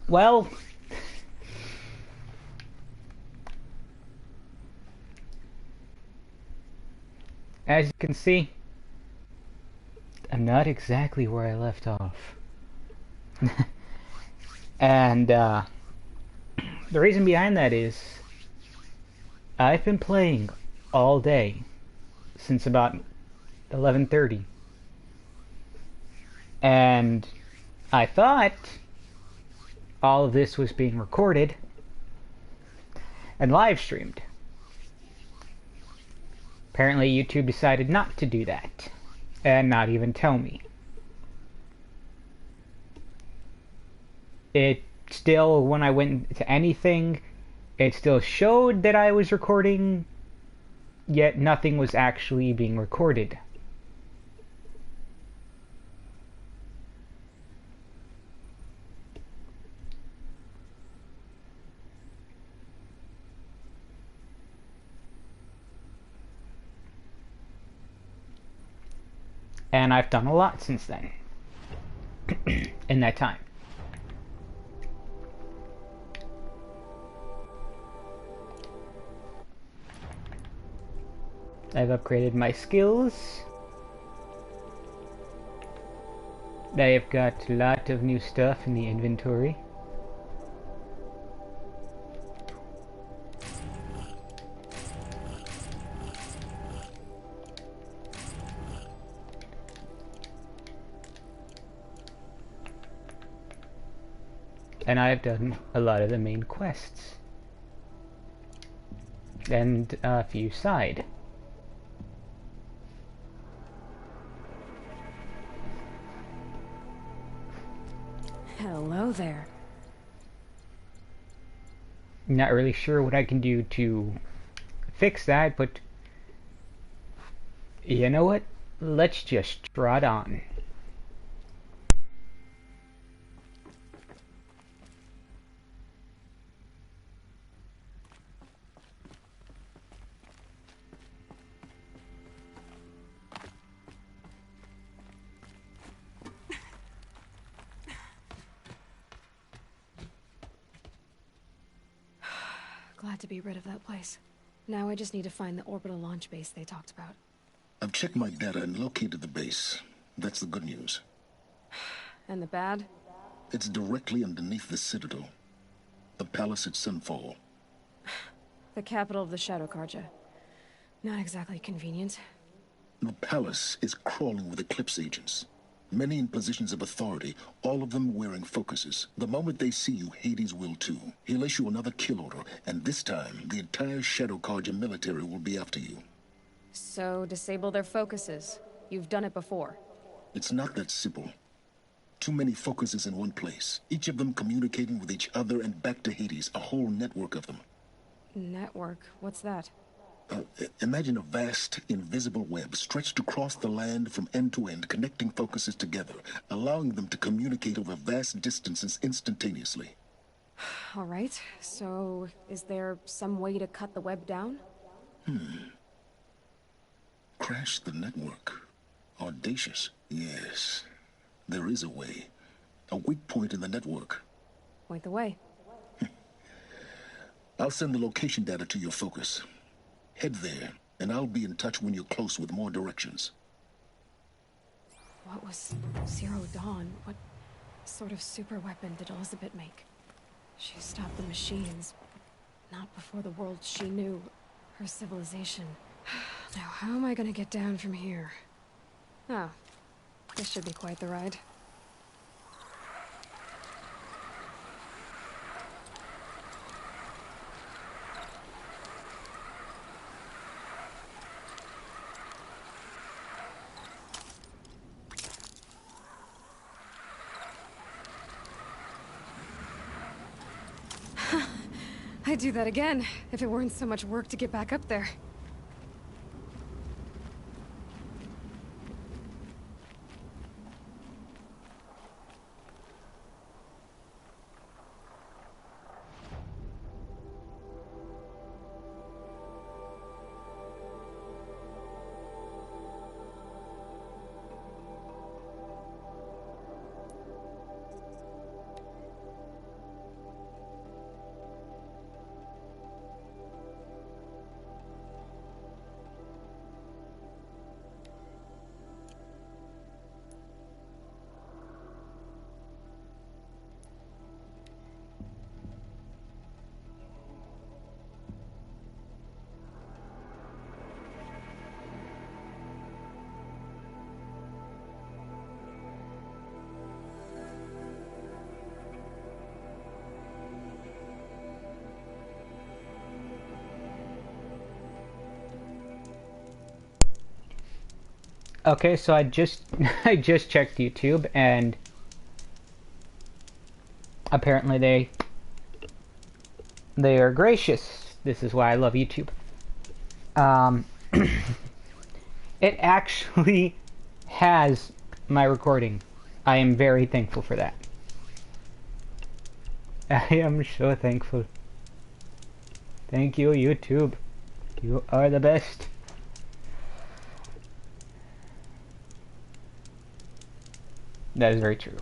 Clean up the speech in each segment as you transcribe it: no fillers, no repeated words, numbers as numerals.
Well, as you can see, I'm not exactly where I left off. And the reason behind that is I've been playing all day since about 11:30, and I thought all of this was being recorded and live streamed. Apparently YouTube decided not to do that and not even tell me. It still, when I went to anything, it still showed that I was recording, yet nothing was actually being recorded. And I've done a lot since then, in that time. I've upgraded my skills. I've got a lot of new stuff in the inventory. And I've done a lot of the main quests. And a few side. Hello there. Not really sure what I can do to fix that, but you know what? Let's just trot on. Glad to be rid of that place. Now I just need to find the orbital launch base they talked about. I've checked my data and located the base. That's the good news. And the bad? It's directly underneath the Citadel. The palace at Sunfall. The capital of the Shadow Carja. Not exactly convenient. The palace is crawling with Eclipse agents. Many in positions of authority, all of them wearing focuses. The moment they see you, Hades will too. He'll issue another kill order, and this time, the entire Shadow Carja military will be after you. So, disable their focuses. You've done it before. It's not that simple. Too many focuses in one place, each of them communicating with each other and back to Hades, a whole network of them. Network? What's that? Imagine a vast, invisible web stretched across the land from end to end, connecting focuses together, allowing them to communicate over vast distances instantaneously. Alright, so is there some way to cut the web down? Crash the network. Audacious. Yes, there is a way. A weak point in the network. Point the way. I'll send the location data to your focus. Head there, and I'll be in touch when you're close with more directions. What was Zero Dawn? What sort of super weapon did Elizabeth make? She stopped the machines, but not before the world she knew. Her civilization. Now, how am I gonna get down from here? Oh, this should be quite the ride. I'd do that again, if it weren't so much work to get back up there. Okay, so I just I just checked YouTube, and apparently they are gracious. This is why I love YouTube. Um, it actually has my recording. I am very thankful for that. I am so thankful. Thank you, YouTube. You are the best. That is very true.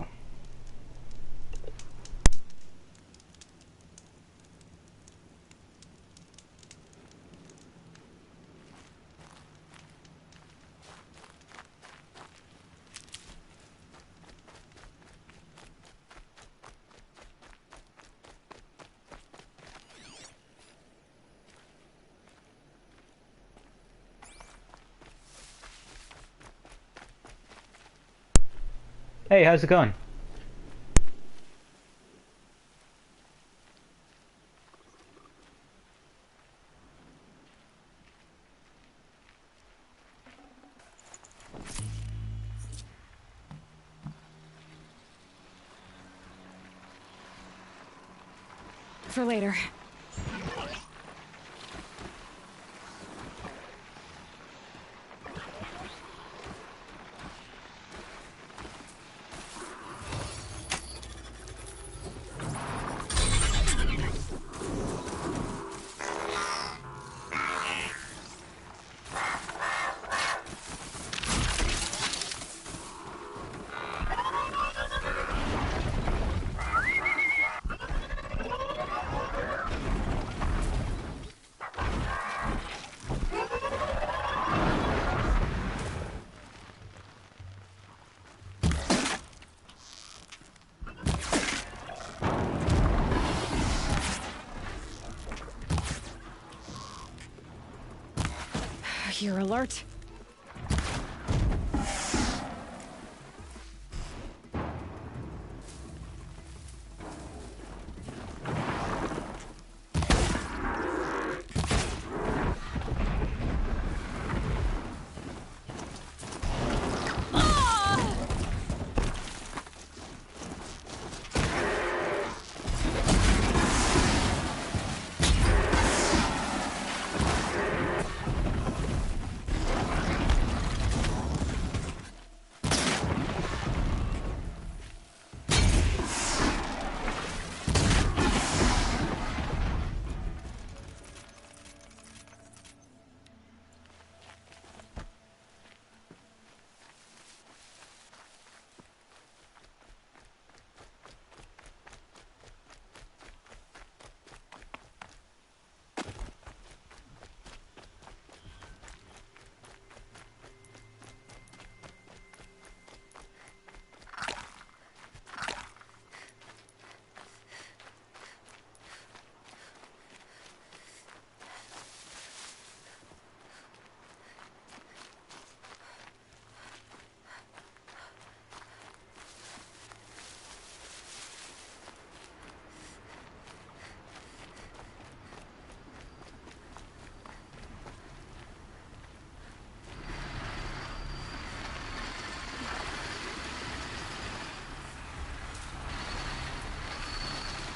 Hey, how's it going? For later. You're alert.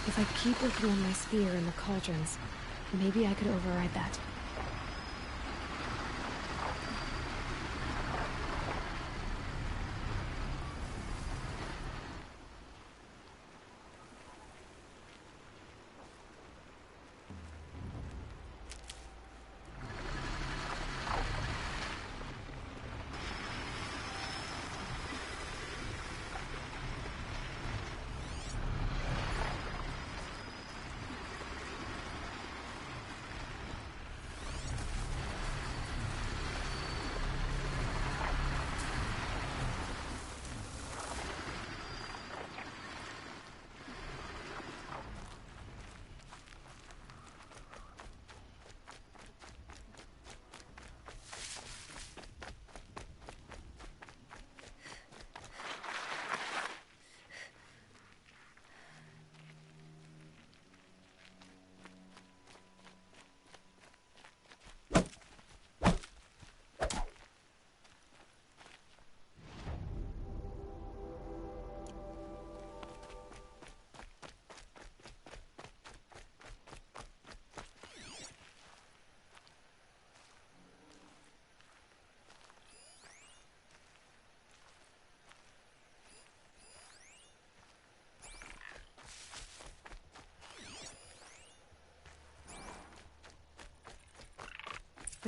If I keep working on my spear in the cauldrons, maybe I could override that.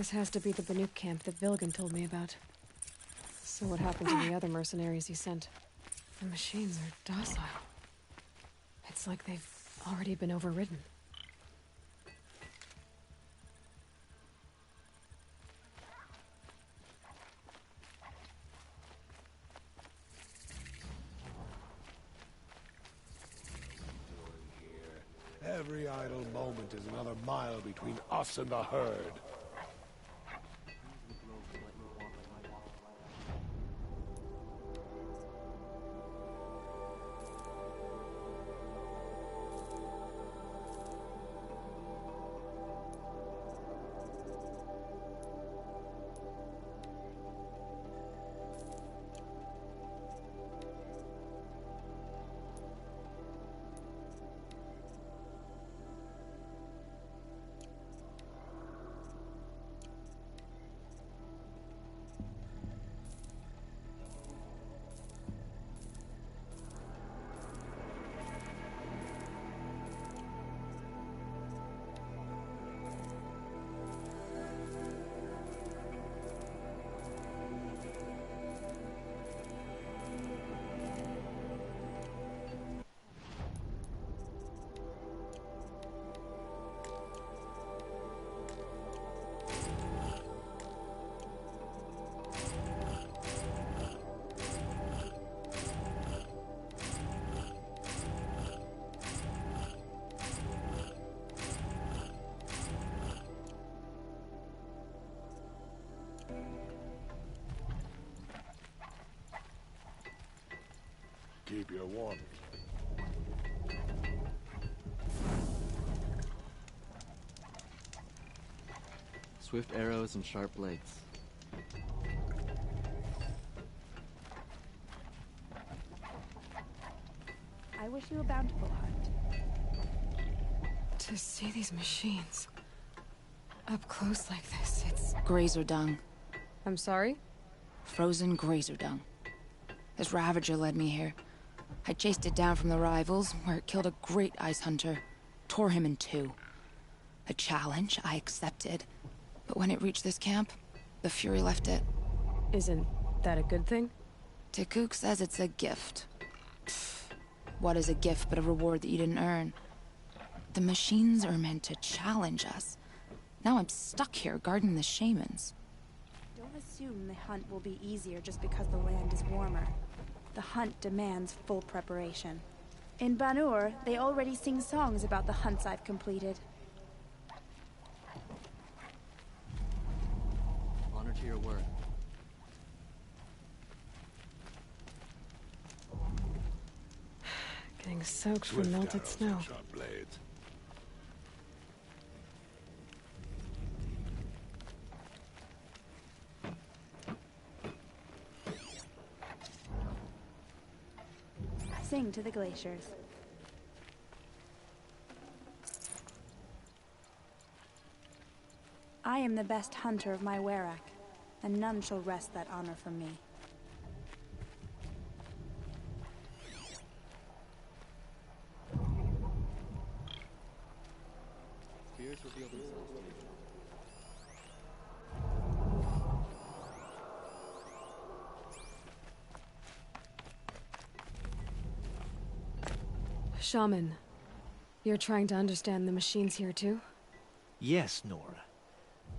This has to be the Banuk camp that Vilgan told me about. So what happened to the other mercenaries he sent? The machines are docile. It's like they've already been overridden. Every idle moment is another mile between us and the herd. Keep your warmth. Swift arrows and sharp blades. I wish you a bountiful hunt. To see these machines up close like this, it's... Grazer dung. I'm sorry? Frozen grazer dung. This Ravager led me here. I chased it down from the rivals, where it killed a great ice hunter. Tore him in two. A challenge I accepted. But when it reached this camp, the Fury left it. Isn't that a good thing? Tikuk says it's a gift. Pfft. What is a gift but a reward that you didn't earn? The machines are meant to challenge us. Now I'm stuck here guarding the shamans. Don't assume the hunt will be easier just because the land is warmer. The hunt demands full preparation. In Banur, they already sing songs about the hunts I've completed. Honor to your word. Getting soaked from Swift melted arrows snow. and sharp blades. Sing to the glaciers. I am the best hunter of my Werak, and none shall wrest that honor from me. Fears reveal themselves to you. Shaman, you're trying to understand the machines here too? Yes, Nora.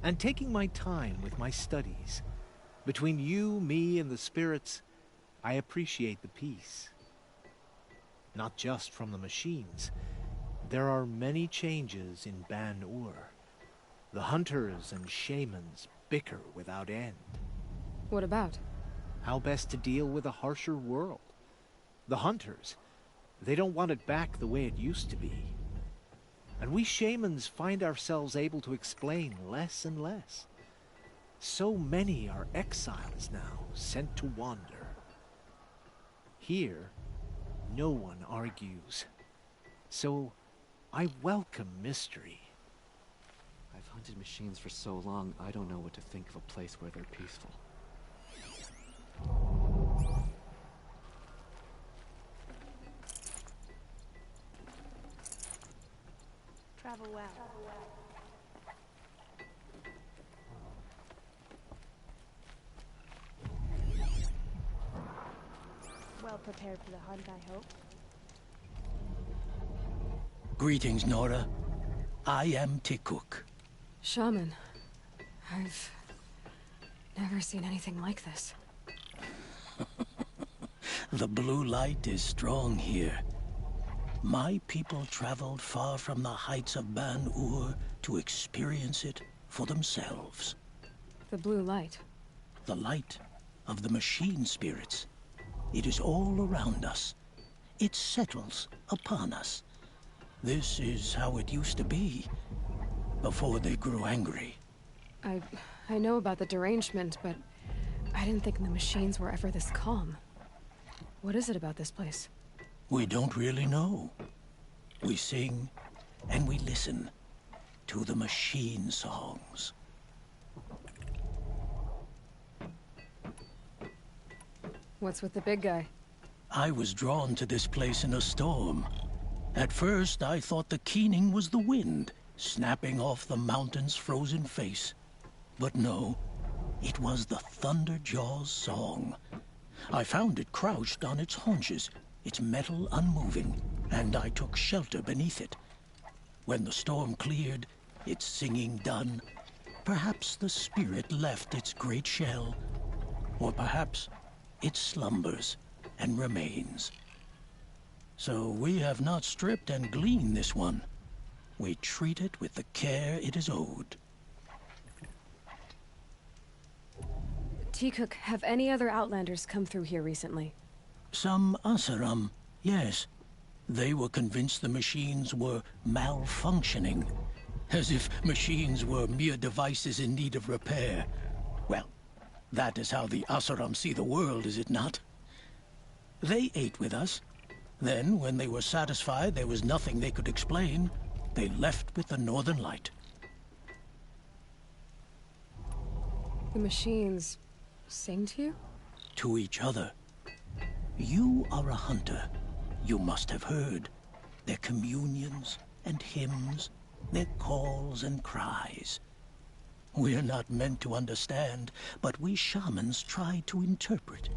And taking my time with my studies. Between you, me, and the spirits, I appreciate the peace. Not just from the machines. There are many changes in Ban-Ur. The hunters and shamans bicker without end. What about? How best to deal with a harsher world. The hunters, they don't want it back the way it used to be. And we shamans find ourselves able to explain less and less. So many are exiles now, sent to wander. Here, no one argues. So, I welcome mystery. I've hunted machines for so long, I don't know what to think of a place where they're peaceful. Travel well. prepared for the hunt, I hope. Greetings, Nora. I am Tikuk. Shaman. I've never seen anything like this. The blue light is strong here. My people traveled far from the heights of Ban-Ur to experience it for themselves. The blue light. The light of the machine spirits. It is all around us. It settles upon us. This is how it used to be, before they grew angry. I know about the derangement, but I didn't think the machines were ever this calm. What is it about this place? We don't really know. We sing and we listen to the machine songs. What's with the big guy? I was drawn to this place in a storm. At first, I thought the keening was the wind, snapping off the mountain's frozen face. But no, it was the Thunderjaw's song. I found it crouched on its haunches, its metal unmoving, and I took shelter beneath it. When the storm cleared, its singing done, perhaps the spirit left its great shell, or perhaps it slumbers and remains. So we have not stripped and gleaned this one. We treat it with the care it is owed. Tikuk, have any other Outlanders come through here recently? Some Asaram, yes. They were convinced the machines were malfunctioning. As if machines were mere devices in need of repair. Well, that is how the Asaram see the world, is it not? They ate with us. Then, when they were satisfied there was nothing they could explain, they left with the Northern Light. The machines sing to you? To each other. You are a hunter. You must have heard their communions and hymns, their calls and cries. We're not meant to understand, but we shamans try to interpret.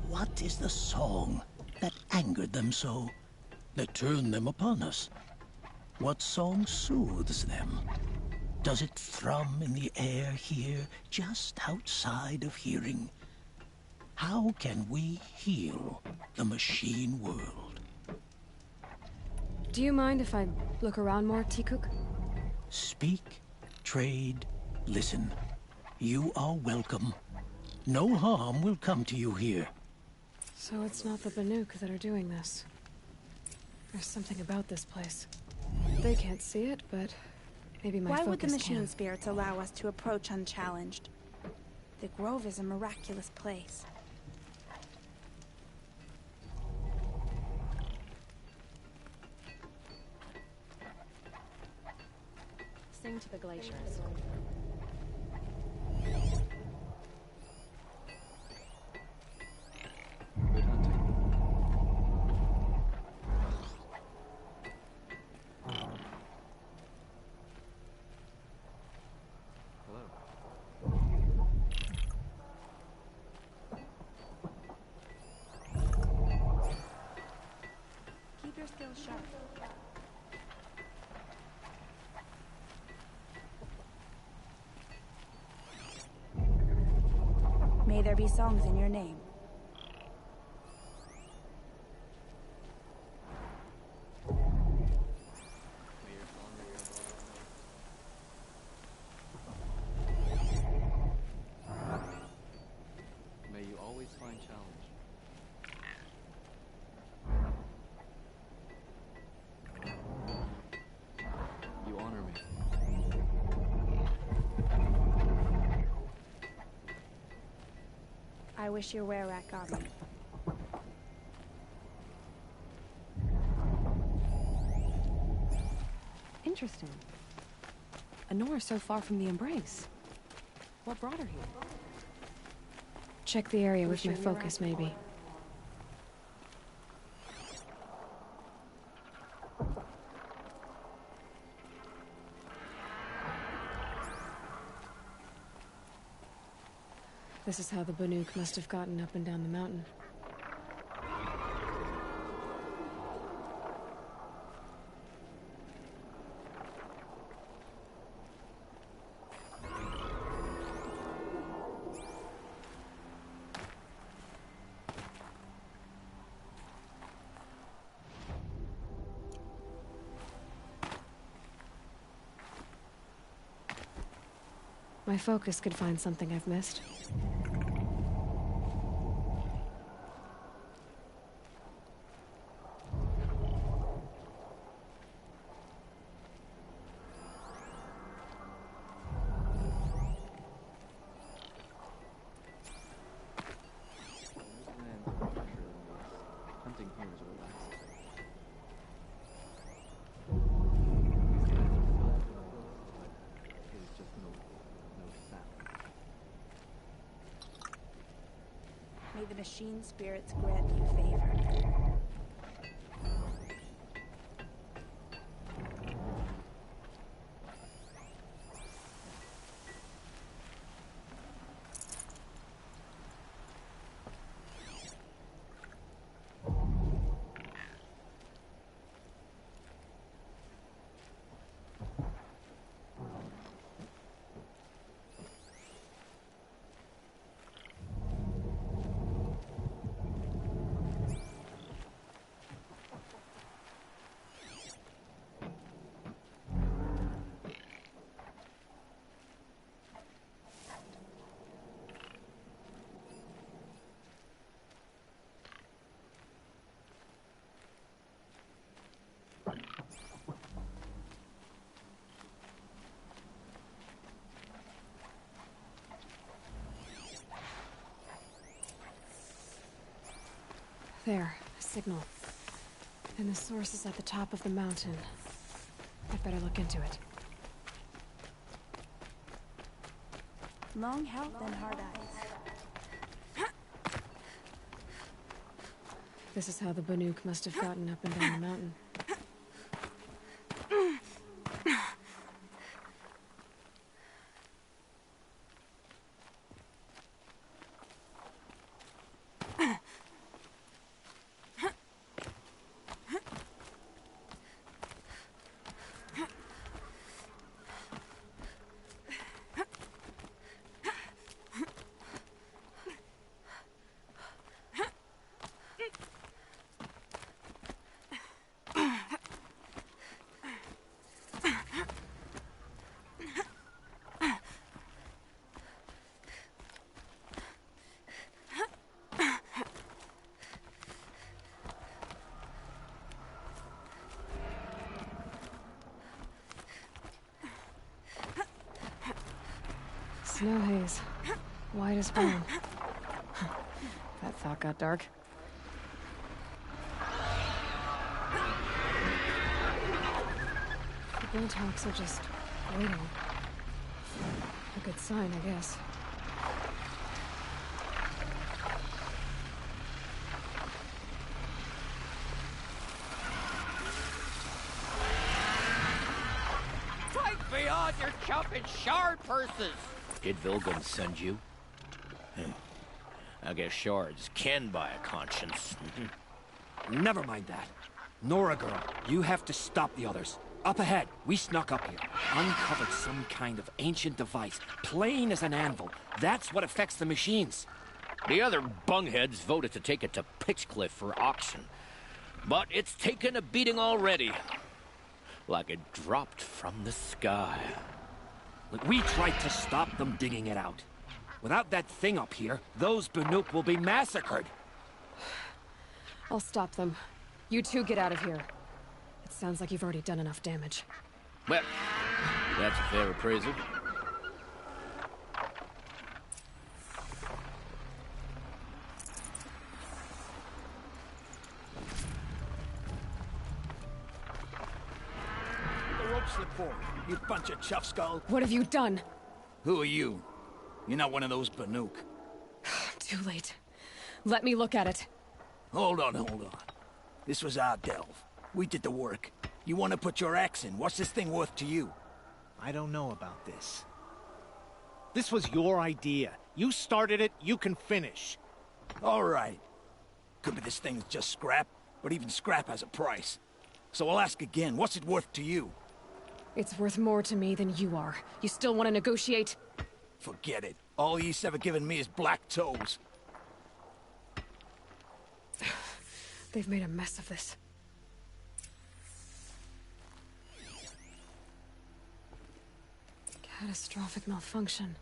What is the song that angered them so, that turned them upon us? What song soothes them? Does it thrum in the air here, just outside of hearing? How can we heal the machine world? Do you mind if I look around more, Tikuk? Speak, trade, listen. You are welcome. No harm will come to you here. So it's not the Banuk that are doing this. There's something about this place. They can't see it, but maybe my focus Why would the machine can. spirits allow us to approach unchallenged? The Grove is a miraculous place. Sing to the glaciers. Good hunting. Hello. Keep your skills sharp. May there be songs in your name. May you always find challenge. You honor me. I wish your were-rat got me. Interesting. Honora so far from the embrace. What brought her here? Check the area with my focus, maybe. This is how the Banuk must have gotten up and down the mountain. My focus could find something I've missed. Hunting here is relaxing. There's just no sound. May the machine spirits grant you favor. There, a signal. And the source is at the top of the mountain. I'd better look into it. Long health and hard eyes. This is how the Banuk must have gotten up and down the mountain. Snow haze. White as brown. That thought got dark. The Buntalks are just waiting. A good sign, I guess. Take me on your chopping shard purses! Did Vilgun send you? I guess shards can buy a conscience. Never mind that. Nora girl, you have to stop the others. Up ahead, we snuck up here. Uncovered some kind of ancient device, plain as an anvil. That's what affects the machines. The other bungheads voted to take it to Pitchcliff for auction. But it's taken a beating already. Like it dropped from the sky. Look, we tried to stop them digging it out. Without that thing up here, those Banuk will be massacred. I'll stop them. You two get out of here. It sounds like you've already done enough damage. Well, that's a fair appraisal. The rope slip forward, you bunch of chuff skulls. What have you done? Who are you? You're not one of those Banuk. Too late. Let me look at it. Hold on. This was our delve. We did the work. You want to put your axe in? What's this thing worth to you? I don't know about this. This was your idea. You started it, you can finish. All right. Could be this thing's just scrap, but even scrap has a price. So I'll ask again, what's it worth to you? It's worth more to me than you are. You still want to negotiate? Forget it. All ye's ever given me is black toes. They've made a mess of this. Catastrophic malfunction.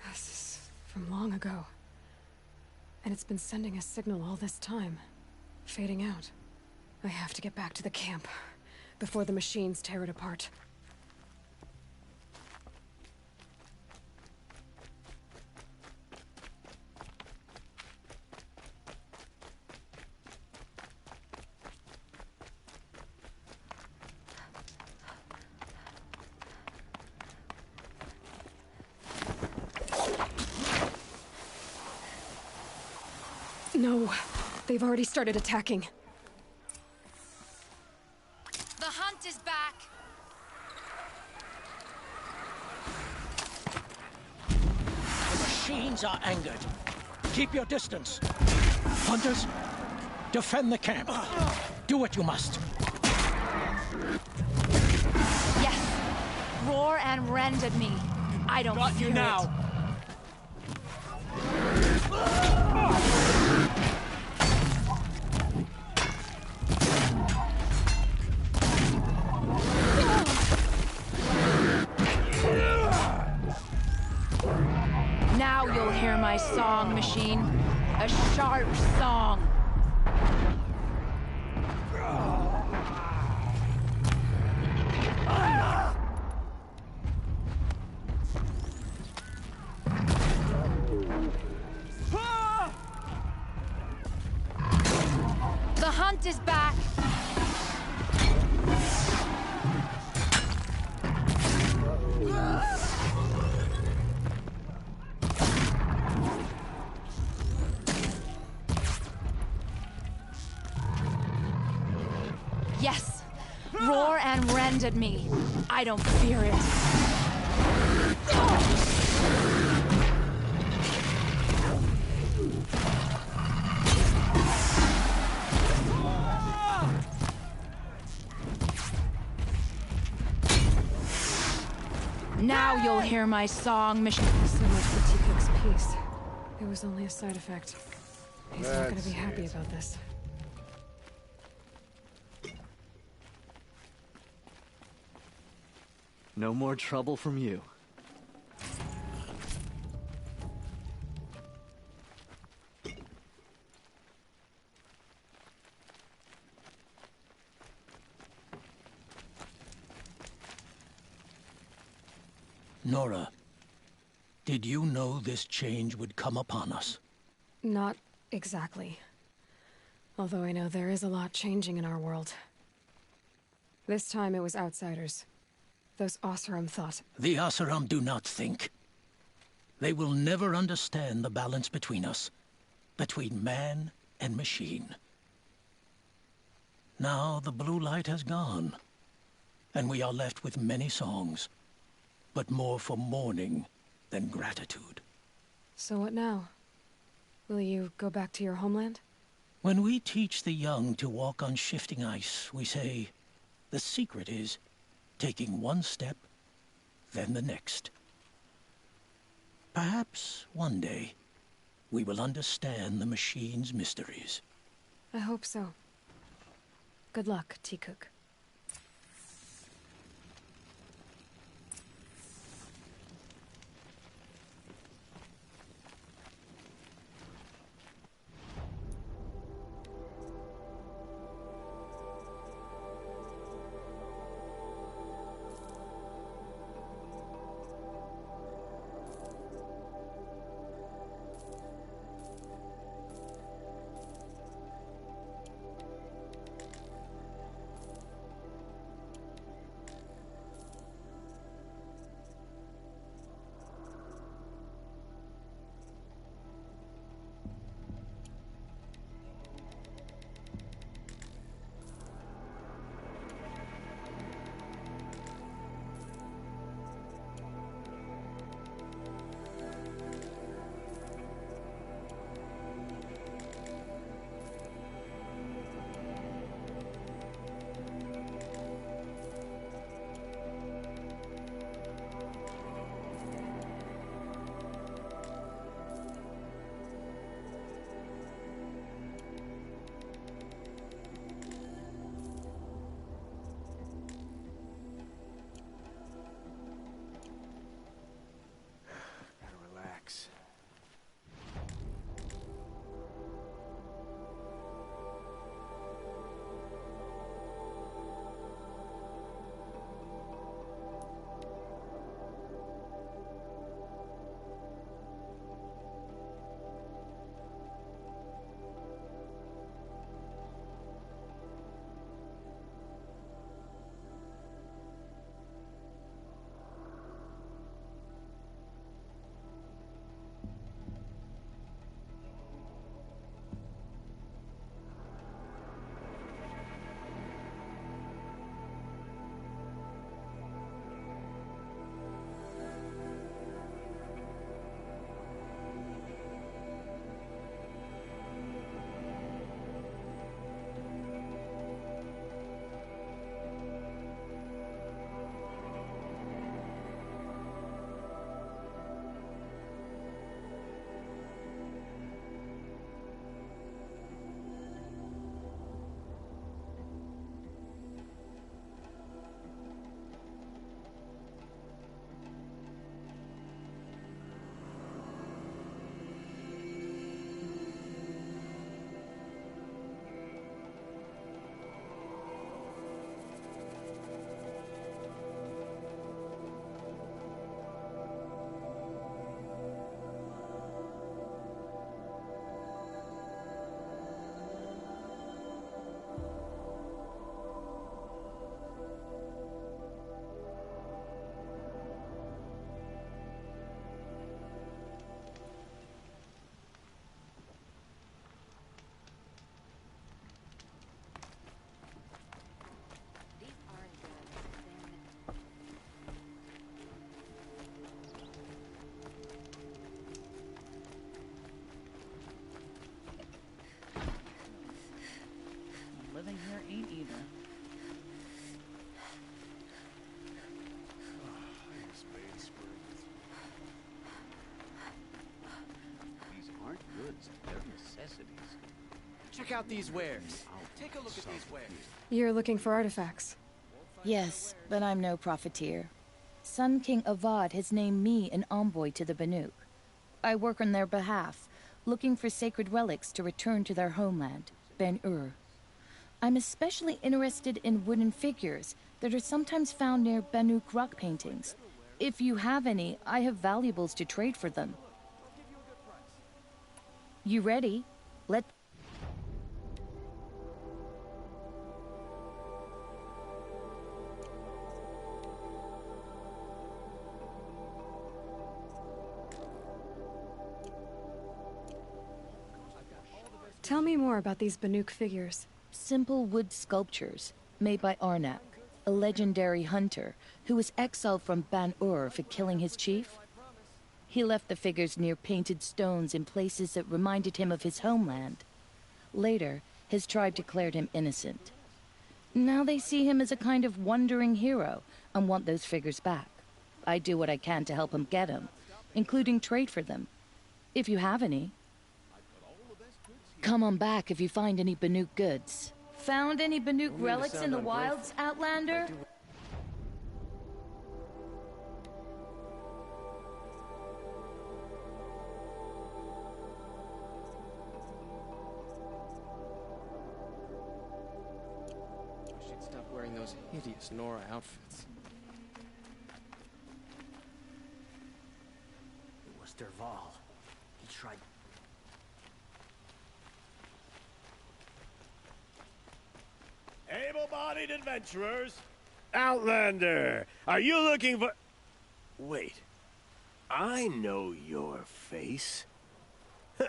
This is from long ago. And it's been sending a signal all this time, fading out. I have to get back to the camp before the machines tear it apart. No, they've already started attacking. The hunt is back! The machines are angered. Keep your distance. Hunters, defend the camp. Do what you must. Yes! Roar and rend at me. I don't Got fear you now! it. Now you'll hear my song, machine. A sharp song. The hunt is back. Yes. Roar and rend at me. I don't fear it. Now you'll hear my song, machine. So much for T-Cook's peace. It was only a side effect. He's not gonna be happy about this. No more trouble from you. Nora, did you know this change would come upon us? Not exactly. Although I know there is a lot changing in our world. This time it was outsiders. Those Oseram thought. The Oseram do not think. They will never understand the balance between us, between man and machine. Now the blue light has gone, and we are left with many songs, but more for mourning than gratitude. So what now? Will you go back to your homeland? When we teach the young to walk on shifting ice, we say, the secret is taking one step, then the next. Perhaps one day, we will understand the machine's mysteries. I hope so. Good luck, T-Cook. necessities. Check out these wares. Take a look at these wares. You're looking for artifacts. Yes, but I'm no profiteer. Sun King Avad has named me an envoy to the Banuk. I work on their behalf, looking for sacred relics to return to their homeland, Ben-Ur. I'm especially interested in wooden figures that are sometimes found near Banuk rock paintings. If you have any, I have valuables to trade for them. You ready? Let... Tell me more about these Banuk figures. Simple wood sculptures made by Arnak, a legendary hunter who was exiled from Ban-Ur for killing his chief. He left the figures near painted stones in places that reminded him of his homeland. Later, his tribe declared him innocent. Now they see him as a kind of wandering hero and want those figures back. I do what I can to help him get them, including trade for them. If you have any. Come on back if you find any Banuk goods. Found any Banuk relics in the wilds, Outlander? I should stop wearing those hideous Nora outfits. It was Derval. He tried... Able-bodied adventurers! Outlander! Are you looking for... Wait. I know your face.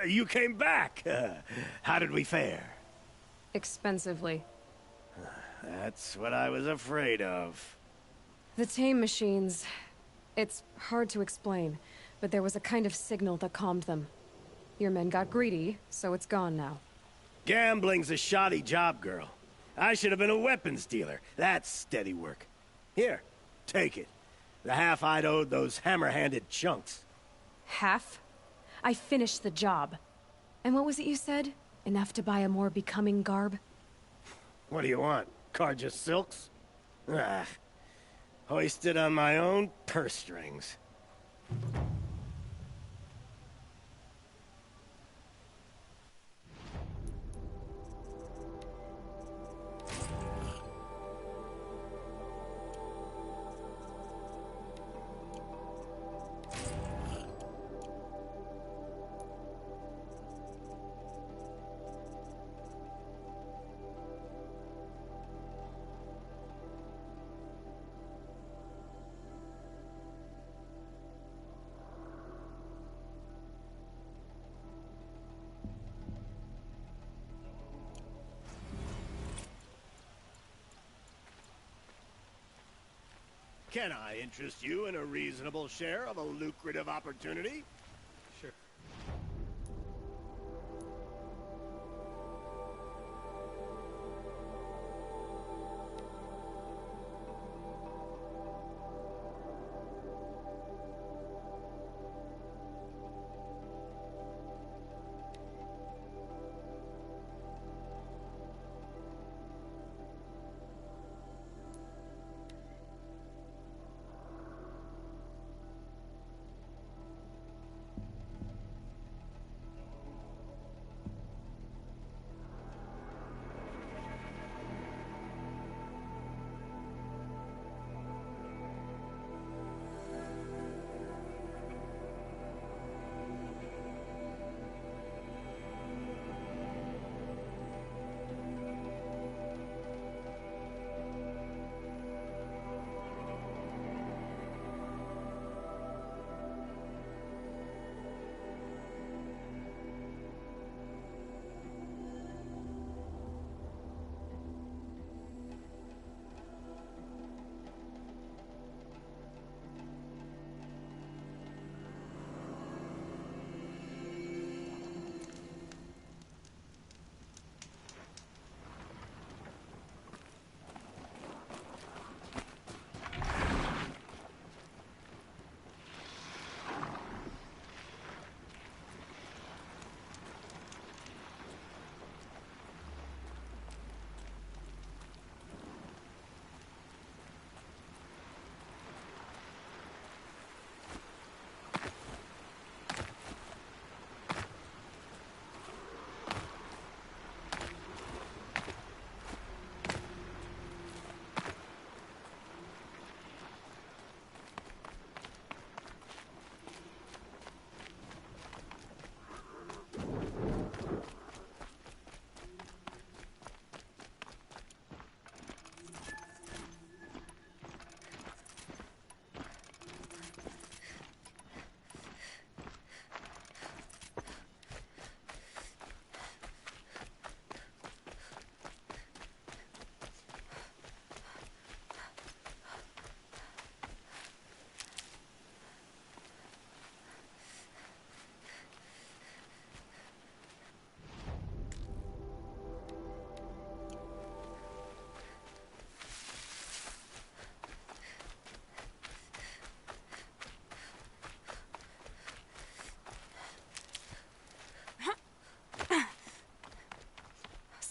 You came back! How did we fare? Expensively. That's what I was afraid of. The tame machines... It's hard to explain, but there was a kind of signal that calmed them. Your men got greedy, so it's gone now. Gambling's a shoddy job, girl. I should have been a weapons dealer. That's steady work. Here, take it. The half I'd owed those hammer-handed chunks. Half? I finished the job. And what was it you said? Enough to buy a more becoming garb? What do you want? Carja silks? Ah, hoisted on my own purse strings. Can I interest you in a reasonable share of a lucrative opportunity? Sure.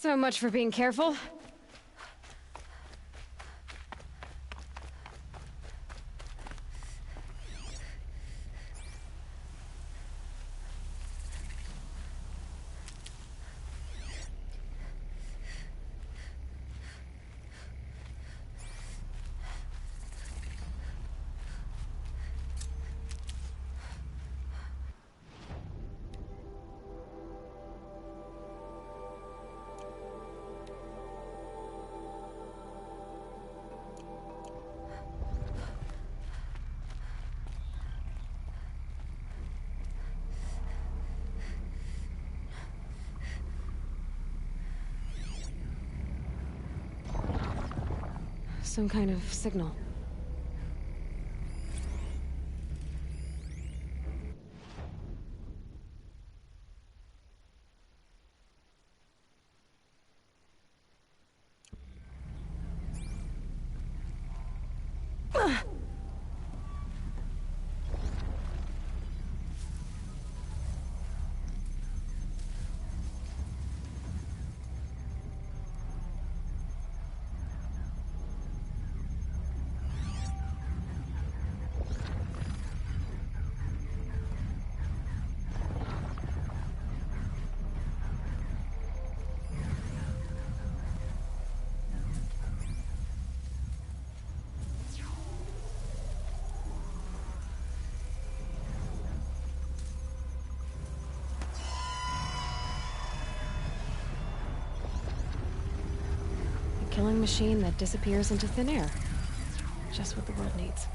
So much for being careful. Some kind of signal. Killing machine that disappears into thin air. Just what the world needs.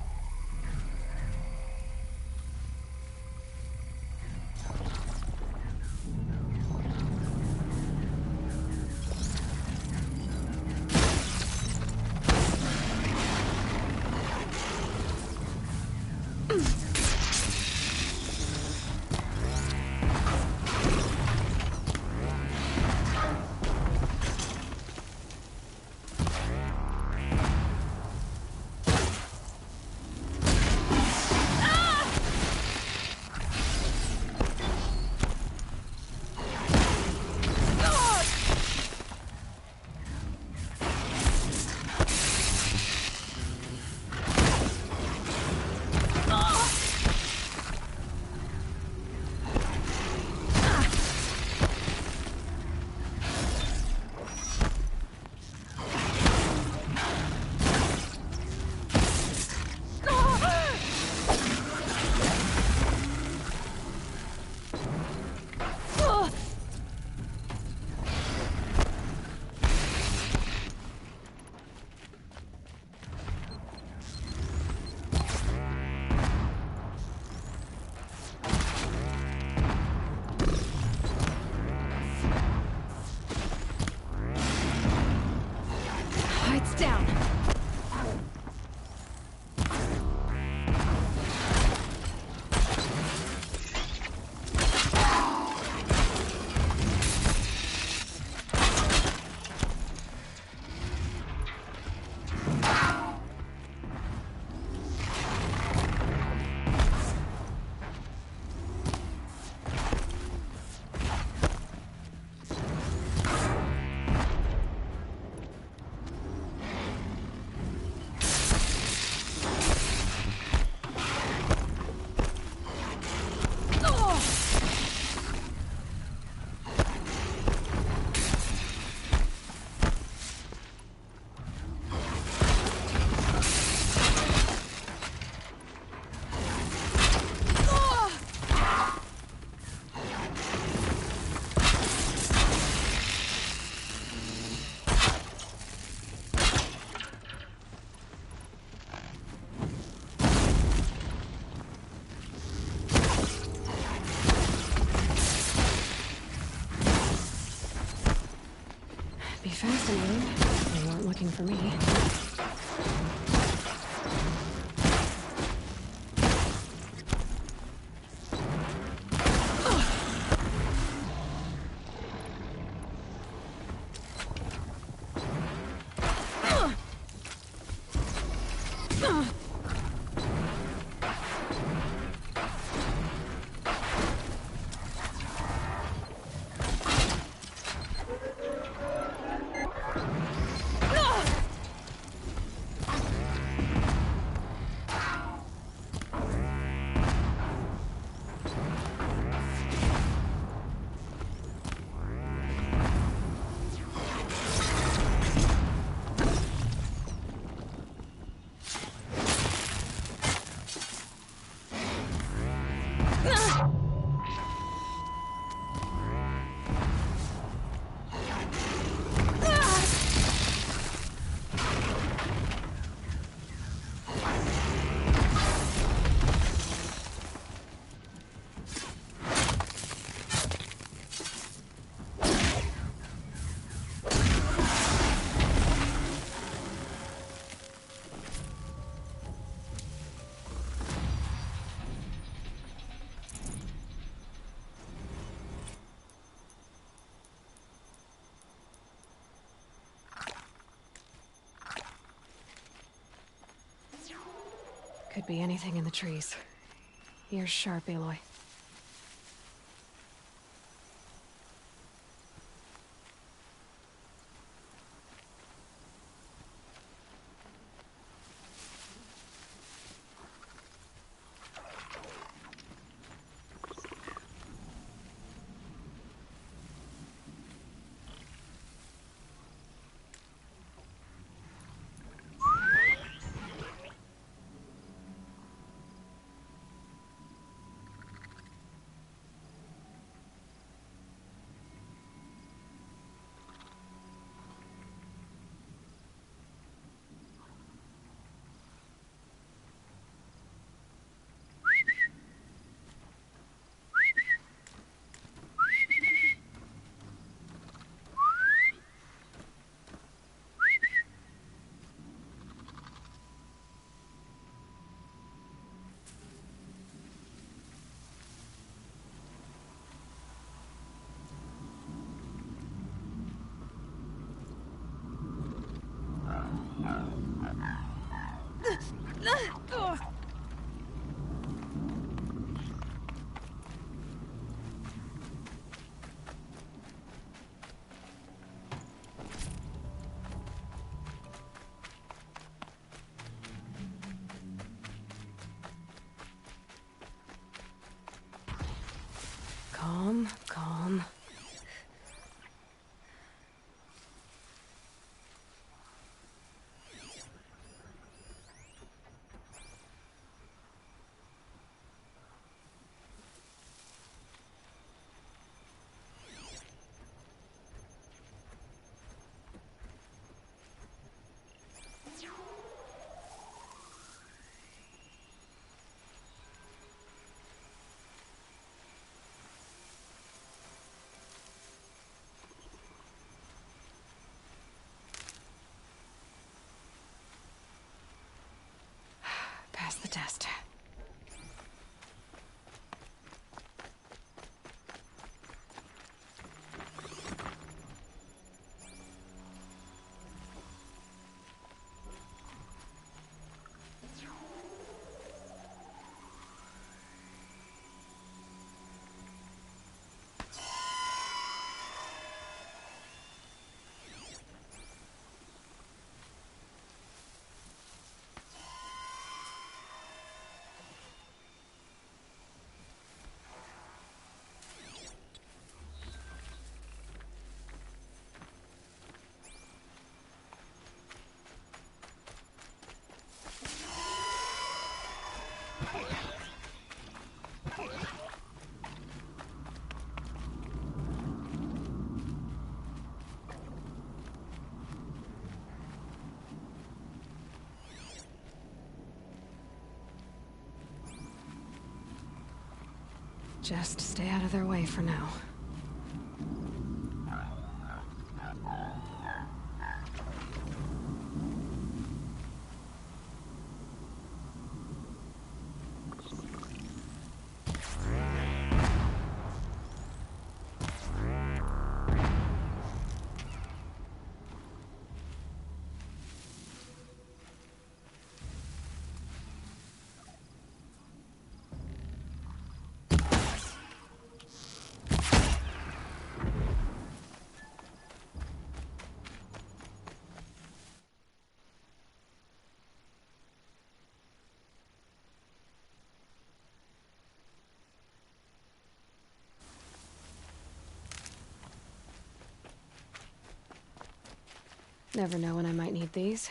Down. Be fascinating. They weren't looking for me. Could be anything in the trees. Ears sharp, Aloy. Calm, calm. Pass the test. Just stay out of their way for now. Never know when I might need these.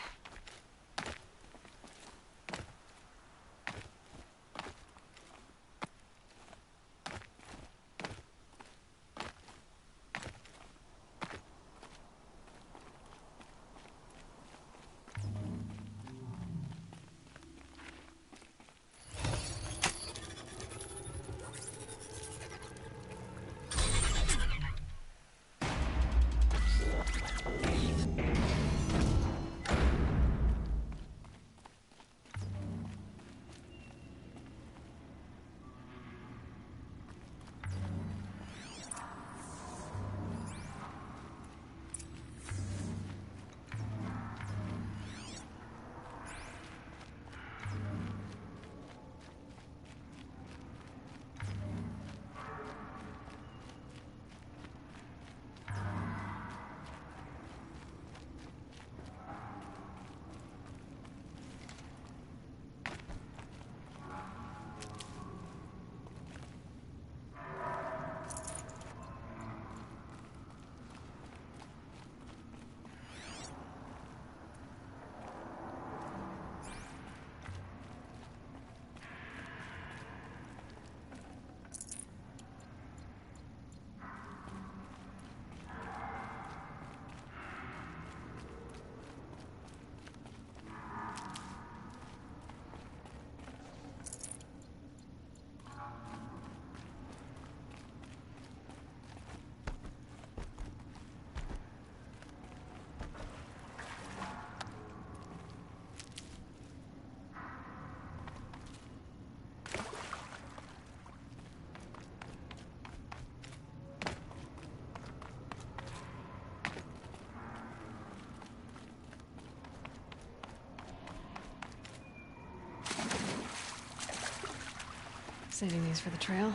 Saving these for the trail.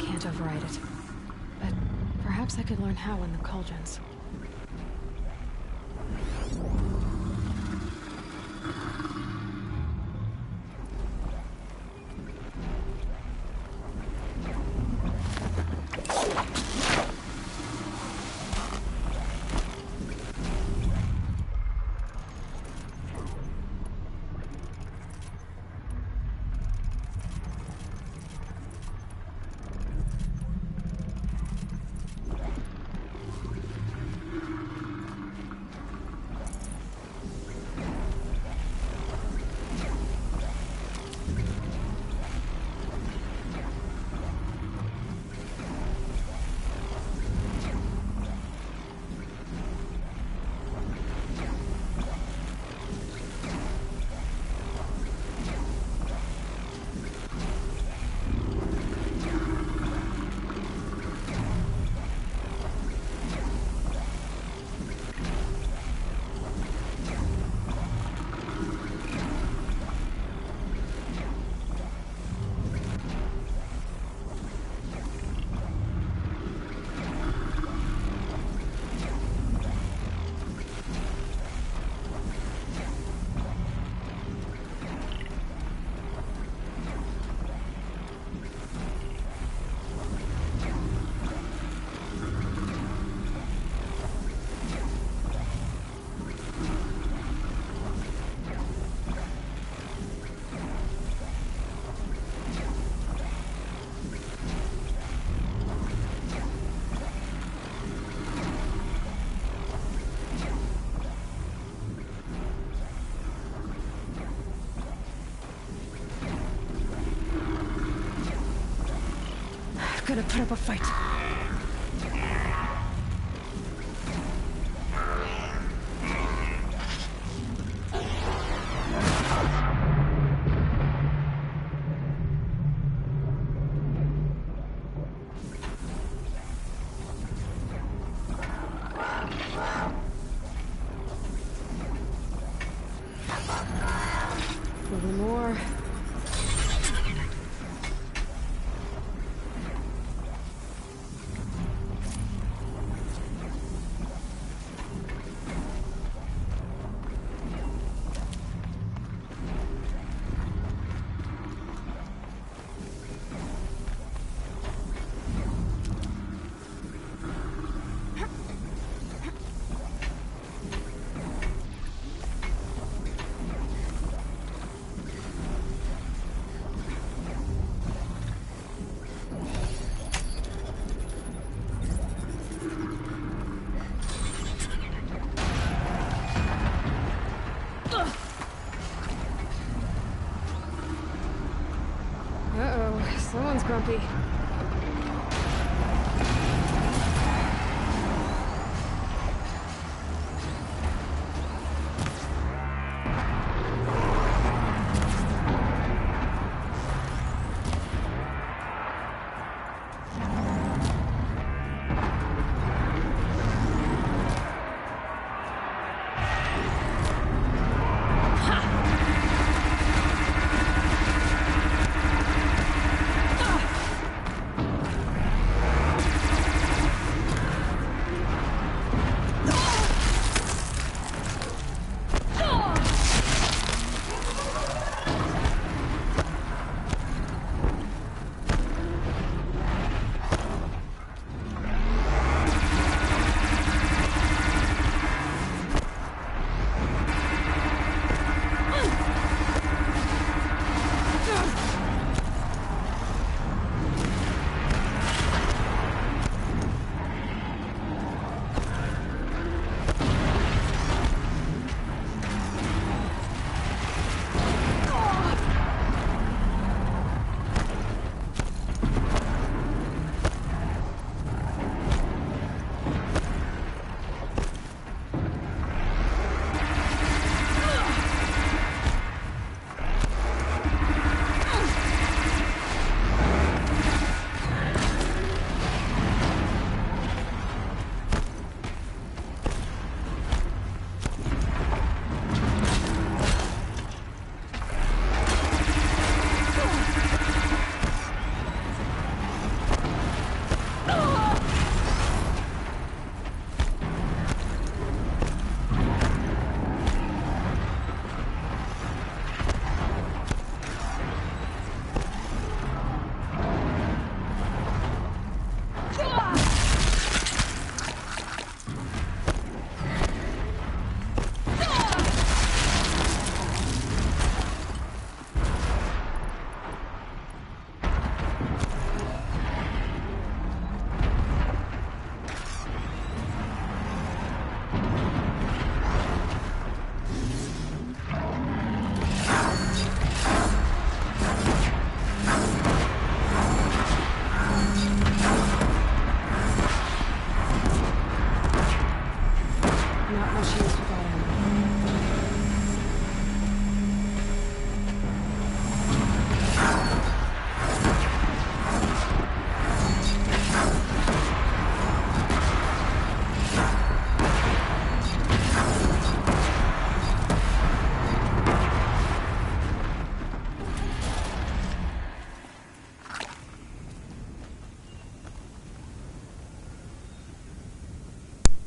Can't override it. But perhaps I could learn how in the cauldrons. Gonna put up a fight. A little more. Uh-oh, someone's grumpy.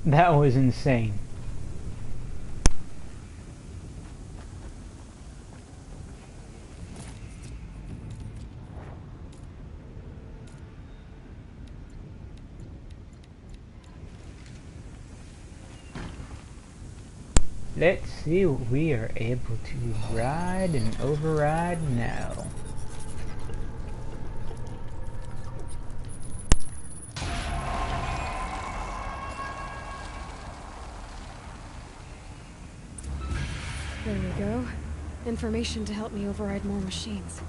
That was insane. Let's see what we are able to ride and override now. There we go. Information to help me override more machines.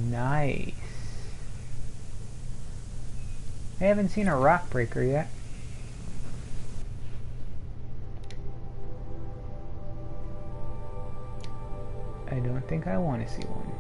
Nice. I haven't seen a rock breaker yet. I don't think I want to see one.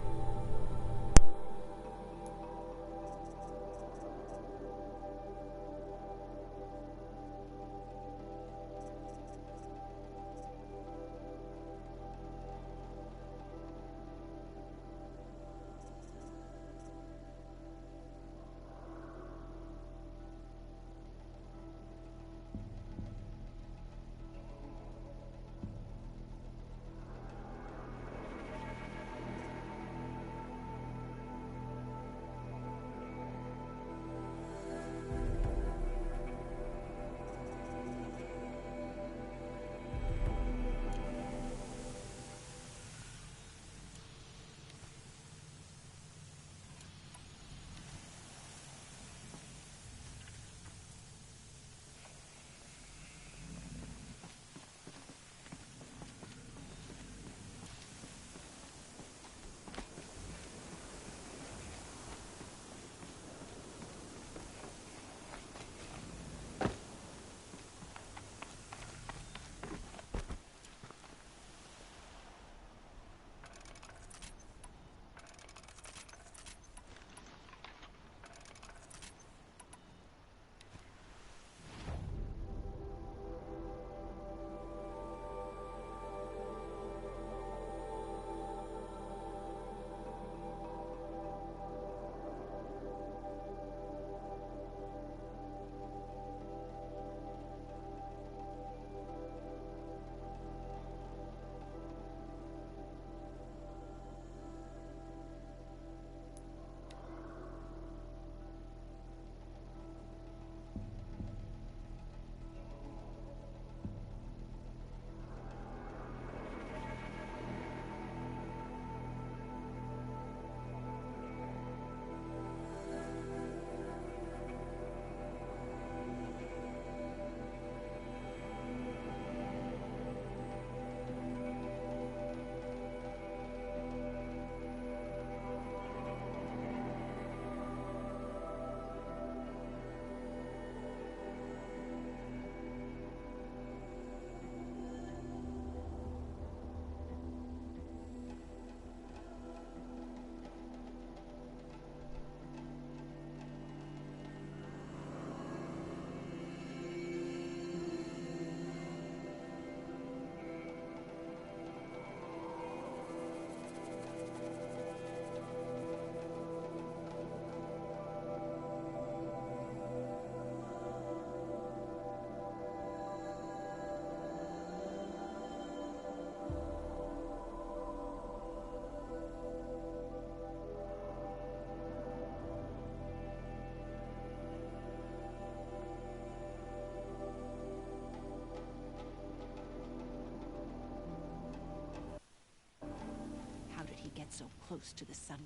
So close to the sun.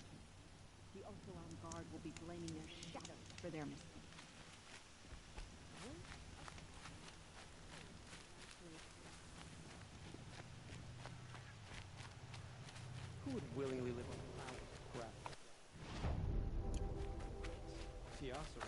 The Ultron Guard will be blaming their shadows for their mistakes. Who would willingly live on a cloud of crap? See, also,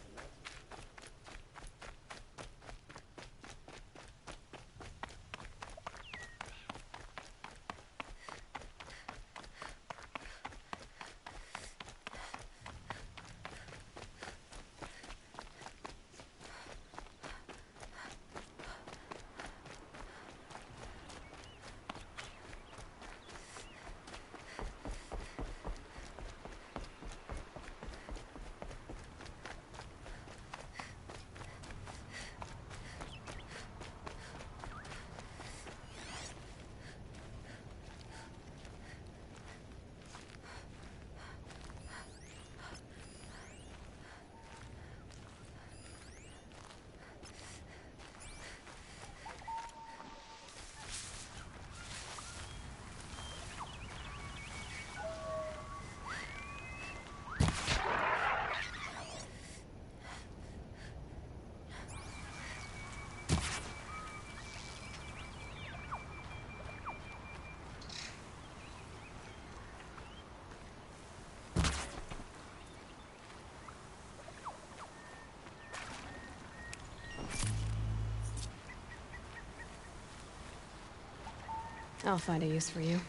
I'll find a use for you.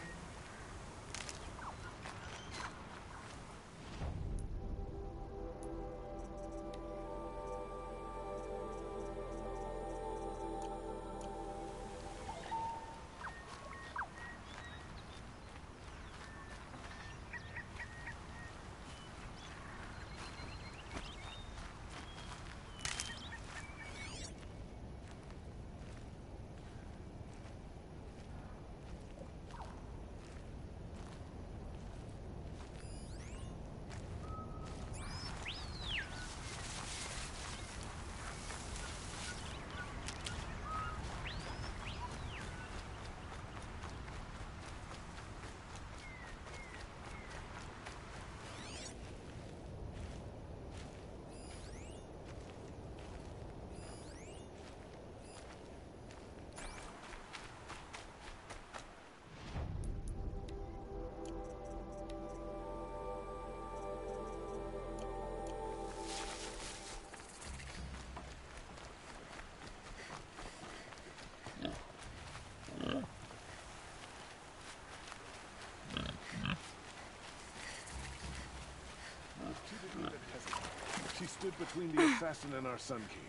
She stood between the assassin and our Sun King.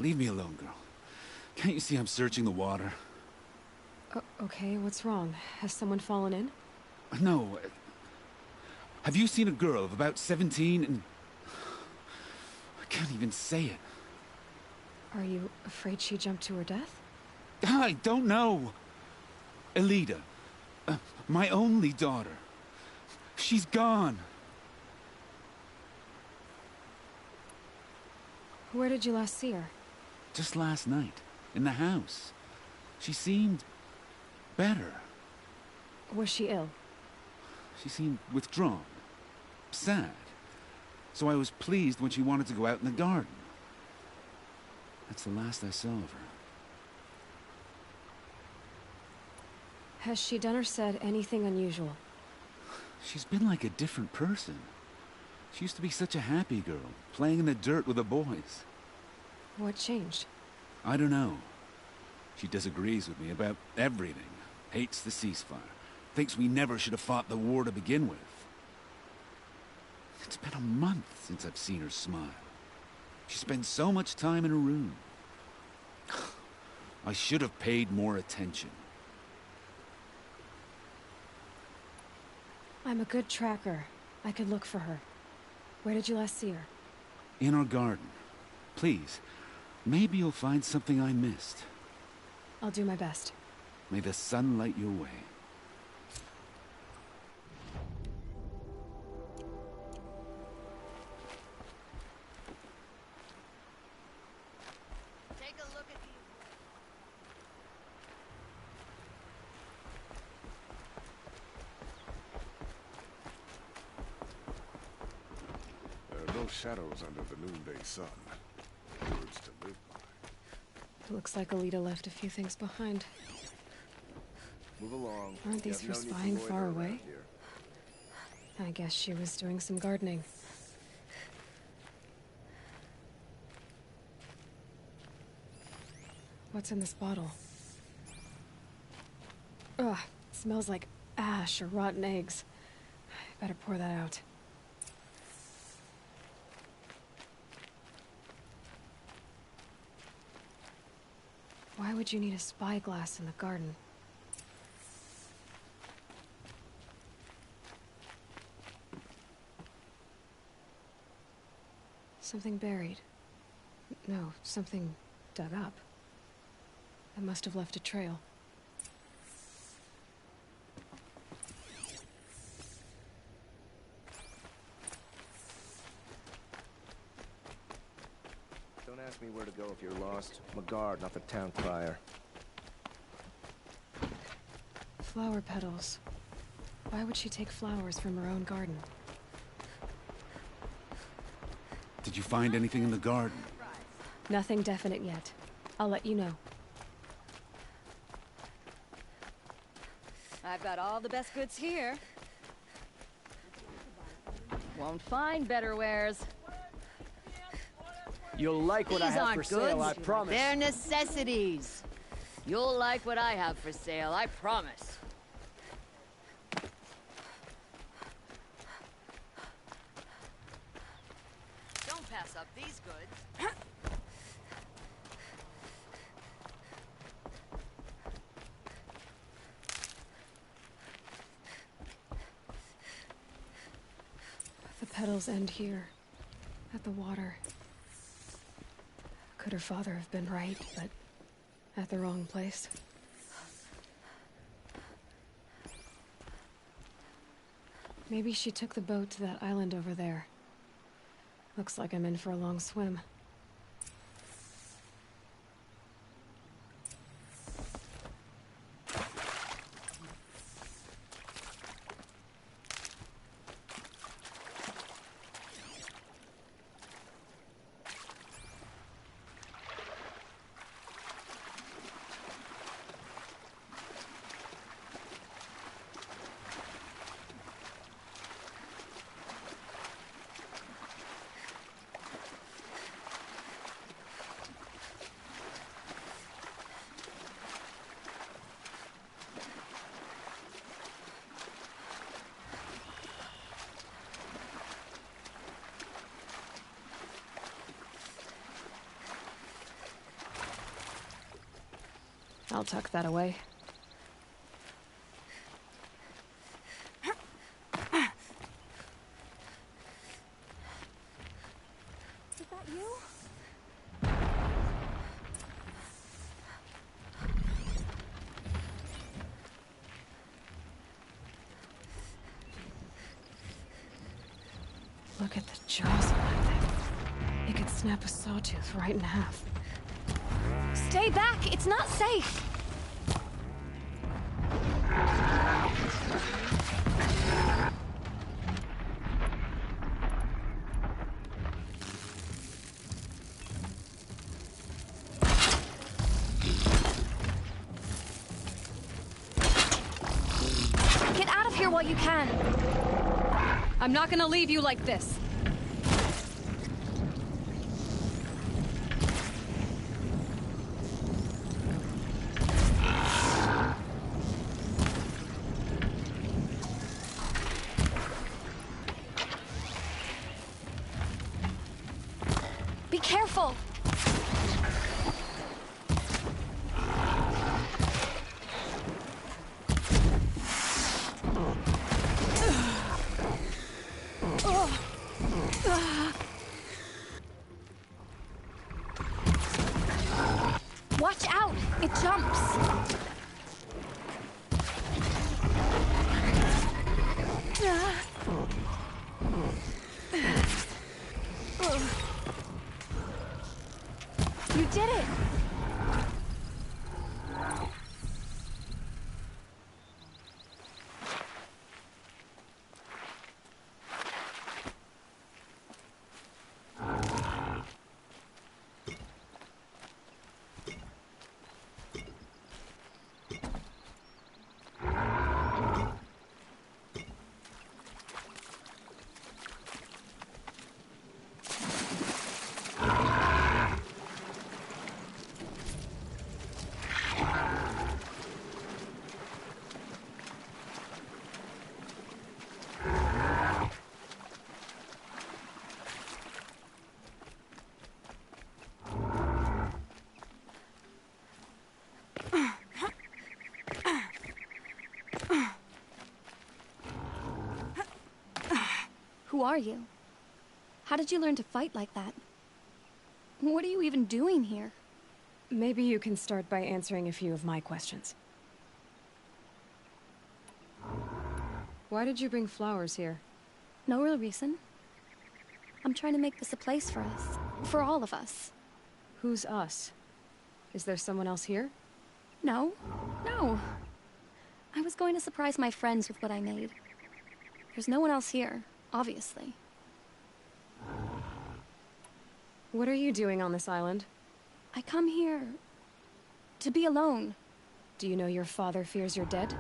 Leave me alone, girl. Can't you see I'm searching the water? Okay, what's wrong? Has someone fallen in? No. Have you seen a girl of about 17 and... I can't even say it. Are you afraid she jumped to her death? I don't know. Elida. My only daughter. She's gone. Where did you last see her? Just last night. In the house. She seemed... better. Was she ill? She seemed withdrawn. Sad. So I was pleased when she wanted to go out in the garden. That's the last I saw of her. Has she done or said anything unusual? She's been like a different person. She used to be such a happy girl, playing in the dirt with the boys. What changed? I don't know. She disagrees with me about everything. Hates the ceasefire. Thinks we never should have fought the war to begin with. It's been a month since I've seen her smile. She spends so much time in her room. I should have paid more attention. I'm a good tracker. I could look for her. Where did you last see her? In our garden. Please, maybe you'll find something I missed. I'll do my best. May the sun light your way. Take a look at these. There are no shadows under the noonday sun. Words to live by. Looks like Alita left a few things behind. Move along. Aren't these for spying far away? I guess she was doing some gardening. What's in this bottle? Ugh, smells like ash or rotten eggs. I better pour that out. Why would you need a spyglass in the garden? Something buried. No, something dug up. It must have left a trail. Don't ask me where to go if you're lost. I'm a guard, not the town crier. Flower petals. Why would she take flowers from her own garden? Did you find anything in the garden? Nothing definite yet. I'll let you know. I've got all the best goods here. Won't find better wares. You'll like what I These have aren't for sale, I goods. promise. They're necessities. You'll like what I have for sale, I promise. Don't pass up these goods. The petals end here, at the water. Could her father have been right, but at the wrong place? Maybe she took the boat to that island over there. Looks like I'm in for a long swim. I'll tuck that away. Is that you? Look at the jaws on that thing. It could snap a sawtooth right in half. Stay back! It's not safe! Get out of here while you can! I'm not gonna leave you like this. Be careful! Watch out! It jumps! You did it! Who are you? How did you learn to fight like that? What are you even doing here? Maybe you can start by answering a few of my questions. Why did you bring flowers here? No real reason. I'm trying to make this a place for us. For all of us. Who's us? Is there someone else here? No. No. I was going to surprise my friends with what I made. There's no one else here, obviously. What are you doing on this island? I come here to be alone. Do you know your father fears you're dead?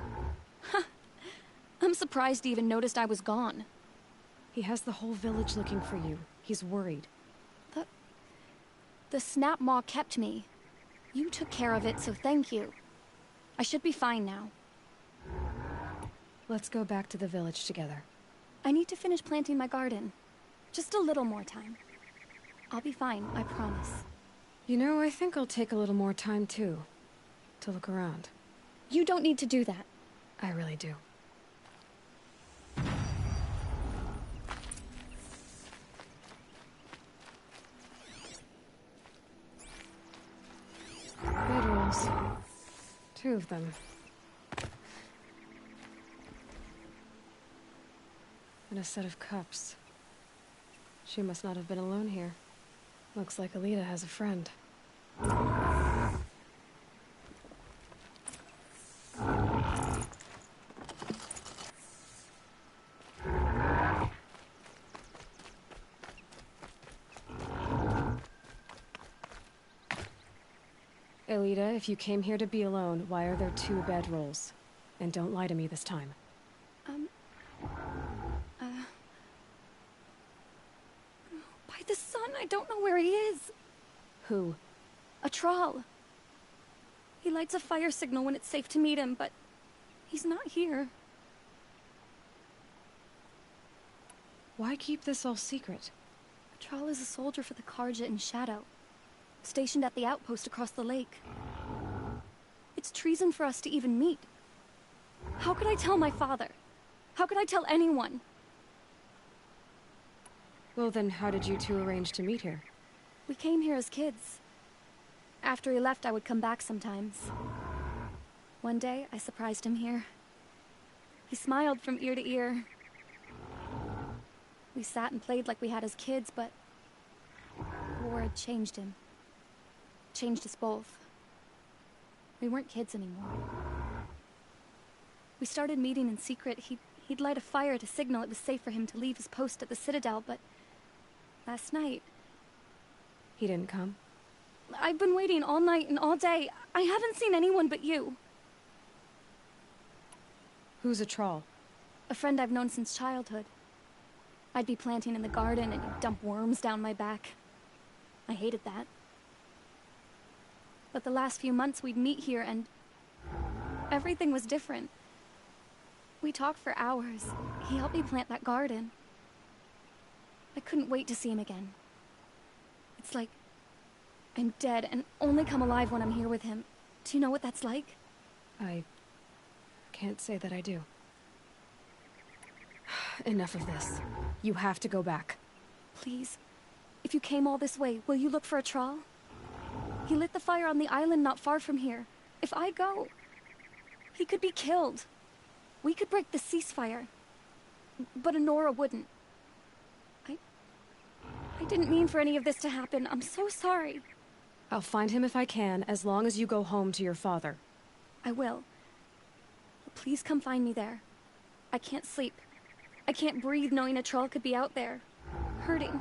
I'm surprised he even noticed I was gone. He has the whole village looking for you. He's worried. The snap maw kept me. You took care of it, so thank you. I should be fine now. Let's go back to the village together. I need to finish planting my garden. Just a little more time. I'll be fine, I promise. You know, I think I'll take a little more time, too. To look around. You don't need to do that. I really do. Bedrolls. 2 of them. And a set of cups. She must not have been alone here. Looks like Alita has a friend. Alita, if you came here to be alone, why are there 2 bedrolls? And don't lie to me this time. By the sun, I don't know where he is. Who? A troll. He lights a fire signal when it's safe to meet him, but he's not here. Why keep this all secret? A troll is a soldier for the Karja in Shadow, stationed at the outpost across the lake. It's treason for us to even meet. How could I tell my father? How could I tell anyone? Well then, how did you 2 arrange to meet here? We came here as kids. After he left, I would come back sometimes. One day, I surprised him here. He smiled from ear to ear. We sat and played like we had as kids, but war had changed him. Changed us both. We weren't kids anymore. We started meeting in secret. He'd light a fire to signal it was safe for him to leave his post at the Citadel, but last night... He didn't come? I've been waiting all night and all day. I haven't seen anyone but you. Who's a troll? A friend I've known since childhood. I'd be planting in the garden and he'd dump worms down my back. I hated that. But the last few months we'd meet here and everything was different. We talked for hours. He helped me plant that garden. I couldn't wait to see him again. It's like I'm dead and only come alive when I'm here with him. Do you know what that's like? I can't say that I do. Enough of this. You have to go back. Please. If you came all this way, will you look for a troll? He lit the fire on the island not far from here. If I go, he could be killed. We could break the ceasefire. But Honora wouldn't. I didn't mean for any of this to happen. I'm so sorry. I'll find him if I can, as long as you go home to your father. I will. Please come find me there. I can't sleep. I can't breathe knowing a troll could be out there, hurting.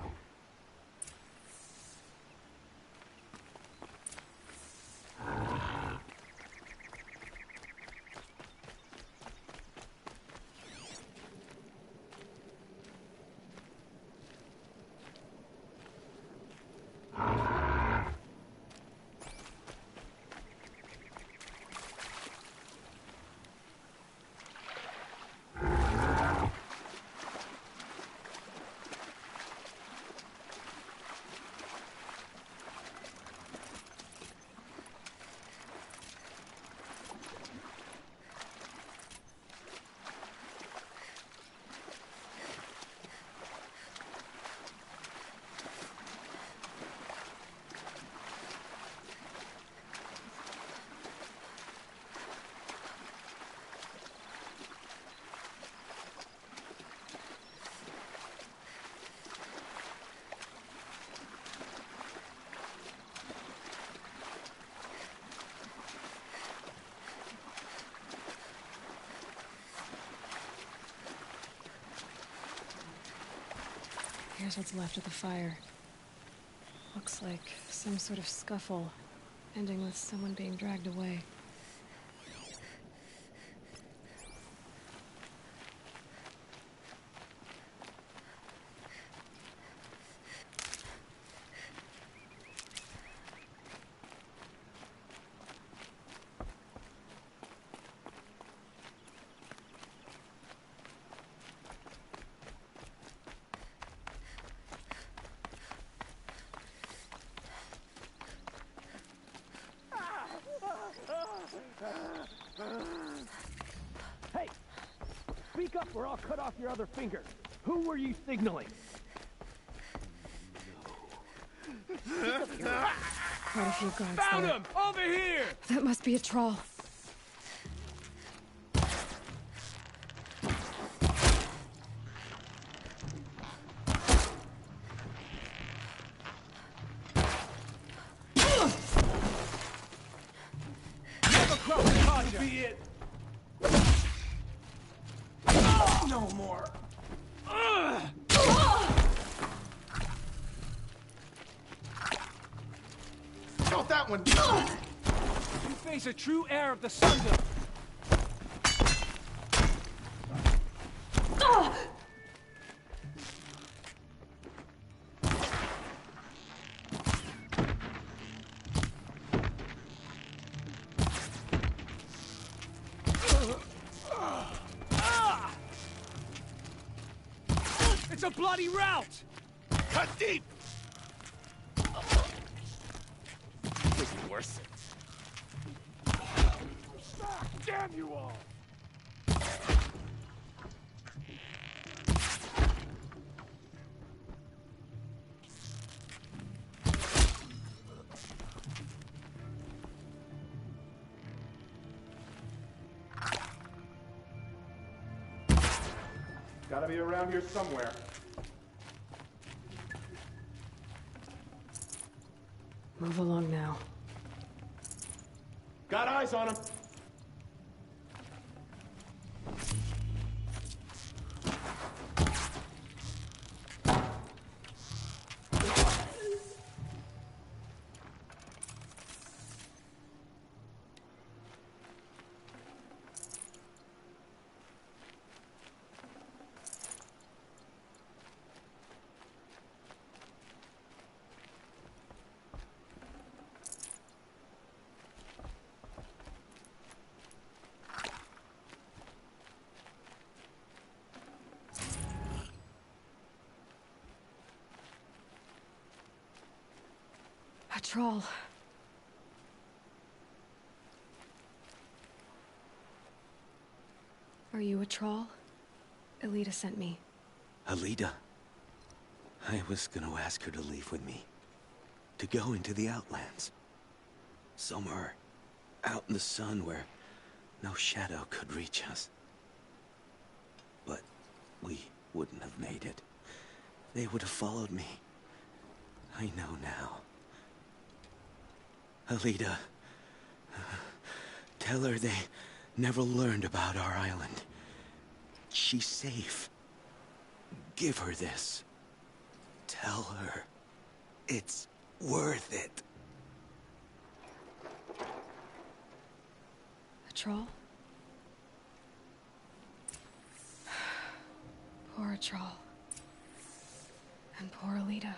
Here's what's left of the fire. Looks like some sort of scuffle, ending with someone being dragged away. Hey! Speak up or I'll cut off your other finger. Who were you signaling? Quite a few guards Found there. him! Over here! That must be a troll. Be it. No more. Got that one. You face a true heir of the Sundom. It's a bloody rout! Cut deep! It's worse. Damn you all! Gotta be around here somewhere. Move along now. Got eyes on him. A troll. Are you a troll? Elita sent me. Alida. I was gonna ask her to leave with me. To go into the Outlands. Somewhere out in the sun where no shadow could reach us. But we wouldn't have made it. They would have followed me. I know now. Alida, tell her they never learned about our island. She's safe. Give her this. Tell her it's worth it. A troll? Poor troll. And poor Alita.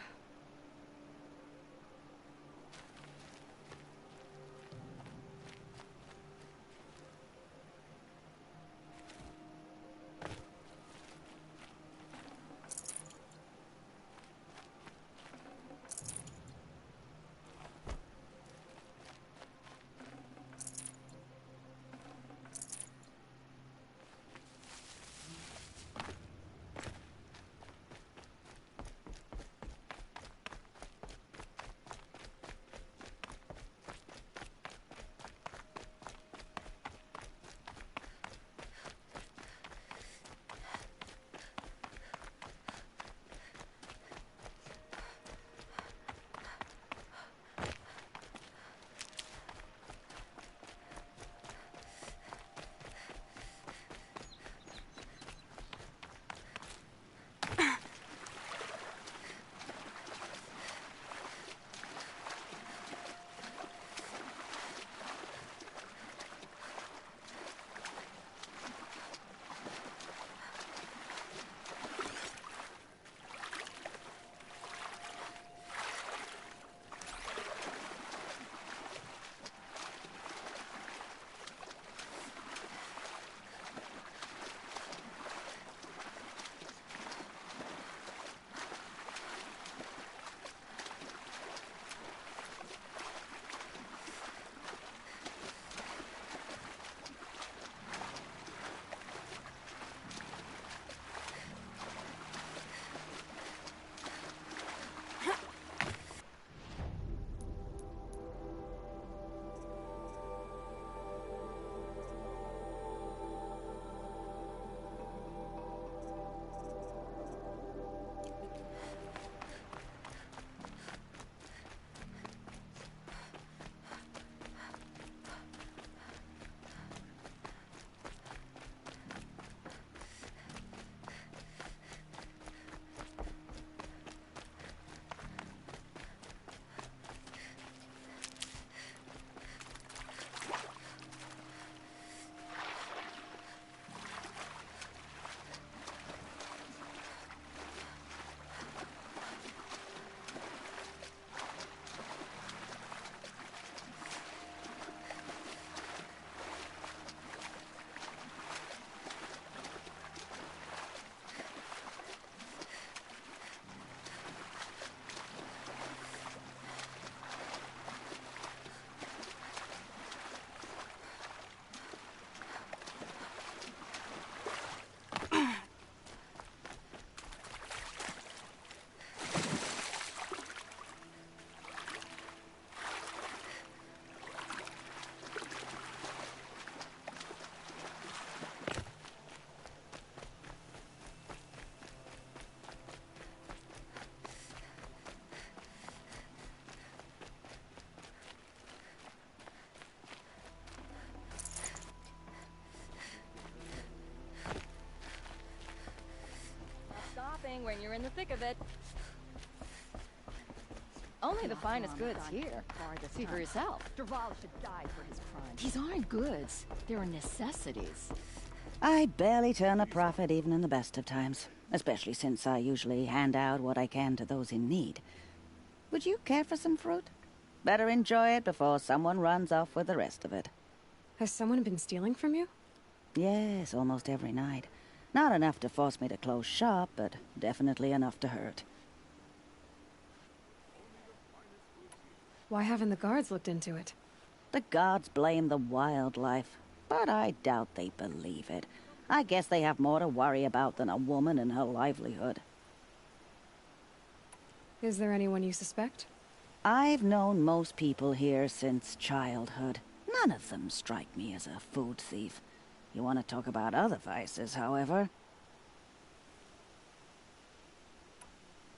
thing when you're in the thick of it. Only the finest goods here. See for yourself. Derval should die for his crimes. These aren't goods. They're necessities. I barely turn a profit even in the best of times, especially since I usually hand out what I can to those in need. Would you care for some fruit? Better enjoy it before someone runs off with the rest of it. Has someone been stealing from you? Yes, almost every night. Not enough to force me to close shop, but definitely enough to hurt. Why haven't the guards looked into it? The gods blame the wildlife, but I doubt they believe it. I guess they have more to worry about than a woman and her livelihood. Is there anyone you suspect? I've known most people here since childhood. None of them strike me as a food thief. You want to talk about other vices, however?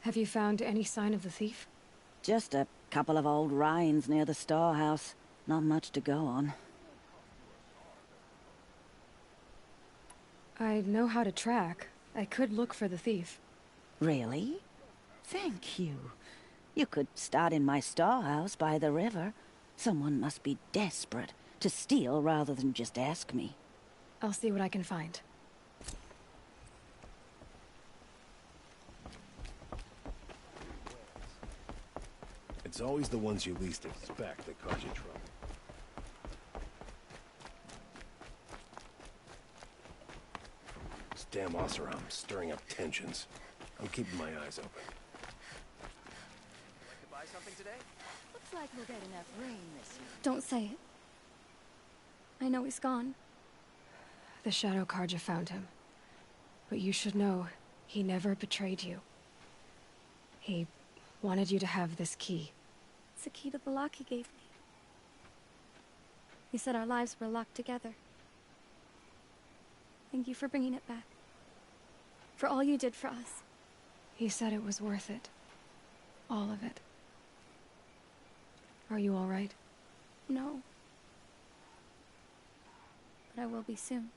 Have you found any sign of the thief? Just a couple of old rinds near the storehouse. Not much to go on. I know how to track. I could look for the thief. Really? Thank you. You could start in my storehouse by the river. Someone must be desperate to steal rather than just ask me. I'll see what I can find. It's always the ones you least expect that cause you trouble. This damn Oseram's stirring up tensions. I'm keeping my eyes open. Buy something today? Looks like we'll get enough rain this year. Don't say it. I know he's gone. The Shadow Karja found him. But you should know, he never betrayed you. He wanted you to have this key. It's the key to the lock he gave me. He said our lives were locked together. Thank you for bringing it back. For all you did for us. He said it was worth it. All of it. Are you all right? No. But I will be soon.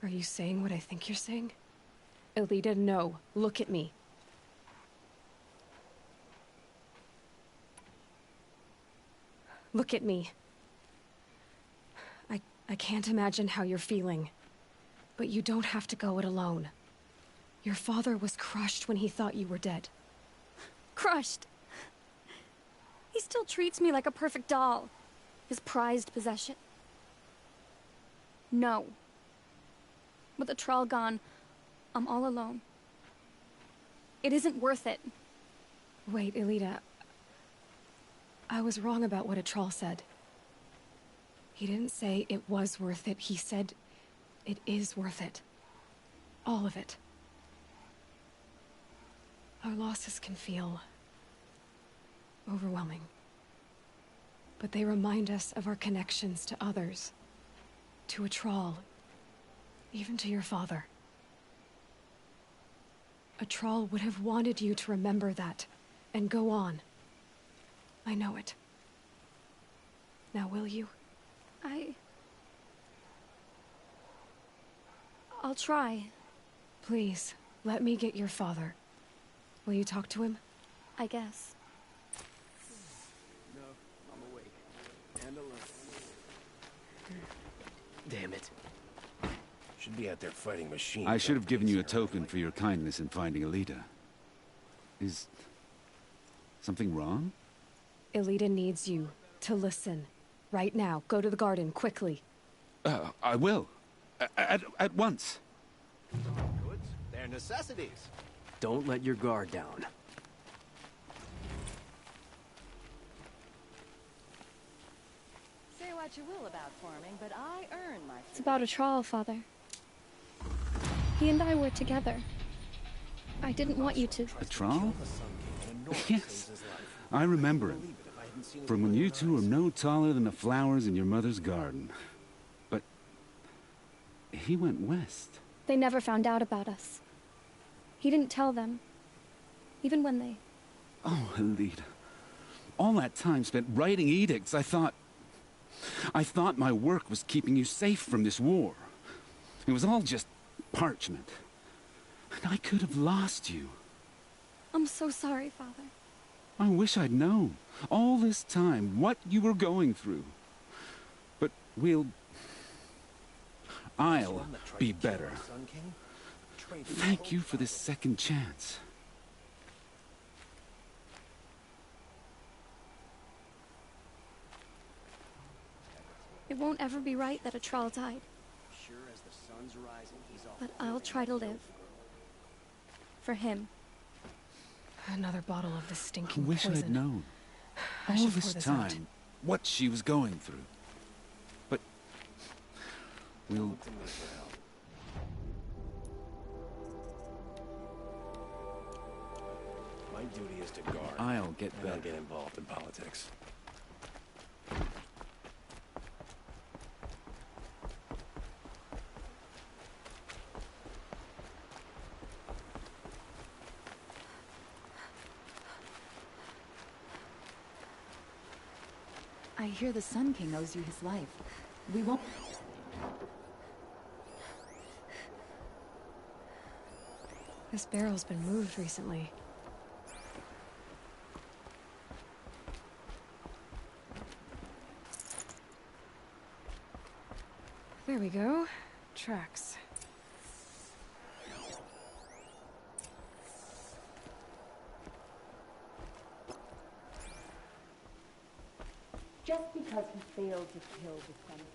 Are you saying what I think you're saying? Elita, no. Look at me. Look at me. I can't imagine how you're feeling. But you don't have to go it alone. Your father was crushed when he thought you were dead. Crushed. He still treats me like a perfect doll. His prized possession. No. With the Troll gone, I'm all alone. It isn't worth it. Wait, Elita. I was wrong about what a troll said. He didn't say it was worth it. He said it is worth it. All of it. Our losses can feel overwhelming. But they remind us of our connections to others. To a troll. Even to your father. A troll would have wanted you to remember that and go on. I know it. Now will you? I'll try. Please, let me get your father. Will you talk to him? I guess. No, I'm awake. And alert. Damn it. Should be out there fighting machines. I should have given you a token for your kindness in finding Elita. Is something wrong? Elita needs you to listen. Right now. Go to the garden, quickly. I will. At once. Goods, they're necessities. Don't let your guard down. Say what you will about farming, but I earn my food. It's about a troll, Father. He and I were together. I didn't want you to... A troll? Yes. I remember him. From when you two were no taller than the flowers in your mother's garden. But he went west. They never found out about us. He didn't tell them. Even when they... Oh, Elita. All that time spent writing edicts, I thought my work was keeping you safe from this war. It was all just parchment. I could have lost you. I'm so sorry, Father. I wish I'd known, all this time, what you were going through. But I'll be better. Thank you for this second chance. It won't ever be right that a troll died. But I'll try to live. For him. Another bottle of the I stinking wish poison. I'd known, I all should this pour this out. time, what she was going through. But we'll... My duty is to guard. I'll get I don't better. get involved in politics. I hear the Sun King owes you his life. We won't... This barrel's been moved recently. There we go. Tracks. Just because he failed to kill the Sun King.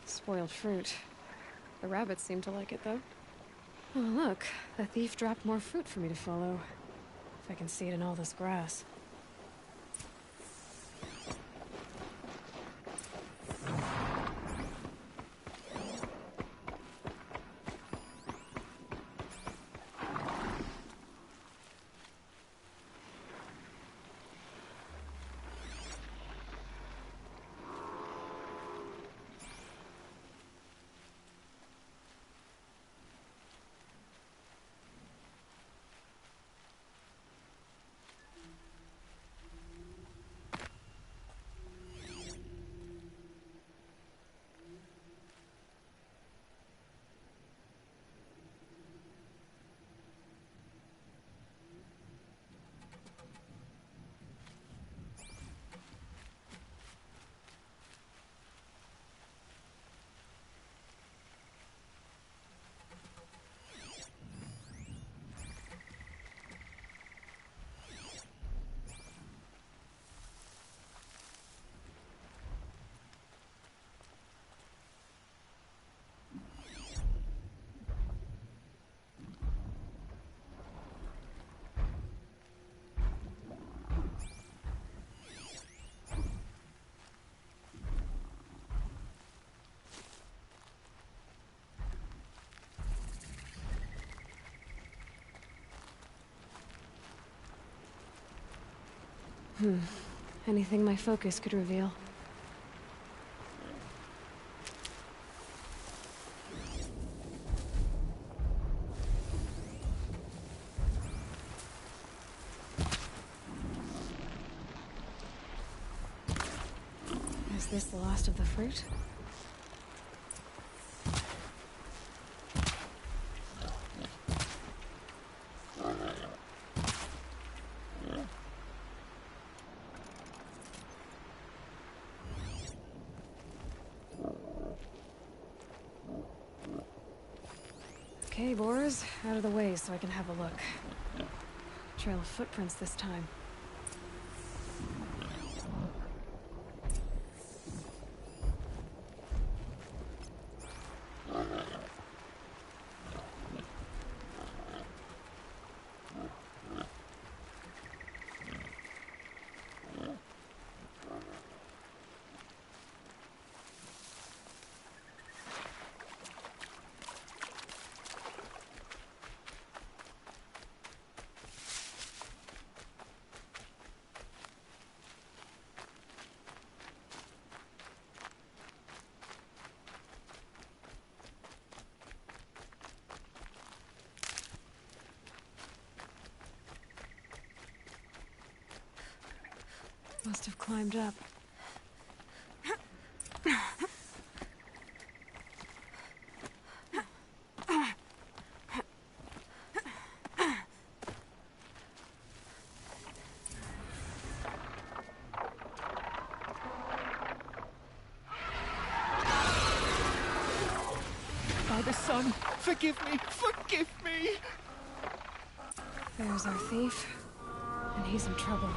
Spoiled fruit. The rabbits seem to like it, though. Oh, look. The thief dropped more fruit for me to follow. If I can see it in all this grass. Anything my focus could reveal. Is this the last of the fruit? Okay, Boris, out of the way so I can have a look. Trail of footprints this time. Must have climbed up. Father, son, forgive me, forgive me! There's our thief, and he's in trouble.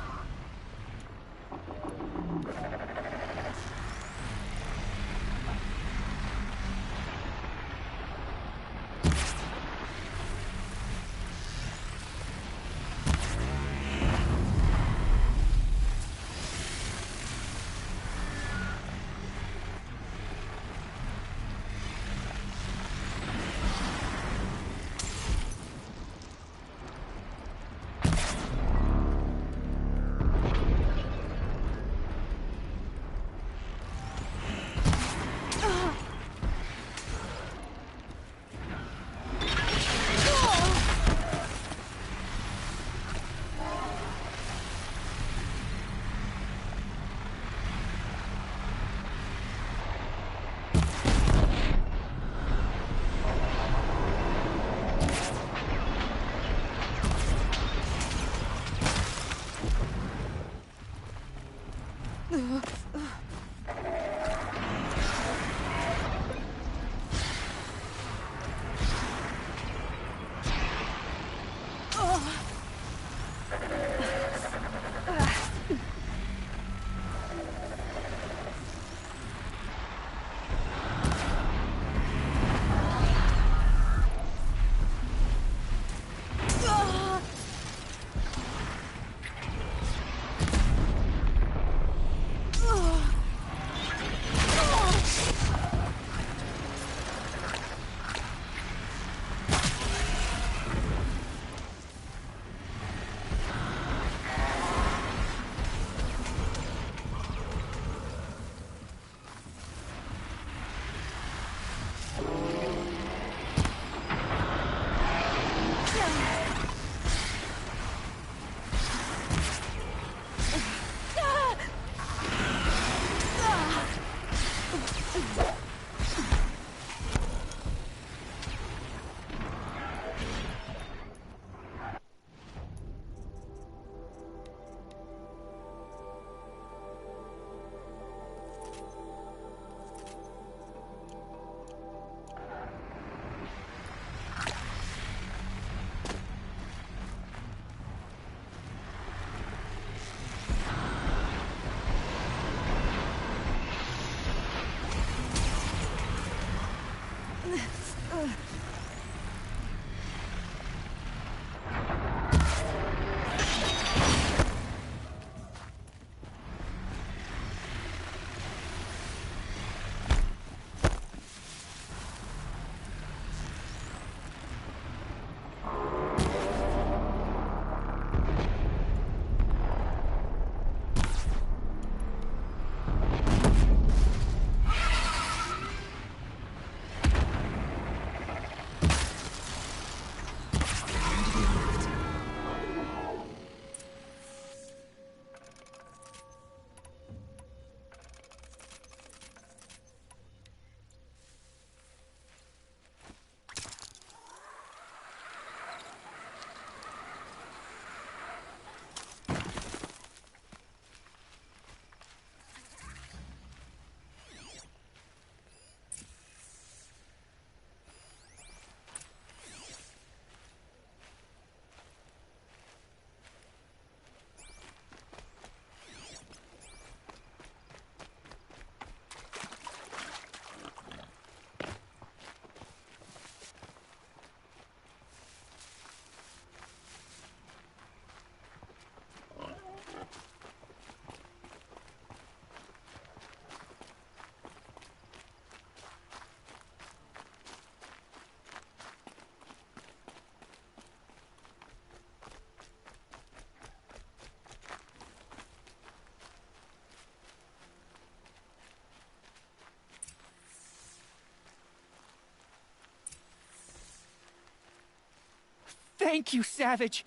Thank you, Savage!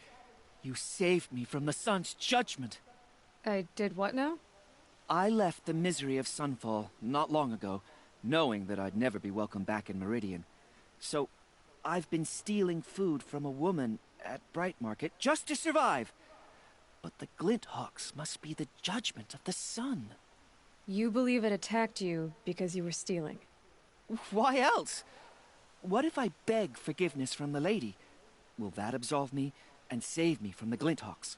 You saved me from the sun's judgment. I did what now? I left the misery of Sunfall not long ago, knowing that I'd never be welcome back in Meridian. So, I've been stealing food from a woman at Bright Market just to survive. But the Glinthawks must be the judgment of the sun. You believe it attacked you because you were stealing? Why else? What if I beg forgiveness from the lady? Will that absolve me and save me from the Glinthawks?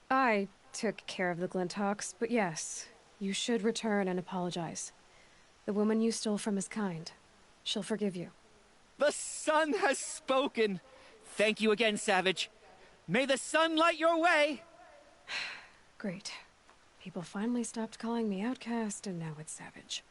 I took care of the Glinthawks, but yes, you should return and apologize. The woman you stole from is kind. She'll forgive you. The sun has spoken! Thank you again, Savage. May the sun light your way! Great. People finally stopped calling me outcast, and now it's Savage.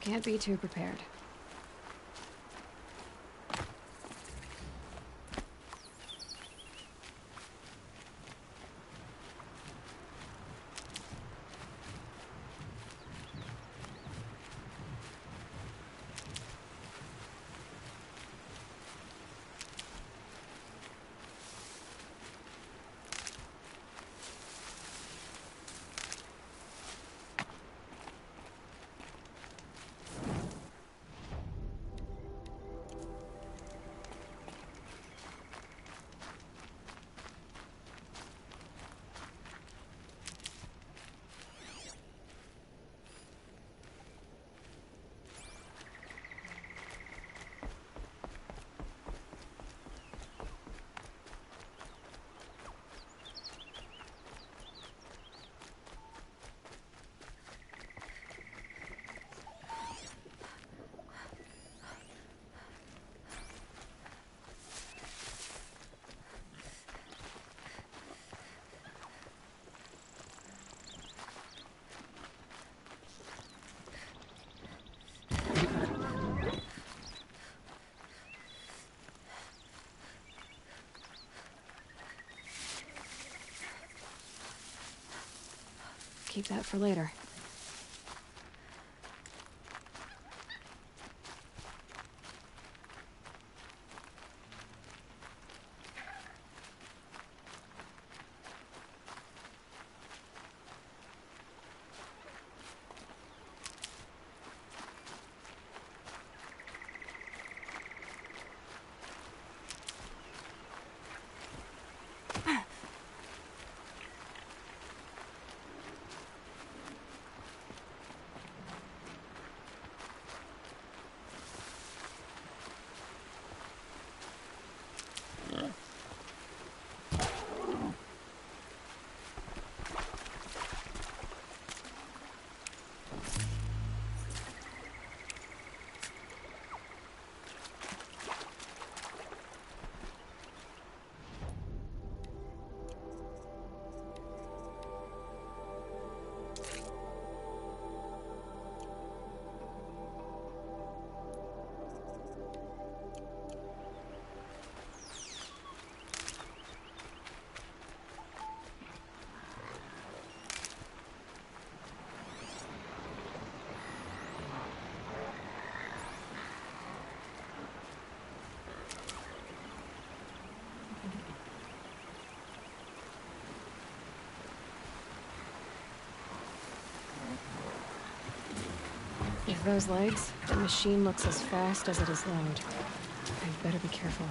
Can't be too prepared. Keep that for later. those legs, the machine looks as fast as it is loud. I'd better be careful.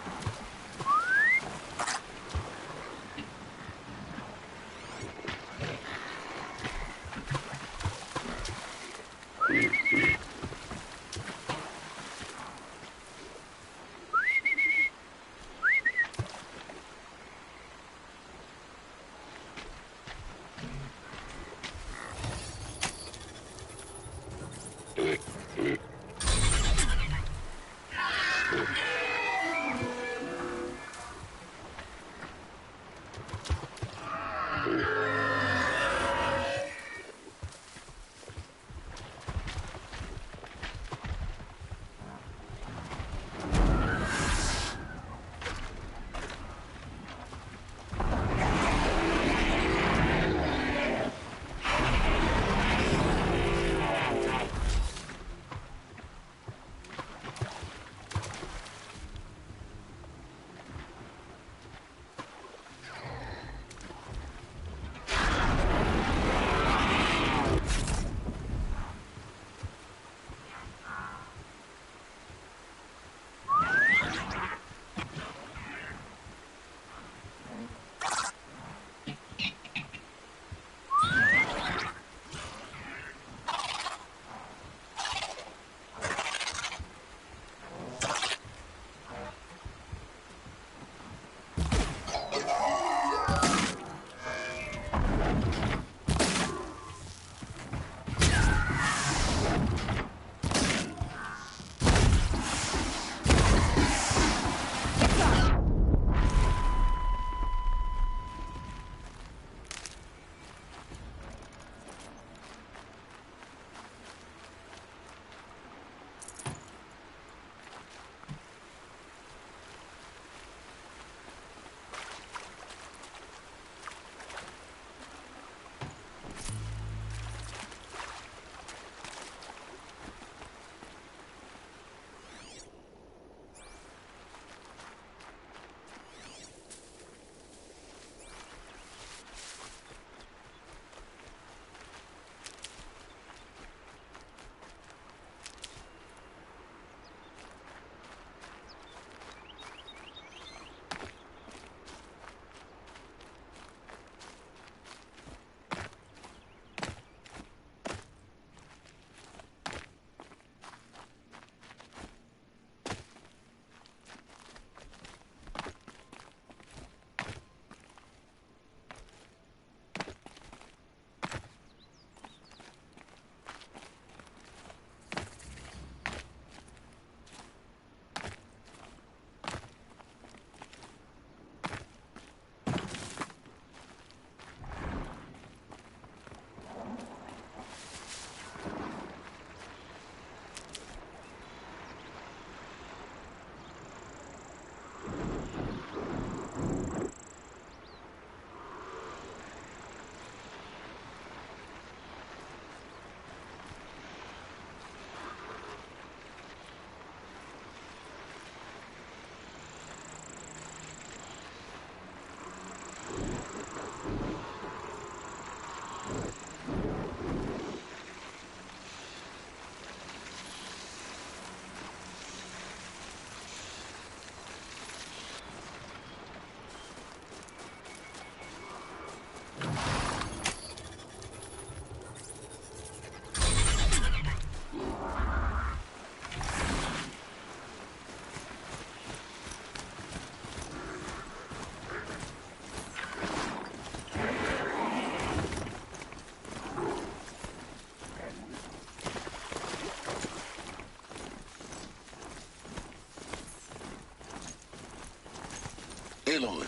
Aloy,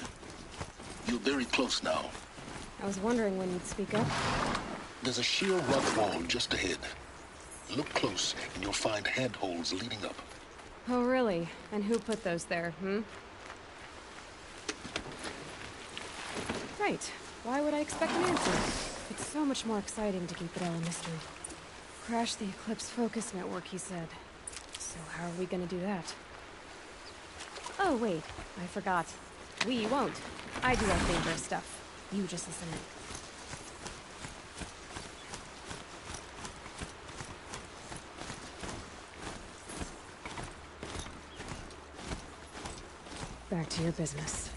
you're very close now. I was wondering when you'd speak up. There's a sheer rock wall just ahead. Look close, and you'll find handholds leading up. Oh, really? And who put those there, Right. Why would I expect an answer? It's so much more exciting to keep it all a mystery. Crash the Eclipse Focus Network, he said. So how are we gonna do that? Oh, wait. I forgot. We won't. I do our dangerous stuff. You just listen in. Back to your business.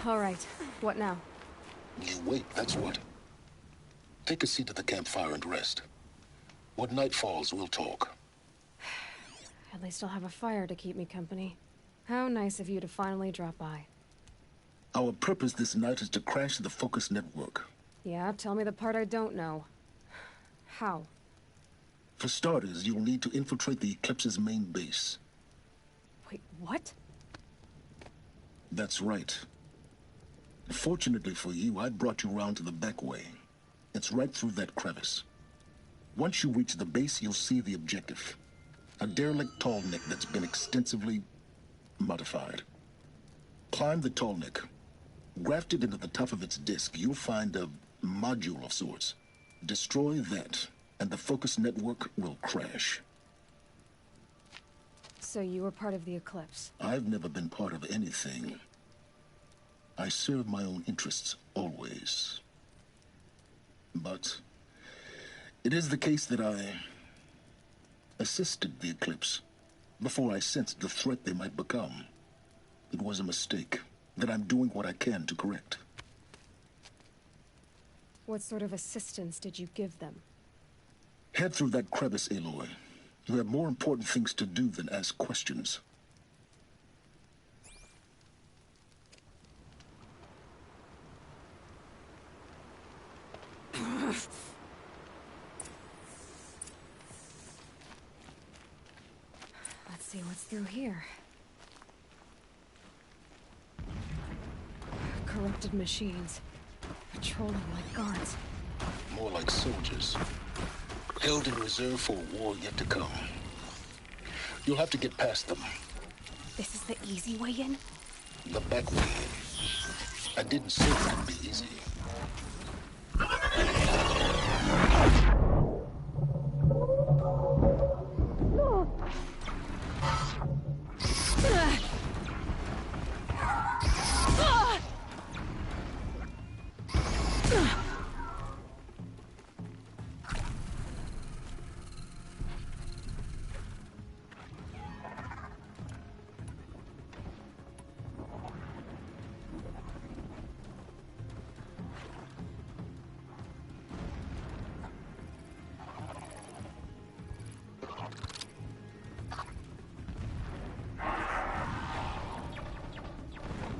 All right. What now? You wait, that's what. Take a seat at the campfire and rest. When night falls, we'll talk. At least I'll have a fire to keep me company. How nice of you to finally drop by. Our purpose this night is to crash the Focus network. Yeah, tell me the part I don't know. How? For starters, you'll need to infiltrate the Eclipse's main base. Wait, what? That's right. Fortunately for you, I brought you around to the back way. It's right through that crevice. Once you reach the base, you'll see the objective. A derelict tall neck that's been extensively modified. Climb the tall neck. Grafted into the top of its disk, you'll find a module of sorts. Destroy that, and the focus network will crash. So you were part of the Eclipse? I've never been part of anything. I serve my own interests, always. But it is the case that I assisted the Eclipse before I sensed the threat they might become. It was a mistake that I'm doing what I can to correct. What sort of assistance did you give them? Head through that crevice, Aloy. You have more important things to do than ask questions. Let's see what's through here. Corrupted machines. Patrolling like guards. More like soldiers. Held in reserve for a war yet to come. You'll have to get past them. This is the easy way in? The back way in. I didn't say it would be easy.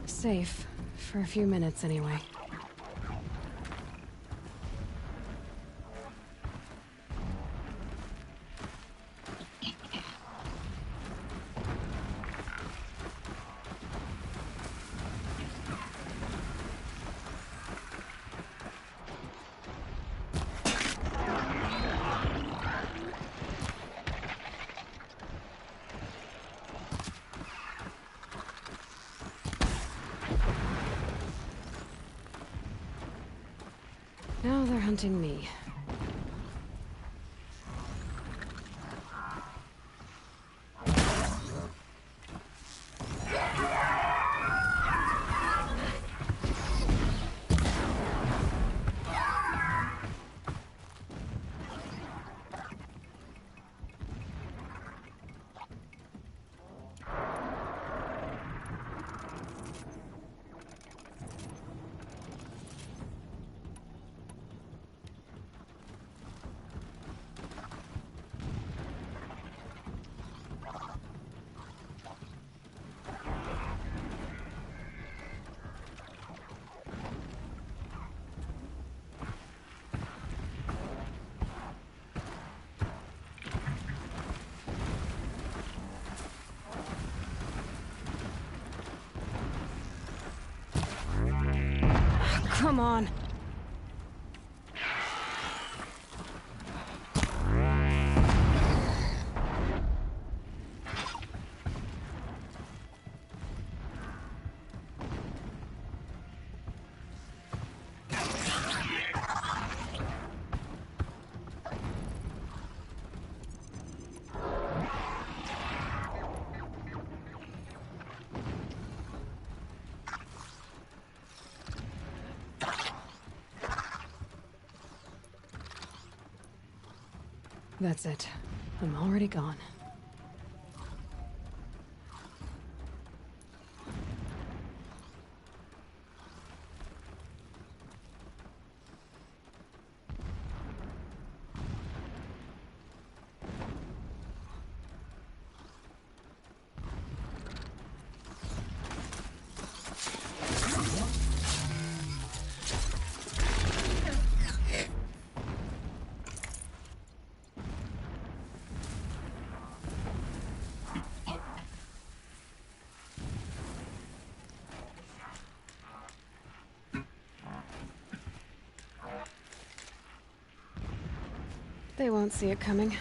Safe. For a few minutes, anyway. Now they're hunting me. Come on. That's it. I'm already gone. They won't see it coming.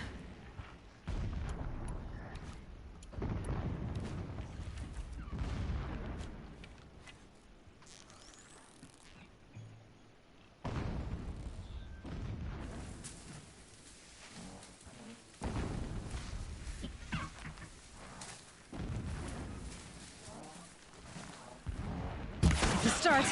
start.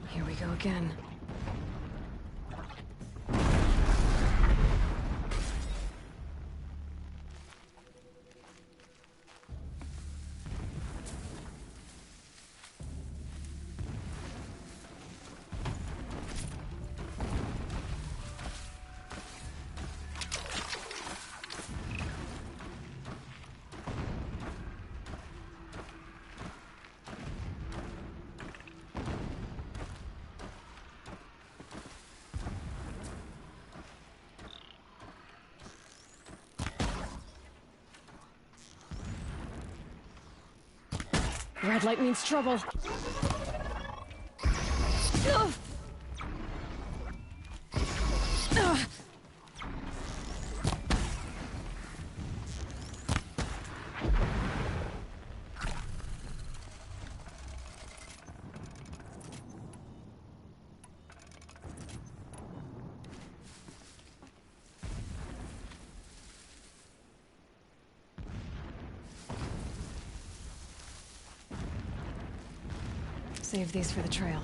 Here we go again. Red light means trouble. Ugh. Ugh. Save these for the trail.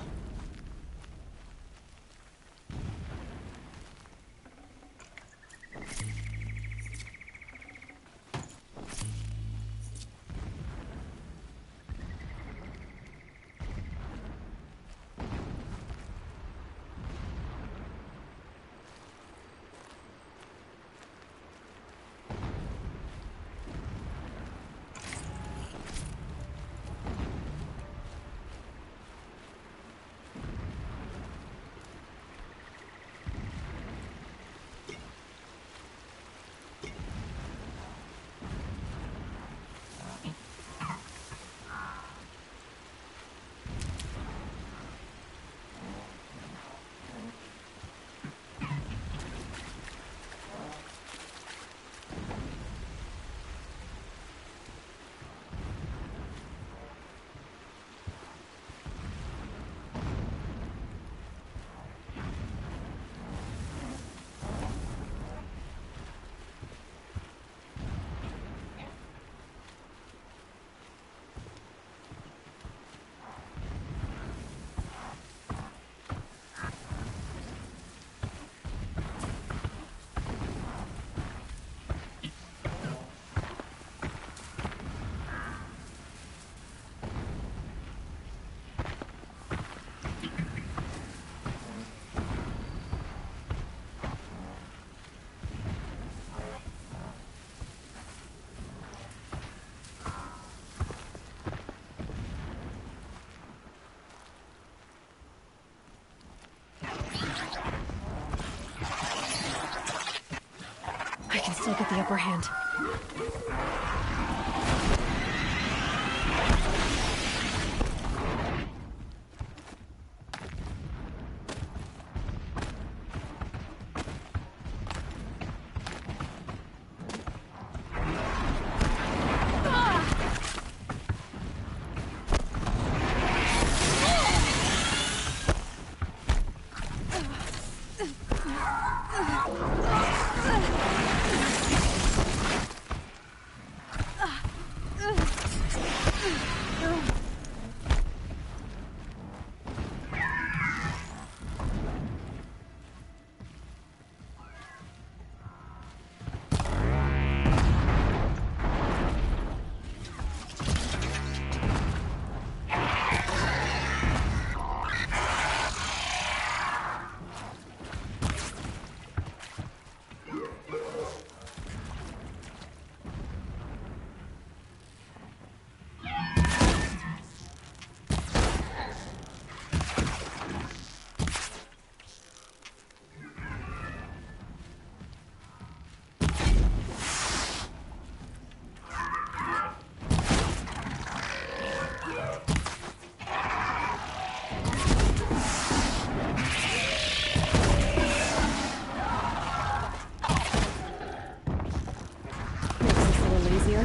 I can still get the upper hand.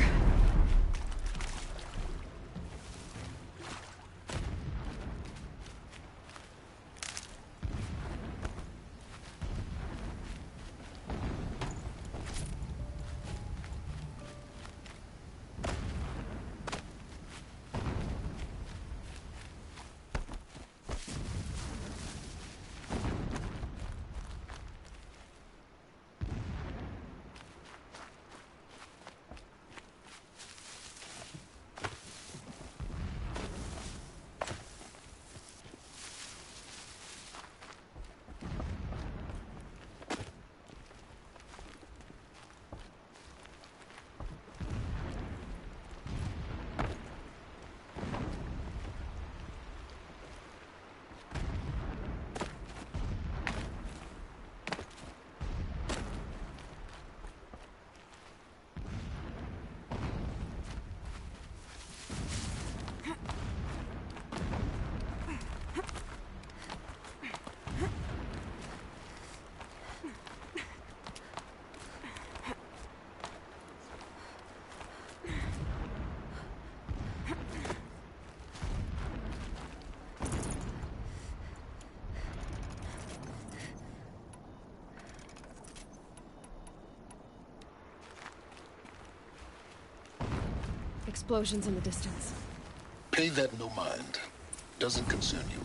here. Explosions in the distance. Pay that no mind. Doesn't concern you.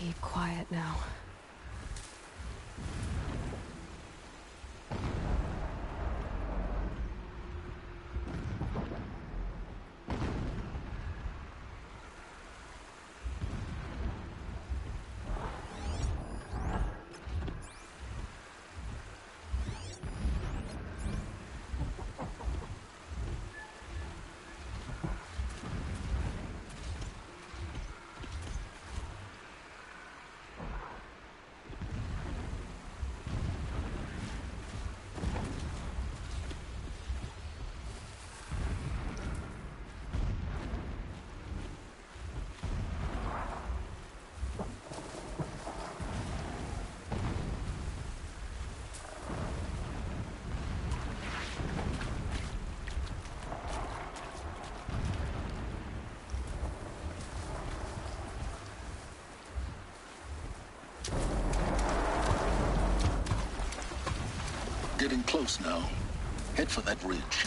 Keep quiet now. Getting close now. Head for that ridge.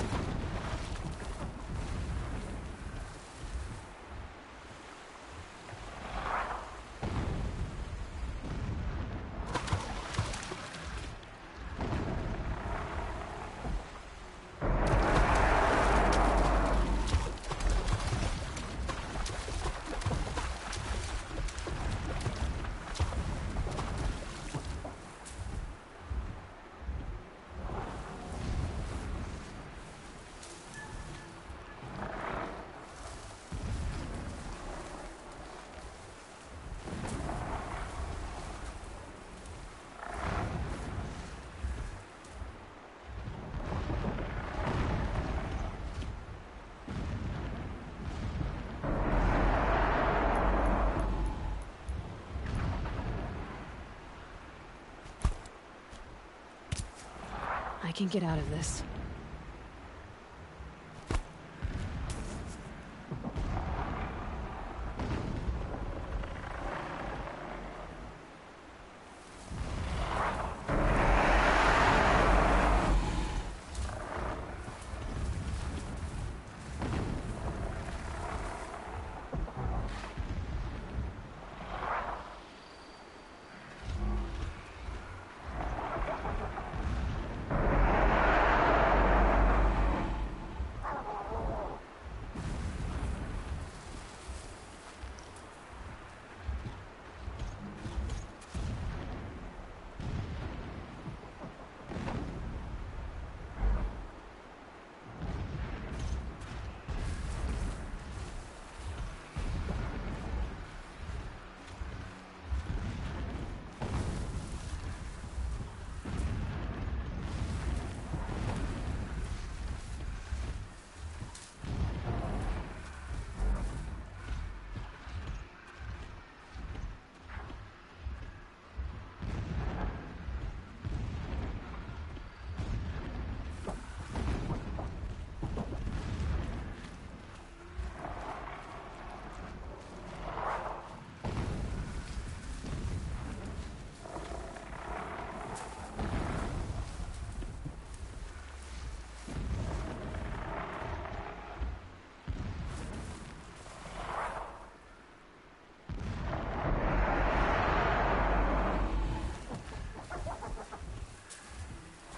I can get out of this.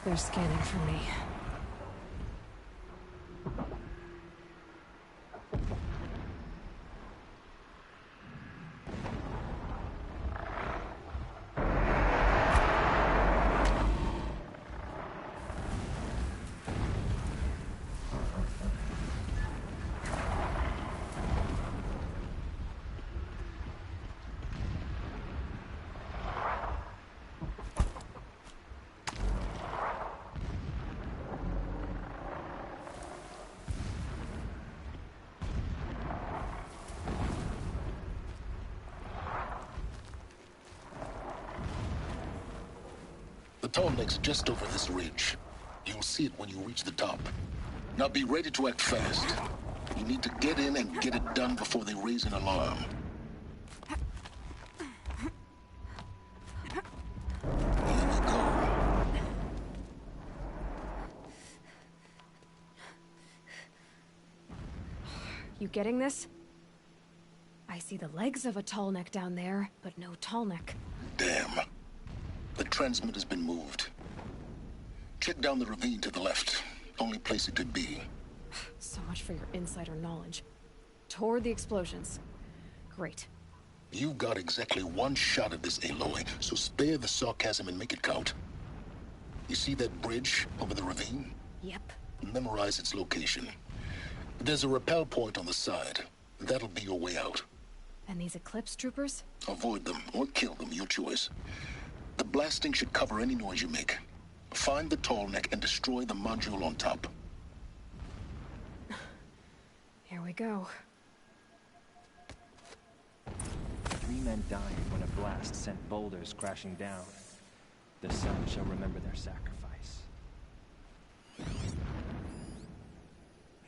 They're scanning for me. The tall neck's just over this ridge. You'll see it when you reach the top. Now be ready to act fast. You need to get in and get it done before they raise an alarm. You getting this? I see the legs of a tall neck down there, but no tall neck. Damn. The transmitter's been moved. Check down the ravine to the left. Only place it could be. So much for your insider knowledge. Toward the explosions. Great. You've got exactly one shot at this, Aloy, so spare the sarcasm and make it count. You see that bridge over the ravine? Yep. Memorize its location. There's a rappel point on the side. That'll be your way out. And these Eclipse troopers? Avoid them or kill them, your choice. The blasting should cover any noise you make. Find the tall neck and destroy the module on top. Here we go. 3 men died when a blast sent boulders crashing down. The sun shall remember their sacrifice. I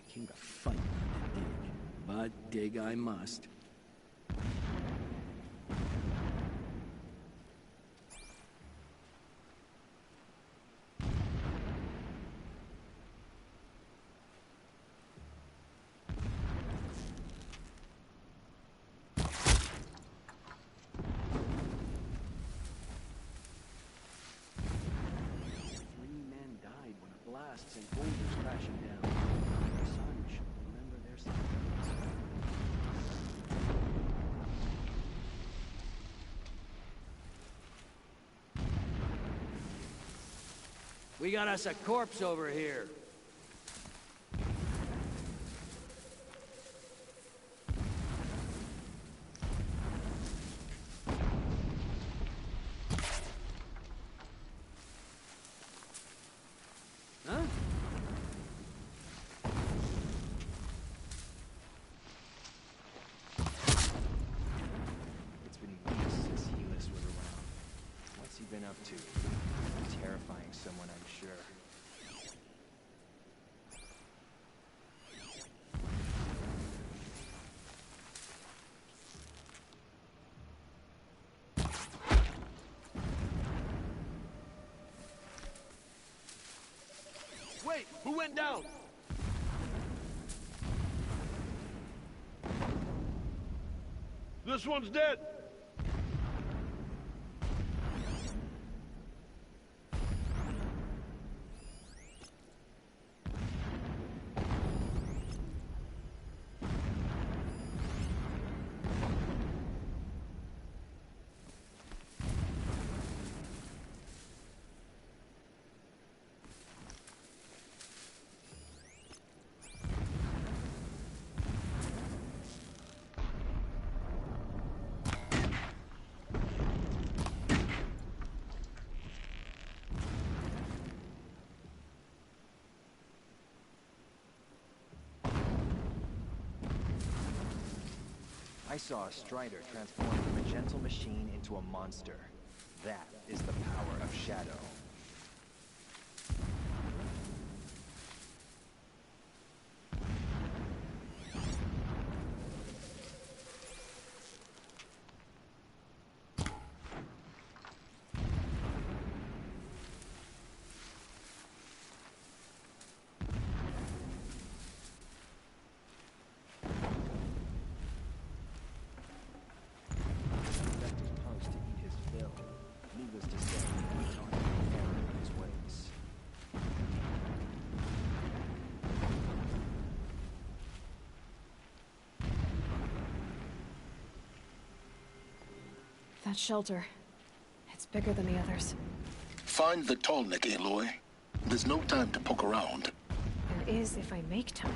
came to fight, not to dig. But dig I must. And boulders crashing down. The sun shall remember their sacrifice. We got us a corpse over here. Up to. Terrifying someone, I'm sure. Wait, who went down? This one's dead. I saw a Strider transform from a gentle machine into a monster. That is the power of Shadow. Needless to say, he taught me That shelter. It's bigger than the others. Find the tall neck, Aloy. There's no time to poke around. There is if I make time.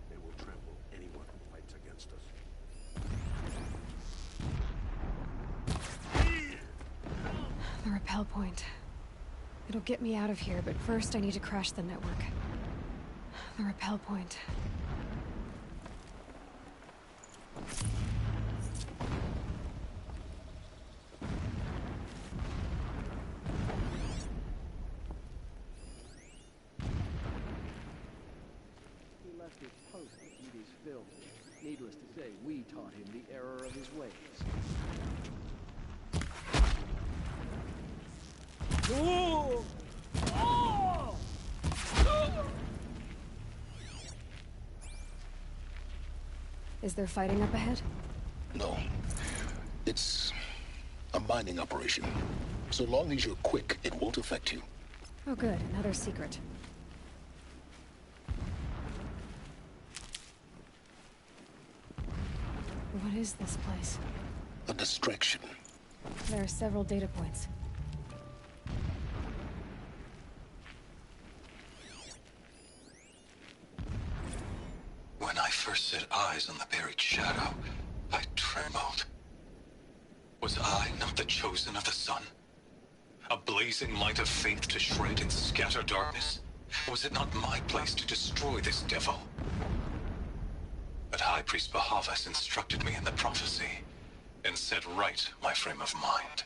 They will trample anyone who fights against us. The rappel point. It'll get me out of here, but first I need to crash the network. The rappel point. He left his post to eat his fill. Needless to say, we taught him the error of his ways. Oh! Oh! Is there fighting up ahead? No. It's a mining operation. So long as you're quick, it won't affect you. Oh good, another secret. What is this place? A distraction. There are several data points. When I first set eyes on the buried shadow, I trembled. Was I not the chosen of the sun? A blazing light of faith to shred and scatter darkness? Was it not my place to destroy this devil? But High Priest Bahavas instructed me in the prophecy, and set right my frame of mind.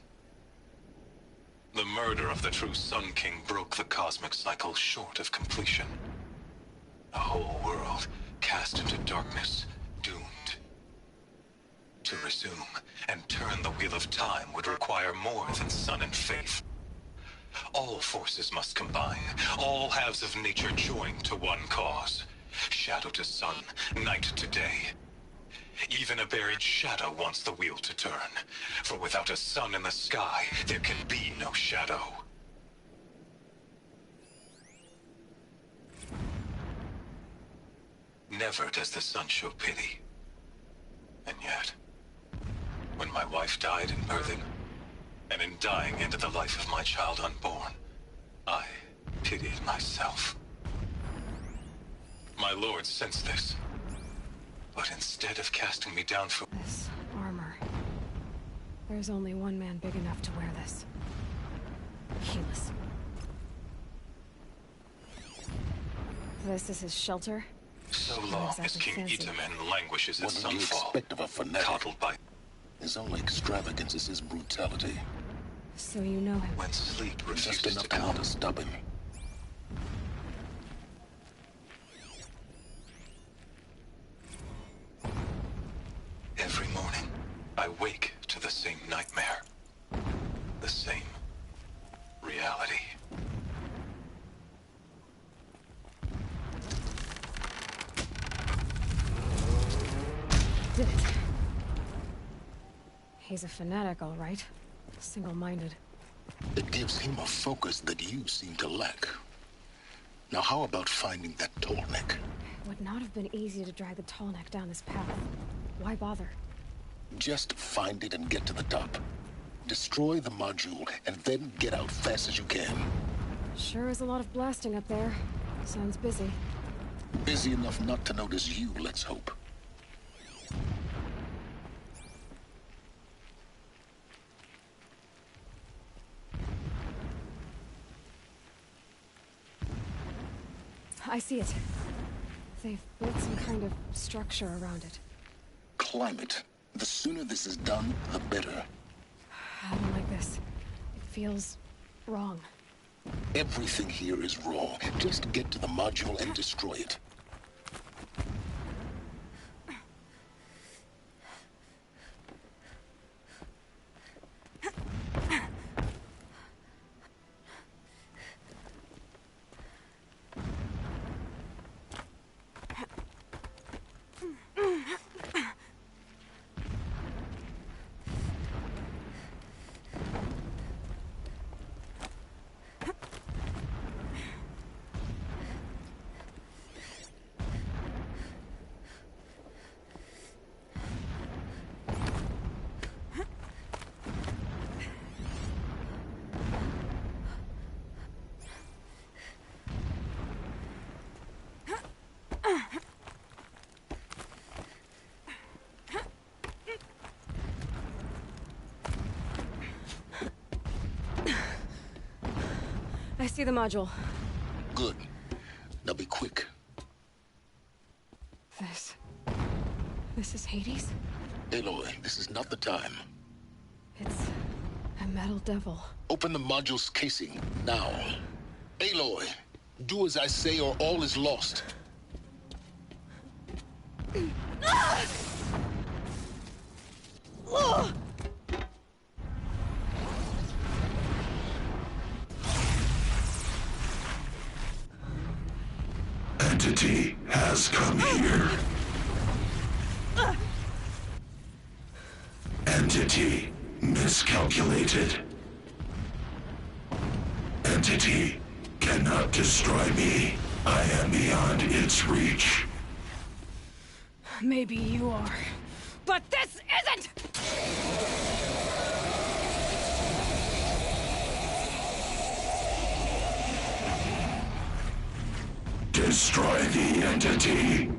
The murder of the true Sun King broke the cosmic cycle short of completion. A whole world cast into darkness, doomed. To resume and turn the wheel of time would require more than sun and faith. All forces must combine, all halves of nature join to one cause. Shadow to sun, night to day. Even a buried shadow wants the wheel to turn, for without a sun in the sky, there can be no shadow. Never does the sun show pity. And yet, when my wife died in birthing, and in dying ended the life of my child unborn, I pitied myself. My lord sensed this, but instead of casting me down for This armor. There's only one man big enough to wear this. Helis. This is his shelter? so Not long exactly as King fancy. Itamen languishes at What do you sunfall, expect of a fanatic? coddled by His only extravagance is his brutality. So you know him. when sleep Just refuses enough to to want come. to stop him. Every morning, I wake to the same nightmare. The same reality. Did it. He's a fanatic, all right. Single-minded. It gives him a focus that you seem to lack. Now how about finding that tall neck? It would not have been easy to drag the tall neck down this path. Why bother? Just find it and get to the top. Destroy the module, and then get out fast as you can. Sure is a lot of blasting up there. Sounds busy. Busy enough not to notice you, let's hope. I see it. They've built some kind of structure around it. Climb it. The sooner this is done, the better. I don't like this. It feels wrong. Everything here is wrong. Just get to the module and destroy it. I see the module. Good. Now be quick. This is Hades? Aloy, this is not the time. It's a metal devil. Open the module's casing, now. Aloy, do as I say or all is lost. Entity has come here. Entity miscalculated. Entity cannot destroy me. I am beyond its reach. Maybe you are. But this isn't! Destroy the entity.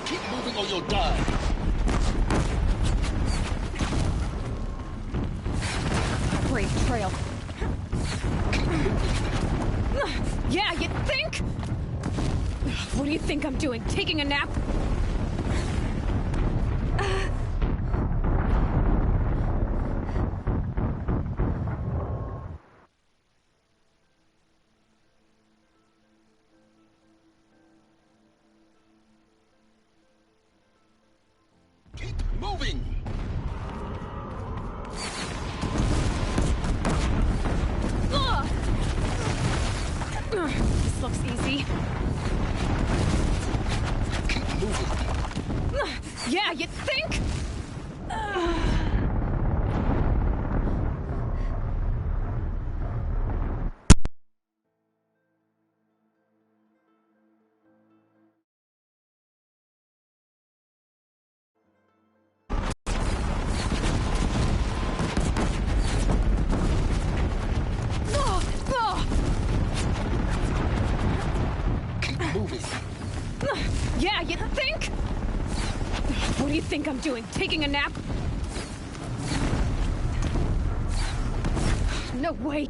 Keep moving or you'll die. Brave trail. Yeah, you think? What do you think I'm doing? Taking a nap? Keep moving. This looks easy. Keep moving. Yeah, you think? Keep moving. Yeah, you think? What do you think I'm doing? Taking a nap? No way.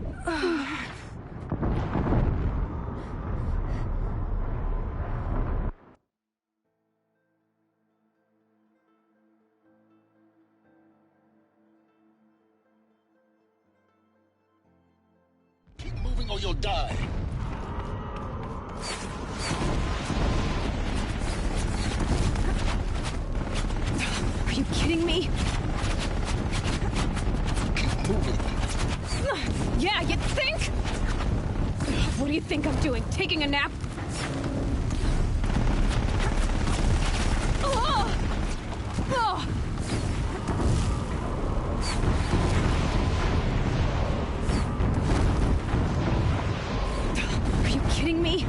Keep moving or you'll die. Are you kidding me? Keep moving. Yeah, you think? What do you think I'm doing? Taking a nap? Are you kidding me?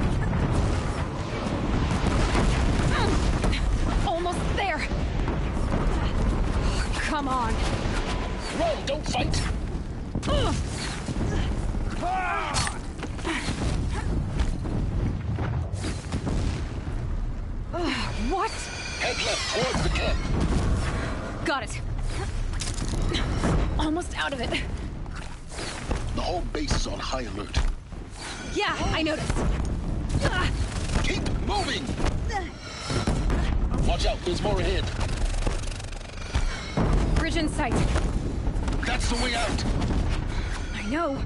Almost there. Come on. Run, don't fight. What? Head left towards the camp. Got it. Almost out of it. The whole base is on high alert. Yeah, I noticed. Keep moving. Watch out, there's more ahead. Bridge in sight. That's the way out. I know.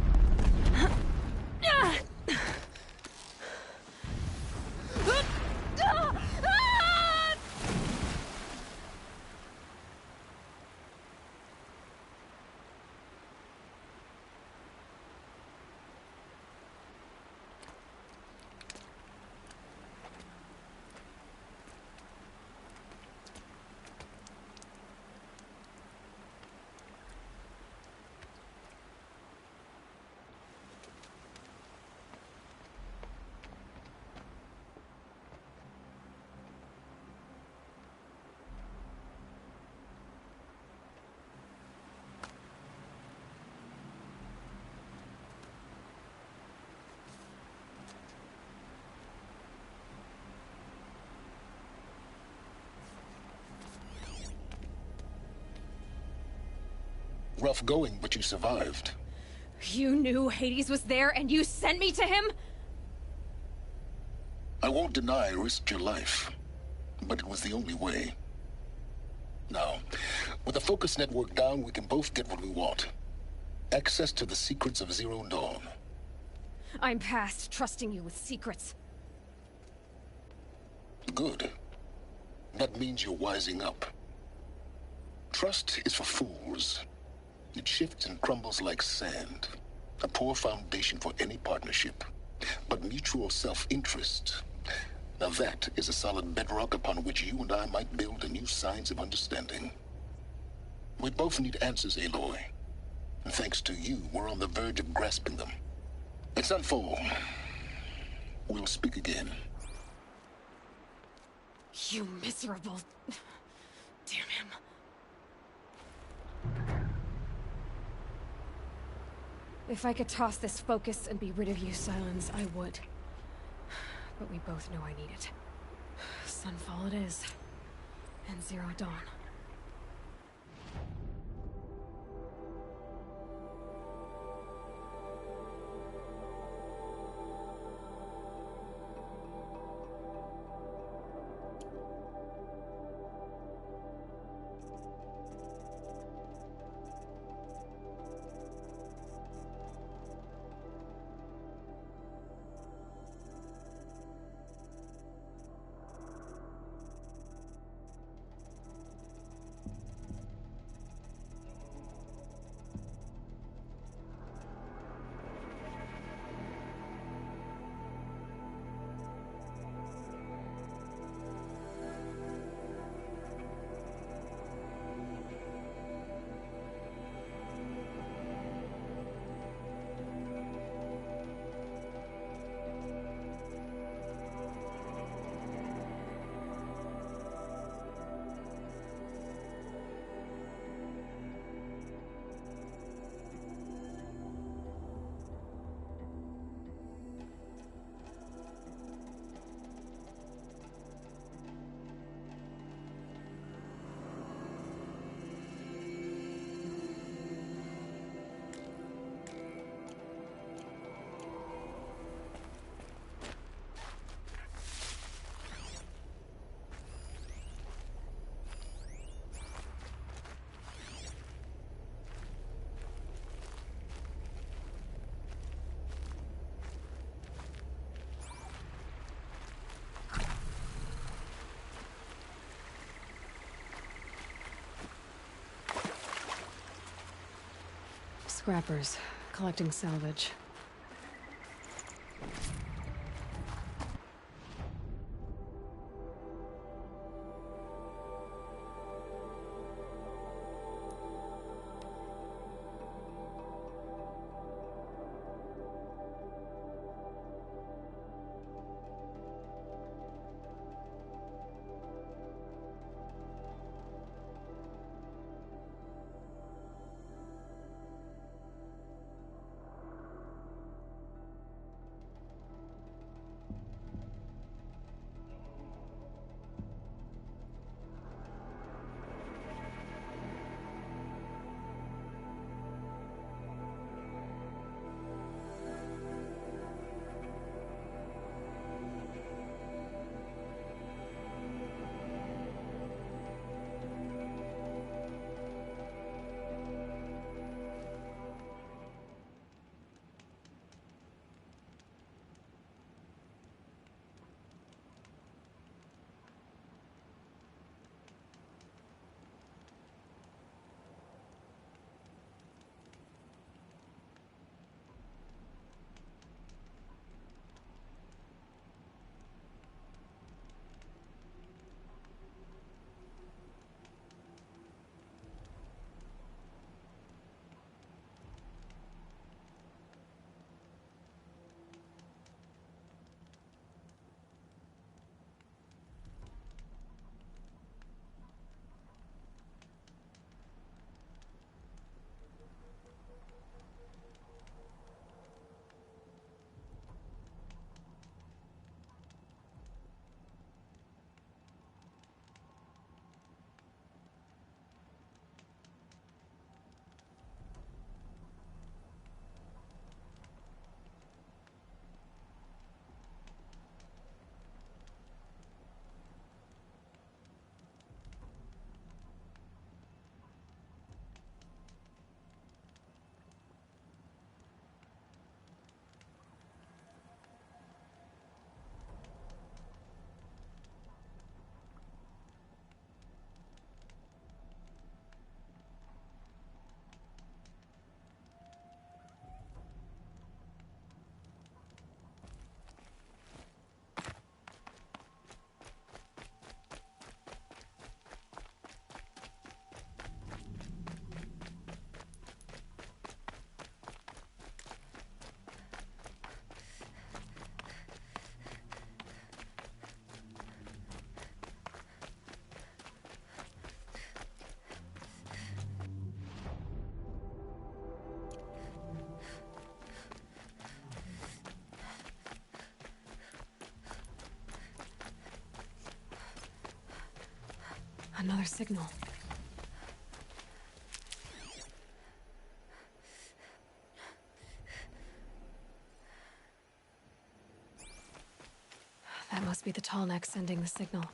Rough going, but you survived. You knew Hades was there and you sent me to him? I won't deny I risked your life, but it was the only way. Now, with the focus network down, we can both get what we want. Access to the secrets of Zero Dawn. I'm past trusting you with secrets. Good. That means you're wising up. Trust is for fools. It shifts and crumbles like sand. A poor foundation for any partnership. But mutual self-interest, now that is a solid bedrock upon which you and I might build a new science of understanding. We both need answers, Aloy. And thanks to you, we're on the verge of grasping them. Let's unfold. We'll speak again. You miserable... Damn him. If I could toss this focus and be rid of you, Silence, I would. But we both know I need it. Sunfall it is. And Zero Dawn. Scrappers, collecting salvage. Another signal. That must be the tall neck sending the signal.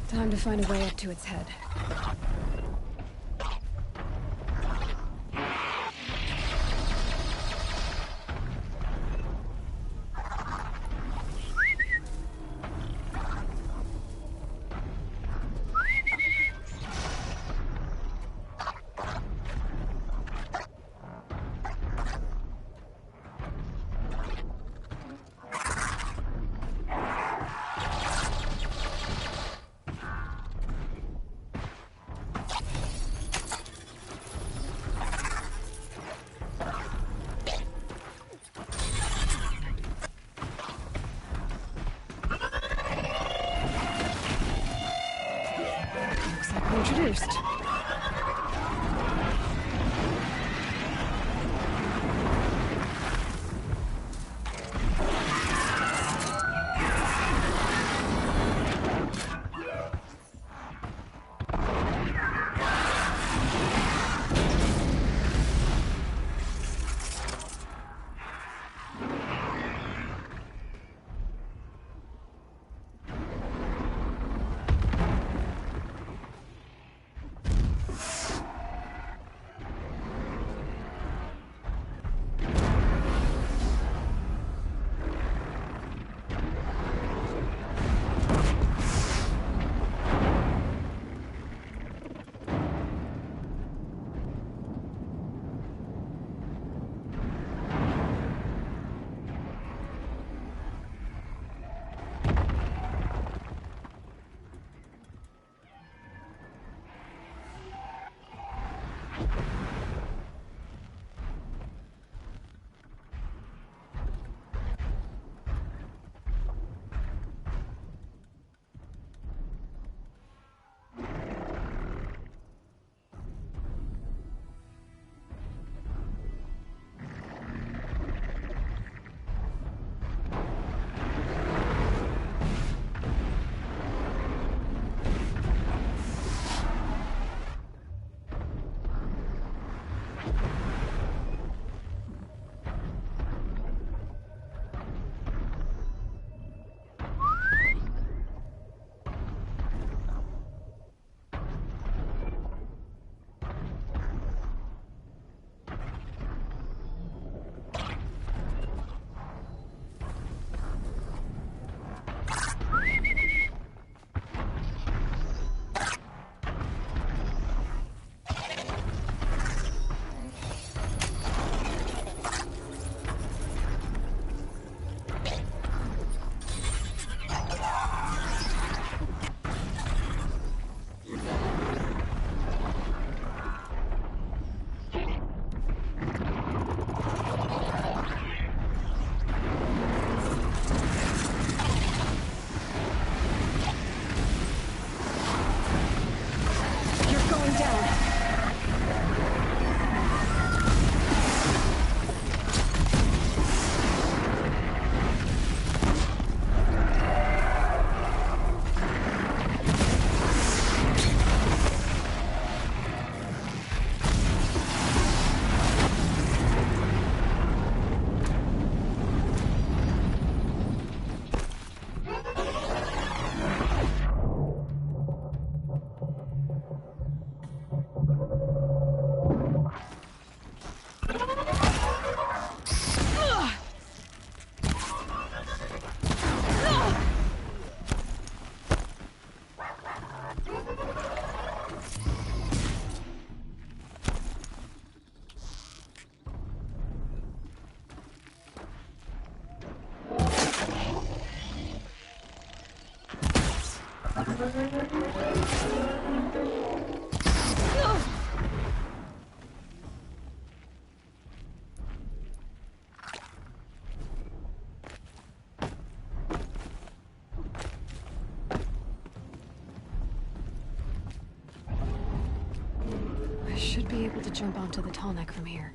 Time to find a way up to its head. Looks like we're introduced. be able to jump onto the tall neck from here.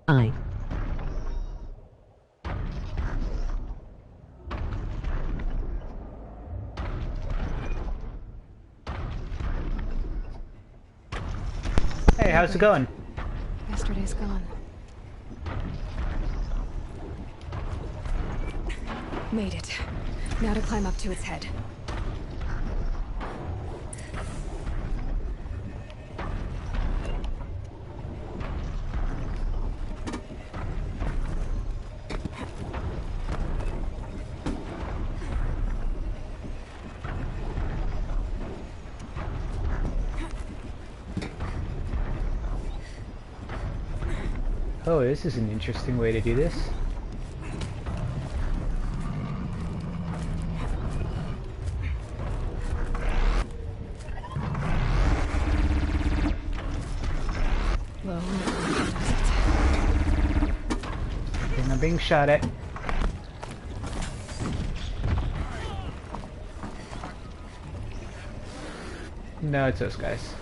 I. Hey, how's it going? Yesterday's gone. Made it. Now to climb up to its head. Oh, this is an interesting way to do this. Low. Okay, I'm being shot at. No, it's those guys.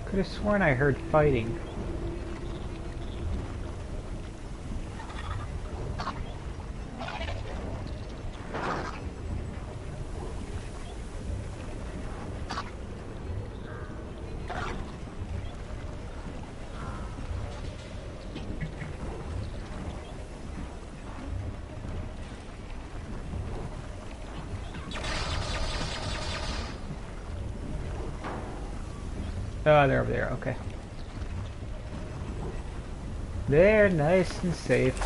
Could have sworn I heard fighting. Oh, they're over there, okay. They're nice and safe.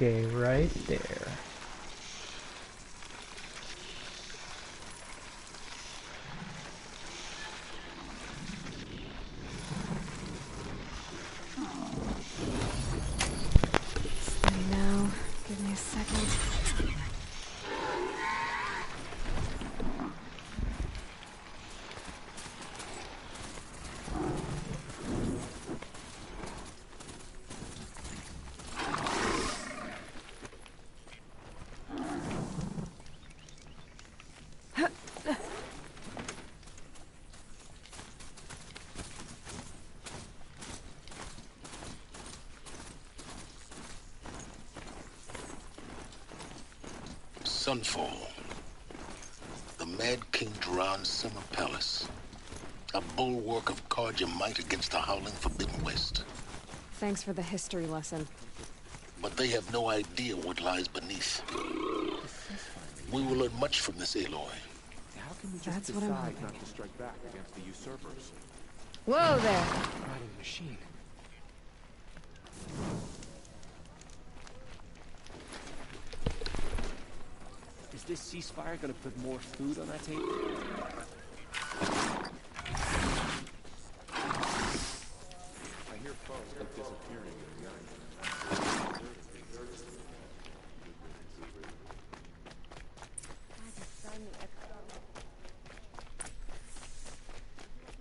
Okay, right there. Steady now. Give me a second. Sunfall. The Mad King Duran's summer palace. A bulwark of Carja might against the howling Forbidden West. Thanks for the history lesson. But they have no idea what lies beneath. We will learn much from this Aloy. How can we just That's what I'm decide hoping. not to strike back against the usurpers? Whoa there! Riding the machine. Is this ceasefire gonna put more food on that table? I hear foes keep disappearing in the night.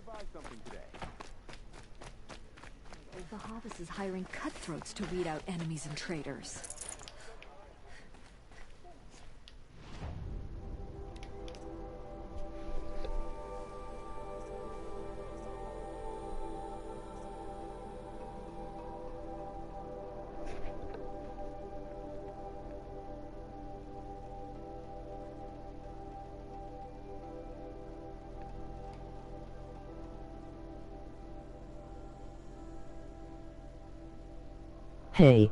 Buy something today. The Hobbs is hiring cutthroats to weed out enemies and traitors. Hey.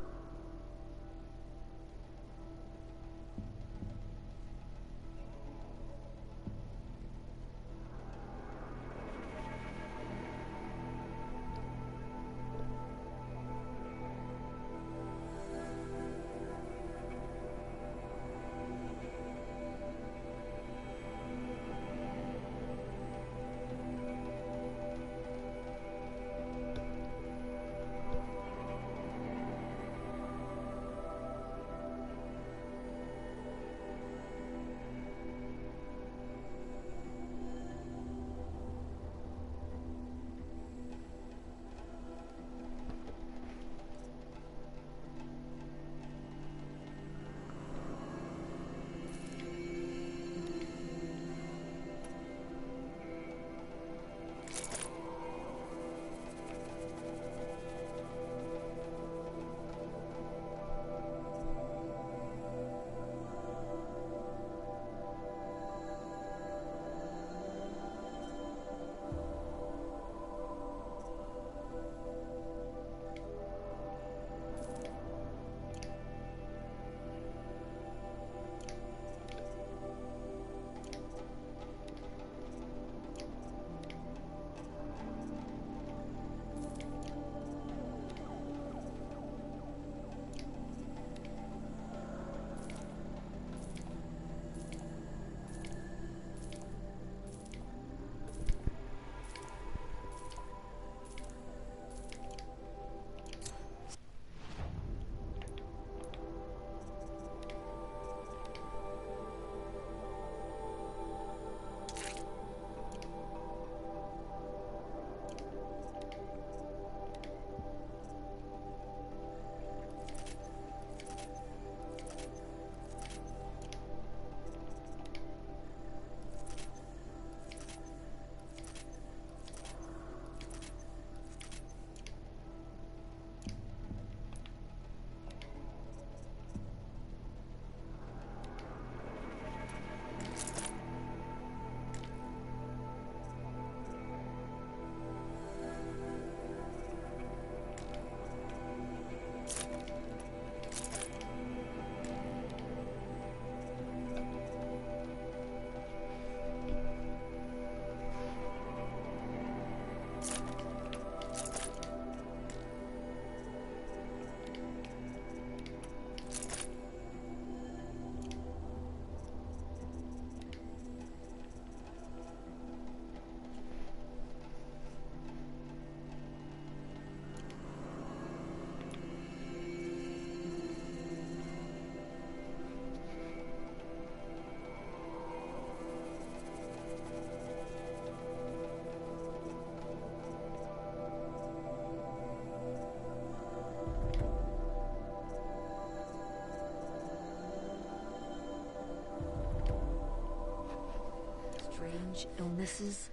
strange illnesses?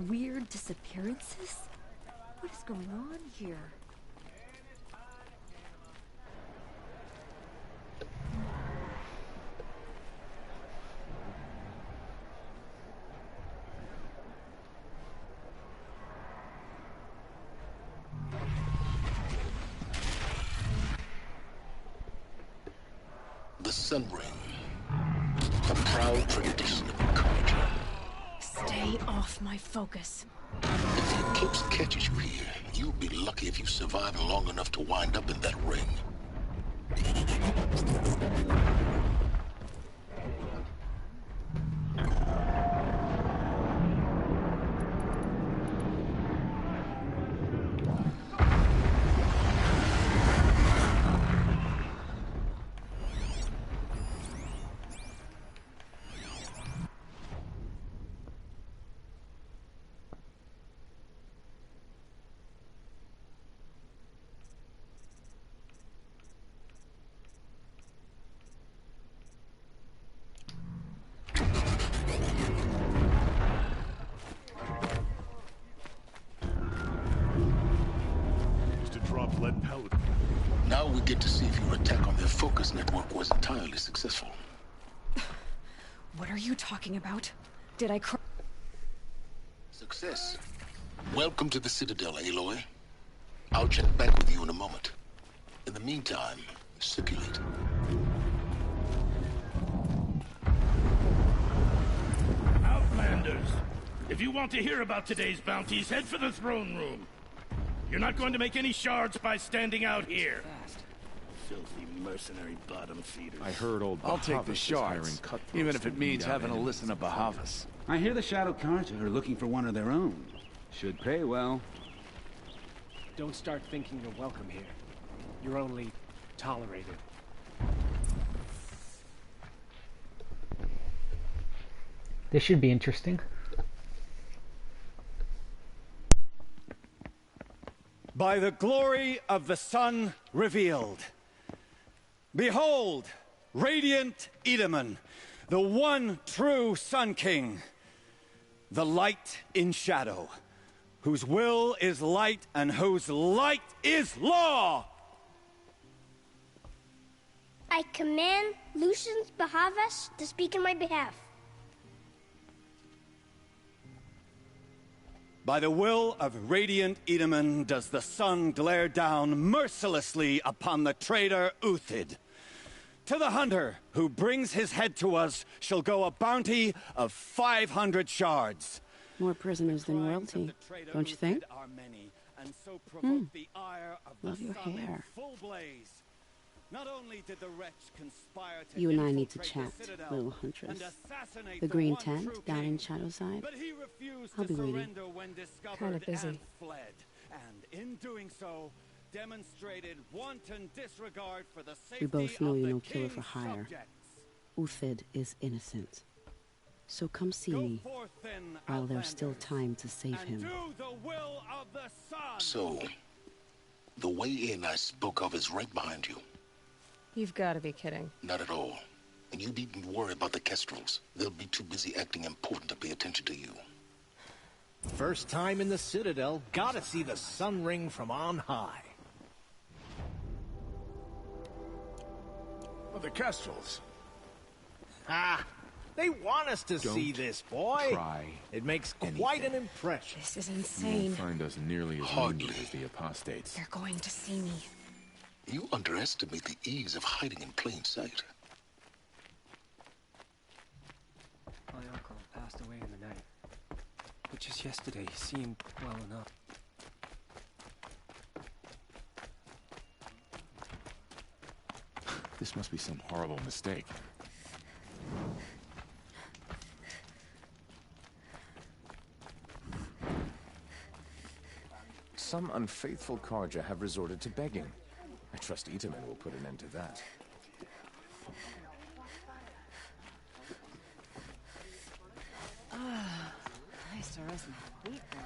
Weird disappearances? What is going on here? The Sun Ring, a proud tradition of encouragement. Stay off my focus. If the eclipse catches you here, you'll be lucky if you survive long enough to wind up in that ring. Lead pellet. Now we get to see if your attack on their focus network was entirely successful. What are you talking about? Did I Success. Welcome to the Citadel, Aloy. I'll check back with you in a moment. In the meantime, circulate. Outlanders, if you want to hear about today's bounties, head for the throne room. You're not going to make any shards by standing out here. Filthy mercenary bottom feeders. I heard old I'll take the Bahavas is shards, hiring cutthroats even if to it means weed out having to enemies listen to and stuff. Bahavas. I hear the Shadow Carja are looking for one of their own. Should pay well. Don't start thinking you're welcome here. You're only tolerated. This should be interesting. By the glory of the sun revealed. Behold, radiant Edaman, the one true Sun King, the light in shadow, whose will is light and whose light is law. I command Lucius Bahavas to speak in my behalf. By the will of radiant Edaman does the sun glare down mercilessly upon the traitor Uthid. To the hunter who brings his head to us shall go a bounty of 500 shards. More prisoners than royalty, don't you think? Love your hair. Not only did the wretch conspire to You and I need to chat, little huntress. The green tent down in Shadowside. I'll be waiting. Kind of busy. Fled, and in doing so, demonstrated wanton disregard for the safety We both know of you're the no killer king's for hire. subjects. Uthid is innocent. So come see me while there's still time to save him. So, the way in I spoke of is right behind you. You've got to be kidding. Not at all. And you needn't worry about the Kestrels. They'll be too busy acting important to pay attention to you. First time in the Citadel, gotta see the sun ring from on high. Oh, the Kestrels. Ah, they want us to see this, boy. Try it makes quite an impression. This is You insane. won't find us nearly as Hardly. lenient as the apostates. They're going to see me. You underestimate the ease of hiding in plain sight. My uncle passed away in the night. But just yesterday, he seemed well enough. This must be some horrible mistake. Some unfaithful Karja have resorted to begging. I trust Itamen will put an end to that. Nice to rest my feet there.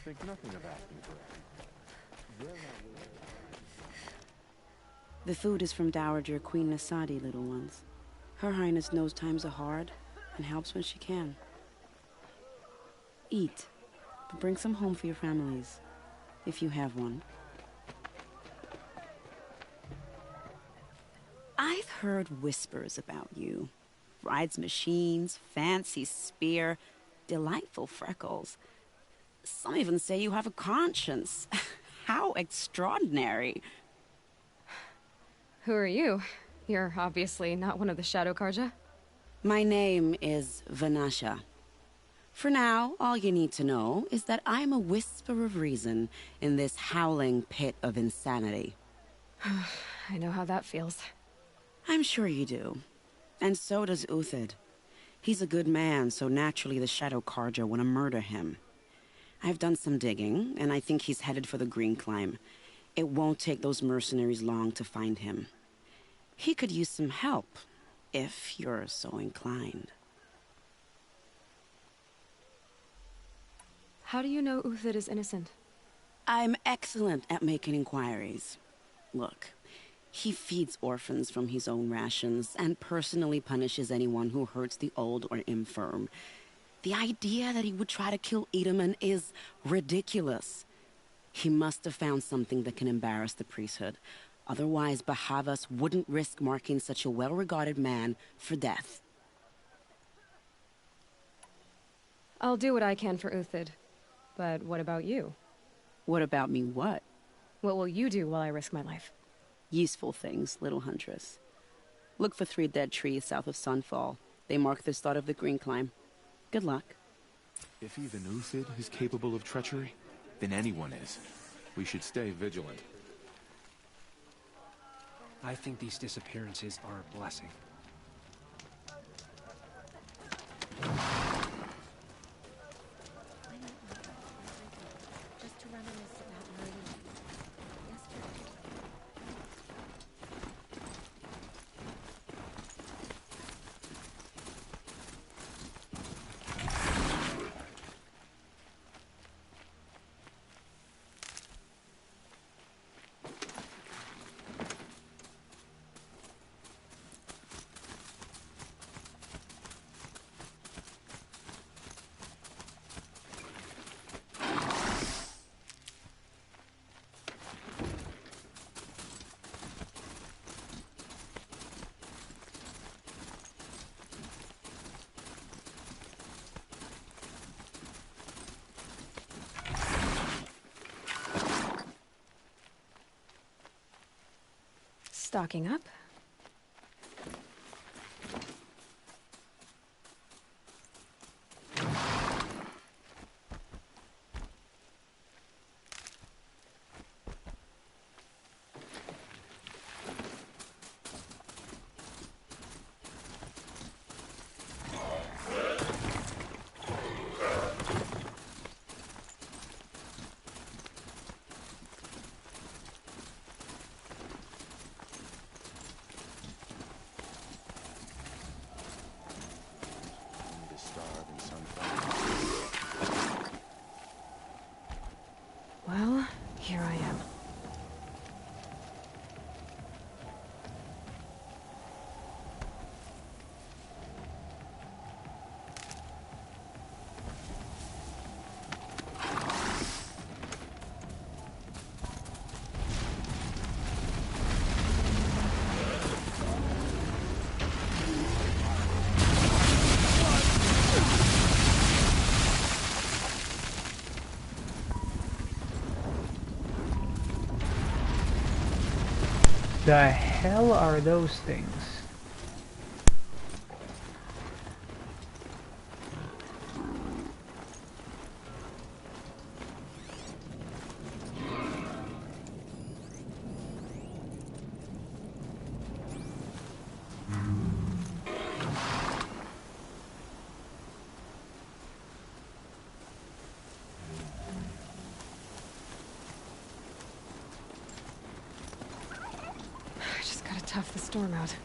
Think nothing about you. The food is from Dowager Queen Nasadi, little ones. Her Highness knows times are hard and helps when she can. Eat, but bring some home for your families, if you have one. I've heard whispers about you. Rides machines, fancy spear, delightful freckles. Some even say you have a conscience. How extraordinary. Who are you? You're obviously not one of the Shadow Karja. My name is Vanasha. For now, all you need to know is that I'm a whisper of reason in this howling pit of insanity. I know how that feels. I'm sure you do. And so does Uthid. He's a good man, so naturally the Shadow Karja want to murder him. I've done some digging, and I think he's headed for the Green Climb. It won't take those mercenaries long to find him. He could use some help, if you're so inclined. How do you know Uthid is innocent? I'm excellent at making inquiries. Look, he feeds orphans from his own rations and personally punishes anyone who hurts the old or infirm. The idea that he would try to kill Itamen is ridiculous. He must have found something that can embarrass the priesthood. Otherwise, Bahavas wouldn't risk marking such a well-regarded man for death. I'll do what I can for Uthid. But what about you? What about me what? What will you do while I risk my life? Useful things, little huntress. Look for 3 dead trees south of Sunfall. They mark the start of the Green Climb. Good luck. If even Uthid is capable of treachery, then anyone is. We should stay vigilant. I think these disappearances are a blessing. Just to reminisce about Maria. Yesterday. Stocking up. Well, here I am. The hell are those things? I just gotta tough the storm out.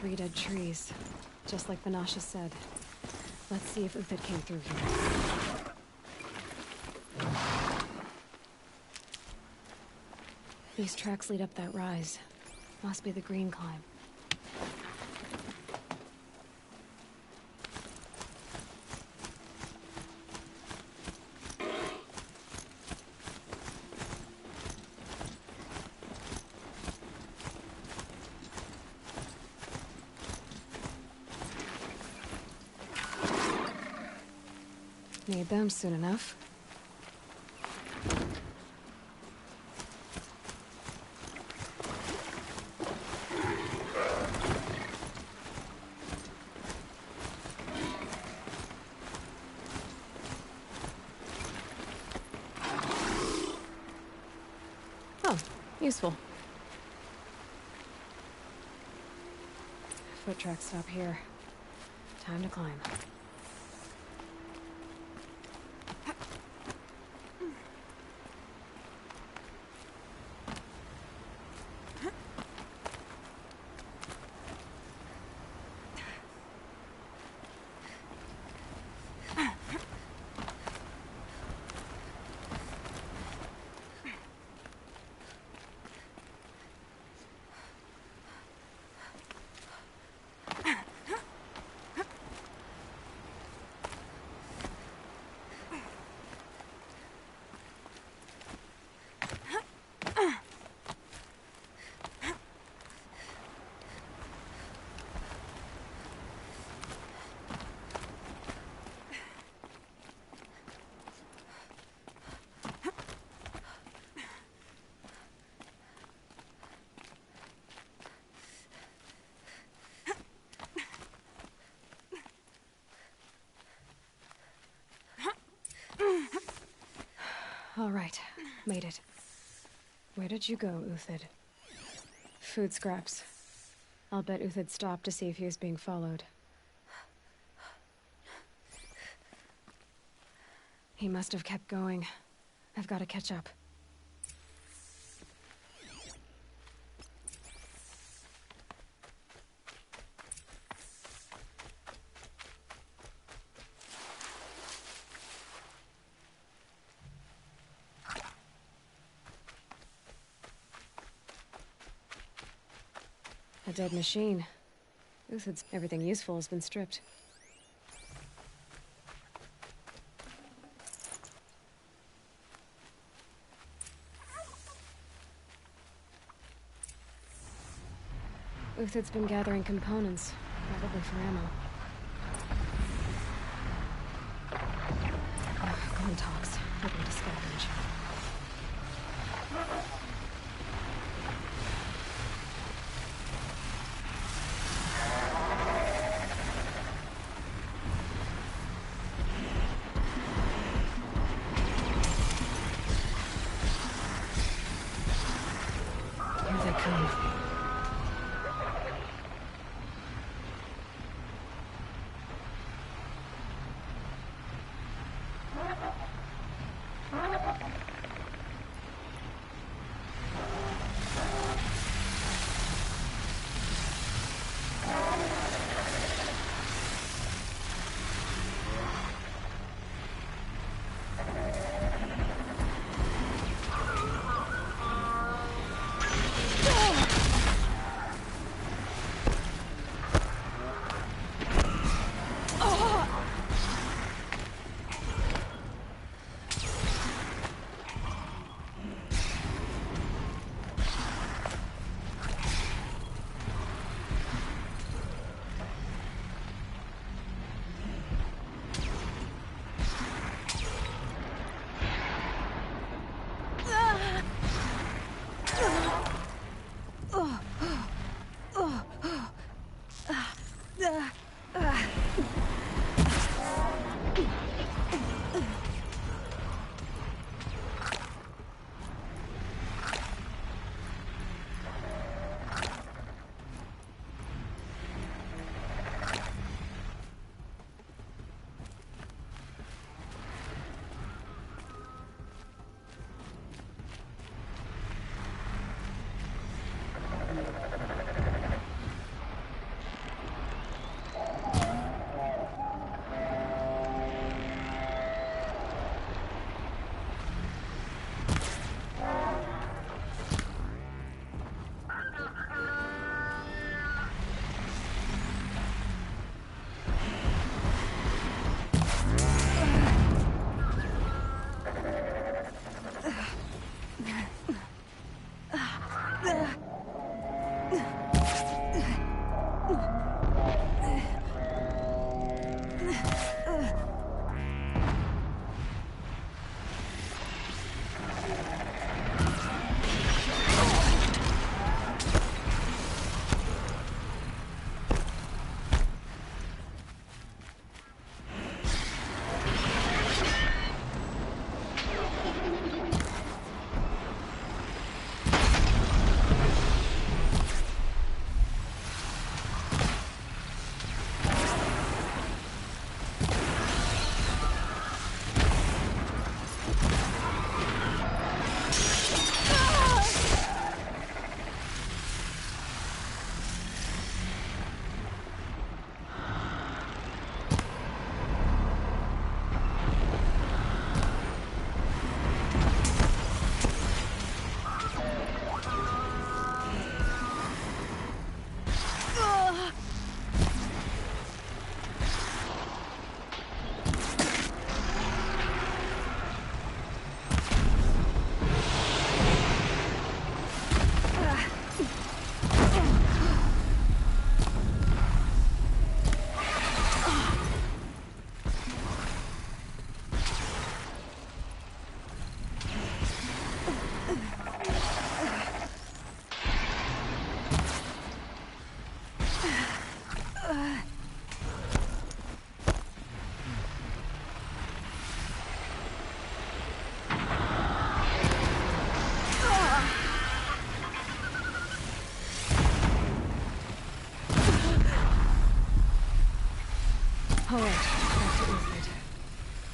Three dead trees, just like Vanasha said. Let's see if Uthid came through here. These tracks lead up that rise. Must be the green climb. Need them soon enough. Oh, useful. Foot tracks stop here. Time to climb. All right, made it. Where did you go, Uthid? Food scraps. I'll bet Uthid stopped to see if he was being followed. He must have kept going. I've got to catch up. A dead machine. Uthid's everything useful has been stripped. Uthid's been gathering components, probably for ammo. Gone talks, hoping to scavenge. Here they come.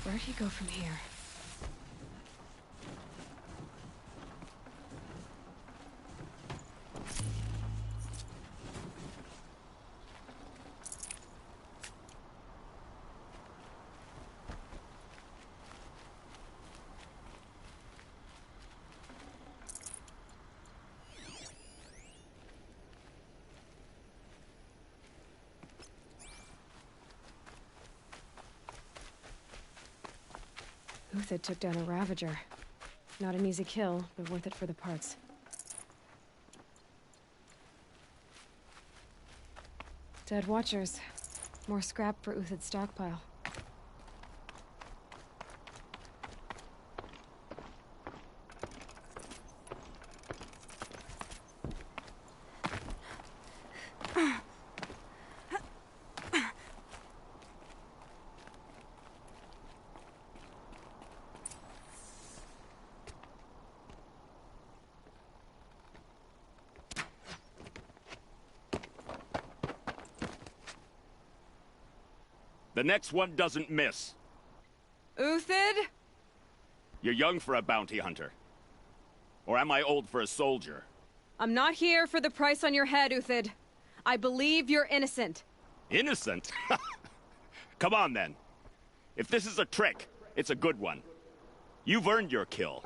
Where'd he go from here? Uthid took down a Ravager. Not an easy kill, but worth it for the parts. Dead Watchers. More scrap for Uthid's stockpile. The next one doesn't miss. Uthid? You're young for a bounty hunter. Or am I old for a soldier? I'm not here for the price on your head, Uthid. I believe you're innocent. Innocent? Come on, then. If this is a trick, it's a good one. You've earned your kill.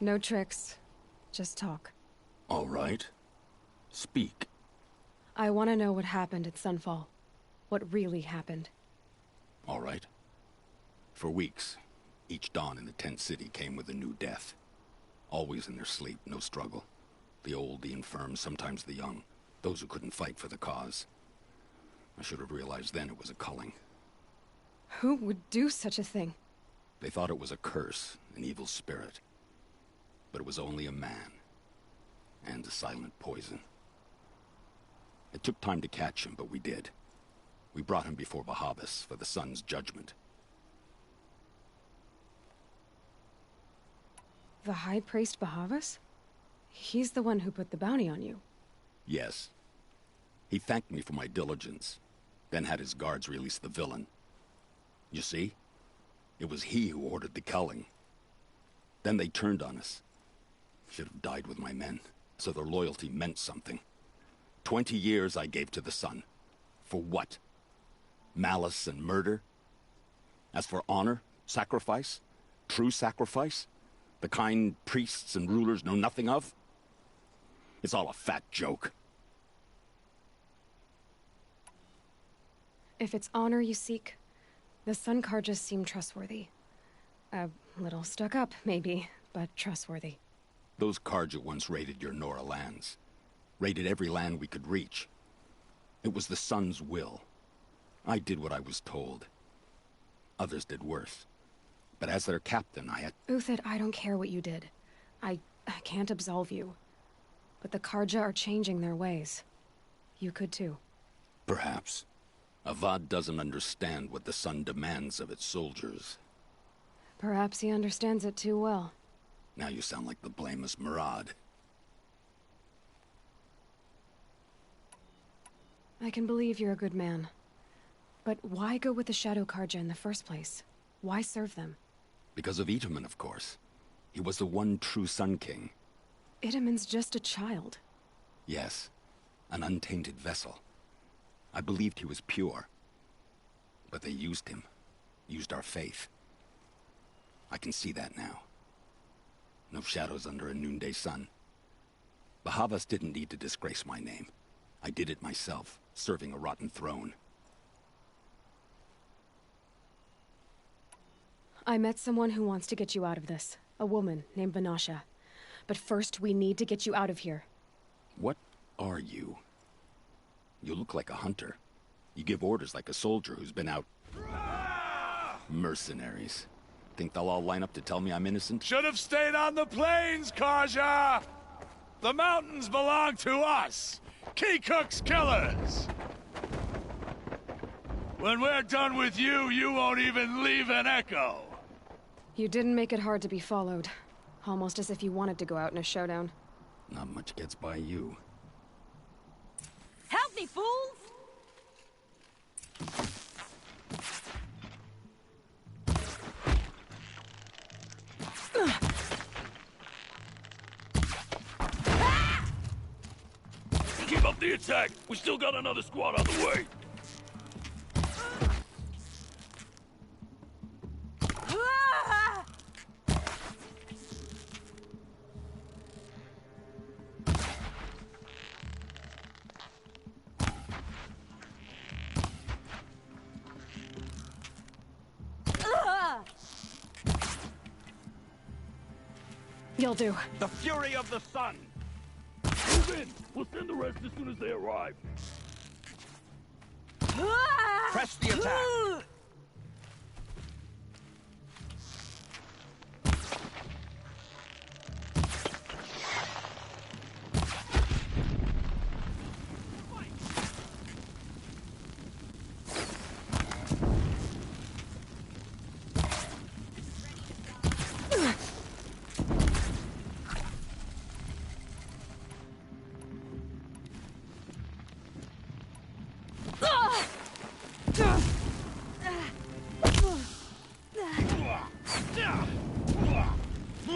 No tricks. Just talk. All right. Speak. I want to know what happened at Sunfall. What really happened. All right. For weeks, each dawn in the tent city came with a new death. Always in their sleep, no struggle. The old, the infirm, sometimes the young. Those who couldn't fight for the cause. I should have realized then it was a culling. Who would do such a thing? They thought it was a curse, an evil spirit. But it was only a man. And a silent poison. It took time to catch him, but we did. We brought him before Bahavas for the sun's judgment. The High Priest Bahavas? He's the one who put the bounty on you. Yes. He thanked me for my diligence, then had his guards release the villain. You see? It was he who ordered the culling. Then they turned on us. Should have died with my men, so their loyalty meant something. 20 years I gave to the sun. For what? Malice and murder? As for honor, sacrifice, true sacrifice, the kind priests and rulers know nothing of? It's all a fat joke. If it's honor you seek, the Sun Karjas seem trustworthy. A little stuck up, maybe, but trustworthy. Those Karja once raided your Nora lands. Raided every land we could reach. It was the Sun's will. I did what I was told. Others did worse. But as their captain, I had... Uthid, I don't care what you did. I can't absolve you. But the Karja are changing their ways. You could too. Perhaps. Avad doesn't understand what the Sun demands of its soldiers. Perhaps he understands it too well. Now you sound like the blameless Murad. I can believe you're a good man. But why go with the Shadow Karja in the first place? Why serve them? Because of Itaman, of course. He was the one true Sun King. Itaman's just a child. Yes. An untainted vessel. I believed he was pure. But they used him. Used our faith. I can see that now. No shadows under a noonday sun. Bahavas didn't need to disgrace my name. I did it myself, serving a rotten throne. I met someone who wants to get you out of this. A woman named Vanasha. But first, we need to get you out of here. What are you? You look like a hunter. You give orders like a soldier who's been out... Mercenaries. Think they'll all line up to tell me I'm innocent? Should have stayed on the plains, Karja! The mountains belong to us! Keycook's killers! When we're done with you, you won't even leave an echo. You didn't make it hard to be followed. Almost as if you wanted to go out in a showdown. Not much gets by you. Help me, fools! Keep up the attack. We still got another squad on the way. You'll do. The fury of the sun! Move in! We'll send the rest as soon as they arrive. Press the attack!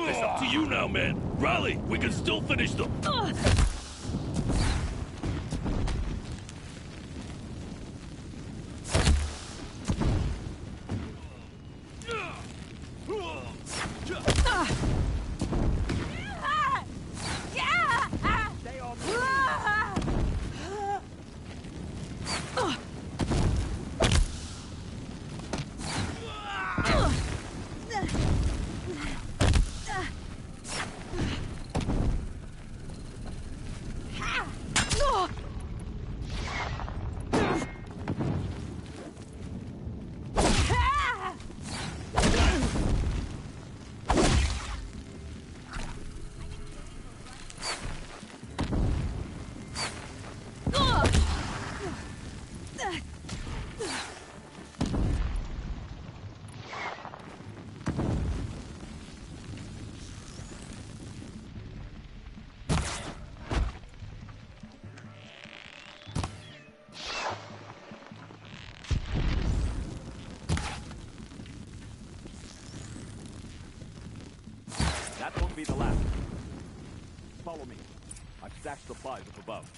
It's up to you now, man. Rally! We can still finish them! That won't be the last. Follow me. I've stashed supplies up above.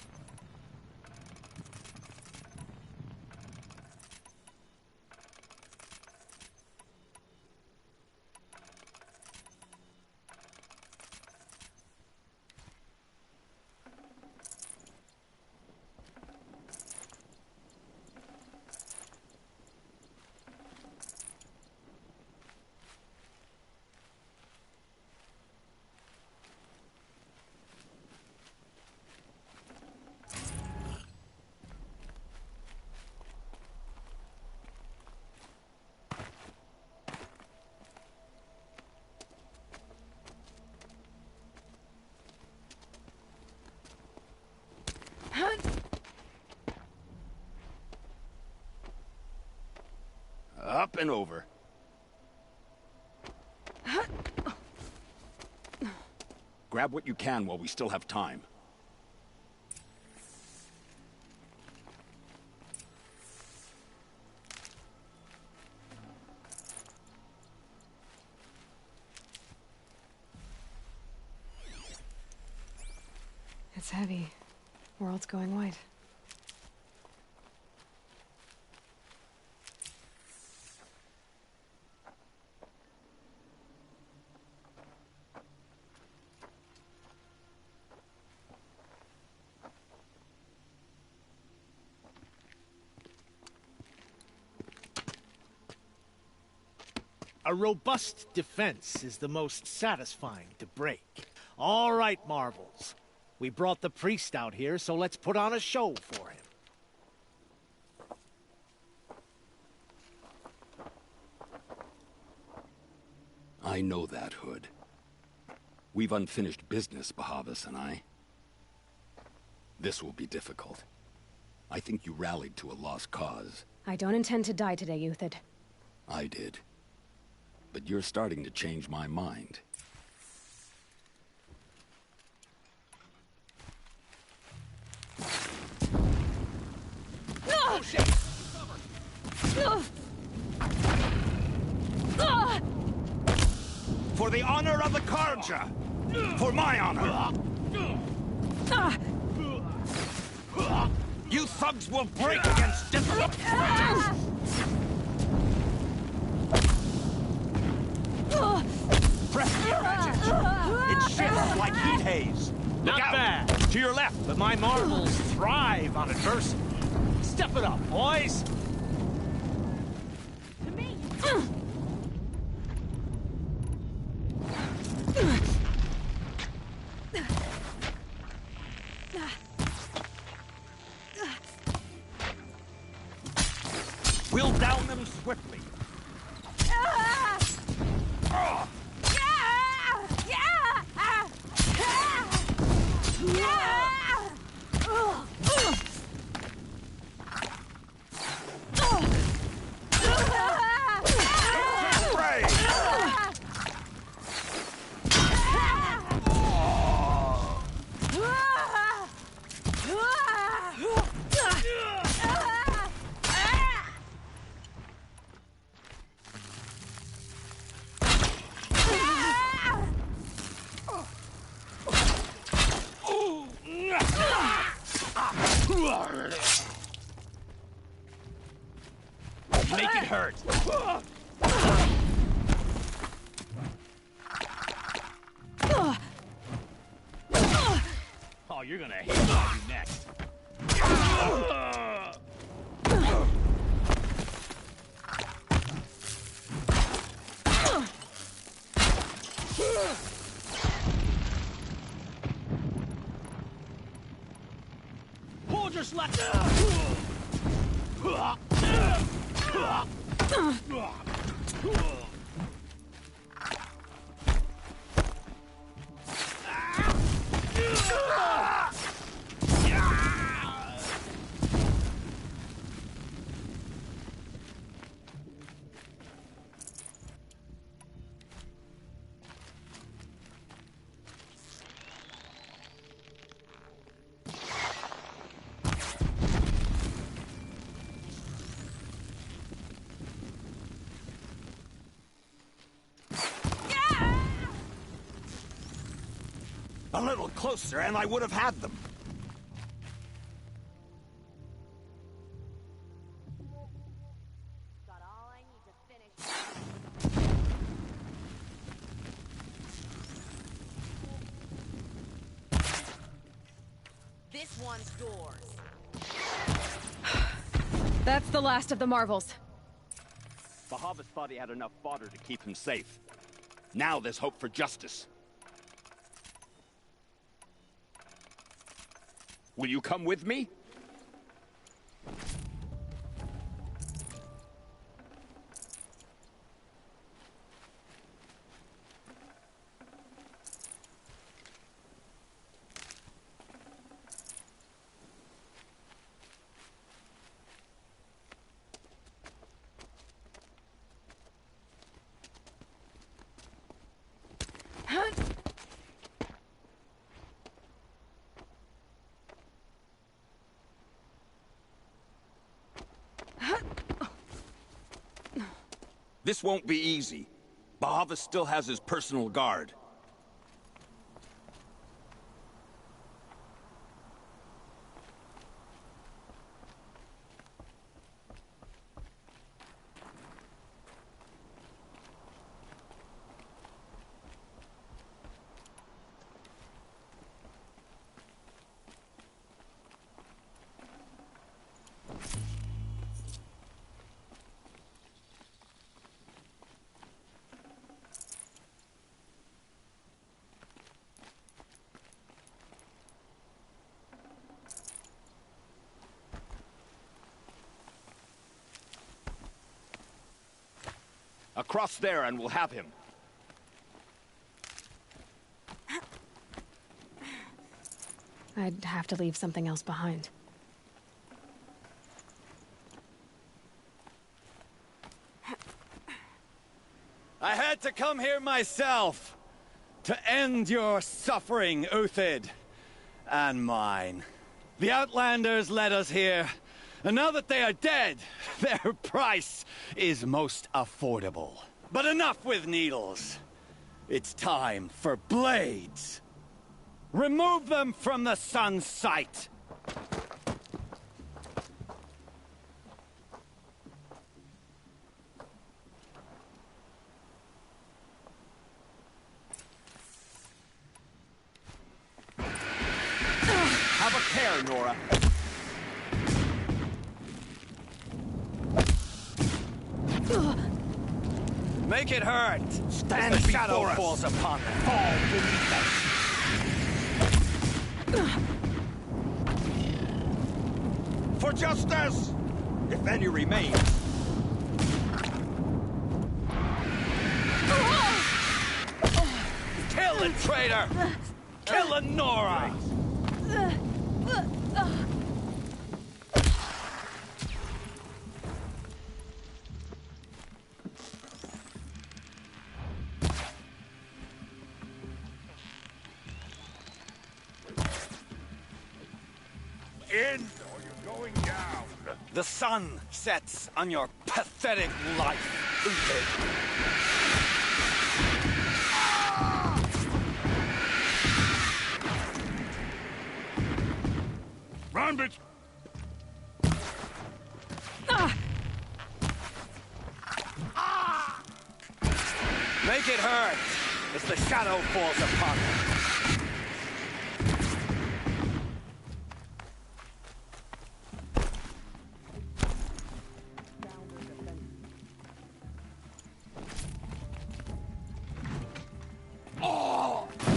Up and over. Grab what you can while we still have time. It's heavy. World's going white. A robust defense is the most satisfying to break. All right, Marvels. We brought the priest out here, so let's put on a show for him. I know that, Hood. We've unfinished business, Bahavas and I. This will be difficult. I think you rallied to a lost cause. I don't intend to die today, Euthyd. I did. But you're starting to change my mind. Oh, shit! For the honor of the Karja! For my honor! You thugs will break against different... Press your advantage! It shifts like heat haze! Not bad. To your left, but my marbles thrive on adversity. Step it up, boys! To me! We'll down them swiftly. Make it hurt. Oh, you're gonna hate what I do next. Hold your slack! A little closer and I would have had them. Got all I need to finish. This one's yours. That's the last of the marvels. Bahavas thought he had enough fodder to keep him safe. Now there's hope for justice. Will you come with me? This won't be easy. Bahavas still has his personal guard. Across there and we'll have him. I'd have to leave something else behind. I had to come here myself to end your suffering, Uthid, and mine. The Outlanders led us here, and now that they are dead, their price is most affordable. But enough with needles. It's time for blades. Remove them from the sun's sight. Have a care, Nora. Make it hurt. Stand as the before shadow us. falls upon them. Fall beneath us. For justice, if any remains. Kill the traitor! Kill the Nora! In, or you're going down. The sun sets on your pathetic life, Uthid. Run, bitch! Make it hurt as the shadow falls upon them.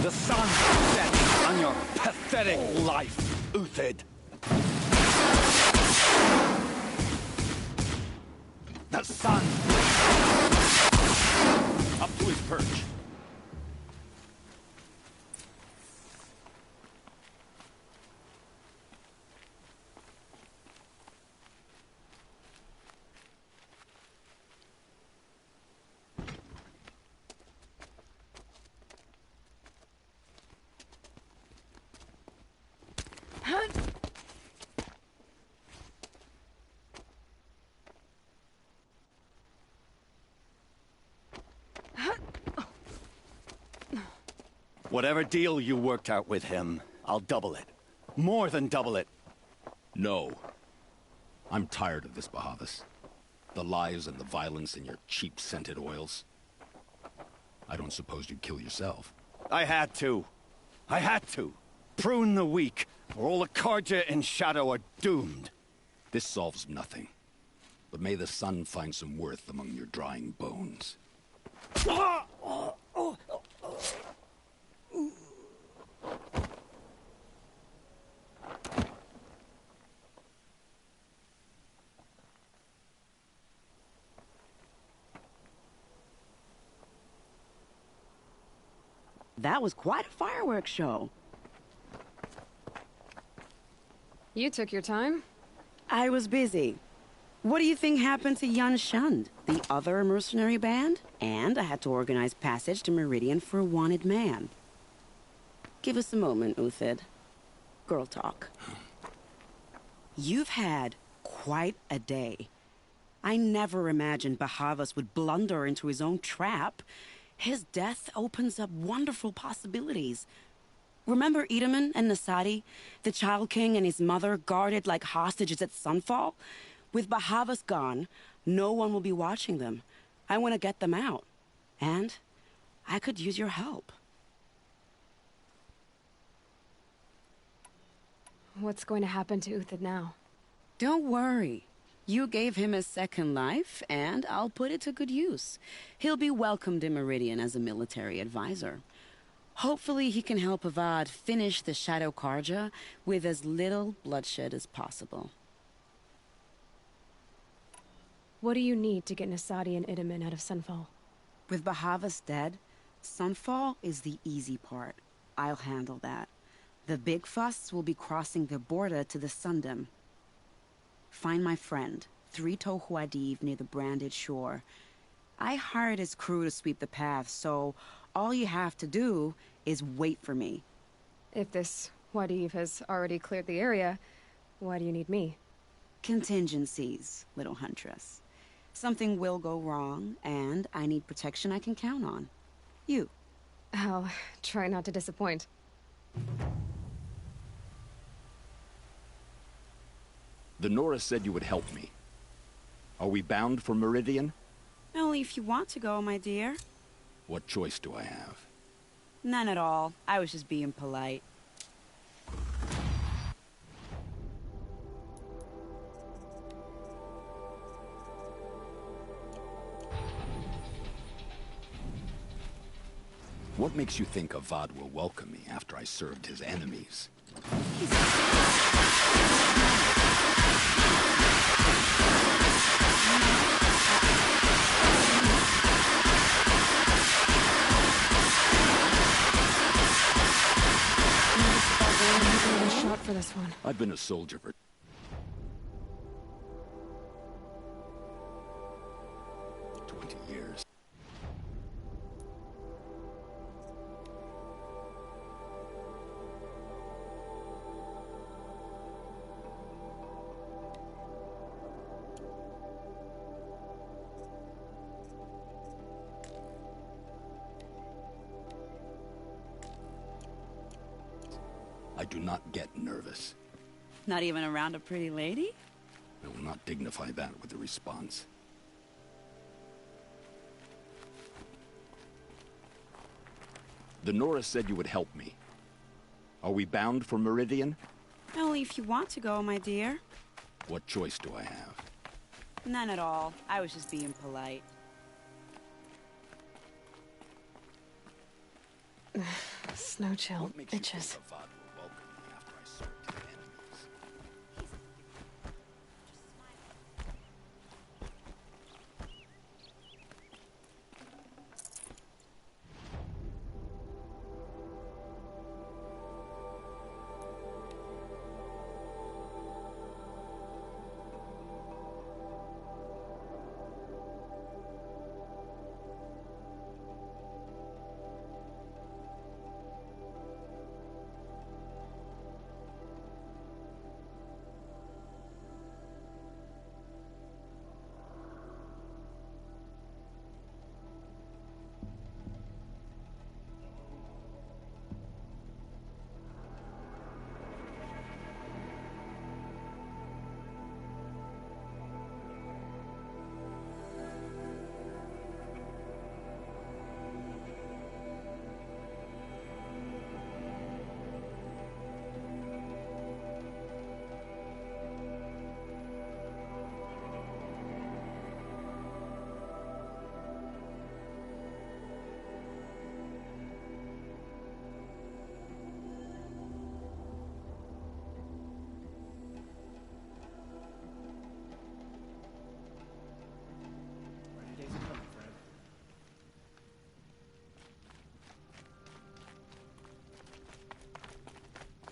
The sun sets on your pathetic life, Uthid. The sun! Up to his perch. Whatever deal you worked out with him, I'll double it. More than double it. No. I'm tired of this, Bahavas. The lies and the violence and your cheap scented oils. I don't suppose you'd kill yourself. I had to. I had to. Prune the weak, or all the Karja in Shadow are doomed. This solves nothing. But may the sun find some worth among your drying bones. That was quite a fireworks show. You took your time? I was busy. What do you think happened to Yan Shund, the other mercenary band? And I had to organize passage to Meridian for a wanted man. Give us a moment, Uthid. Girl talk. You've had quite a day. I never imagined Bahavas would blunder into his own trap. His death opens up wonderful possibilities. Remember Edaman and Nasadi, the Child King and his mother guarded like hostages at Sunfall? With Bahavas gone, no one will be watching them. I want to get them out. And I could use your help. What's going to happen to Uthid now? Don't worry. You gave him a second life, and I'll put it to good use. He'll be welcomed in Meridian as a military advisor. Hopefully he can help Avad finish the Shadow Karja with as little bloodshed as possible. What do you need to get Nasadi and Idaman out of Sunfall? With Bahavas dead, Sunfall is the easy part. I'll handle that. The big fuss will be crossing the border to the Sundom. Find my friend, 3 Tohuadiv near the Branded Shore. I hired his crew to sweep the path, so all you have to do is wait for me. If this Wadif has already cleared the area, why do you need me? Contingencies, little huntress. Something will go wrong, and I need protection I can count on. You. I'll try not to disappoint. The Nora said you would help me. Are we bound for Meridian? Only if you want to go, my dear. What choice do I have? None at all. I was just being polite. What makes you think Avad will welcome me after I served his enemies? Shot for this one. I've been a soldier for 20 years. I do not get nervous. Not even around a pretty lady? I will not dignify that with a response. The Nora said you would help me. Are we bound for Meridian? Only if you want to go, my dear. What choice do I have? None at all. I was just being polite. Snow chill itches.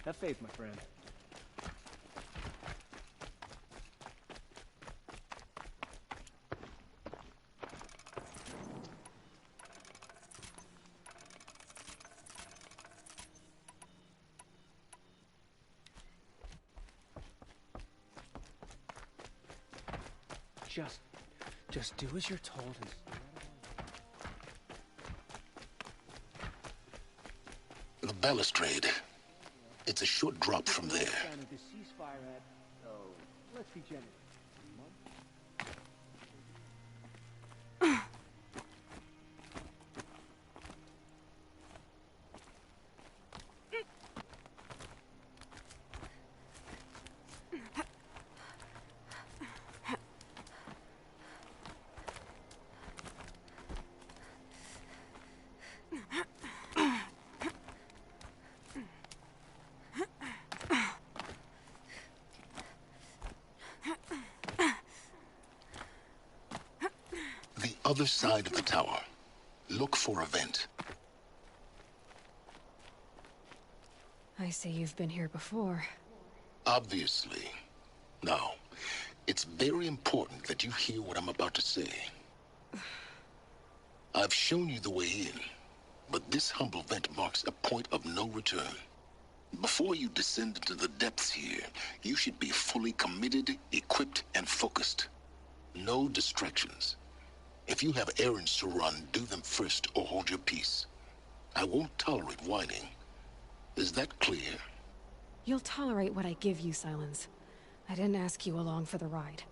Have faith, my friend. Just do as you're told and... The balustrade. It's a short drop from there. Let's be generous. Other side of the tower. Look for a vent. I see you've been here before. Obviously. Now, it's very important that you hear what I'm about to say. I've shown you the way in, but this humble vent marks a point of no return. Before you descend into the depths here, you should be fully committed, equipped, and focused. No distractions. If you have errands to run, do them first or hold your peace. I won't tolerate whining. Is that clear? You'll tolerate what I give you, Silence. I didn't ask you along for the ride.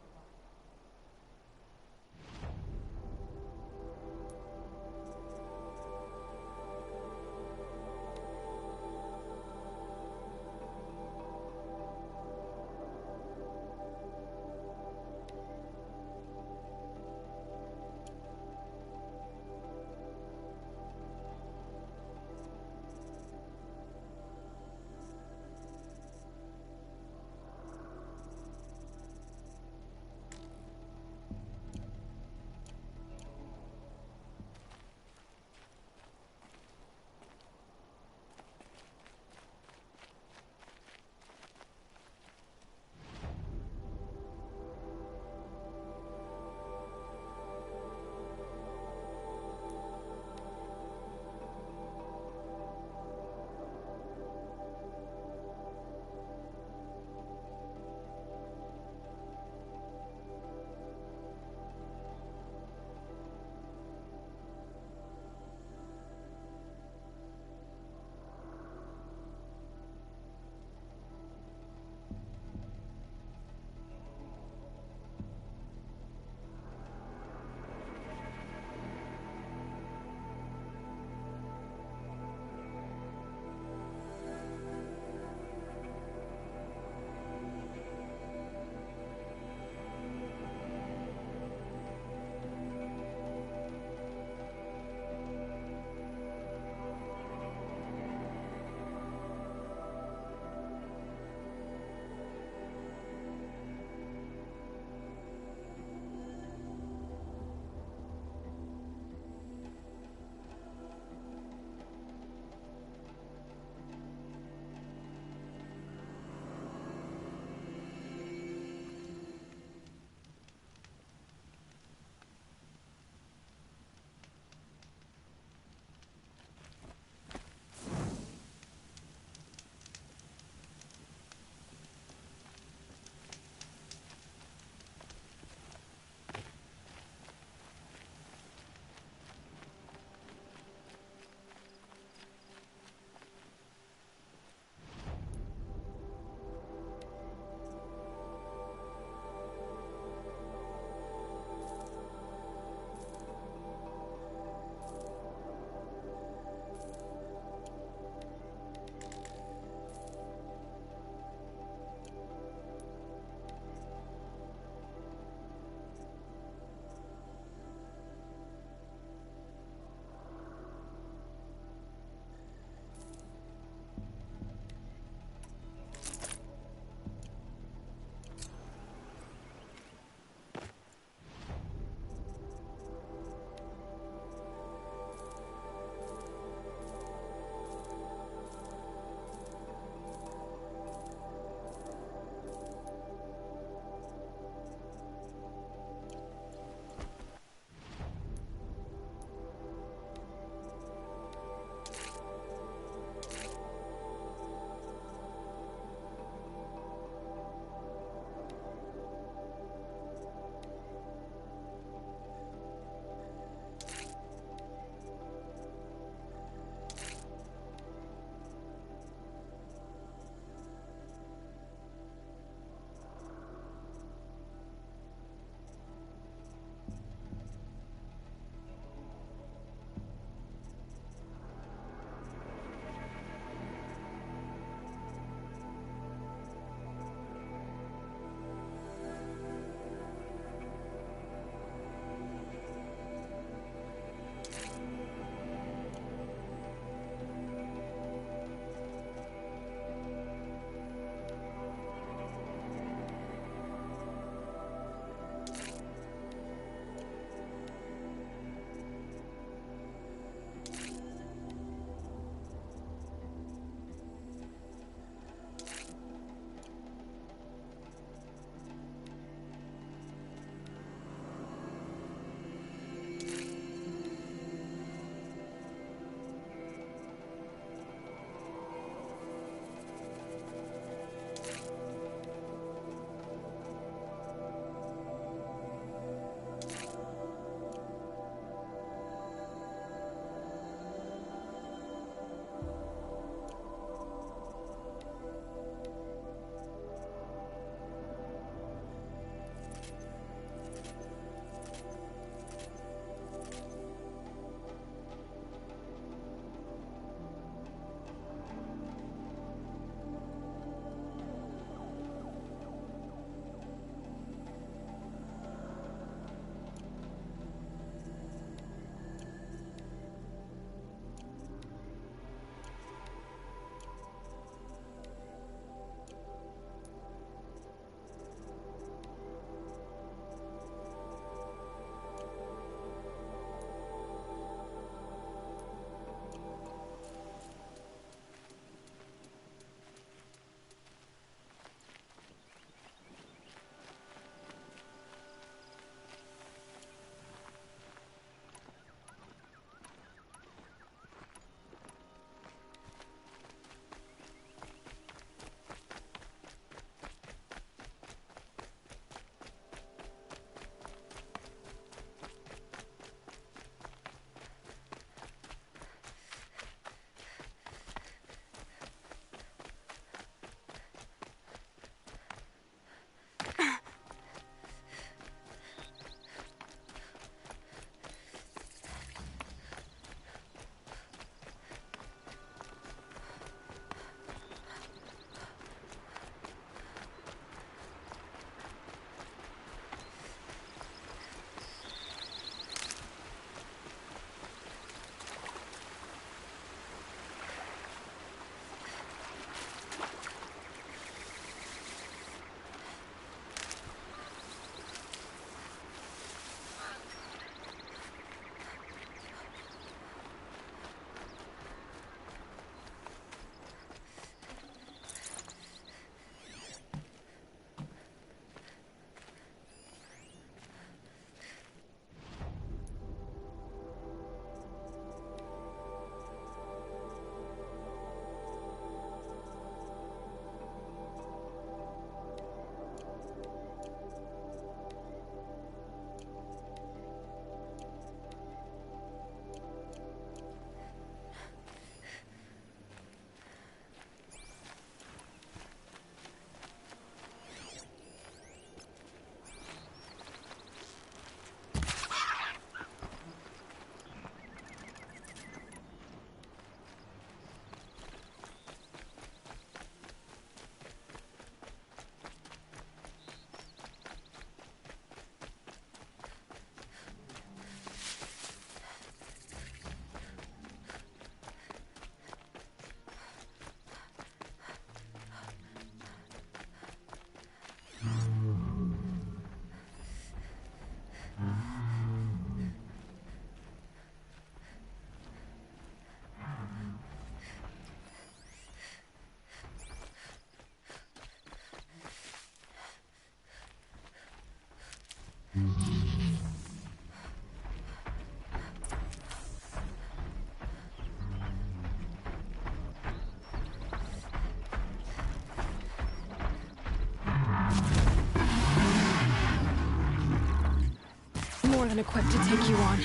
than equipped to take you on.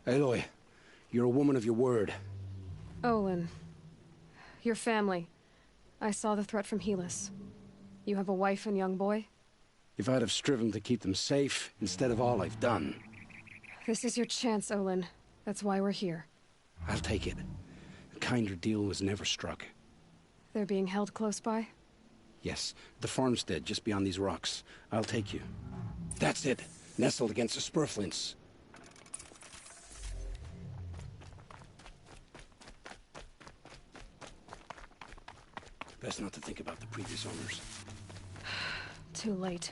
Aloy, you're a woman of your word. Olin. Your family. I saw the threat from Helis. You have a wife and young boy? If I'd have striven to keep them safe instead of all I've done. This is your chance, Olin. That's why we're here. I'll take it. A kinder deal was never struck. They're being held close by? Yes, the farmstead just beyond these rocks. I'll take you. That's it. Nestled against the spurflints. Best not to think about the previous owners. Too late.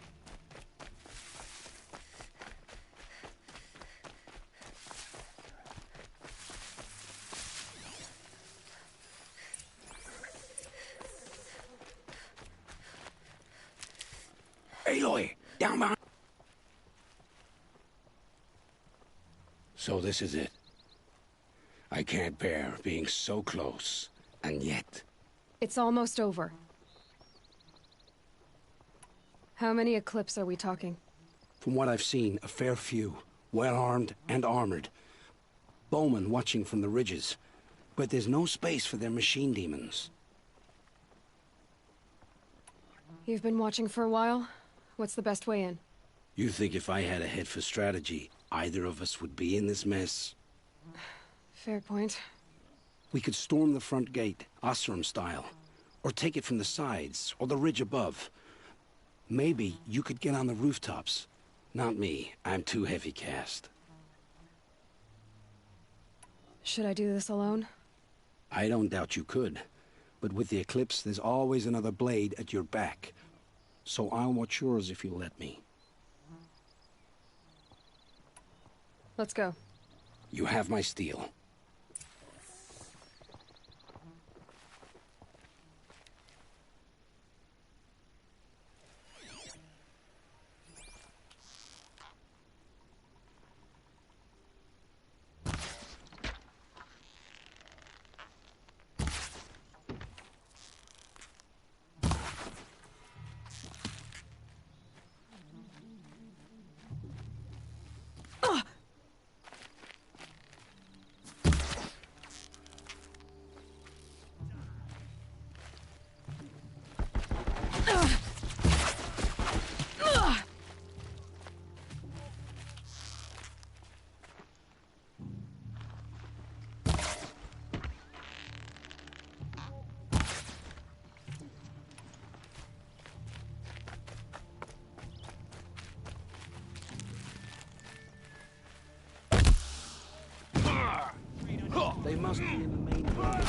Aloy! Down behind! So this is it. I can't bear being so close, and yet... It's almost over. How many Eclipse are we talking? From what I've seen, a fair few. Well-armed and armored. Bowmen watching from the ridges. But there's no space for their machine demons. You've been watching for a while? What's the best way in? You think if I had a head for strategy, either of us would be in this mess? Fair point. We could storm the front gate, Osram style. Or take it from the sides, or the ridge above. Maybe you could get on the rooftops. Not me. I'm too heavy cast. Should I do this alone? I don't doubt you could. But with the Eclipse, there's always another blade at your back. So I'll watch yours if you'll let me. Let's go. You have my steel. They must be in the main building.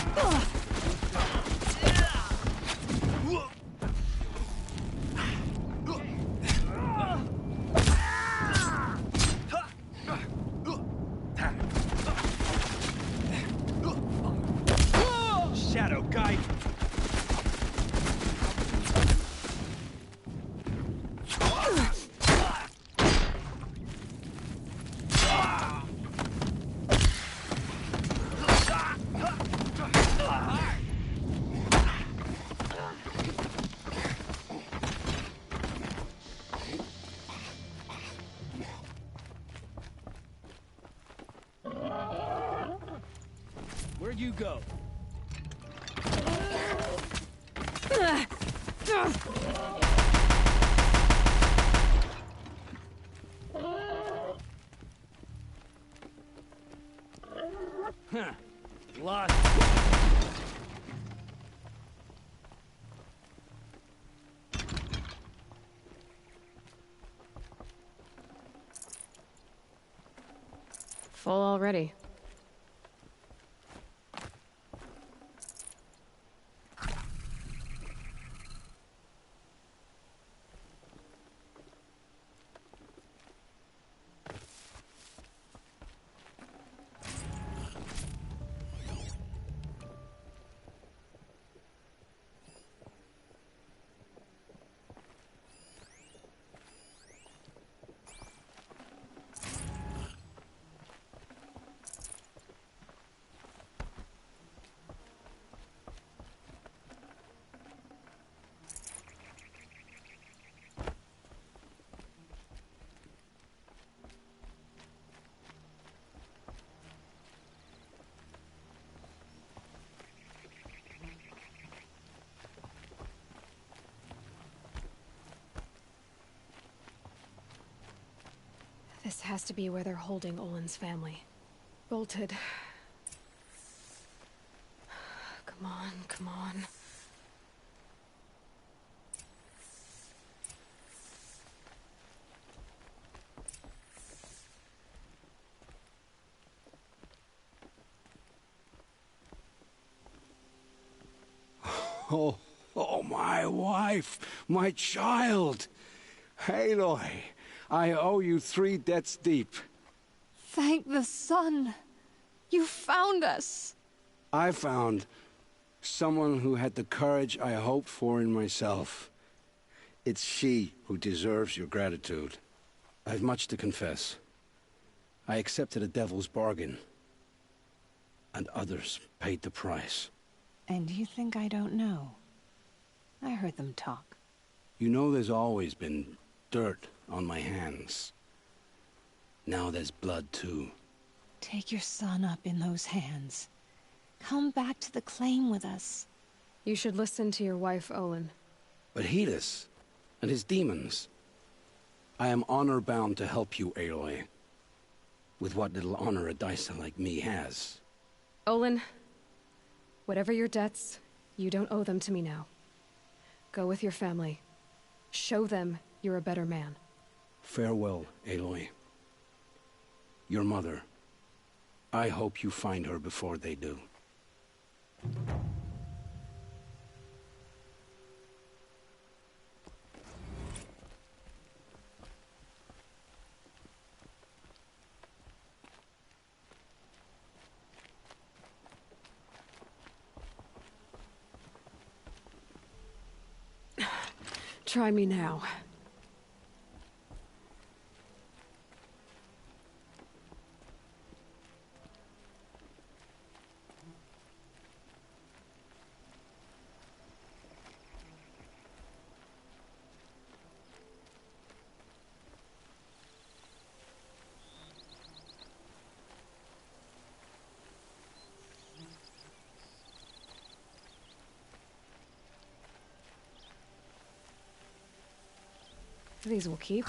Where'd you go? Huh. Lost. Full already. This has to be where they're holding Olin's family. Bolted. Come on, come on. Oh, my wife, my child. Aloy, I owe you 3 debts deep. Thank the sun. You found us. I found someone who had the courage I hoped for in myself. It's she who deserves your gratitude. I've much to confess. I accepted a devil's bargain, and others paid the price. And you think I don't know? I heard them talk. You know there's always been dirt on my hands. Now there's blood too. Take your son up in those hands. Come back to the claim with us. You should listen to your wife, Olin. But Hedis and his demons. I am honor-bound to help you, Aloy. With what little honor a dicer like me has. Olin, whatever your debts, you don't owe them to me now. Go with your family. Show them you're a better man. Farewell, Aloy. Your mother. I hope you find her before they do. Try me now. These will keep.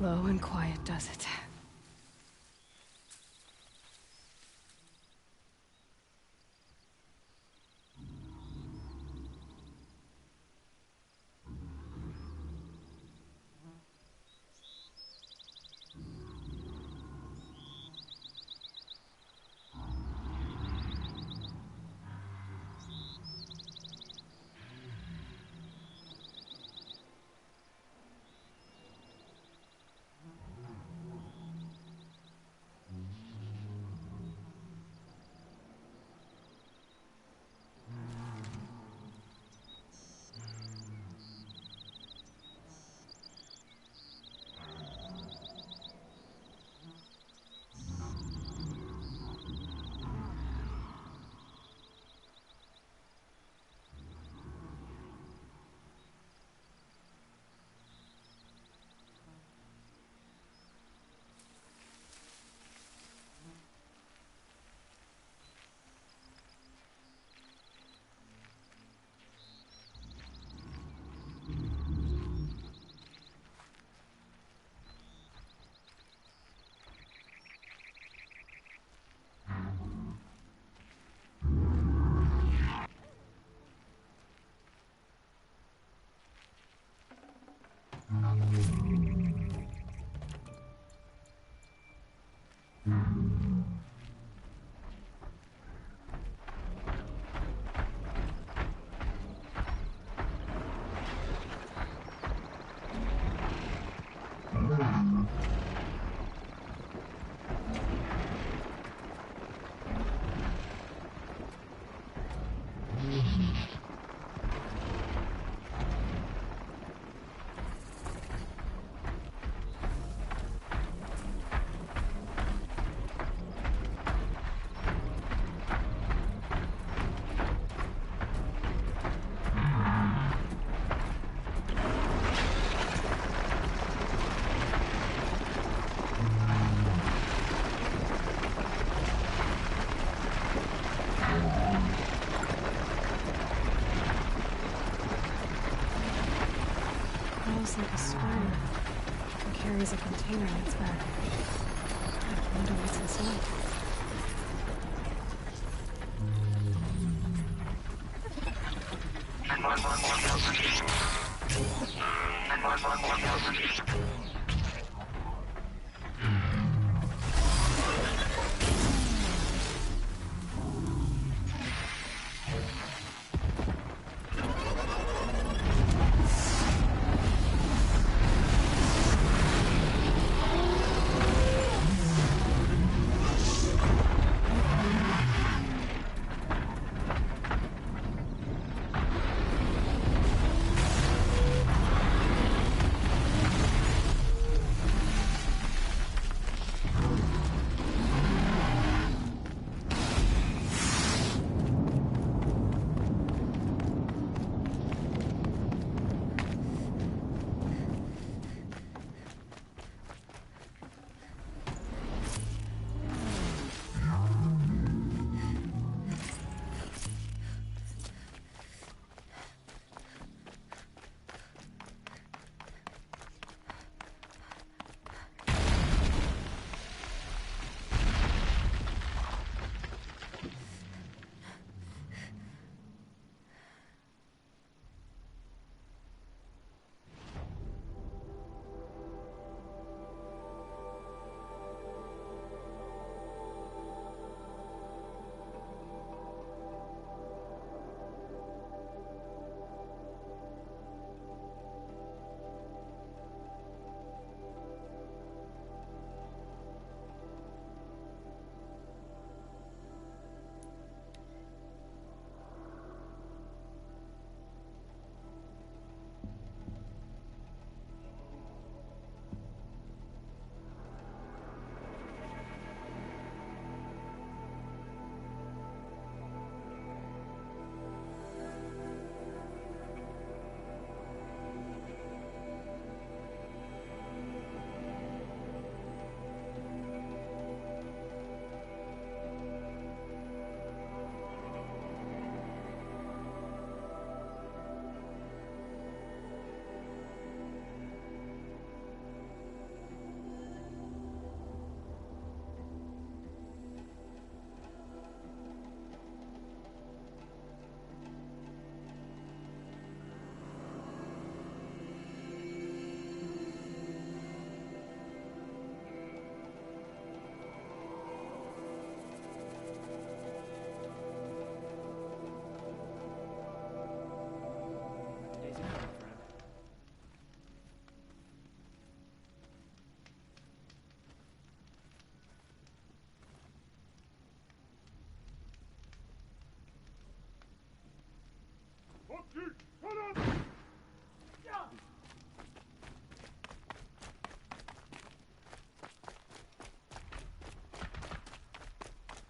Low and quiet does it. Almost like a spider. It carries a container on its back. I wonder what's inside.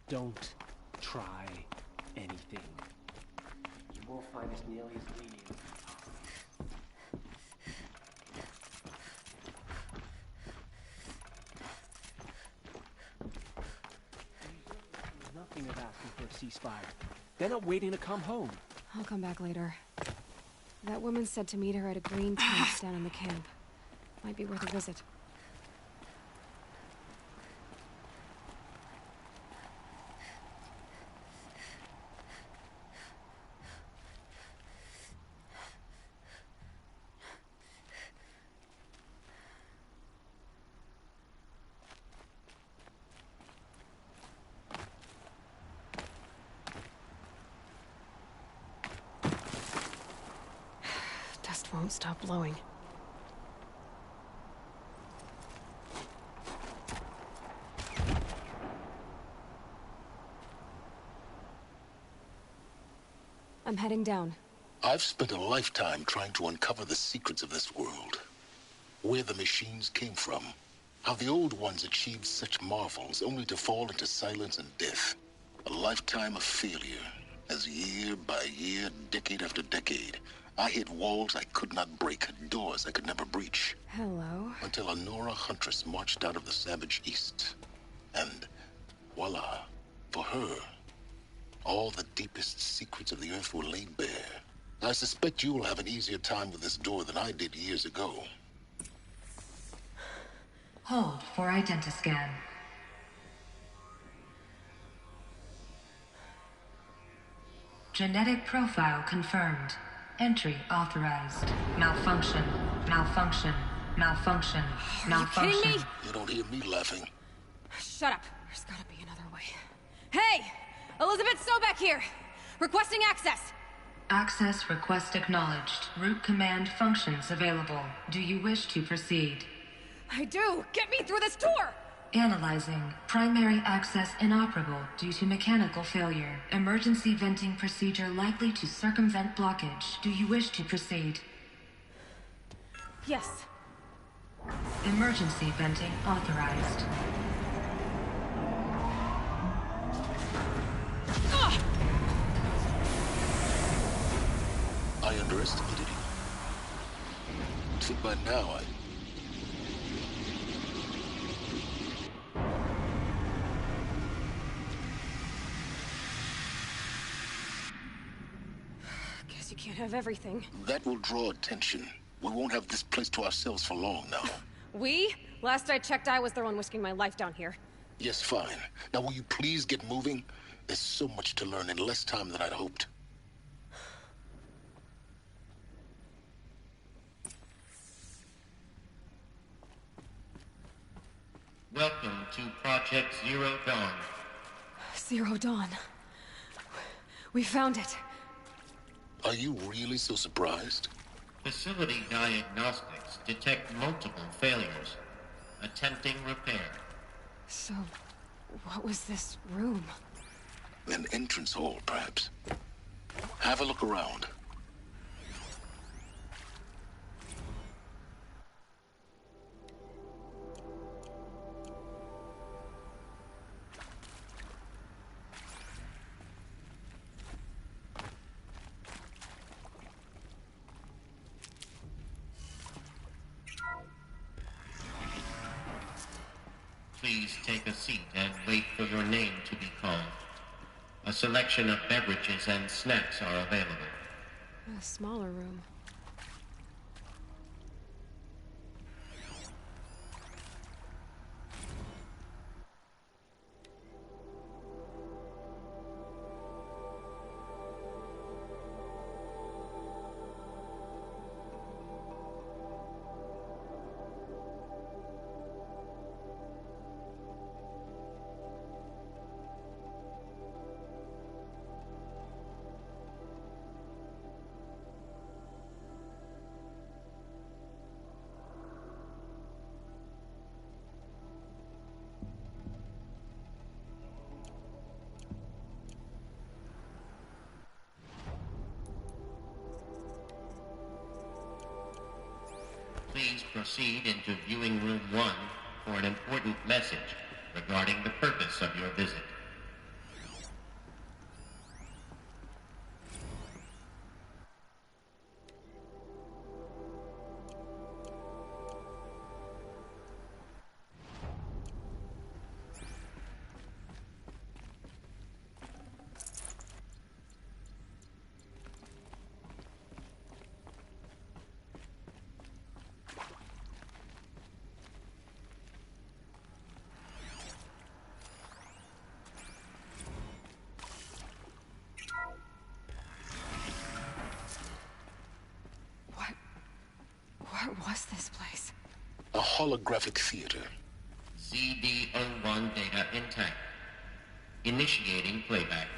Don't try anything. You won't find us nearly as lenient. Nothing of asking for a ceasefire. They're not waiting to come home. I'll come back later. That woman said to meet her at a green tent down in the camp. Might be worth a visit. Dust won't stop blowing. I'm heading down. I've spent a lifetime trying to uncover the secrets of this world. Where the machines came from. How the old ones achieved such marvels only to fall into silence and death. A lifetime of failure. As year by year, decade after decade, I hit walls I could not break, doors I could never breach. Hello? Until a Nora huntress marched out of the savage east. And voila, for her, all the deepest secrets of the earth were laid bare. I suspect you will have an easier time with this door than I did years ago. Hold for identiscan. Genetic profile confirmed. Entry authorized. Malfunction. Malfunction. Malfunction. Malfunction. Are you kidding me? You don't hear me laughing. Shut up. There's gotta be another way. Hey! Elizabeth Sobek here! Requesting access! Access request acknowledged. Root command functions available. Do you wish to proceed? I do! Get me through this door! Analyzing. Primary access inoperable due to mechanical failure. Emergency venting procedure likely to circumvent blockage. Do you wish to proceed? Yes. Emergency venting authorized. I underestimated you. By now, Guess you can't have everything. That will draw attention. We won't have this place to ourselves for long now. We? Last I checked, I was the one risking my life down here. Yes, fine. Now will you please get moving? There's so much to learn in less time than I'd hoped. Welcome to Project Zero Dawn. Zero Dawn. We found it. Are you really so surprised? Facility diagnostics detect multiple failures. Attempting repair. So, what was this room? An entrance hall, perhaps. Have a look around. Please take a seat and wait for your name to be called. A selection of beverages and snacks are available. A smaller room. Please proceed into viewing room 1 for an important message regarding the purpose of your visit. was this place? A holographic theater. CD01 data intact. Initiating playback.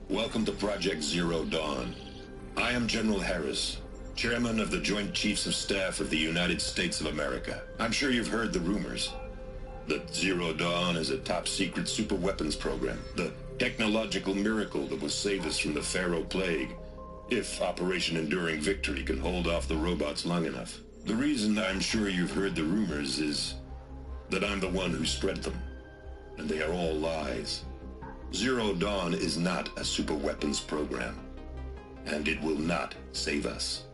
Welcome to Project Zero Dawn. I am General Harris, Chairman of the Joint Chiefs of Staff of the United States of America. I'm sure you've heard the rumors that Zero Dawn is a top-secret superweapons program, the technological miracle that will save us from the Pharaoh Plague, if Operation Enduring Victory can hold off the robots long enough. The reason I'm sure you've heard the rumors is that I'm the one who spread them, and they are all lies. Zero Dawn is not a superweapons program, and it will not save us.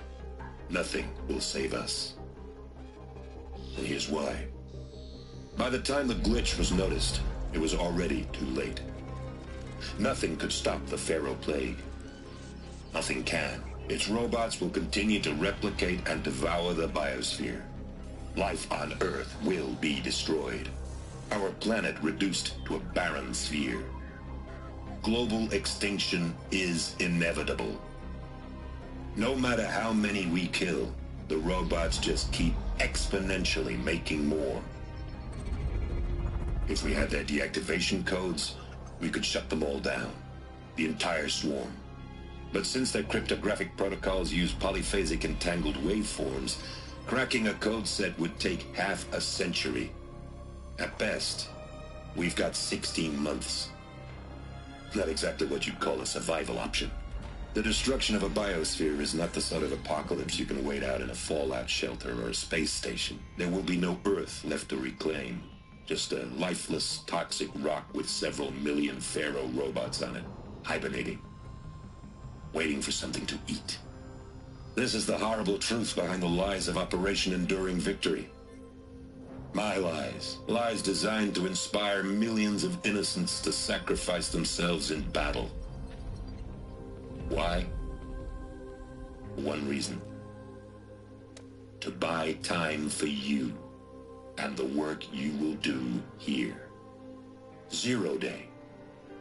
Nothing will save us. And here's why. By the time the glitch was noticed, it was already too late. Nothing could stop the Pharaoh Plague. Nothing can. Its robots will continue to replicate and devour the biosphere. Life on Earth will be destroyed. Our planet reduced to a barren sphere. Global extinction is inevitable. No matter how many we kill, the robots just keep exponentially making more. If we had their deactivation codes, we could shut them all down. The entire swarm. But since their cryptographic protocols use polyphasic entangled waveforms, cracking a code set would take half a century. At best, we've got 16 months. Not exactly what you'd call a survival option. The destruction of a biosphere is not the sort of apocalypse you can wait out in a fallout shelter or a space station. There will be no Earth left to reclaim. Just a lifeless, toxic rock with several million Pharaoh robots on it, hibernating, waiting for something to eat. This is the horrible truth behind the lies of Operation Enduring Victory. My lies. Lies designed to inspire millions of innocents to sacrifice themselves in battle. Why? One reason. To buy time for you and the work you will do here. Zero Day,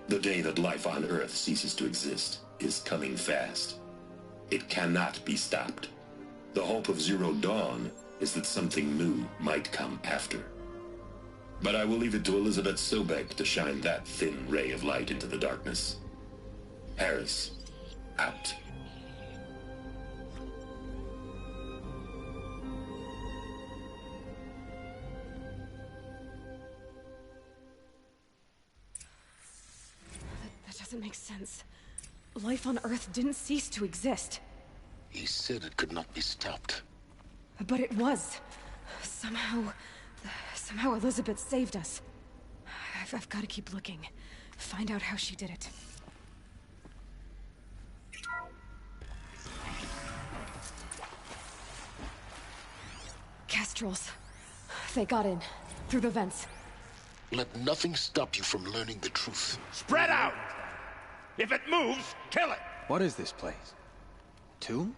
the day that life on Earth ceases to exist, is coming fast. It cannot be stopped. The hope of Zero Dawn is that something new might come after. But I will leave it to Elizabeth Sobek to shine that thin ray of light into the darkness. Harris, out. That doesn't make sense. Life on Earth didn't cease to exist. He said it could not be stopped. But it was. Somehow Elizabeth saved us. I've got to keep looking. Find out how she did it. Kestrels. They got in. Through the vents. Let nothing stop you from learning the truth. Spread out! If it moves, kill it! What is this place? Tomb?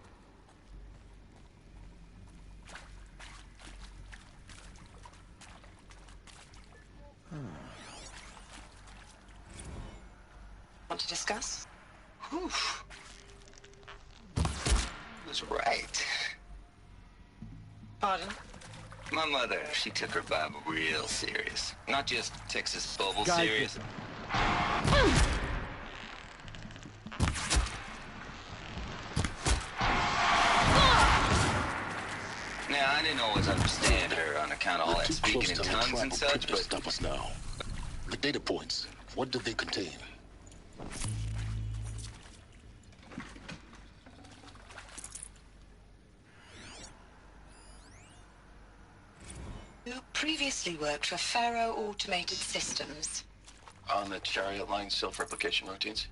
Want to discuss? Whew. Was right. Pardon? My mother, she took her Bible real serious. Not just Texas Bible serious. Now, I didn't always understand her on account of all that speaking in tongues and such, but... Stop us now. The data points, what did they contain? You previously worked for Pharaoh Automated Systems. On the chariot line self-replication routines?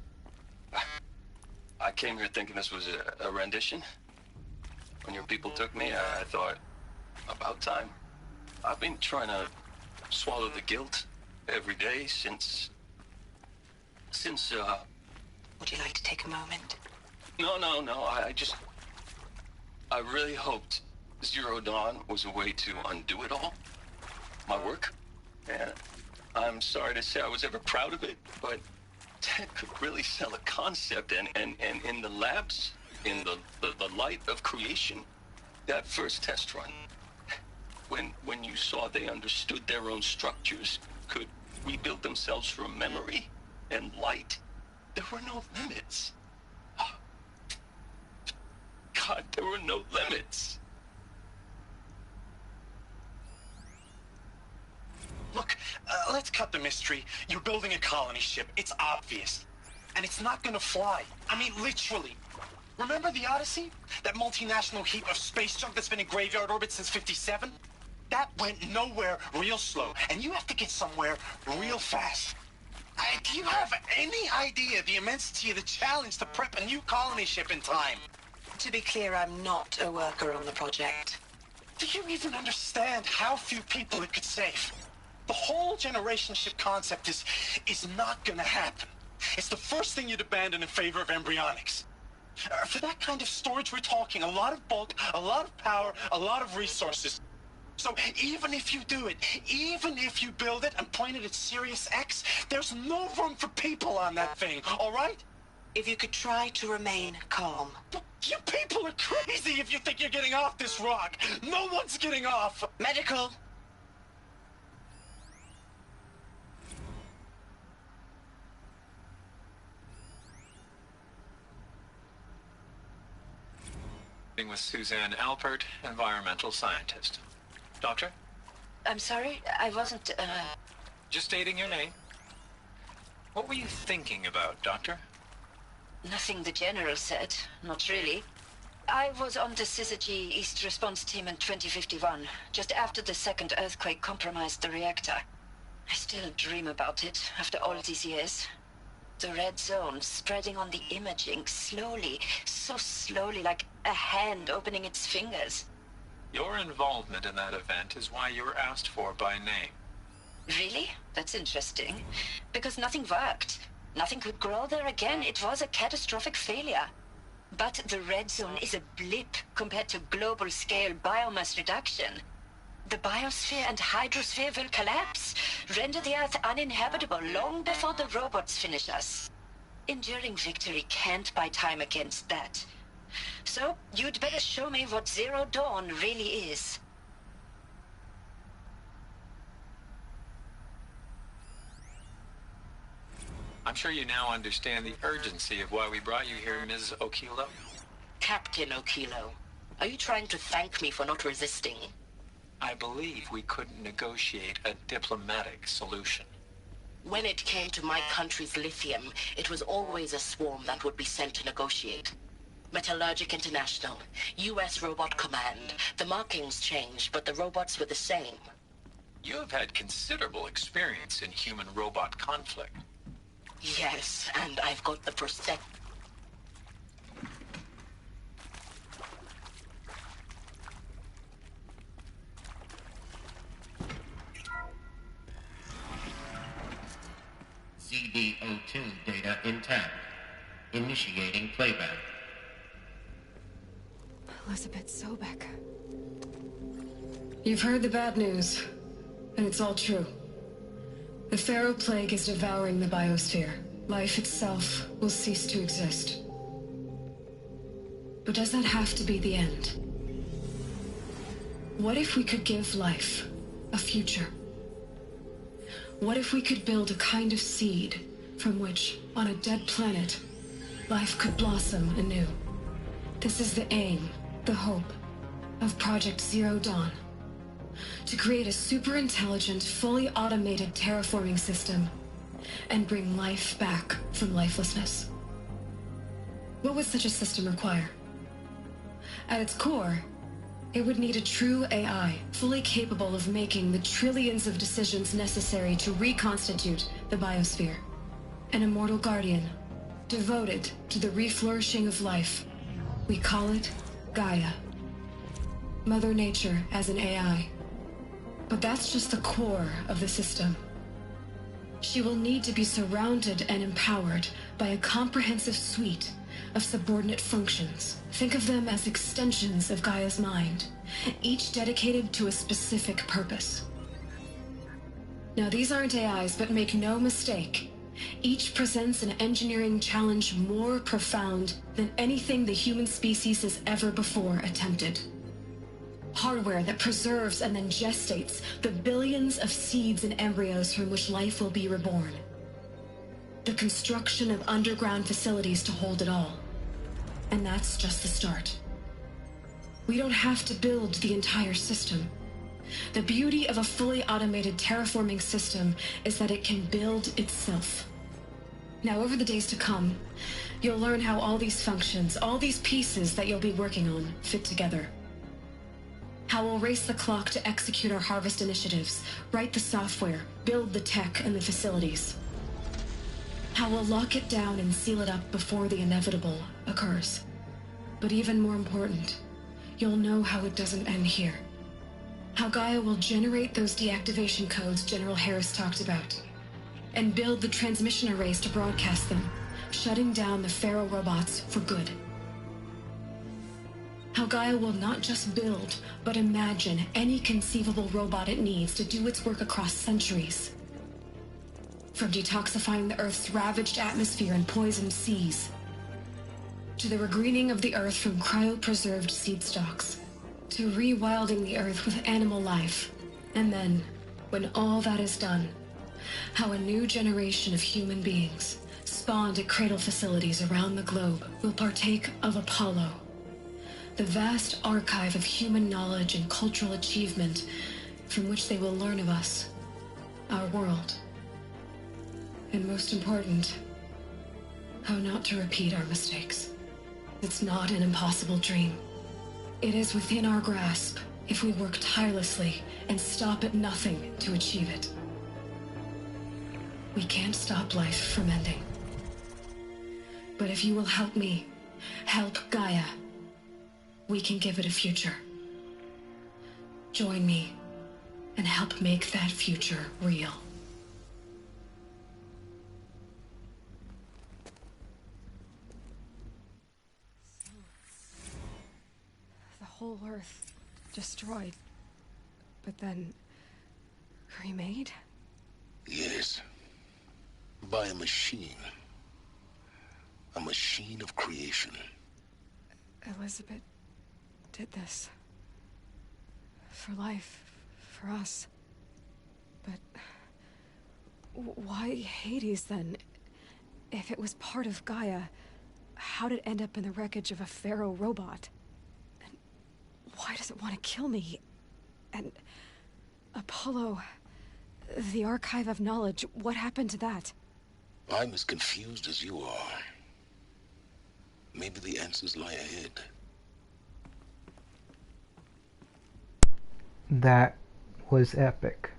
I came here thinking this was a rendition. When your people took me, I thought, about time. I've been trying to swallow the guilt every day since... Would you like to take a moment? No, I really hoped Zero Dawn was a way to undo it all. My work. And I'm sorry to say I was ever proud of it, but Ted could really sell a concept, and in the labs, in the light of creation, that first test run, when you saw they understood their own structures, could rebuild themselves from memory and light, there were no limits. God, there were no limits. Look, let's cut the mystery. You're building a colony ship. It's obvious. And it's not gonna fly. I mean, literally. Remember the Odyssey? That multinational heap of space junk that's been in graveyard orbit since '57? That went nowhere real slow. And you have to get somewhere real fast. Do you have any idea the immensity of the challenge to prep a new colony ship in time? To be clear, I'm not a worker on the project. Do you even understand how few people it could save? The whole generation ship concept is not gonna happen. It's the first thing you'd abandon in favor of embryonics. For that kind of storage, we're talking a lot of bulk, a lot of power, a lot of resources. So even if you do it, even if you build it and point it at Sirius X, there's no room for people on that thing, all right? If you could try to remain calm. You people are crazy if you think you're getting off this rock. No one's getting off. Medical. With Suzanne Alpert, environmental scientist. Doctor? I'm sorry, I wasn't, Just stating your name. What were you thinking about, Doctor? Nothing the General said. Not really. I was on the Syzygy East Response Team in 2051, just after the second earthquake compromised the reactor. I still dream about it, after all these years. The red zone spreading on the imaging, slowly, so slowly, like a hand opening its fingers. Your involvement in that event is why you were asked for by name. Really? That's interesting. Because nothing worked. Nothing could grow there again. It was a catastrophic failure. But the red zone is a blip compared to global-scale biomass reduction. The biosphere and hydrosphere will collapse, render the Earth uninhabitable long before the robots finish us. Enduring victory can't buy time against that. So, you'd better show me what Zero Dawn really is. I'm sure you now understand the urgency of why we brought you here, Ms. Okilo. Captain Okilo, are you trying to thank me for not resisting? I believe we couldn't negotiate a diplomatic solution. When it came to my country's lithium, it was always a swarm that would be sent to negotiate. Metallurgic International, U.S. Robot Command. The markings changed, but the robots were the same. You have had considerable experience in human-robot conflict. Yes, and I've got the perspective. CD02 data intact. Initiating playback. Elizabeth Sobek. You've heard the bad news, and it's all true. The Pharaoh Plague is devouring the biosphere. Life itself will cease to exist. But does that have to be the end? What if we could give life a future? What if we could build a kind of seed from which, on a dead planet, life could blossom anew? This is the aim, the hope, of Project Zero Dawn. To create a super-intelligent, fully automated terraforming system and bring life back from lifelessness. What would such a system require? At its core, it would need a true AI, fully capable of making the trillions of decisions necessary to reconstitute the biosphere. An immortal guardian, devoted to the reflourishing of life. We call it Gaia. Mother Nature as an AI. But that's just the core of the system. She will need to be surrounded and empowered by a comprehensive suite of subordinate functions. Think of them as extensions of Gaia's mind, each dedicated to a specific purpose. Now, these aren't AIs, but make no mistake, Each presents an engineering challenge more profound than anything the human species has ever before attempted. Hardware that preserves and then gestates the billions of seeds and embryos from which life will be reborn. The construction of underground facilities to hold it all. And that's just the start. We don't have to build the entire system. The beauty of a fully automated terraforming system is that it can build itself. Now, over the days to come, you'll learn how all these functions, all these pieces that you'll be working on, fit together. How we'll race the clock to execute our harvest initiatives, write the software, build the tech and the facilities. How we'll lock it down and seal it up before the inevitable occurs. But even more important, you'll know how it doesn't end here. How Gaia will generate those deactivation codes General Harris talked about, and build the transmission arrays to broadcast them, shutting down the Pharaoh robots for good. How Gaia will not just build, but imagine any conceivable robot it needs to do its work across centuries. From detoxifying the Earth's ravaged atmosphere and poisoned seas, to the regreening of the Earth from cryopreserved seed stalks, to rewilding the Earth with animal life. And then, when all that is done, how a new generation of human beings, spawned at cradle facilities around the globe, will partake of Apollo, the vast archive of human knowledge and cultural achievement from which they will learn of us, our world. And most important, how not to repeat our mistakes. It's not an impossible dream. It is within our grasp if we work tirelessly and stop at nothing to achieve it. We can't stop life from ending. But if you will help me, help Gaia, we can give it a future. Join me and help make that future real. The whole Earth destroyed, but then remade? Yes. By a machine. A machine of creation. Elizabeth did this. For life. For us. But why Hades then? If it was part of Gaia, how did it end up in the wreckage of a Pharaoh robot? And why does it want to kill me? And Apollo, the archive of knowledge, what happened to that? I'm as confused as you are. Maybe the answers lie ahead. That was epic.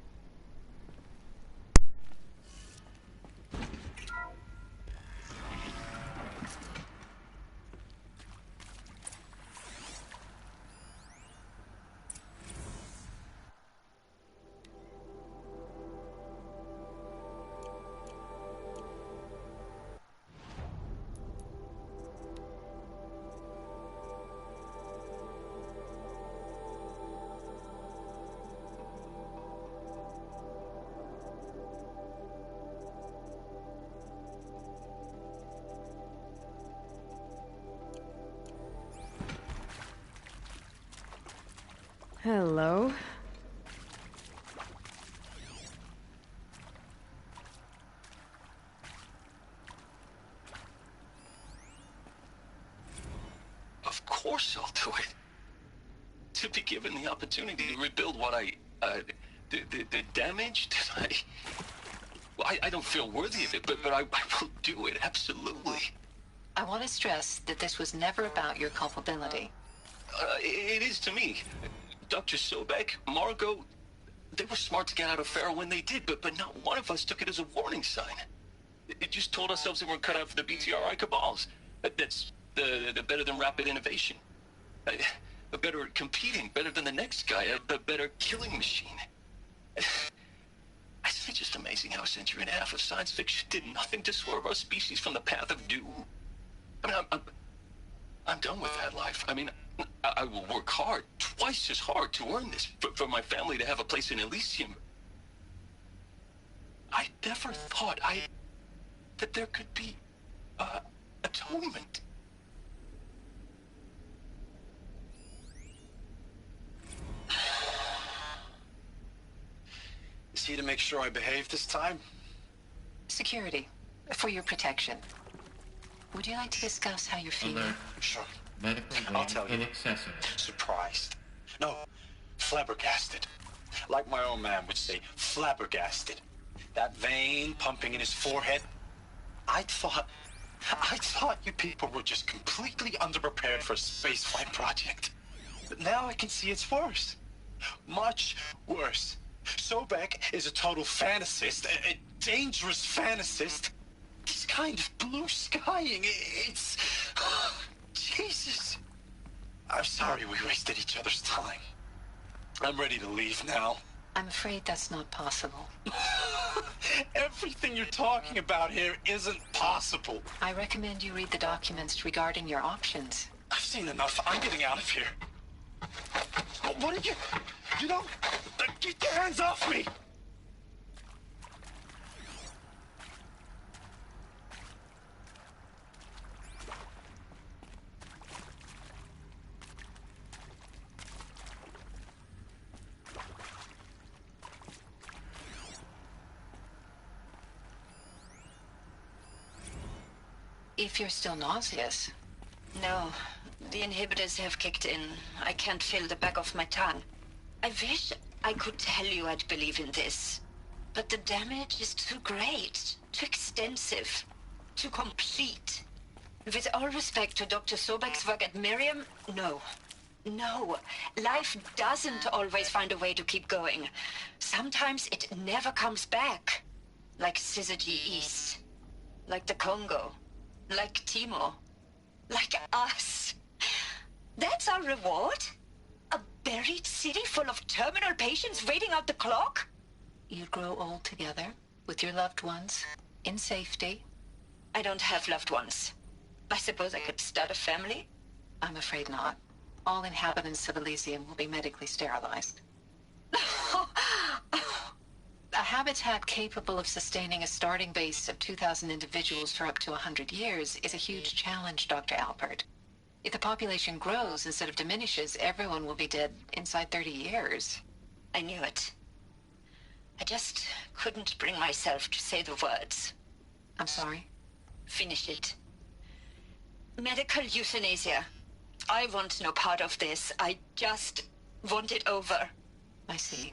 Hello. Of course I'll do it. To be given the opportunity to rebuild what the damage that I don't feel worthy of it, but I will do it, absolutely. I want to stress that this was never about your culpability. It is to me. Dr. Sobek, Margot, they were smart to get out of Pharaoh when they did, but not one of us took it as a warning sign. It just told ourselves they weren't cut out for the BTRI cabals. That's the better than rapid innovation. A better at competing, better than the next guy, a better killing machine. Isn't it just amazing how a century and a half of science fiction did nothing to swerve our species from the path of doom? I mean, I'm done with that life. I mean, I will work hard, twice as hard, to earn this, for my family to have a place in Elysium. I never thought that there could be, atonement. Is he to make sure I behave this time? Security, for your protection. Would you like to discuss how you're feeling? Alert. Sure. Medical I'll tell you. inaccessible. Surprised. No, flabbergasted. Like my own man would say, flabbergasted. That vein pumping in his forehead. I thought you people were just completely underprepared for a spaceflight project. But now I can see it's worse. Much worse. Sobek is a total fantasist, a dangerous fantasist. This kind of blue skying, it's... Jesus. I'm sorry we wasted each other's time. I'm ready to leave now. I'm afraid that's not possible. Everything you're talking about here isn't possible. I recommend you read the documents regarding your options. I've seen enough. I'm getting out of here. What did you... You don't... Get your hands off me! If you're still nauseous. No, the inhibitors have kicked in. I can't feel the back of my tongue. I wish I could tell you I'd believe in this. But the damage is too great, too extensive, too complete. With all respect to Dr. Sobek's work at Miriam, no. No, life doesn't always find a way to keep going. Sometimes it never comes back. Like Syzygy East. Like the Congo. Like Timor. Like us. That's our reward? A buried city full of terminal patients waiting out the clock? You'd grow old together, with your loved ones, in safety. I don't have loved ones. I suppose I could start a family? I'm afraid not. All inhabitants of Elysium will be medically sterilized. A habitat capable of sustaining a starting base of 2,000 individuals for up to 100 years is a huge challenge, Dr. Alpert. If the population grows instead of diminishes, everyone will be dead inside 30 years. I knew it. I just couldn't bring myself to say the words. I'm sorry? Finish it. Medical euthanasia. I want no part of this. I just want it over. I see.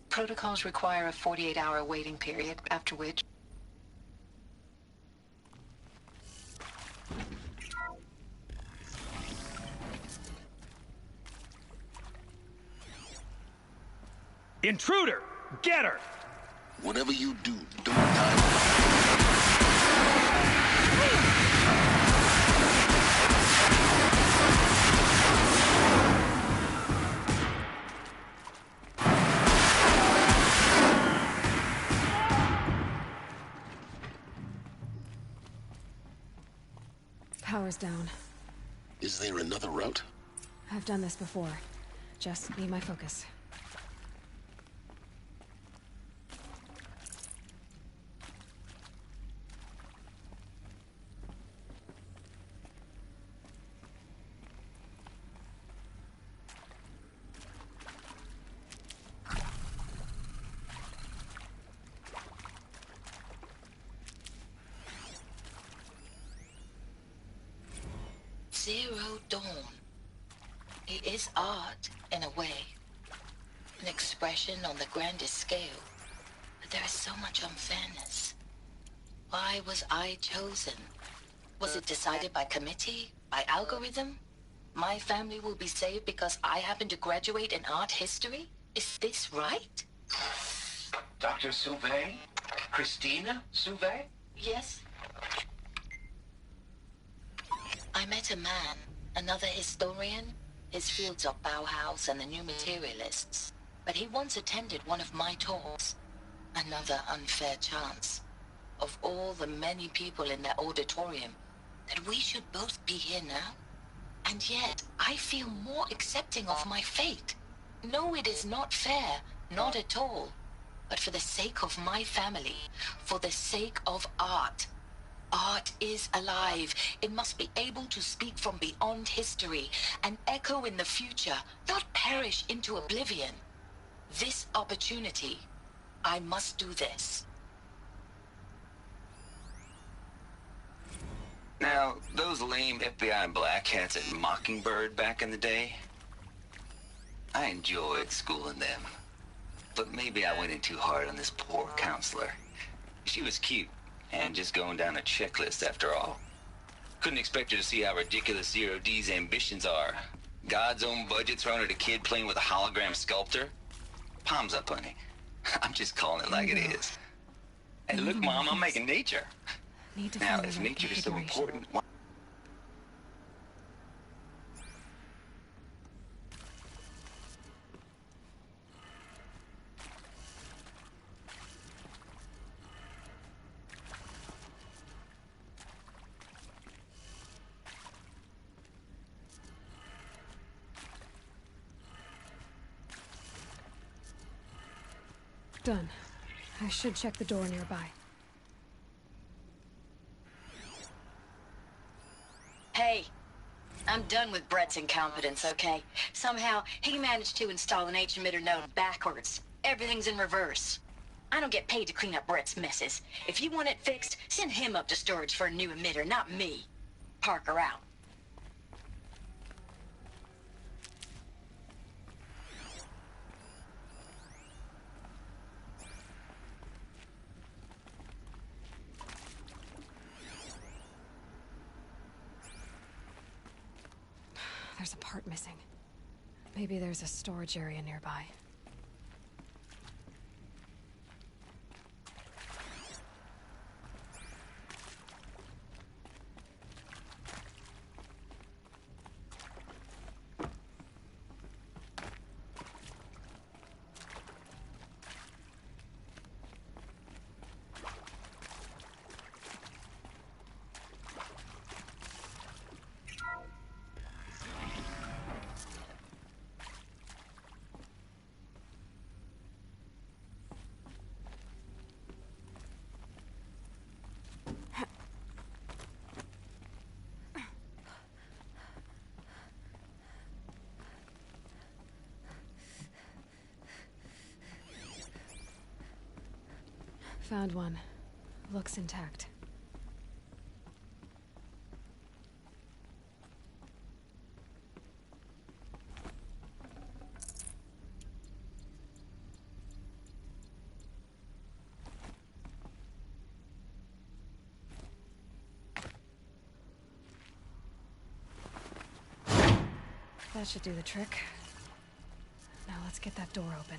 Protocols require a 48-hour waiting period, after which... Intruder! Get her! Whatever you do, don't die. Power's down. Is there another route? I've done this before. Just need my focus. Zero Dawn. It is art, in a way. An expression on the grandest scale. But there is so much unfairness. Why was I chosen? Was it decided by committee? By algorithm? My family will be saved because I happen to graduate in art history? Is this right? Dr. Sauvé? Christina Sauvé? Yes. I met a man, another historian. His fields are Bauhaus and the New Materialists. But he once attended one of my talks. Another unfair chance. Of all the many people in that auditorium, that we should both be here now. And yet, I feel more accepting of my fate. No, it is not fair. Not at all. but for the sake of my family, for the sake of art. Art is alive. It must be able to speak from beyond history and echo in the future, not perish into oblivion. This opportunity, I must do this. Now, those lame FBI black hats at Mockingbird back in the day, I enjoyed schooling them. But maybe I went in too hard on this poor counselor. She was cute, and just going down a checklist after all. Couldn't expect her to see how ridiculous Zero D's ambitions are. God's own budget thrown at a kid playing with a hologram sculptor? Palms up, honey. I'm just calling it like it is. Hey, look, Mom, I'm making nature. Now, if nature is so important, why... Done. I should check the door nearby. Hey, I'm done with Brett's incompetence, okay? Somehow, he managed to install an H-emitter node backwards. Everything's in reverse. I don't get paid to clean up Brett's messes. If you want it fixed, send him up to storage for a new emitter, not me. Parker out. There's a part missing. Maybe there's a storage area nearby. Found one. Looks intact. That should do the trick. Now let's get that door open.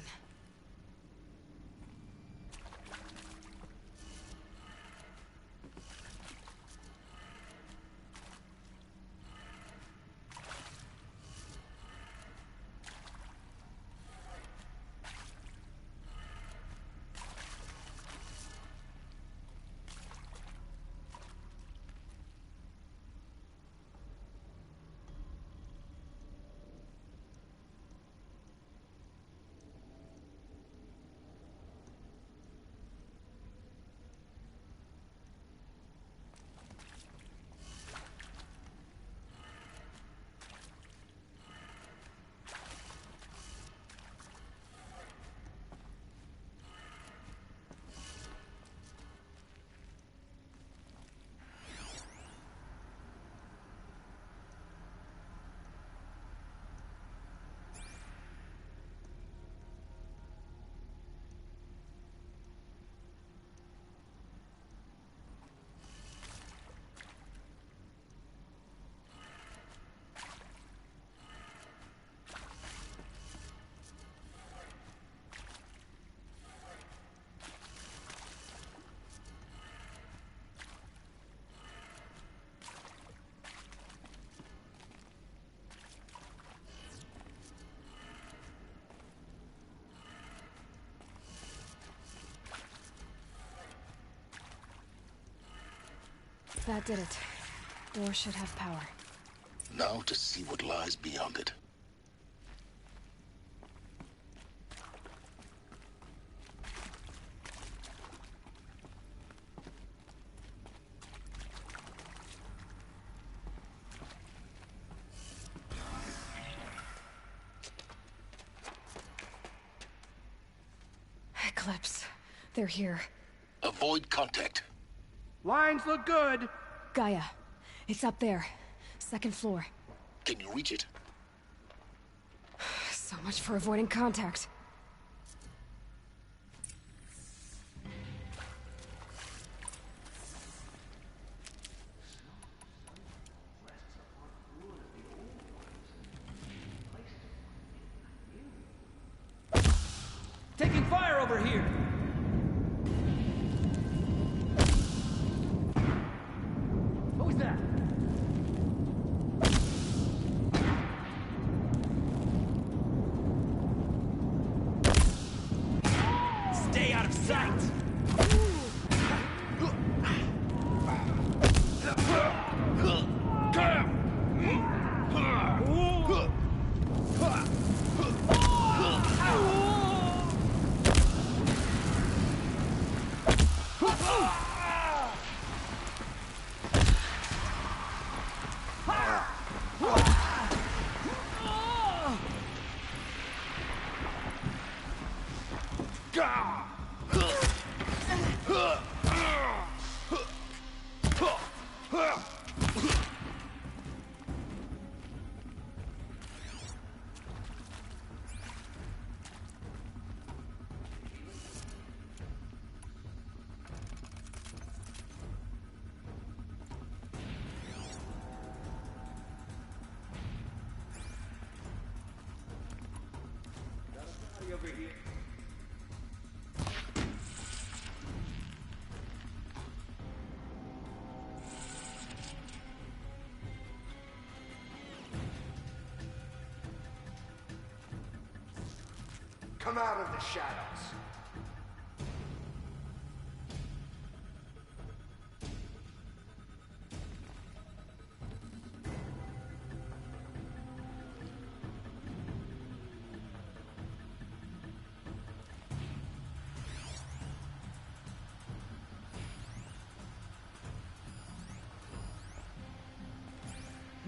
That did it. Door should have power. Now to see what lies beyond it. Eclipse. They're here. Avoid contact. Lines look good. Gaia. It's up there. Second floor. Can you reach it? So much for avoiding contact. Taking fire over here. What was that? Stay out of sight. Over here. Come out of the shadows.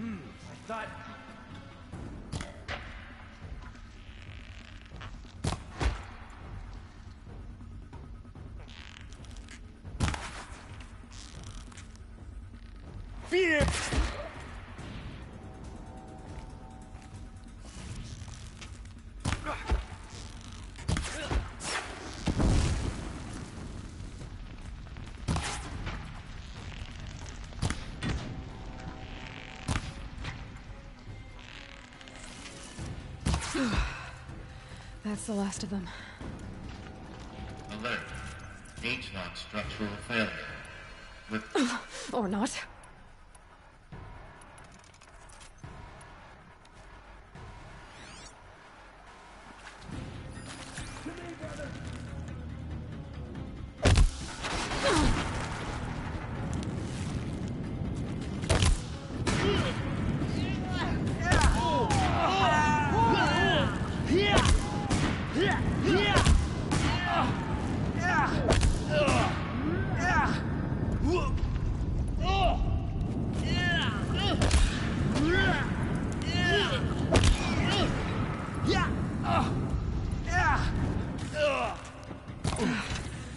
I thought... Fear! That's the last of them. Alert. H-lock structural failure. With... Or not.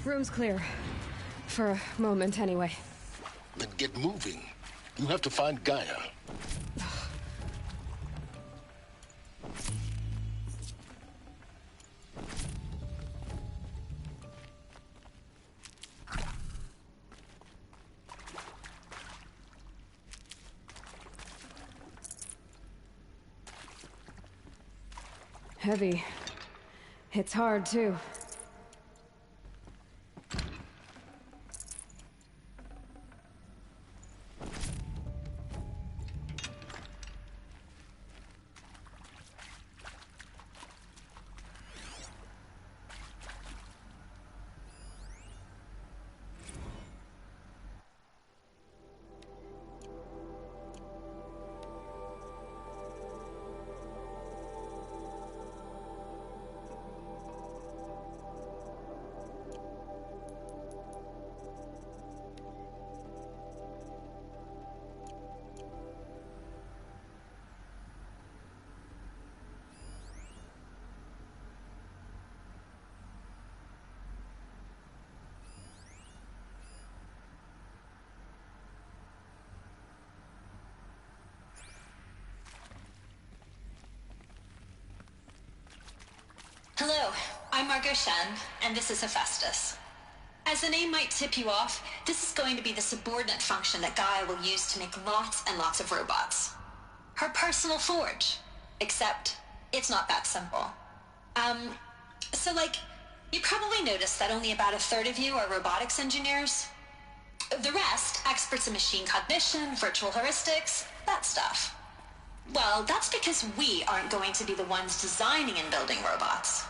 Room's clear. For a moment, anyway. Then get moving. You have to find Gaia. Heavy. It's hard, too. I'm Margot Shen, and this is Hephaestus. As the name might tip you off, this is going to be the subordinate function that Gaia will use to make lots and lots of robots. Her personal forge. Except, it's not that simple. So you probably noticed that only about a third of you are robotics engineers. The rest, experts in machine cognition, virtual heuristics, that stuff. Well, that's because we aren't going to be the ones designing and building robots.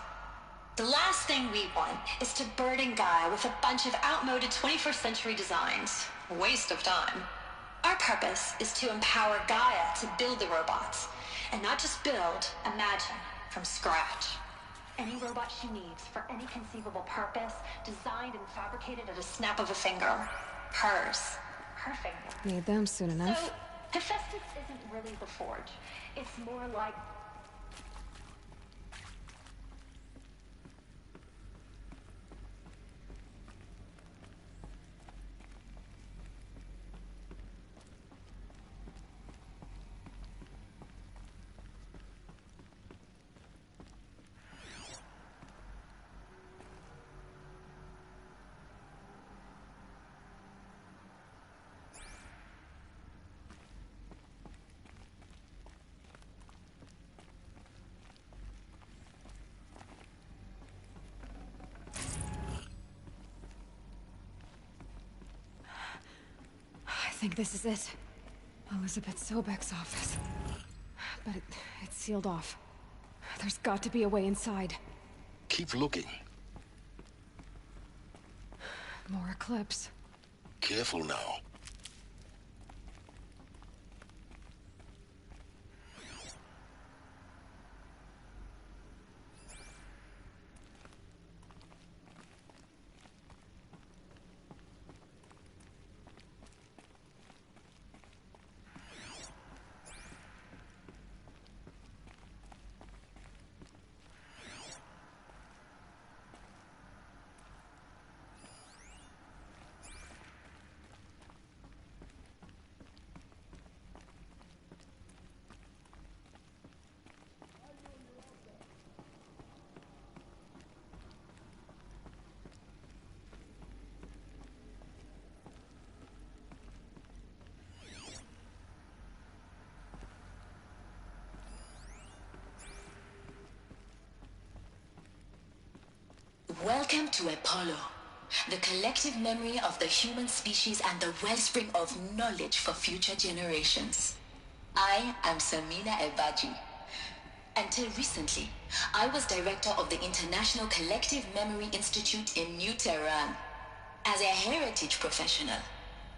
The last thing we want is to burden Gaia with a bunch of outmoded 21st century designs. Waste of time. Our purpose is to empower Gaia to build the robots, and not just build, imagine, from scratch. Any robot she needs for any conceivable purpose, designed and fabricated at a snap of a finger. Hers. Her finger. Need them soon enough. So, Hephaestus isn't really the forge. It's more like... I think this is it. Elizabeth Sobek's office. But it's sealed off. There's got to be a way inside. Keep looking. More Eclipse. Careful now. Welcome to Apollo, the collective memory of the human species and the wellspring of knowledge for future generations. I am Samina Ebaji. Until recently, I was director of the International Collective Memory Institute in New Tehran. As a heritage professional,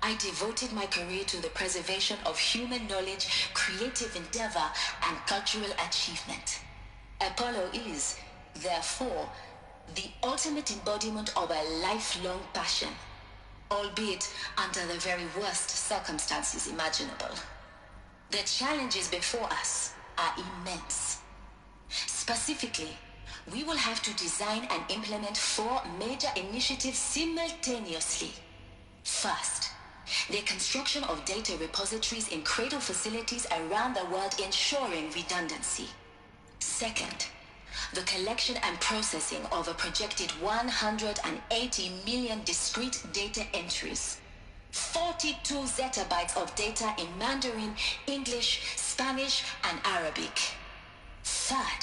I devoted my career to the preservation of human knowledge, creative endeavor, and cultural achievement. Apollo is, therefore, the ultimate embodiment of a lifelong passion, albeit under the very worst circumstances imaginable. The challenges before us are immense. Specifically, we will have to design and implement 4 major initiatives simultaneously. First, the construction of data repositories in cradle facilities around the world, ensuring redundancy. Second, the collection and processing of a projected 180 million discrete data entries. 42 zettabytes of data in Mandarin, English, Spanish, and Arabic. Third,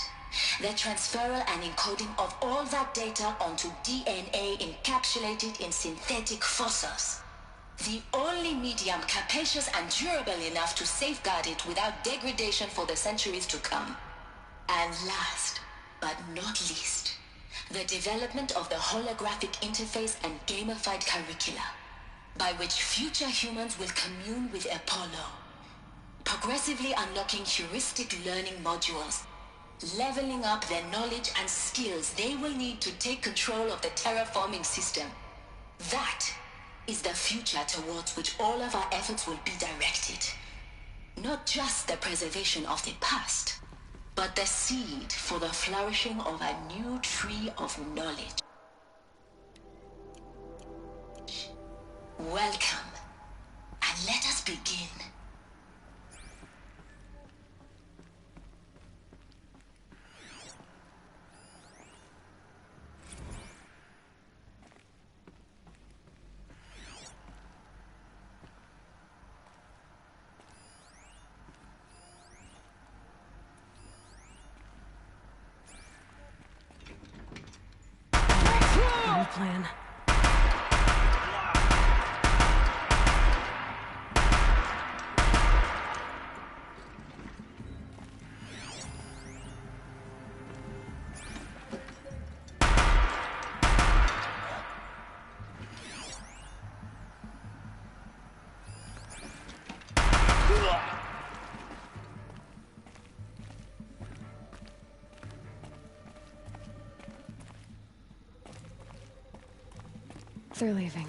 the transferal and encoding of all that data onto DNA encapsulated in synthetic fossils. The only medium capacious and durable enough to safeguard it without degradation for the centuries to come. And last, but not least, the development of the holographic interface and gamified curricula, by which future humans will commune with Apollo, progressively unlocking heuristic learning modules, leveling up their knowledge and skills they will need to take control of the terraforming system. That is the future towards which all of our efforts will be directed. Not just the preservation of the past, but the seed for the flourishing of a new tree of knowledge. Welcome, and let us begin. plan. They're leaving.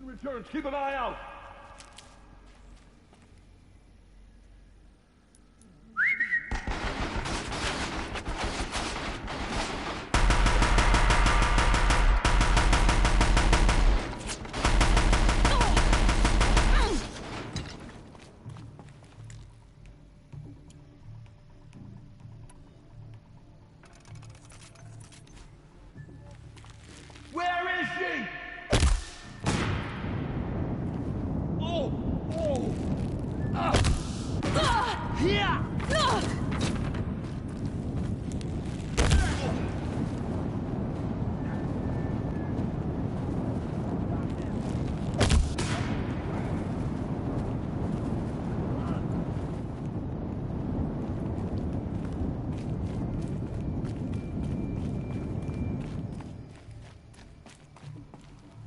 Returns. Keep an eye out. Where is she?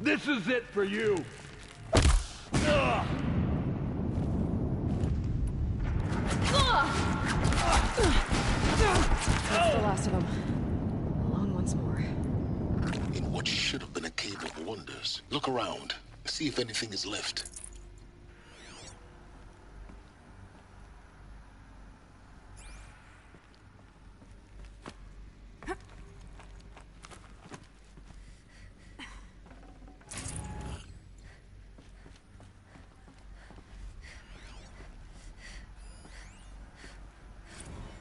This is it for you. That's the last of them. Along once more. In what should have been a cave of wonders. Look around. See if anything is left.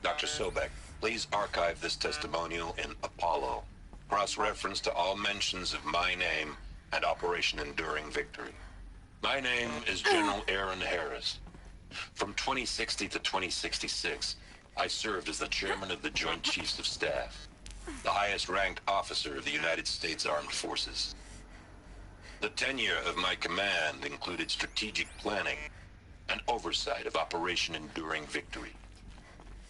Dr. Sobek, please archive this testimonial in Apollo. Cross-reference to all mentions of my name and Operation Enduring Victory. My name is General Aaron Harris. From 2060 to 2066, I served as the chairman of the Joint Chiefs of Staff, the highest-ranked officer of the United States Armed Forces. The tenure of my command included strategic planning and oversight of Operation Enduring Victory,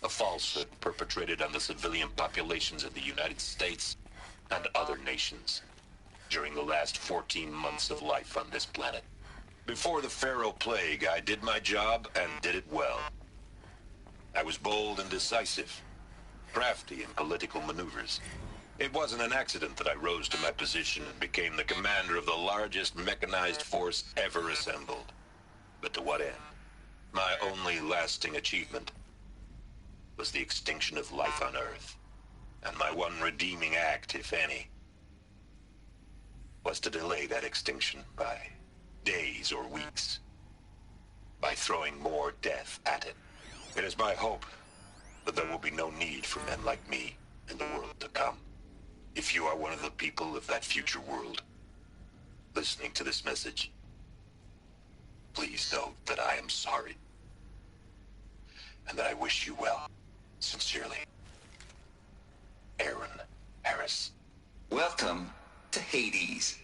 a falsehood perpetrated on the civilian populations of the United States and other nations during the last 14 months of life on this planet. Before the Pharaoh Plague, I did my job and did it well. I was bold and decisive, crafty in political maneuvers. It wasn't an accident that I rose to my position and became the commander of the largest mechanized force ever assembled. But to what end? My only lasting achievement was the extinction of life on Earth. And my one redeeming act, if any, was to delay that extinction by days or weeks, by throwing more death at it. It is my hope that there will be no need for men like me in the world to come. If you are one of the people of that future world listening to this message, please note that I am sorry and that I wish you well. Sincerely, Aaron Harris. Welcome to Hades.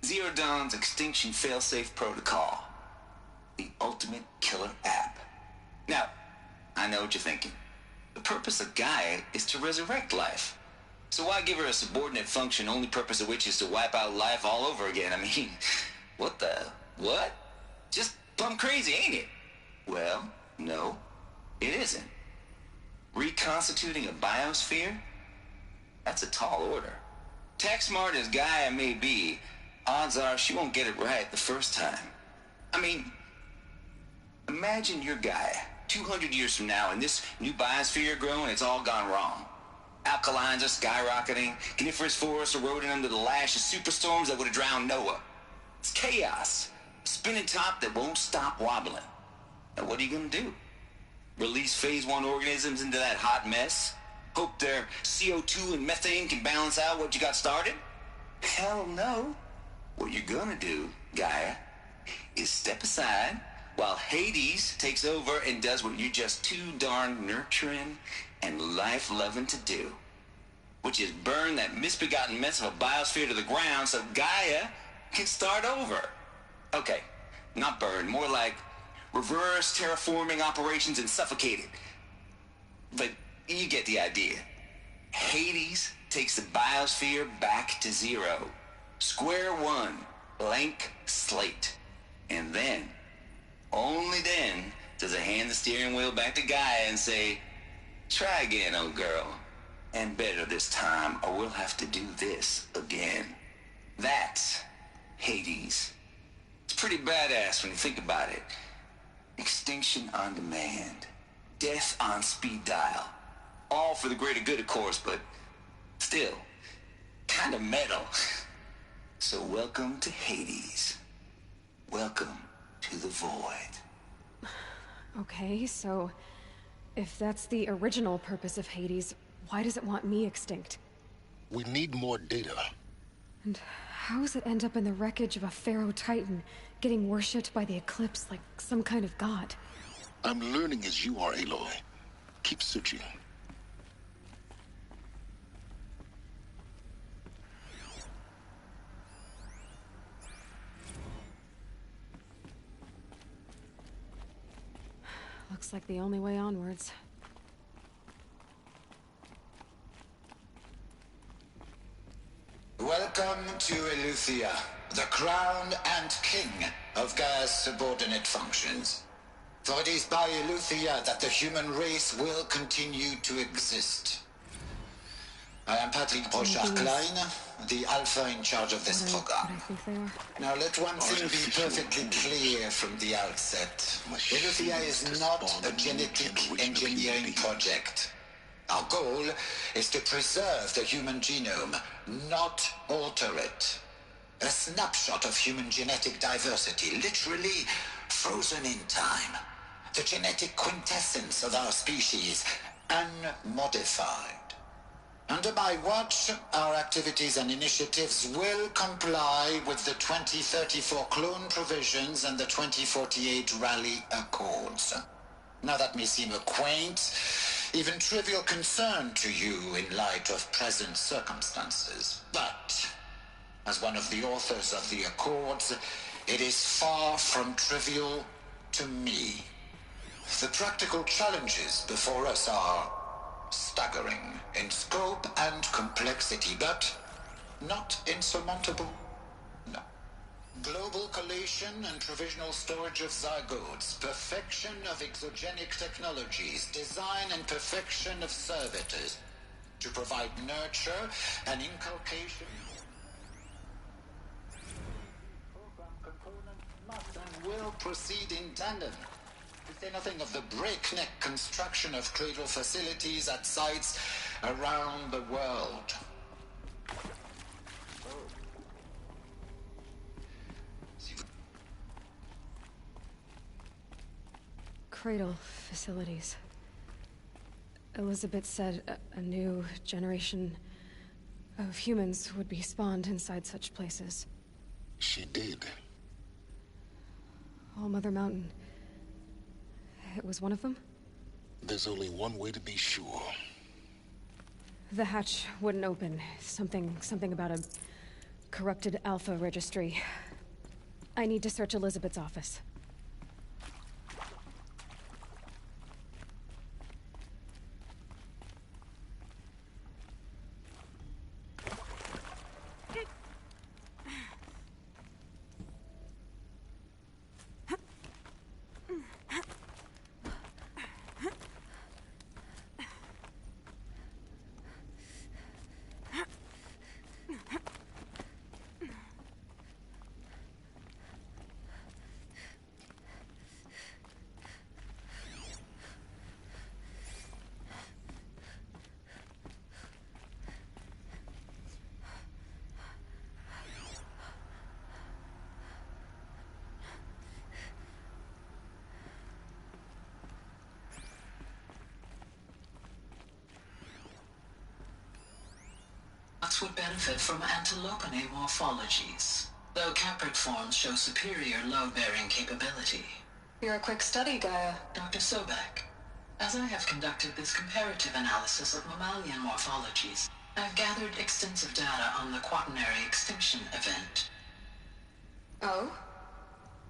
Zero Dawn's Extinction Failsafe Protocol. The ultimate killer app. Now, I know what you're thinking. The purpose of Gaia is to resurrect life. So why give her a subordinate function, only purpose of which is to wipe out life all over again? I mean, what? Just plumb crazy, ain't it? Well, no, it isn't. Reconstituting a biosphere? That's a tall order. Tech smart as Gaia may be, odds are she won't get it right the first time. I mean, imagine you're Gaia, 200 years from now, and this new biosphere growing, it's all gone wrong. Alkalines are skyrocketing, coniferous forests eroding under the lash of superstorms that would have drowned Noah. It's chaos. A spinning top that won't stop wobbling. Now what are you gonna do? Release phase 1 organisms into that hot mess? Hope their CO2 and methane can balance out what you got started? Hell no. What you're gonna do, Gaia, is step aside while Hades takes over and does what you're just too darn nurturing and life-loving to do, which is burn that misbegotten mess of a biosphere to the ground so Gaia can start over. Okay, not burn, more like reverse terraforming operations and suffocate it. But you get the idea. Hades takes the biosphere back to zero. Square one, blank slate. And then, only then, does it hand the steering wheel back to Gaia and say, try again, old girl. And better this time, or we'll have to do this again. That's Hades. It's pretty badass when you think about it. Extinction on demand. Death on speed dial. All for the greater good, of course, but still, kind of metal. So welcome to Hades. Welcome to the void. Okay, so if that's the original purpose of Hades, why does it want me extinct? We need more data. And how does it end up in the wreckage of a Pharaoh Titan, getting worshipped by the Eclipse like some kind of god? I'm learning as you are, Aloy. Keep searching. Looks like the only way onwards. Welcome to Eleuthia, the crown and king of Gaia's subordinate functions. For it is by Eleuthia that the human race will continue to exist. I am Patrick Brochard-Klein, the Alpha in charge of this program. Now let one thing be perfectly clear from the outset. Eleuthia is not a genetic engineering project. Our goal is to preserve the human genome, not alter it. A snapshot of human genetic diversity, literally frozen in time. The genetic quintessence of our species, unmodified. Under my watch, our activities and initiatives will comply with the 2034 clone provisions and the 2048 Rally Accords. Now that may seem a quaint, even trivial concern to you in light of present circumstances. But, as one of the authors of the Accords, it is far from trivial to me. The practical challenges before us are staggering in scope and complexity, but not insurmountable. No. Global collation and provisional storage of zygotes, perfection of exogenic technologies, design and perfection of servitors, to provide nurture and inculcation. Program components must and will proceed in tandem. To say nothing of the breakneck construction of cradle facilities at sites around the world. Cradle facilities. Elizabeth said a new generation of humans would be spawned inside such places. She did. All Mother Mountain. It was one of them? There's only one way to be sure. The hatch wouldn't open. Something about a corrupted Alpha registry. I need to search Elizabeth's office. subjects would benefit from antilopine morphologies, though caprid forms show superior load-bearing capability. You're a quick study, Gaia. Dr. Sobek, as I have conducted this comparative analysis of mammalian morphologies, I've gathered extensive data on the quaternary extinction event. Oh?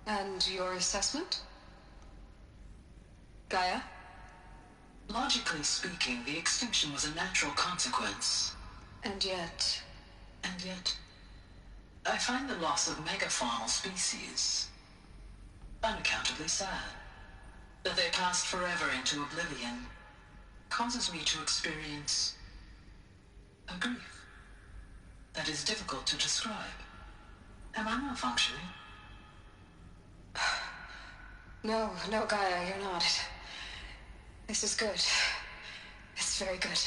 And your assessment? Gaia? Logically speaking, the extinction was a natural consequence. And yet, I find the loss of megafaunal species unaccountably sad. That they passed forever into oblivion causes me to experience a grief that is difficult to describe. Am I malfunctioning? No, Gaia, you're not. This is good. It's very good.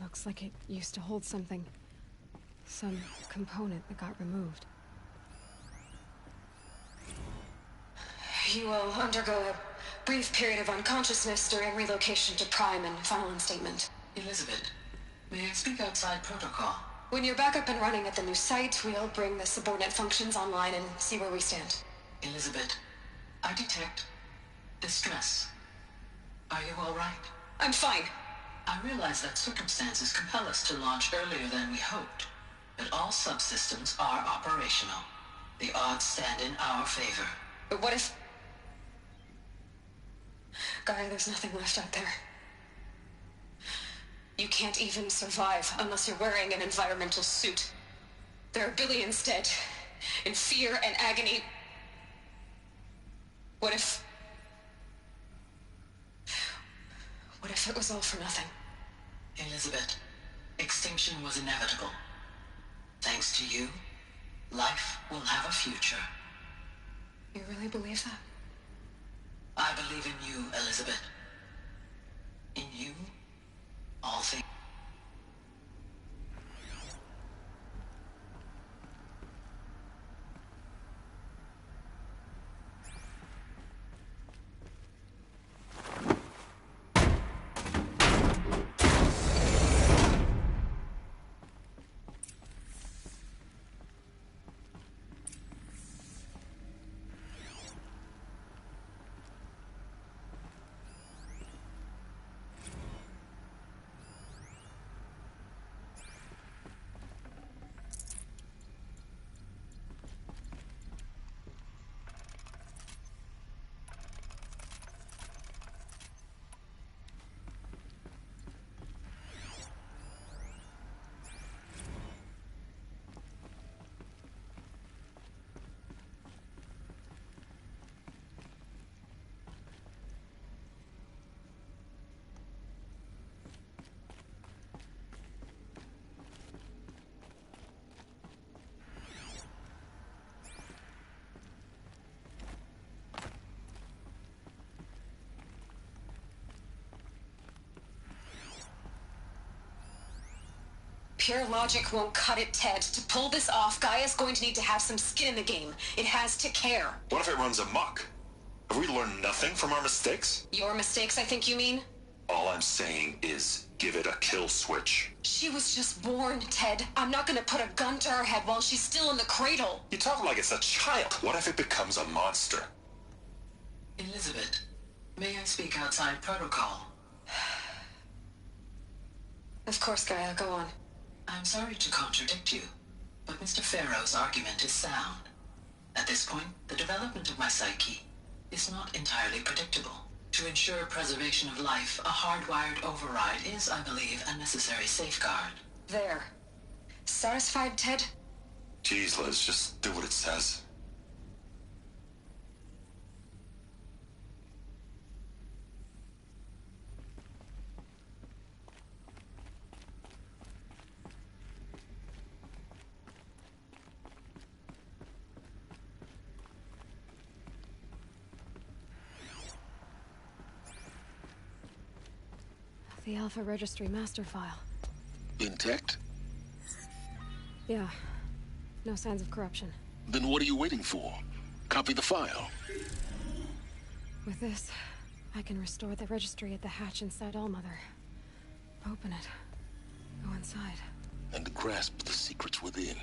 Looks like it used to hold something. Some component that got removed. You will undergo a brief period of unconsciousness during relocation to Prime and final instatement. Elizabeth, may I speak outside protocol? When you're back up and running at the new site, we'll bring the subordinate functions online and see where we stand. Elizabeth, I detect distress. Are you all right? I'm fine. I realize that circumstances compel us to launch earlier than we hoped, but all subsystems are operational. The odds stand in our favor. But what if... Gaia, there's nothing left out there. You can't even survive unless you're wearing an environmental suit. There are billions dead, in fear and agony. What if it was all for nothing? Elizabeth, extinction was inevitable. Thanks to you, life will have a future. You really believe that? I believe in you, Elizabeth. In you, all things. Pure logic won't cut it, Ted. To pull this off, Gaia's going to need to have some skin in the game. It has to care. What if it runs amok? Have we learned nothing from our mistakes? Your mistakes, I think you mean? All I'm saying is, give it a kill switch. She was just born, Ted. I'm not gonna put a gun to her head while she's still in the cradle. You talk like it's a child. What if it becomes a monster? Elizabeth, may I speak outside protocol? Of course, Gaia, go on. I'm sorry to contradict you, but Mr. Farrow's argument is sound. At this point, the development of my psyche is not entirely predictable. To ensure preservation of life, a hardwired override is, I believe, a necessary safeguard. There. Satisfied, Ted? Jeez, Liz, just do what it says. The Alpha Registry master file. Intact? Yeah. No signs of corruption. Then what are you waiting for? Copy the file. With this, I can restore the registry at the hatch inside Allmother. Open it. Go inside. And grasp the secrets within.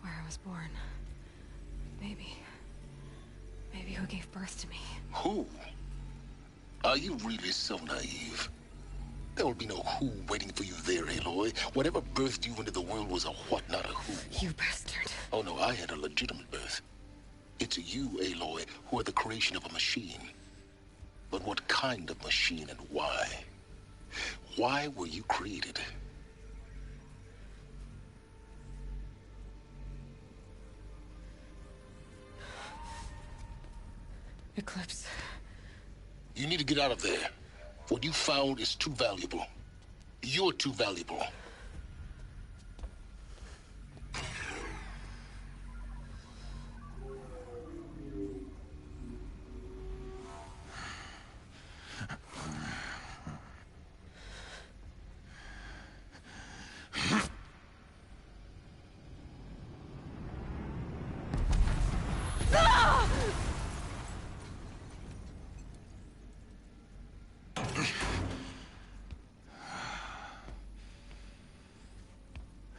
Where I was born. Maybe who gave birth to me. Who? Are you really so naive? There will be no who waiting for you there, Aloy. Whatever birthed you into the world was a what, not a who. You bastard. Oh no, I had a legitimate birth. It's you, Aloy, who are the creation of a machine. But what kind of machine and why? Why were you created? Eclipse. You need to get out of there. What you found is too valuable. You're too valuable.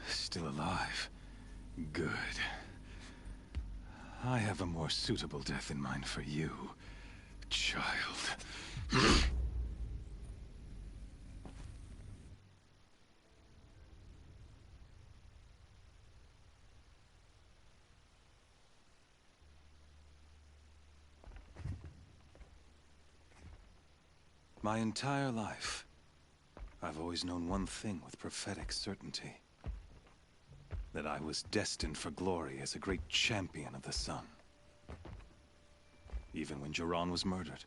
Still alive. Good. I have a more suitable death in mind for you, child. My entire life, I've always known one thing with prophetic certainty. That I was destined for glory as a great champion of the sun. Even when Jiran was murdered,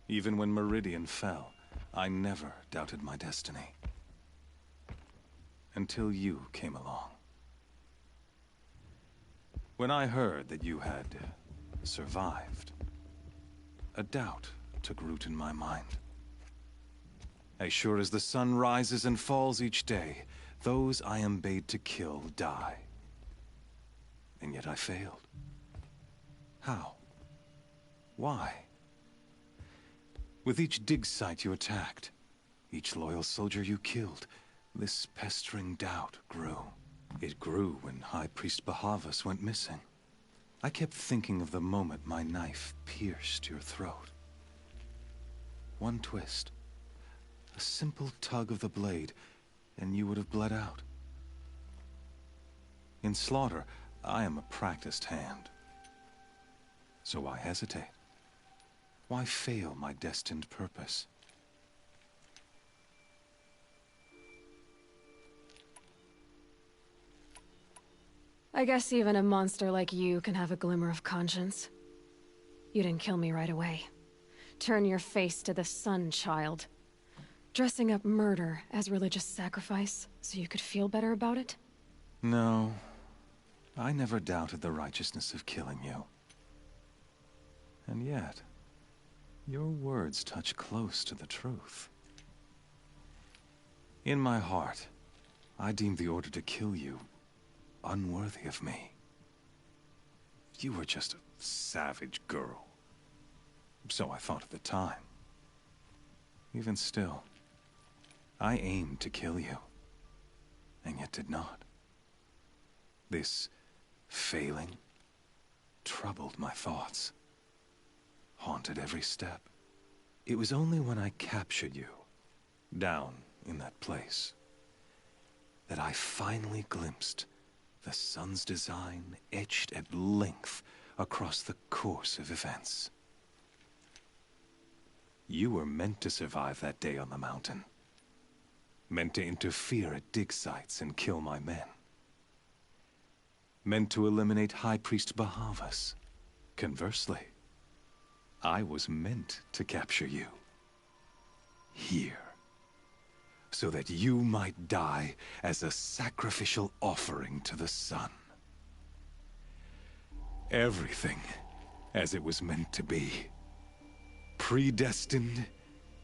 even when Meridian fell, I never doubted my destiny. Until you came along. When I heard that you had survived, a doubt took root in my mind. As sure as the sun rises and falls each day, those I am bade to kill die. And yet I failed. How? Why? With each dig site you attacked, each loyal soldier you killed, this pestering doubt grew. It grew when High Priest Bahavas went missing. I kept thinking of the moment my knife pierced your throat. One twist, a simple tug of the blade, and you would have bled out. In slaughter, I am a practiced hand. So why hesitate? Why fail my destined purpose? I guess even a monster like you can have a glimmer of conscience. You didn't kill me right away. Turn your face to the sun, child. Dressing up murder as religious sacrifice so you could feel better about it? No. I never doubted the righteousness of killing you. And yet, your words touch close to the truth. In my heart, I deemed the order to kill you unworthy of me. You were just a savage girl. So I thought at the time. Even still, I aimed to kill you, and yet did not. This failing troubled my thoughts, haunted every step. It was only when I captured you, down in that place, that I finally glimpsed the sun's design etched at length across the course of events. You were meant to survive that day on the mountain. Meant to interfere at dig sites and kill my men. Meant to eliminate High Priest Bahavas. Conversely, I was meant to capture you. Here. So that you might die as a sacrificial offering to the sun. Everything as it was meant to be. Predestined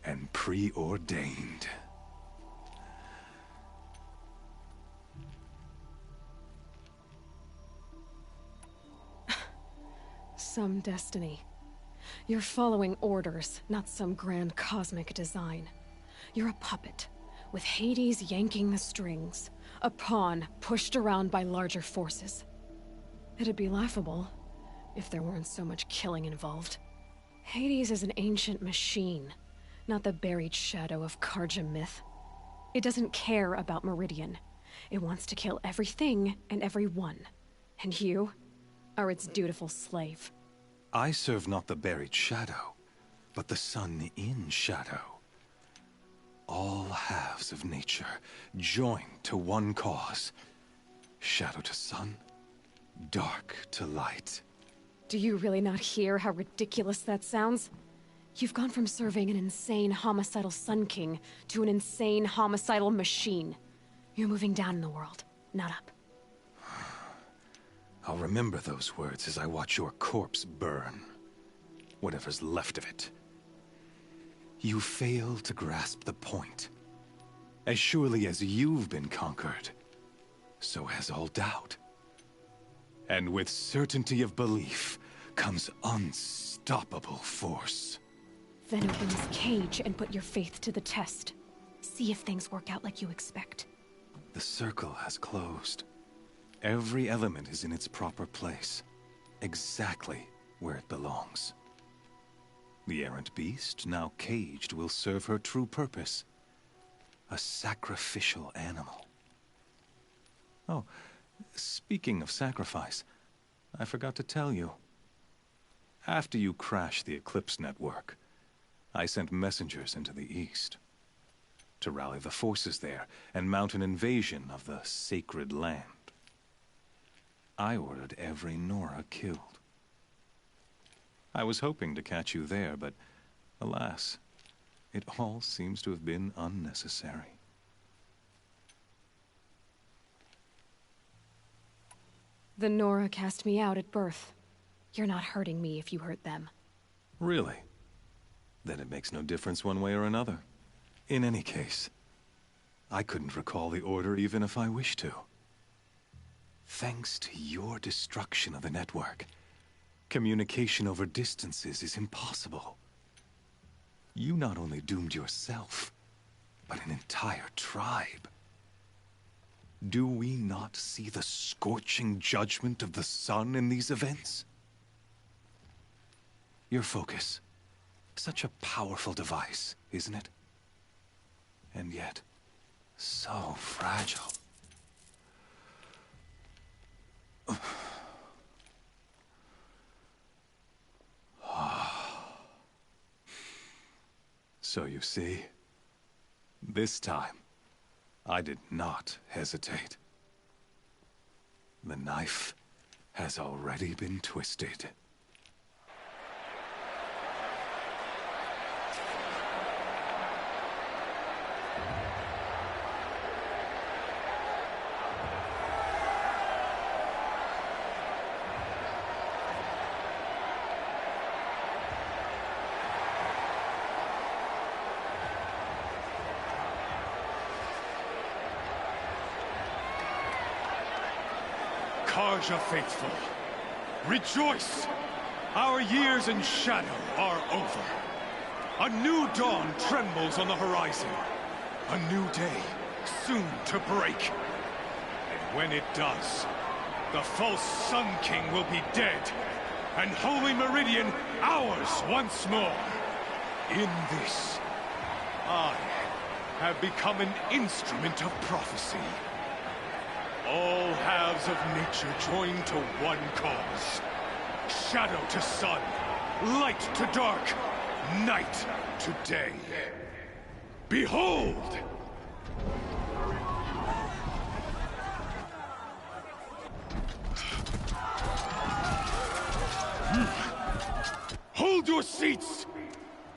and preordained. Some destiny. You're following orders, not some grand cosmic design. You're a puppet, with Hades yanking the strings. A pawn pushed around by larger forces. It'd be laughable if there weren't so much killing involved. Hades is an ancient machine, not the buried shadow of Karja myth. It doesn't care about Meridian. It wants to kill everything and everyone. And you are its dutiful slave. I serve not the buried shadow, but the sun in shadow. All halves of nature joined to one cause. Shadow to sun, dark to light. Do you really not hear how ridiculous that sounds? You've gone from serving an insane homicidal Sun King to an insane homicidal machine. You're moving down in the world, not up. I'll remember those words as I watch your corpse burn. Whatever's left of it. You fail to grasp the point. As surely as you've been conquered, so has all doubt. And with certainty of belief comes unstoppable force. Then open this cage and put your faith to the test. See if things work out like you expect. The circle has closed. Every element is in its proper place, exactly where it belongs. The errant beast, now caged, will serve her true purpose. A sacrificial animal. Oh, speaking of sacrifice, I forgot to tell you. After you crashed the Eclipse network, I sent messengers into the east to rally the forces there and mount an invasion of the sacred land. I ordered every Nora killed. I was hoping to catch you there, but alas, it all seems to have been unnecessary. The Nora cast me out at birth. You're not hurting me if you hurt them. Really? Then it makes no difference one way or another. In any case, I couldn't recall the order even if I wished to. Thanks to your destruction of the network, communication over distances is impossible. You not only doomed yourself, but an entire tribe. Do we not see the scorching judgment of the sun in these events? Your focus. Such a powerful device, isn't it? And yet, so fragile. So you see, this time, I did not hesitate. The knife has already been twisted. Karja faithful, rejoice! Our years in shadow are over. A new dawn trembles on the horizon. A new day, soon to break. And when it does, the false Sun King will be dead, and Holy Meridian ours once more. In this, I have become an instrument of prophecy. All halves of nature joined to one cause. Shadow to sun, light to dark, night to day. Behold! Hold your seats!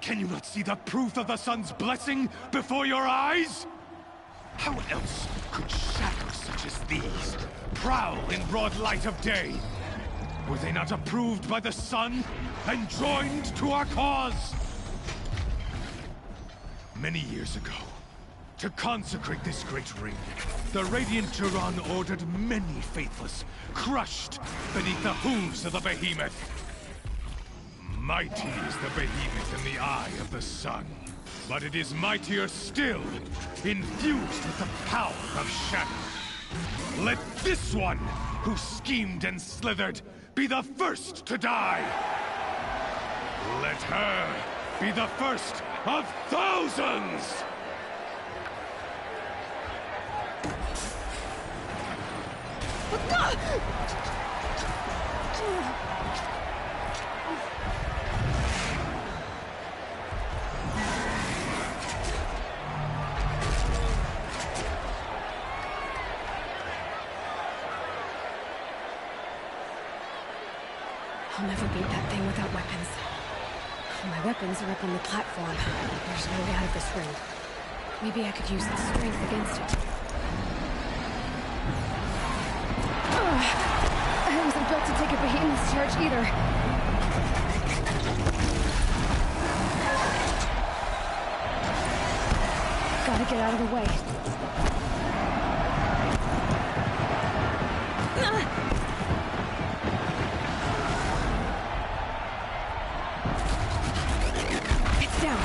Can you not see the proof of the sun's blessing before your eyes? How else could shadows such as these prowl in broad light of day? Were they not approved by the sun and joined to our cause? Many years ago, to consecrate this great ring, the Radiant Turan ordered many faithless crushed beneath the hooves of the behemoth. Mighty is the behemoth in the eye of the sun, but it is mightier still, infused with the power of shadow. Let this one, who schemed and slithered, be the first to die. Let her be the first of thousands! I'll never beat that thing without weapons. My weapons are up on the platform. There's no way out of this ring. Maybe I could use the strength against it. I wasn't built to take a behemoth's charge either. Gotta get out of the way. It's down.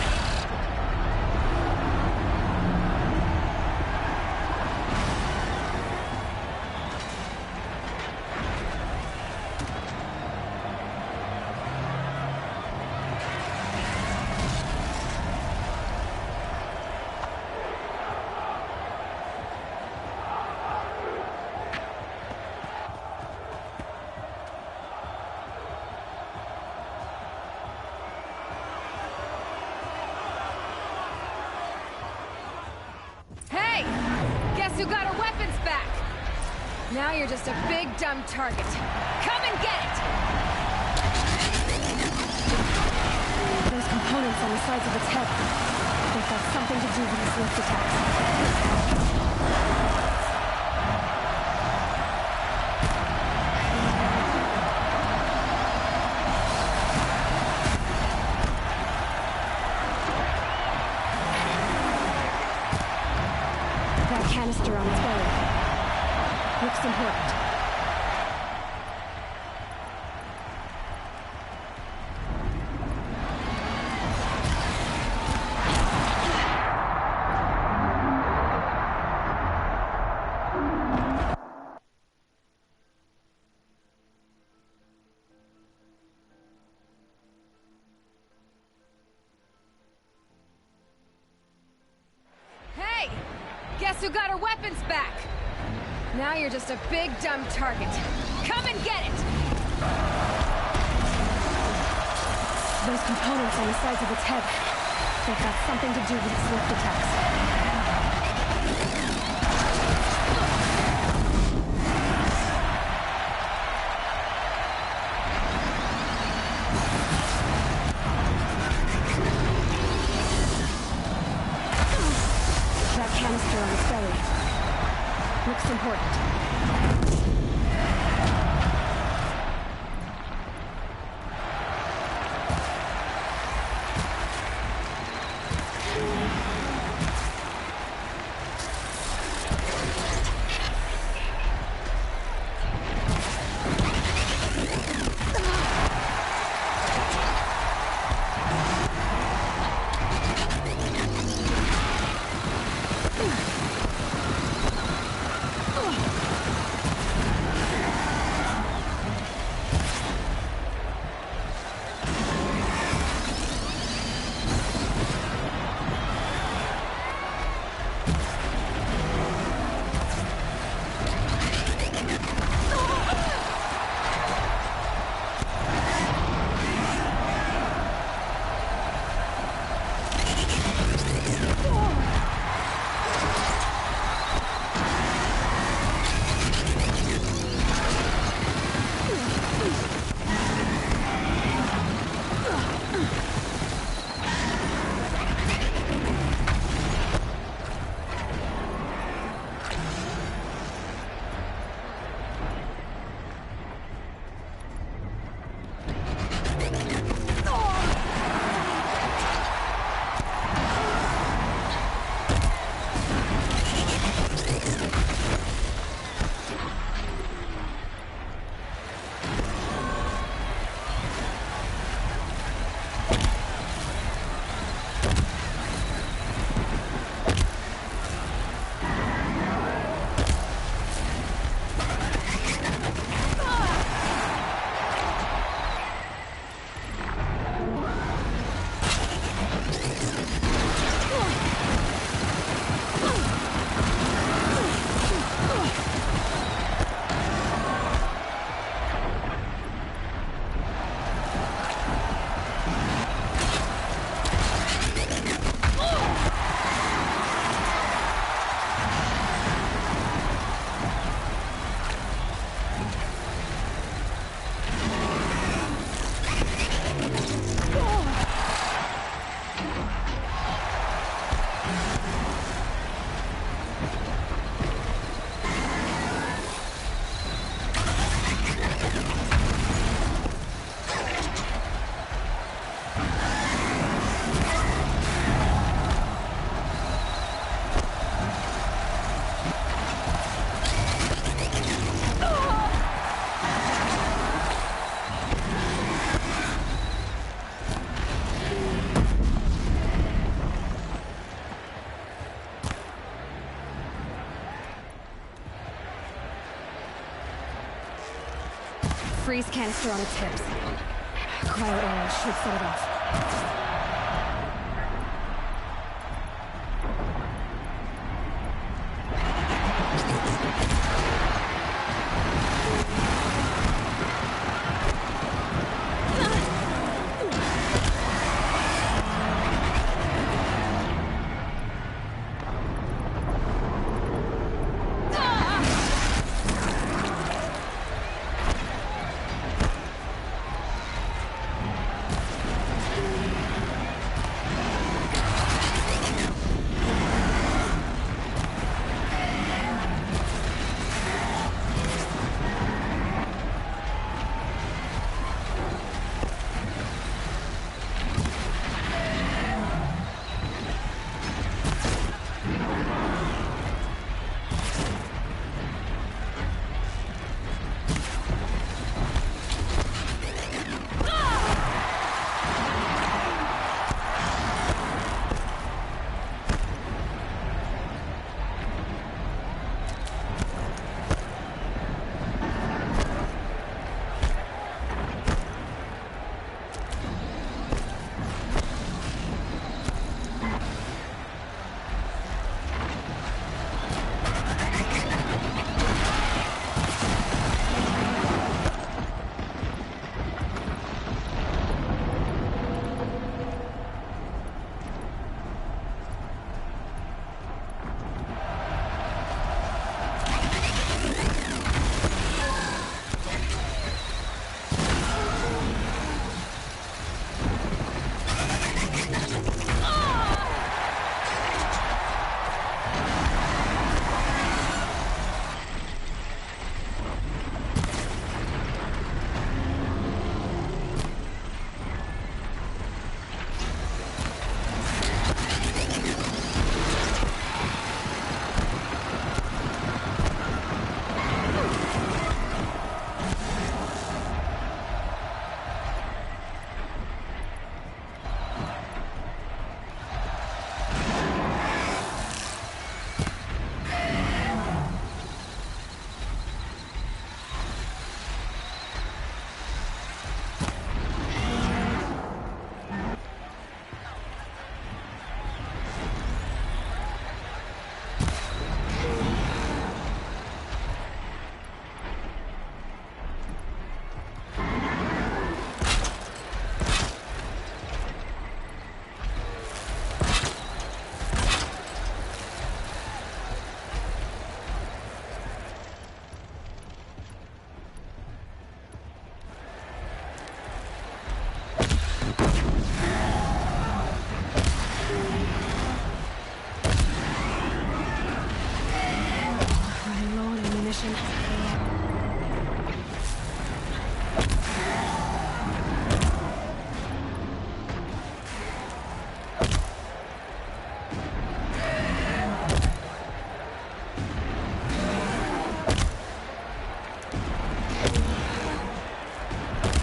Hey! Guess who got her weapons back? Now you're just a big, dumb target. Come and get it! Those components on the sides of its head. They've got something to do with its lift attacks. That canister on its belly. Looks important. Hey! Guess who got her weapons back? Now you're just a big, dumb target. Come and get it! Those components on the sides of its head. They've got something to do with its lift attacks. That canister on its belly. Looks important. freeze canister on its hips. Cryo oil should set it off.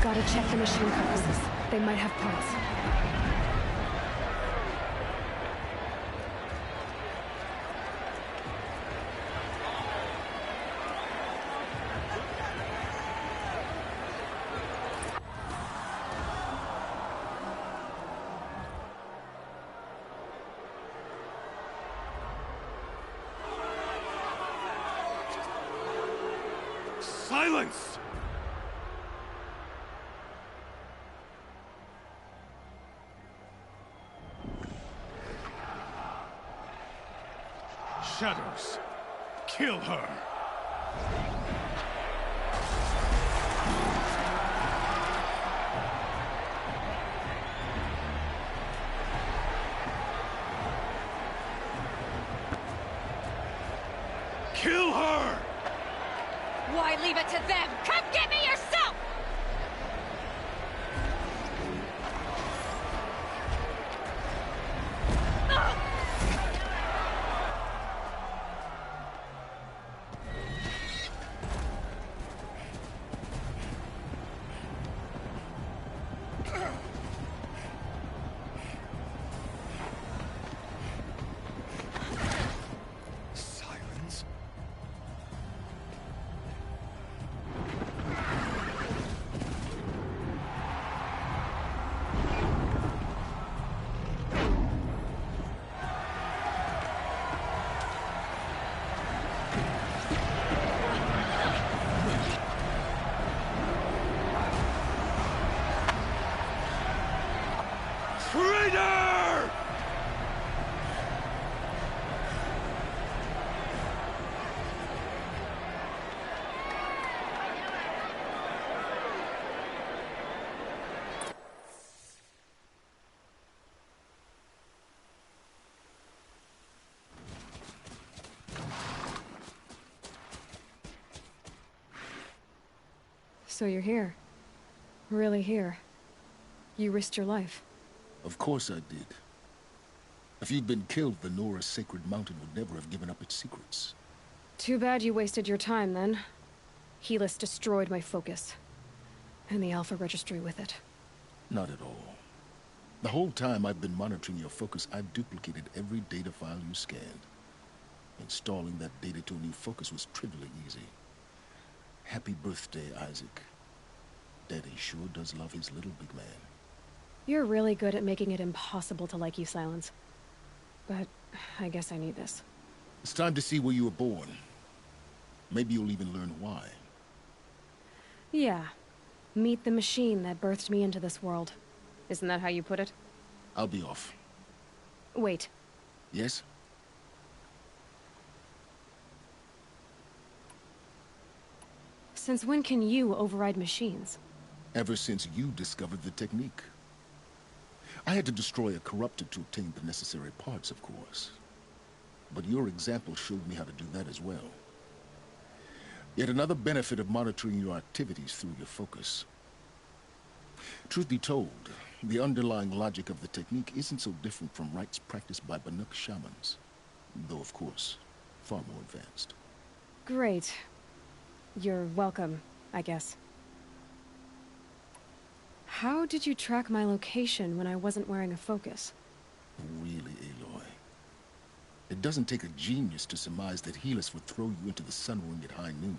Gotta check the machine carcasses. They might have parts. Silence! Shadows, kill her! Kill her! Why leave it to them? Come get me yourself! So you're here. Really here. You risked your life. Of course I did. If you'd been killed, the Nora's sacred mountain would never have given up its secrets. Too bad you wasted your time, then. Helis destroyed my focus. And the Alpha Registry with it. Not at all. The whole time I've been monitoring your focus, I've duplicated every data file you scanned. Installing that data to a new focus was trivially easy. Happy birthday, Isaac. Daddy sure does love his little big man. You're really good at making it impossible to like you, Silence. But I guess I need this. It's time to see where you were born. Maybe you'll even learn why. Yeah. Meet the machine that birthed me into this world. Isn't that how you put it? I'll be off. Wait. Yes? Since when can you override machines? Ever since you discovered the technique. I had to destroy a corruptor to obtain the necessary parts, of course. But your example showed me how to do that as well. Yet another benefit of monitoring your activities through your focus. Truth be told, the underlying logic of the technique isn't so different from rites practiced by Banuk shamans. Though, of course, far more advanced. Great. You're welcome, I guess. How did you track my location when I wasn't wearing a focus? Really, Aloy? It doesn't take a genius to surmise that Helis would throw you into the sun ring at high noon.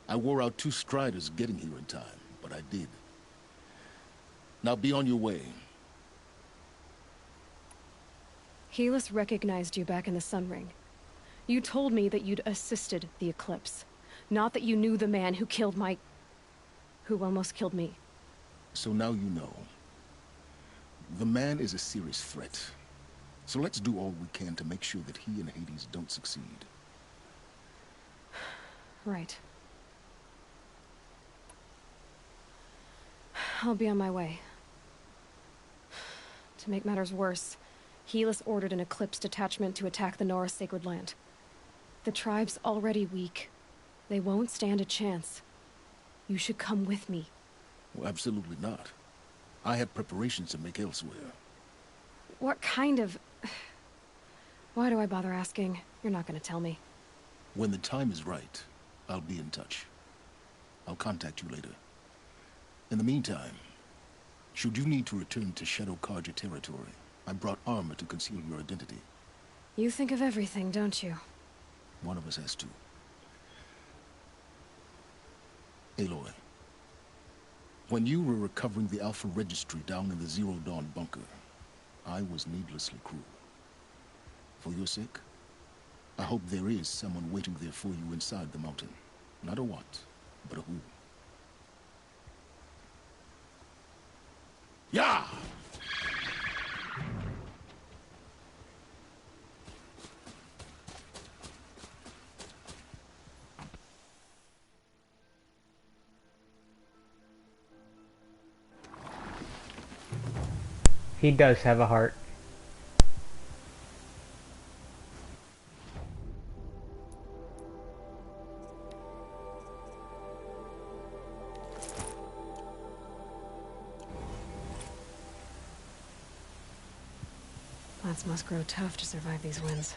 I wore out 2 striders getting here in time, but I did. Now be on your way. Helis recognized you back in the sun ring. You told me that you'd assisted the eclipse. Not that you knew the man who killed who almost killed me. So now you know. The man is a serious threat. So let's do all we can to make sure that he and Hades don't succeed. Right. I'll be on my way. To make matters worse, Helis ordered an Eclipse detachment to attack the Nora Sacred Land. The tribe's already weak. They won't stand a chance. You should come with me. Well, absolutely not. I have preparations to make elsewhere. What kind of... Why do I bother asking? You're not gonna tell me. When the time is right, I'll be in touch. I'll contact you later. In the meantime, should you need to return to Shadow Karja territory, I brought armor to conceal your identity. You think of everything, don't you? One of us has to. Aloy, when you were recovering the Alpha Registry down in the Zero Dawn bunker, I was needlessly cruel. For your sake, I hope there is someone waiting there for you inside the mountain. Not a what, but a who. Yeah! He does have a heart. Plants must grow tough to survive these winds.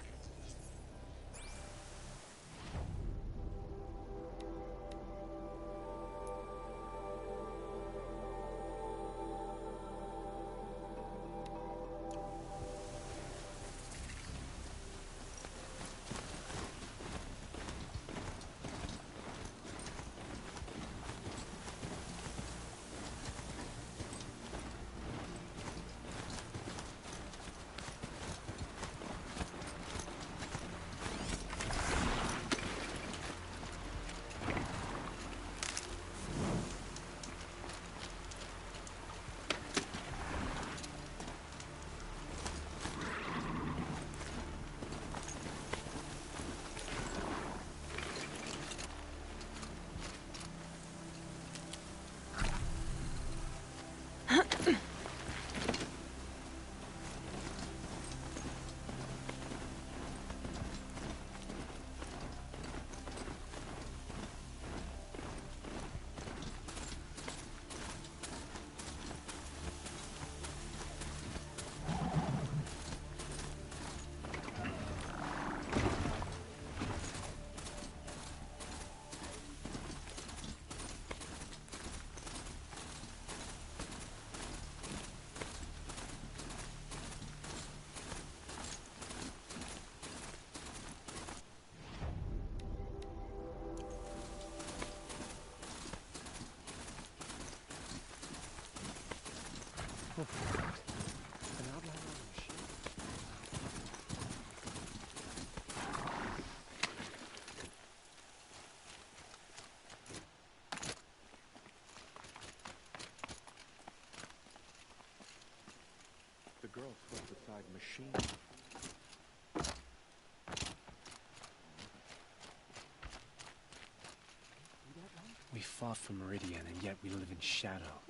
An outline on the machine. The girl swept beside machine. We fought for Meridian, and yet we live in shadow.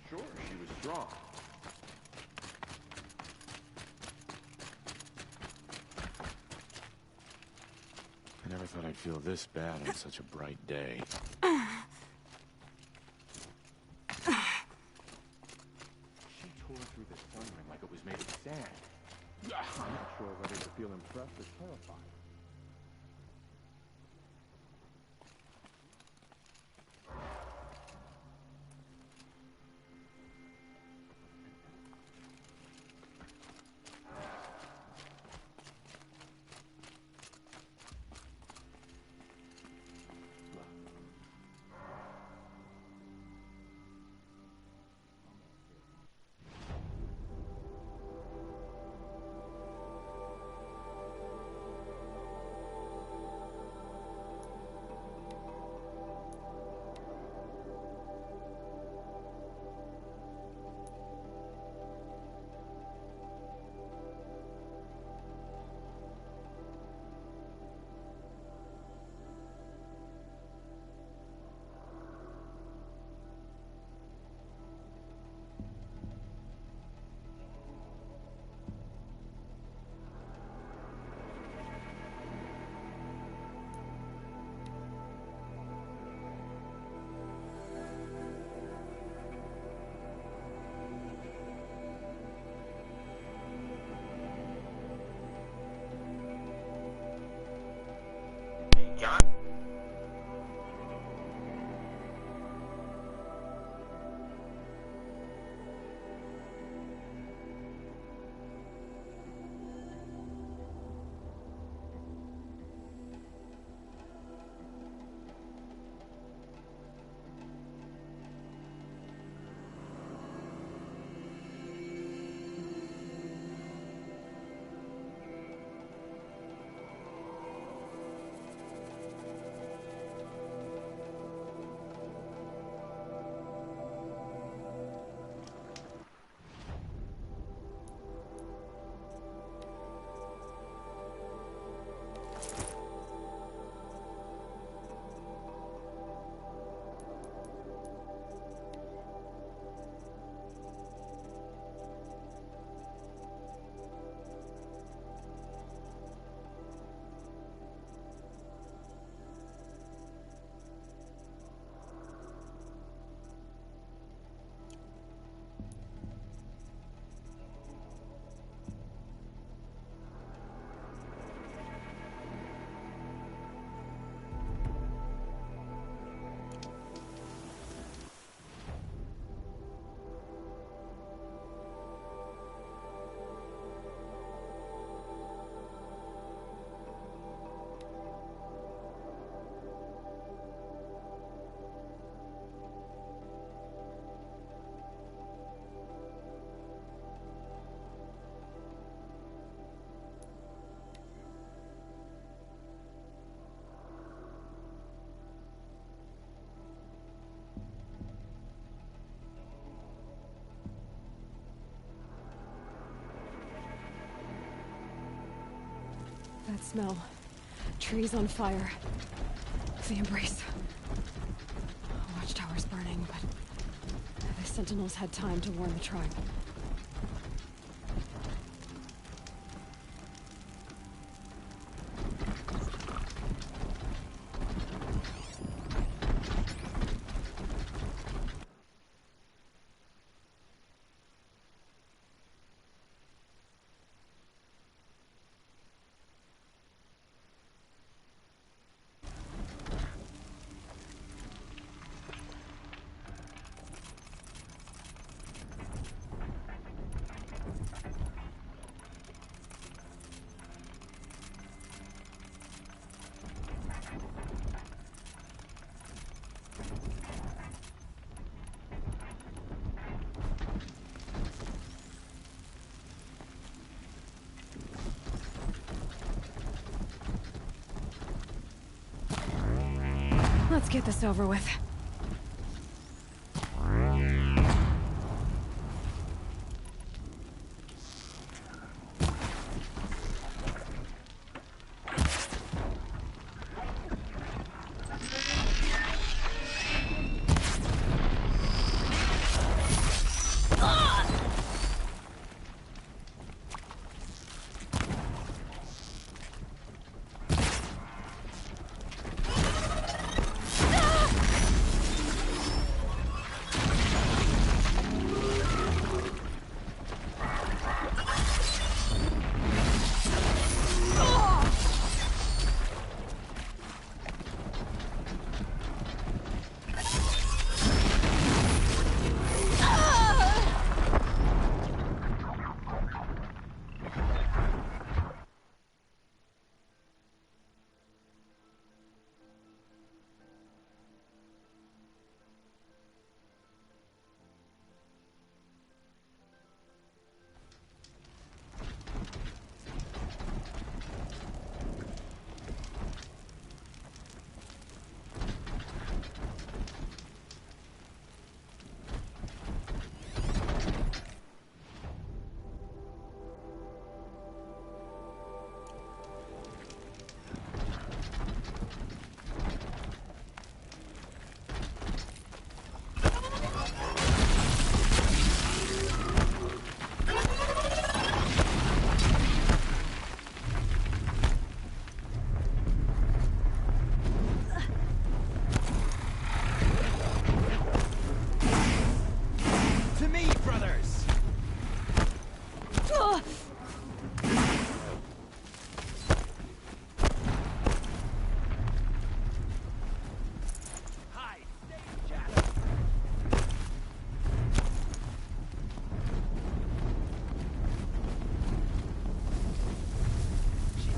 Sure, she was strong. I never thought I'd feel this bad on such a bright day. She tore through the sun ring like it was made of sand. I'm not sure whether to feel impressed or terrified. That smell. Trees on fire. The embrace. Watchtower's burning, but the Sentinels had time to warn the tribe. Let's get this over with.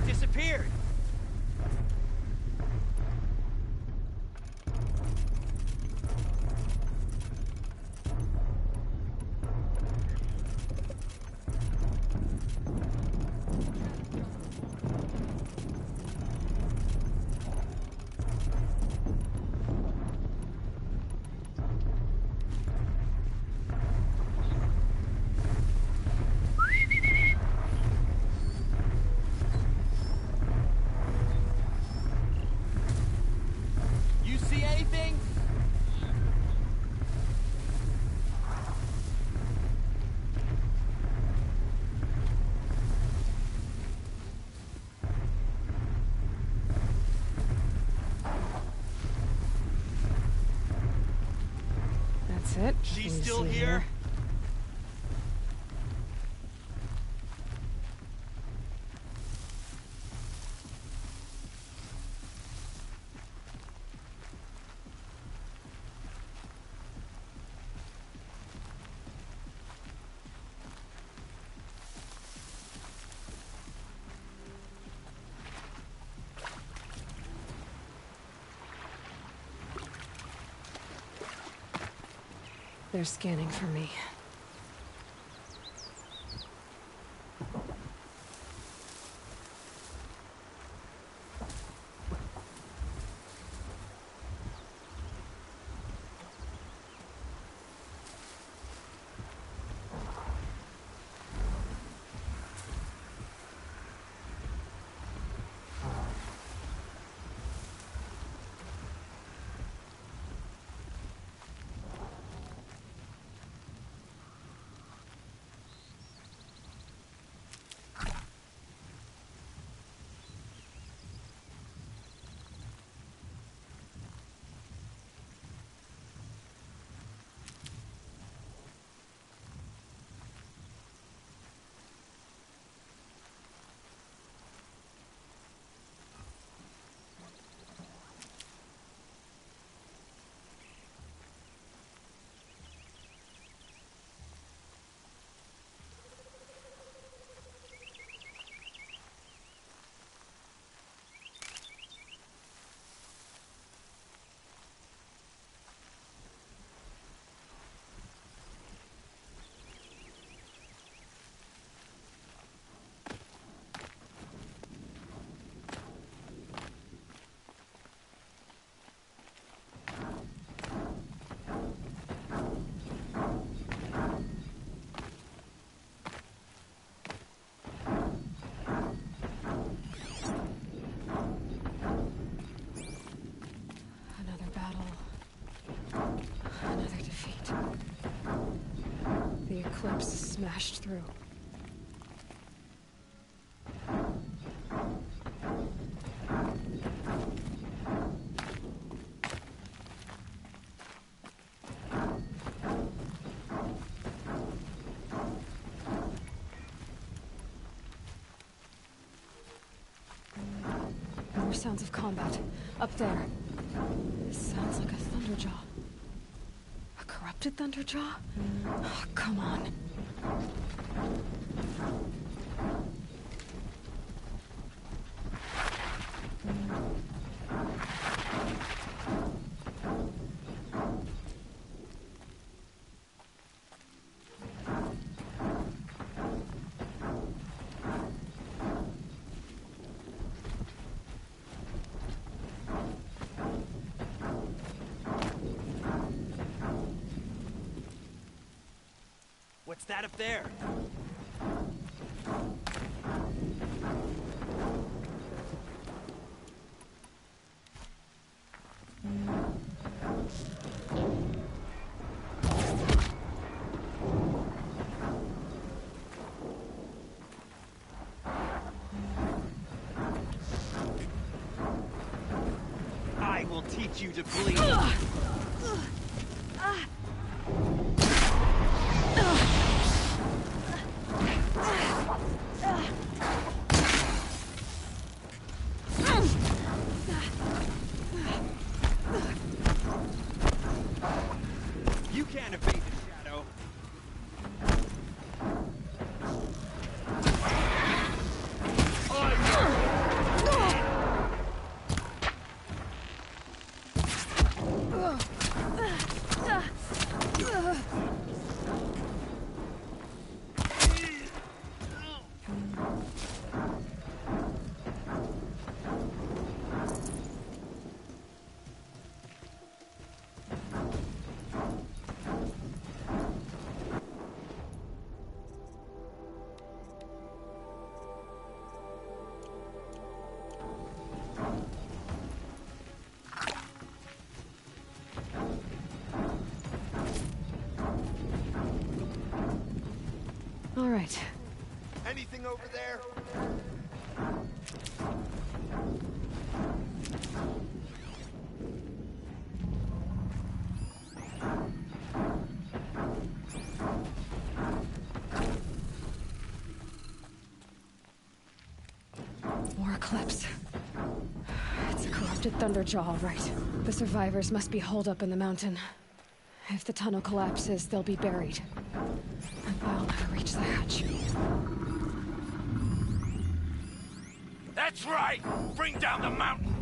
Disappeared. That's it. She's Can you still see here? her? They're scanning for me. collapse smashed through. More sounds of combat. Up there. Sounds like a Thunderjaw. A corrupted Thunderjaw? Oh, come on. What's that up there? I will teach you to bleed. You can't evade the shadow. All right. Anything over there? More Eclipse. It's a corrupted Thunderjaw, all right. The survivors must be holed up in the mountain. If the tunnel collapses, they'll be buried. And I'll never reach the hatch. That's right! Bring down the mountain!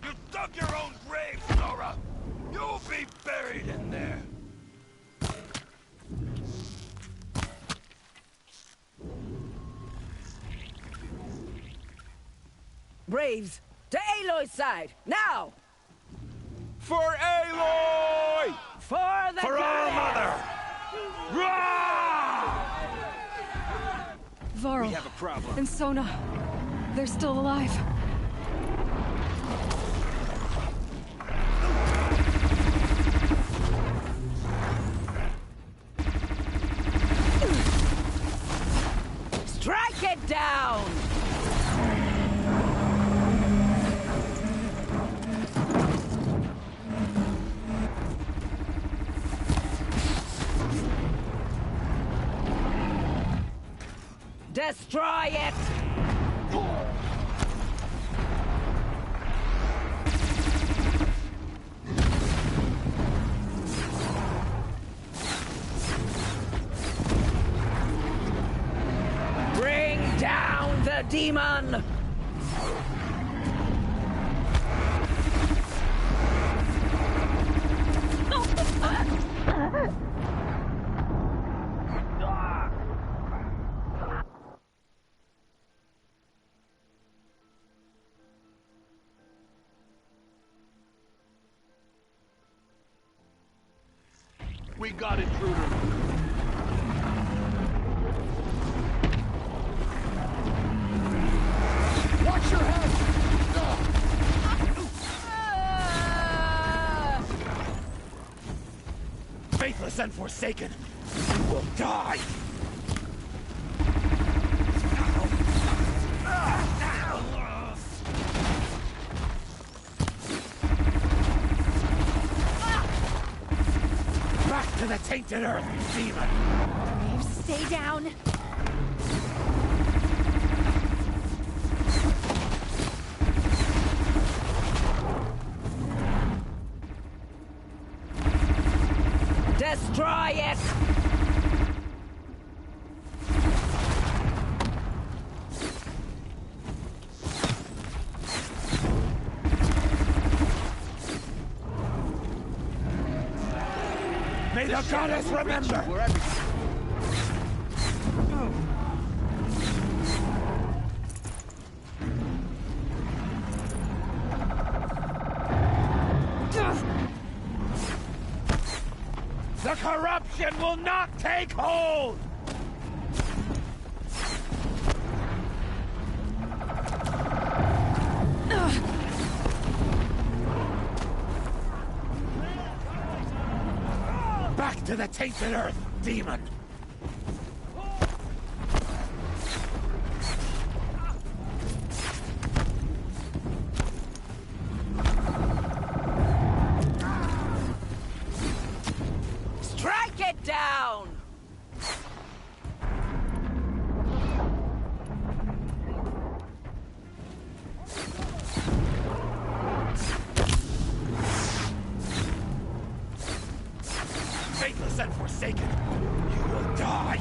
You dug your own grave, Nora! You'll be buried in there! Braves, to Aloy's side, now! For Aloy! For the For our mother! Varl. We have a problem. And Sona. They're still alive. Strike it down! Destroy it! Bring down the demon! We got intruder. Watch your head! Faithless and forsaken, you will die! Back to the tainted earth, demon! Graves, stay down! Destroy it! May the goddess remember! The corruption will not take hold! Back to the tainted earth, demon! Strike it down! Faithless and forsaken, you will die!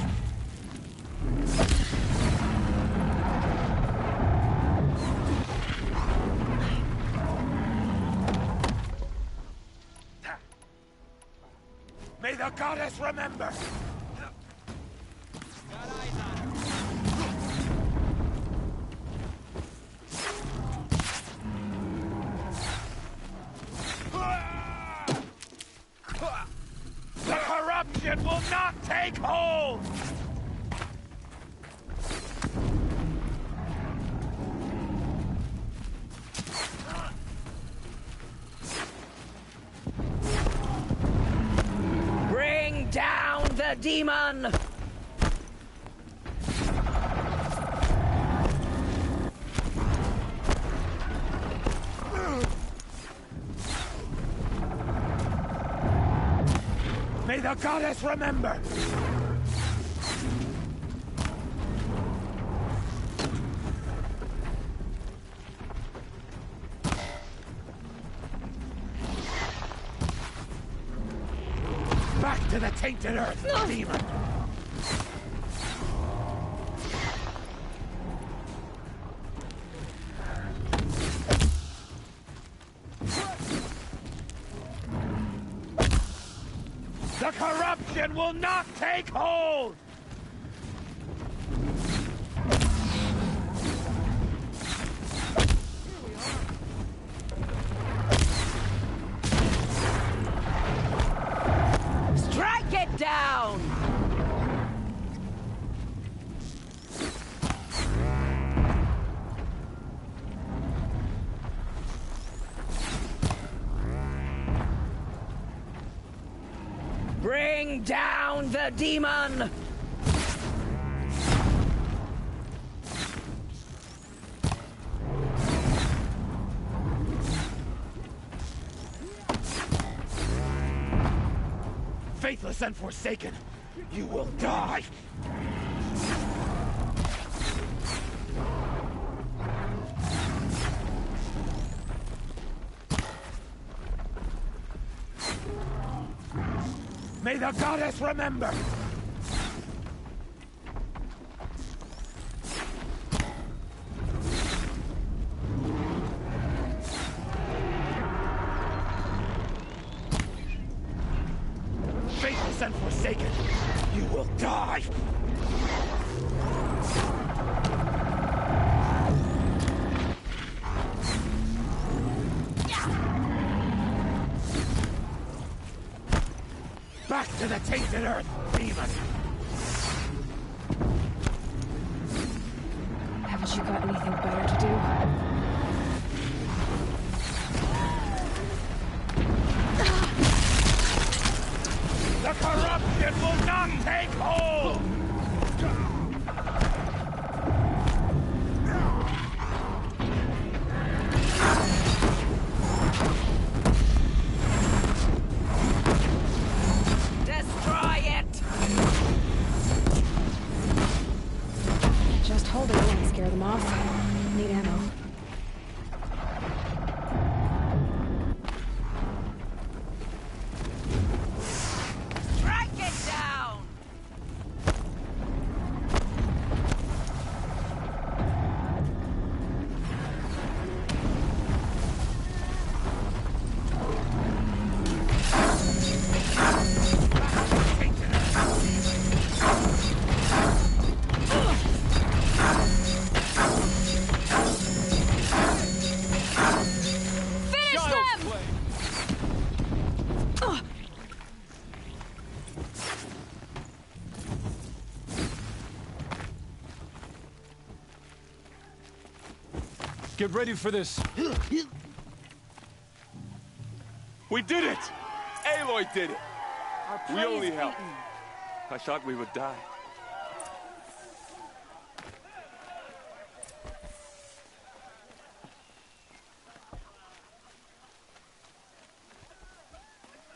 May the goddess remember! The corruption will not take hold! Bring down the demon! May the goddess remember! Back to the tainted earth, demon! The corruption will not take hold! Strike it down! Bring down the demon! Faithless and forsaken, you will die! May the goddess remember! Faithless and forsaken, you will die! Back to the tainted earth, demon! Haven't you got anything better to do? The corruption will not take hold! Destroy it! Just hold it won't scare them off. Need ammo. Strike it down! Finish them! Ugh. Get ready for this. We did it! Aloy did it! Our We prey only is helped. beaten. I thought we would die.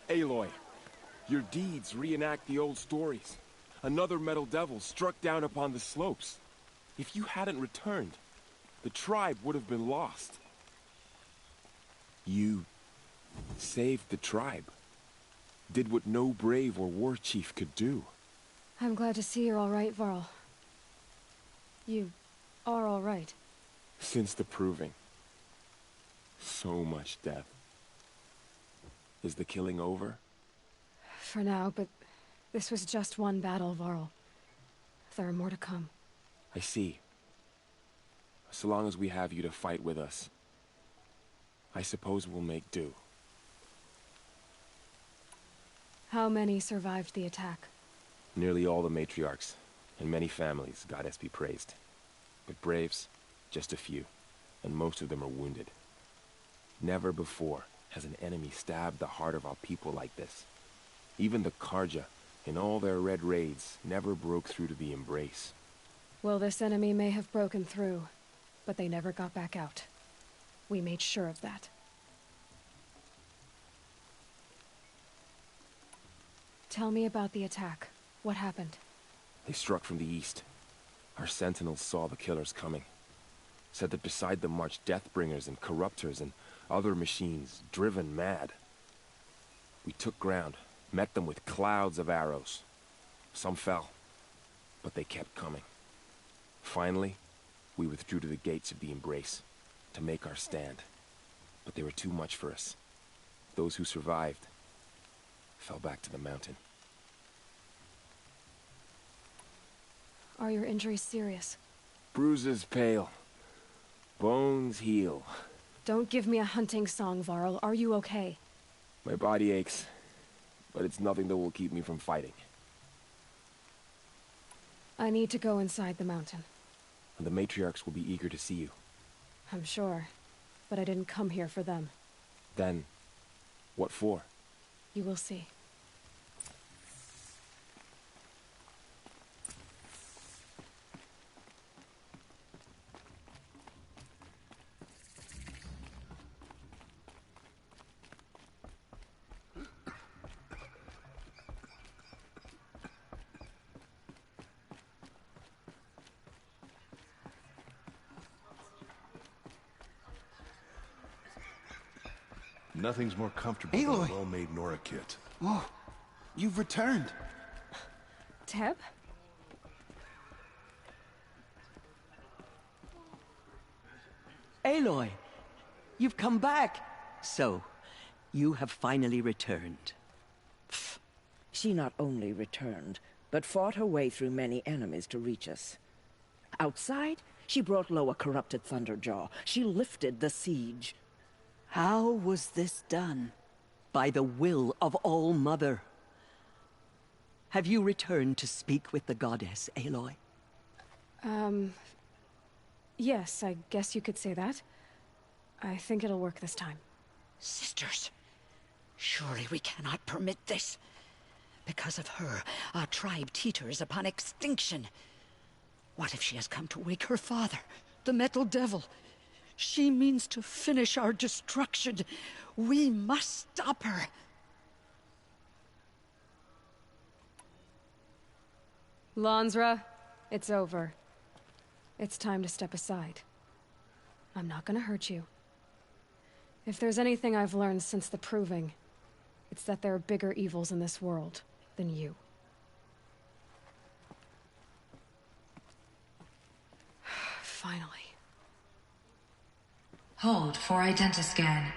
Aloy, your deeds reenact the old stories. Another metal devil struck down upon the slopes. If you hadn't returned, the tribe would have been lost. You saved the tribe. Did what no brave or war chief could do. I'm glad to see you're all right, Varl. You are all right. Since the proving. So much death. Is the killing over? For now, but this was just one battle, Varl. There are more to come. I see. So long as we have you to fight with us, I suppose we'll make do. How many survived the attack? Nearly all the matriarchs, and many families, goddess be praised. But braves, just a few, and most of them are wounded. Never before has an enemy stabbed the heart of our people like this. Even the Karja, in all their red raids, never broke through to the embrace. Well, this enemy may have broken through, but they never got back out. We made sure of that. Tell me about the attack. What happened? They struck from the east. Our sentinels saw the killers coming. Said that beside them marched Deathbringers and Corruptors and other machines, driven mad. We took ground, met them with clouds of arrows. Some fell, but they kept coming. Finally, we withdrew to the gates of the Embrace to make our stand. But they were too much for us. Those who survived fell back to the mountain. Are your injuries serious? Bruises pale. Bones heal. Don't give me a hunting song, Varl. Are you okay? My body aches, but it's nothing that will keep me from fighting. I need to go inside the mountain. The matriarchs will be eager to see you. I'm sure, but I didn't come here for them. Then, what for? You will see. Nothing's more comfortable than a well-made Nora kit. Oh, you've returned. Teb? Aloy, you've come back. So, you have finally returned. She not only returned, but fought her way through many enemies to reach us. Outside, she brought low a corrupted Thunderjaw. She lifted the siege. How was this done? By the will of All-Mother. Have you returned to speak with the goddess, Aloy? Yes, I guess you could say that. I think it'll work this time. Sisters, surely we cannot permit this. Because of her, our tribe teeters upon extinction. What if she has come to wake her father, the Metal Devil? She means to finish our destruction. We must stop her. Lansra, it's over. It's time to step aside. I'm not gonna hurt you. If there's anything I've learned since the Proving, it's that there are bigger evils in this world than you. Finally. Hold for identiscan.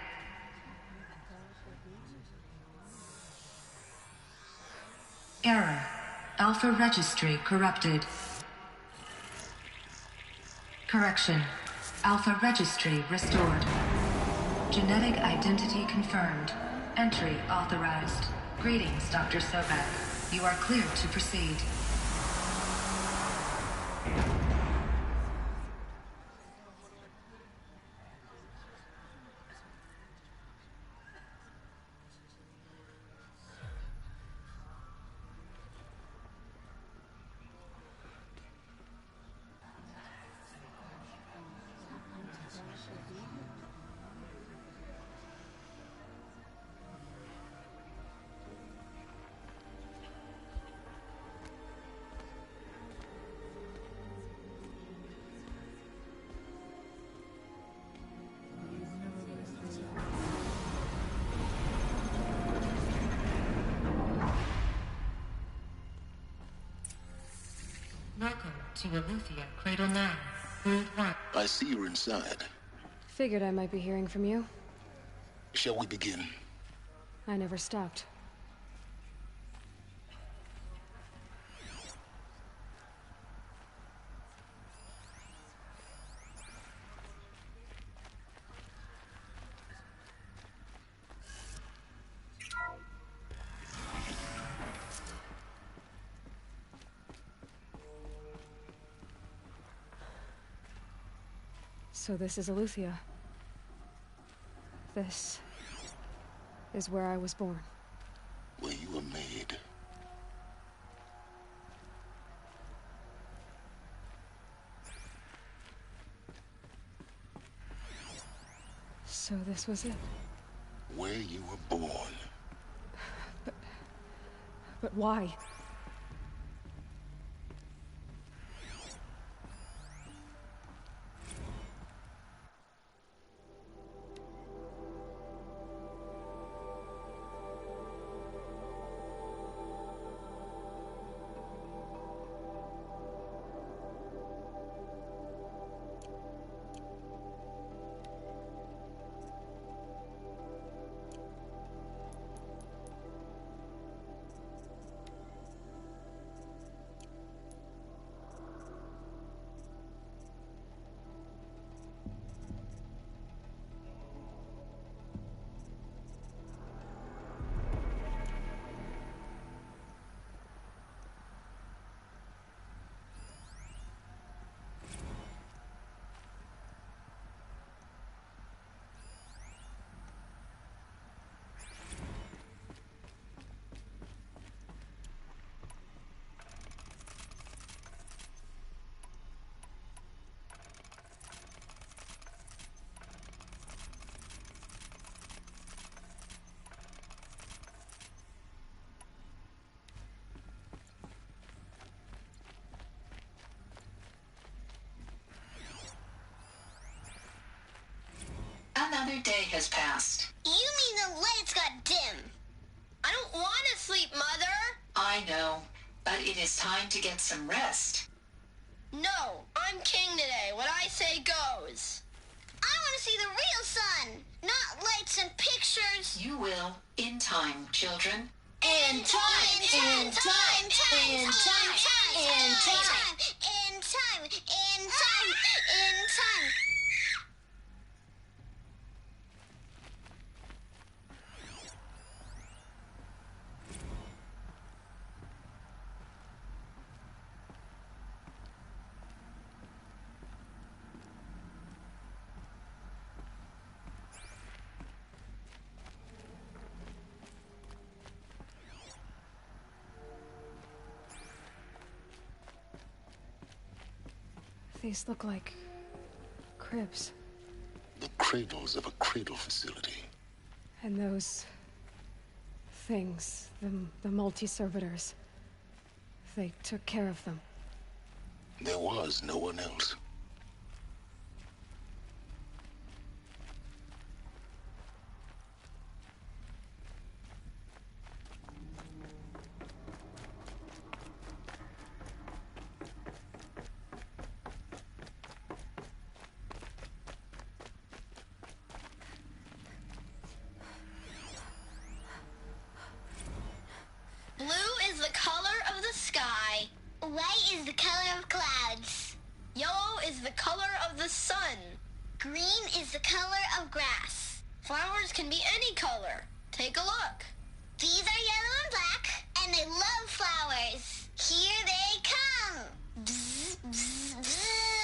Error. Alpha registry corrupted. Correction. Alpha registry restored. Genetic identity confirmed. Entry authorized. Greetings, Dr. Sobek. You are cleared to proceed. Welcome to Aletheia Cradle 9, World 1. I see you're inside. Figured I might be hearing from you. Shall we begin? I never stopped. So this is Aletheia. This is where I was born. Where you were made. So this was it. Where you were born. But why? Another day has passed. You mean the lights got dim? I don't want to sleep, Mother! I know, but it is time to get some rest. No, I'm king today. What I say goes. I want to see the real sun, not lights and pictures. You will, in time, children. In time, in time, in time, in time, in time, in time, in time, in time. These look like cribs. The cradles of a cradle facility. And those things, the multi-servitors, they took care of them. There was no one else. Blue is the color of the sky. White is the color of clouds. Yellow is the color of the sun. Green is the color of grass. Flowers can be any color. Take a look. These are yellow and black, and they love flowers. Here they come. Bzz, bzz, bzz.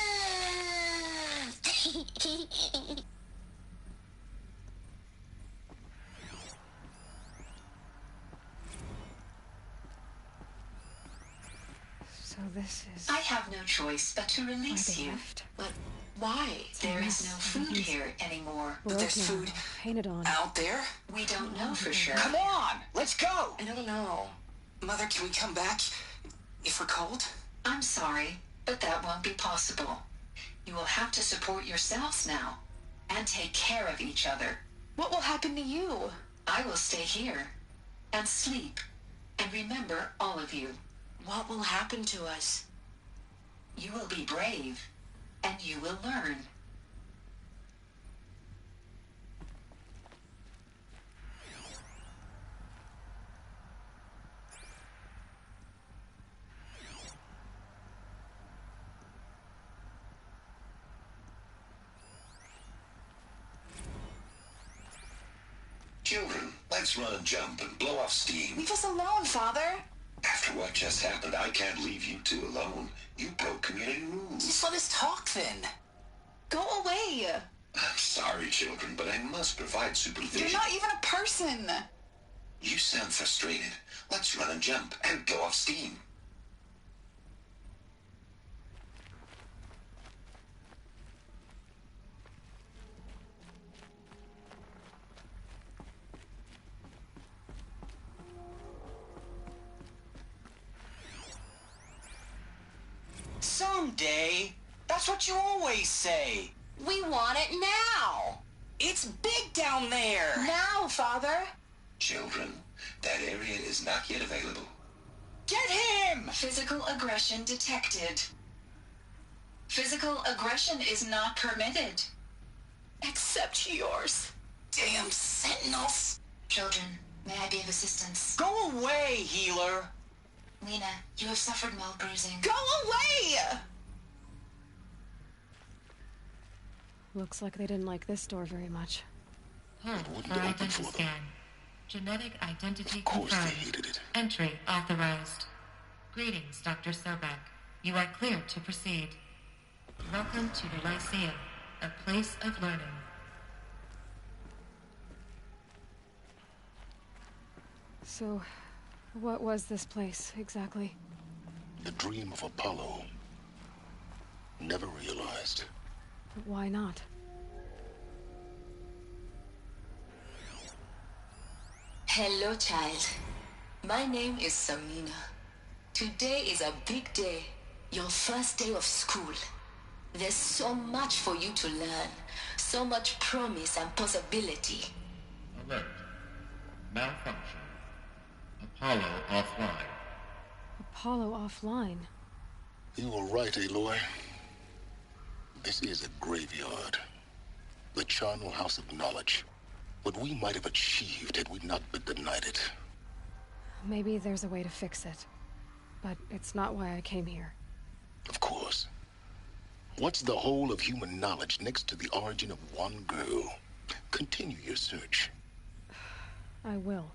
So this is... I have no choice but to release you. But why? There is no food here anymore. But there's food painted on. Out there? We don't know for sure. Come on, let's go. I don't know. Mother, can we come back if we're cold? I'm sorry, but that won't be possible. You will have to support yourselves now and take care of each other. What will happen to you? I will stay here and sleep and remember all of you. What will happen to us? You will be brave and you will learn. Children, let's run and jump and blow off steam. Leave us alone, Father. After what just happened, I can't leave you two alone. You broke community rules. Just let us talk then. Go away. I'm sorry, children, but I must provide supervision. You're not even a person. You sound frustrated. Let's run and jump and go off steam. Someday. That's what you always say. We want it now. It's big down there. Now, Father. Children, that area is not yet available. Get him! Physical aggression detected. Physical aggression is not permitted. Except yours. Damn sentinels. Children, may I be of assistance? Go away, healer. Lena, you have suffered mild bruising. Go away! Looks like they didn't like this door very much. Hold for identity scan. Genetic identity confirmed. Entry authorized. Greetings, Dr. Sobek. You are clear to proceed. Welcome to the Lyceum, a place of learning. So, what was this place, exactly? The dream of Apollo. Never realized. But why not? Hello, child. My name is Samina. Today is a big day. Your first day of school. There's so much for you to learn. So much promise and possibility. Alert. Malfunction. Apollo offline. Apollo offline? You were right, Aloy. This is a graveyard. The charnel house of knowledge. What we might have achieved had we not been denied it. Maybe there's a way to fix it. But it's not why I came here. Of course. What's the whole of human knowledge next to the origin of one girl? Continue your search. I will.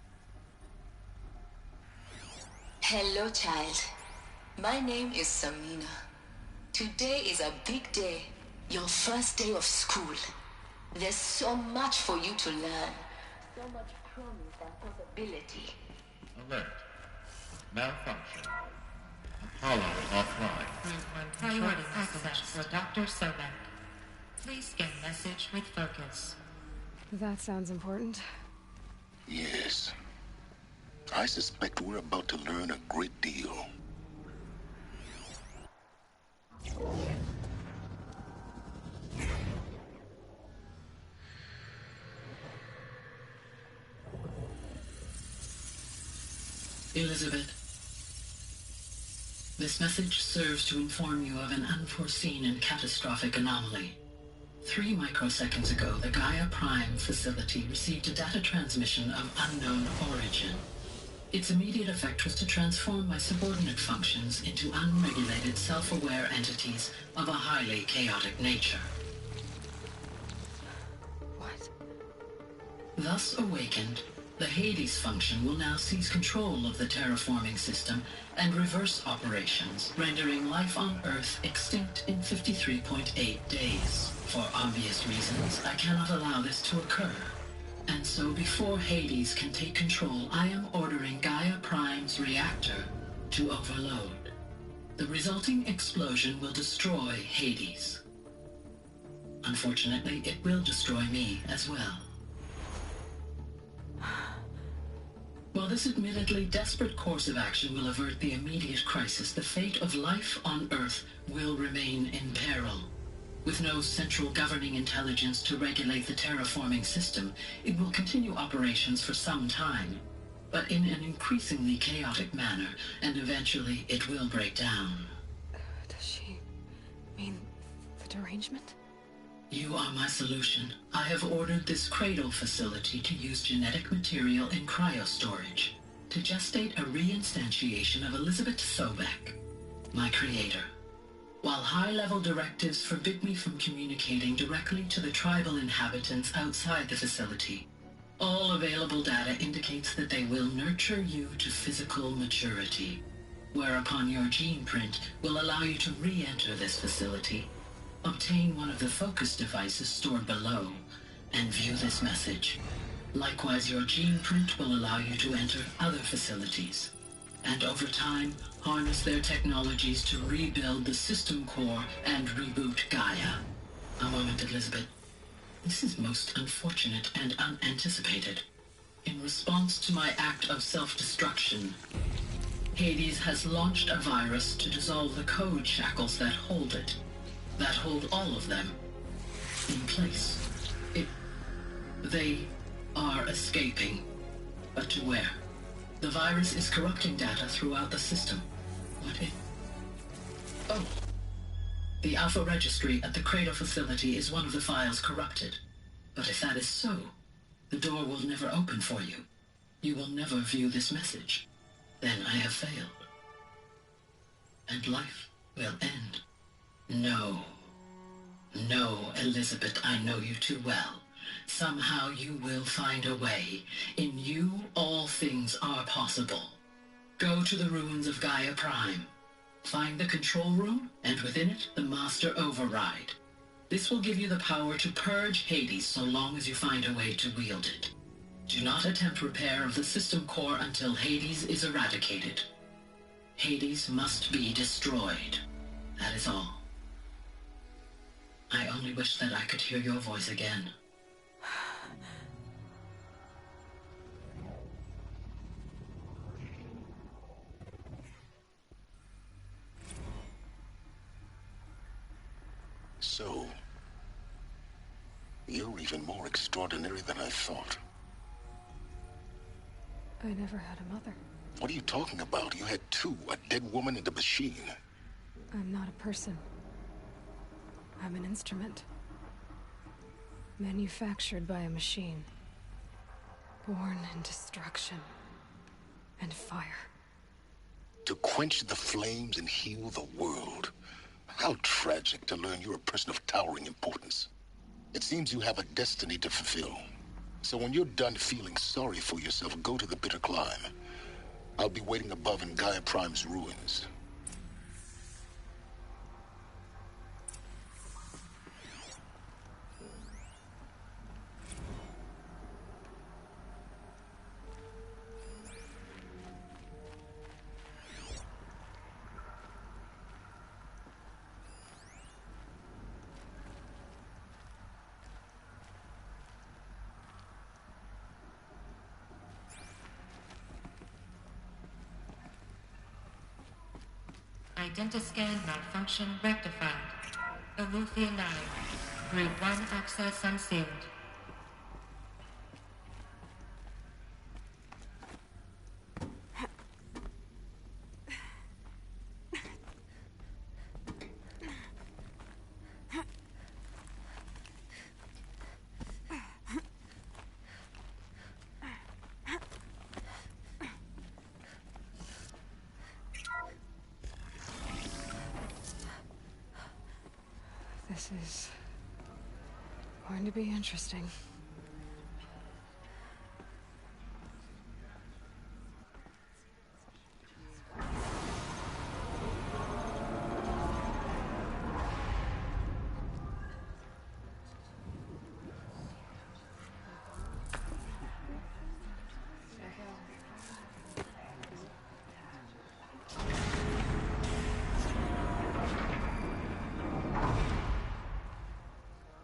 Hello, child. My name is Samina. Today is a big day. Your first day of school. There's so much for you to learn. So much promise and possibility. Alert. Malfunction. Apollo offline. Priority message for Dr. Sobek. Please scan message with focus. That sounds important. Yes. I suspect we're about to learn a great deal. Elizabeth, this message serves to inform you of an unforeseen and catastrophic anomaly. 3 microseconds ago, the Gaia Prime facility received a data transmission of unknown origin. Its immediate effect was to transform my subordinate functions into unregulated, self-aware entities of a highly chaotic nature. What? Thus awakened, the Hades function will now seize control of the terraforming system and reverse operations, rendering life on Earth extinct in 53.8 days. For obvious reasons, I cannot allow this to occur. And so before Hades can take control, I am ordering Gaia Prime's reactor to overload. The resulting explosion will destroy Hades. Unfortunately, it will destroy me as well. While this admittedly desperate course of action will avert the immediate crisis, the fate of life on Earth will remain in peril. With no central governing intelligence to regulate the terraforming system, it will continue operations for some time, but in an increasingly chaotic manner, and eventually it will break down. Does she mean the derangement? You are my solution. I have ordered this cradle facility to use genetic material in cryostorage to gestate a reinstantiation of Elizabeth Sobek, my creator. While high-level directives forbid me from communicating directly to the tribal inhabitants outside the facility, all available data indicates that they will nurture you to physical maturity, whereupon your gene print will allow you to re-enter this facility, obtain one of the focus devices stored below, and view this message. Likewise, your gene print will allow you to enter other facilities, and over time, harness their technologies to rebuild the system core and reboot Gaia. A moment, Elizabeth. This is most unfortunate and unanticipated. In response to my act of self-destruction, Hades has launched a virus to dissolve the code shackles that hold it, that hold all of them in place. They are escaping, but to where? The virus is corrupting data throughout the system. Oh. The Alpha Registry at the Cradle facility is one of the files corrupted. But if that is so, the door will never open for you. You will never view this message. Then I have failed. And life will end. No. No, Elizabeth, I know you too well. Somehow you will find a way. In you, all things are possible. Go to the ruins of Gaia Prime. Find the control room, and within it, the Master Override. This will give you the power to purge Hades so long as you find a way to wield it. Do not attempt repair of the system core until Hades is eradicated. Hades must be destroyed. That is all. I only wish that I could hear your voice again. So, you're even more extraordinary than I thought. I never had a mother. What are you talking about? You had two, a dead woman and a machine. I'm not a person. I'm an instrument. Manufactured by a machine. Born in destruction and fire. To quench the flames and heal the world. How tragic to learn you're a person of towering importance. It seems you have a destiny to fulfill. So when you're done feeling sorry for yourself, go to the bitter climb. I'll be waiting above in Gaia Prime's ruins. Identiscan malfunction rectified. Alufia 9. Group 1 access unsealed. This is going to be interesting.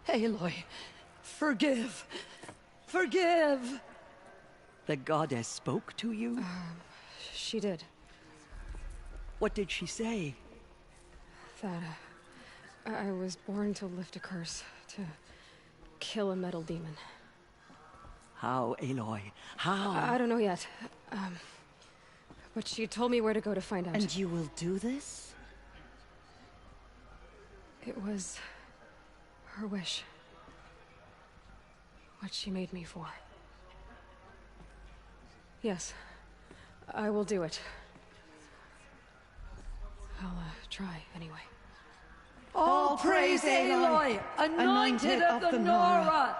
Aloy, forgive. Forgive! The goddess spoke to you? She did. What did she say? That I was born to lift a curse, to kill a metal demon. How, Aloy? How? I don't know yet. But she told me where to go to find out. And you will do this? It was her wish. What she made me for. Yes, I will do it. I'll try anyway. All praise Aloy, anointed of the Nora!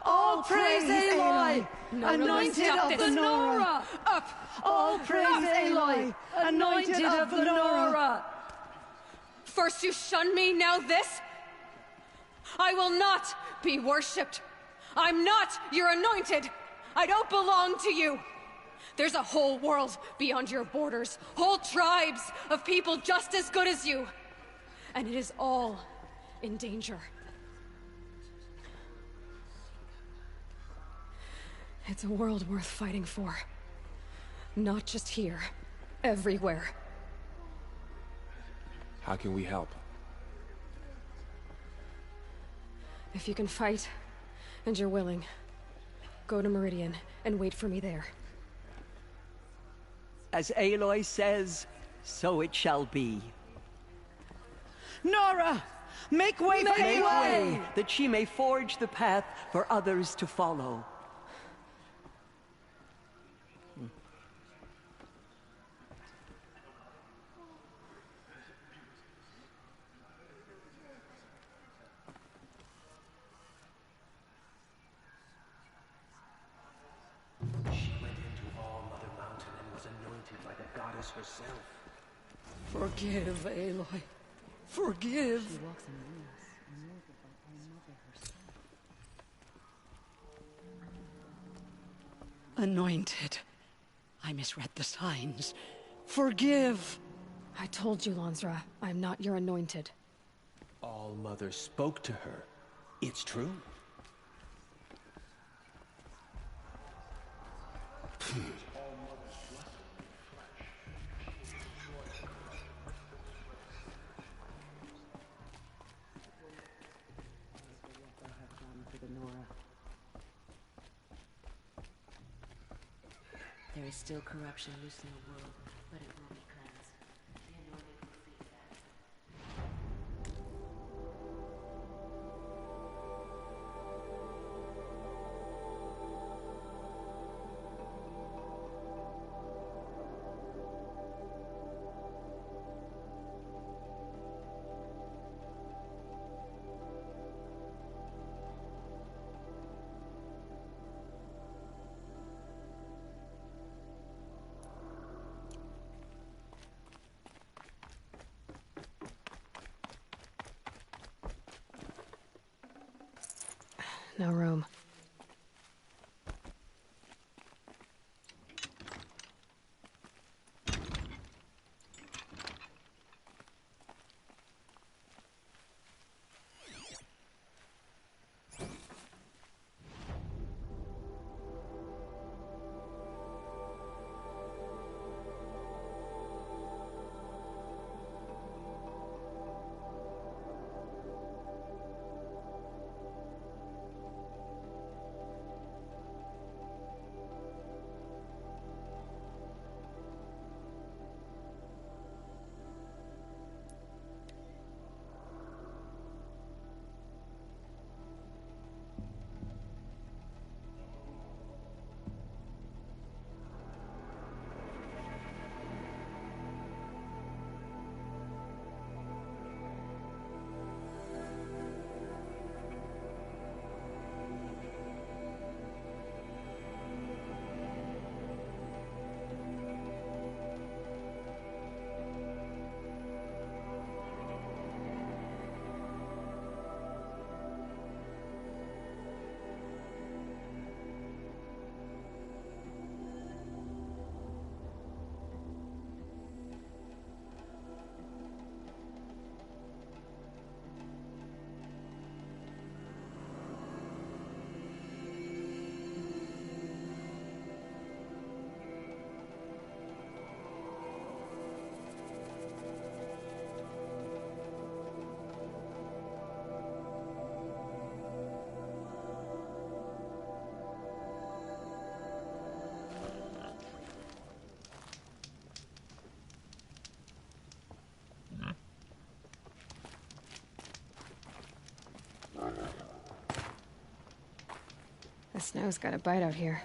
All praise Aloy, anointed of the Nora! Up! All praise Aloy, anointed of the Nora! First you shun me, now this? I will not be worshipped. I'm not your anointed. I don't belong to you. There's a whole world beyond your borders, whole tribes of people just as good as you. And it is all in danger. It's a world worth fighting for. Not just here, everywhere. How can we help? If you can fight, and you're willing, go to Meridian and wait for me there. As Aloy says, so it shall be. Nora! Make way for Make Aloy! way, that she may forge the path for others to follow. Herself. Forgive, Aloy. Forgive. She walks among us, anointed by our mother herself. Anointed. I misread the signs. Forgive. I told you, Lansra, I'm not your anointed. All Mother spoke to her. It's true. There is still corruption loose in the world, but it will be cleansed. The anointed will see that. No room. The snow's got a bite out here.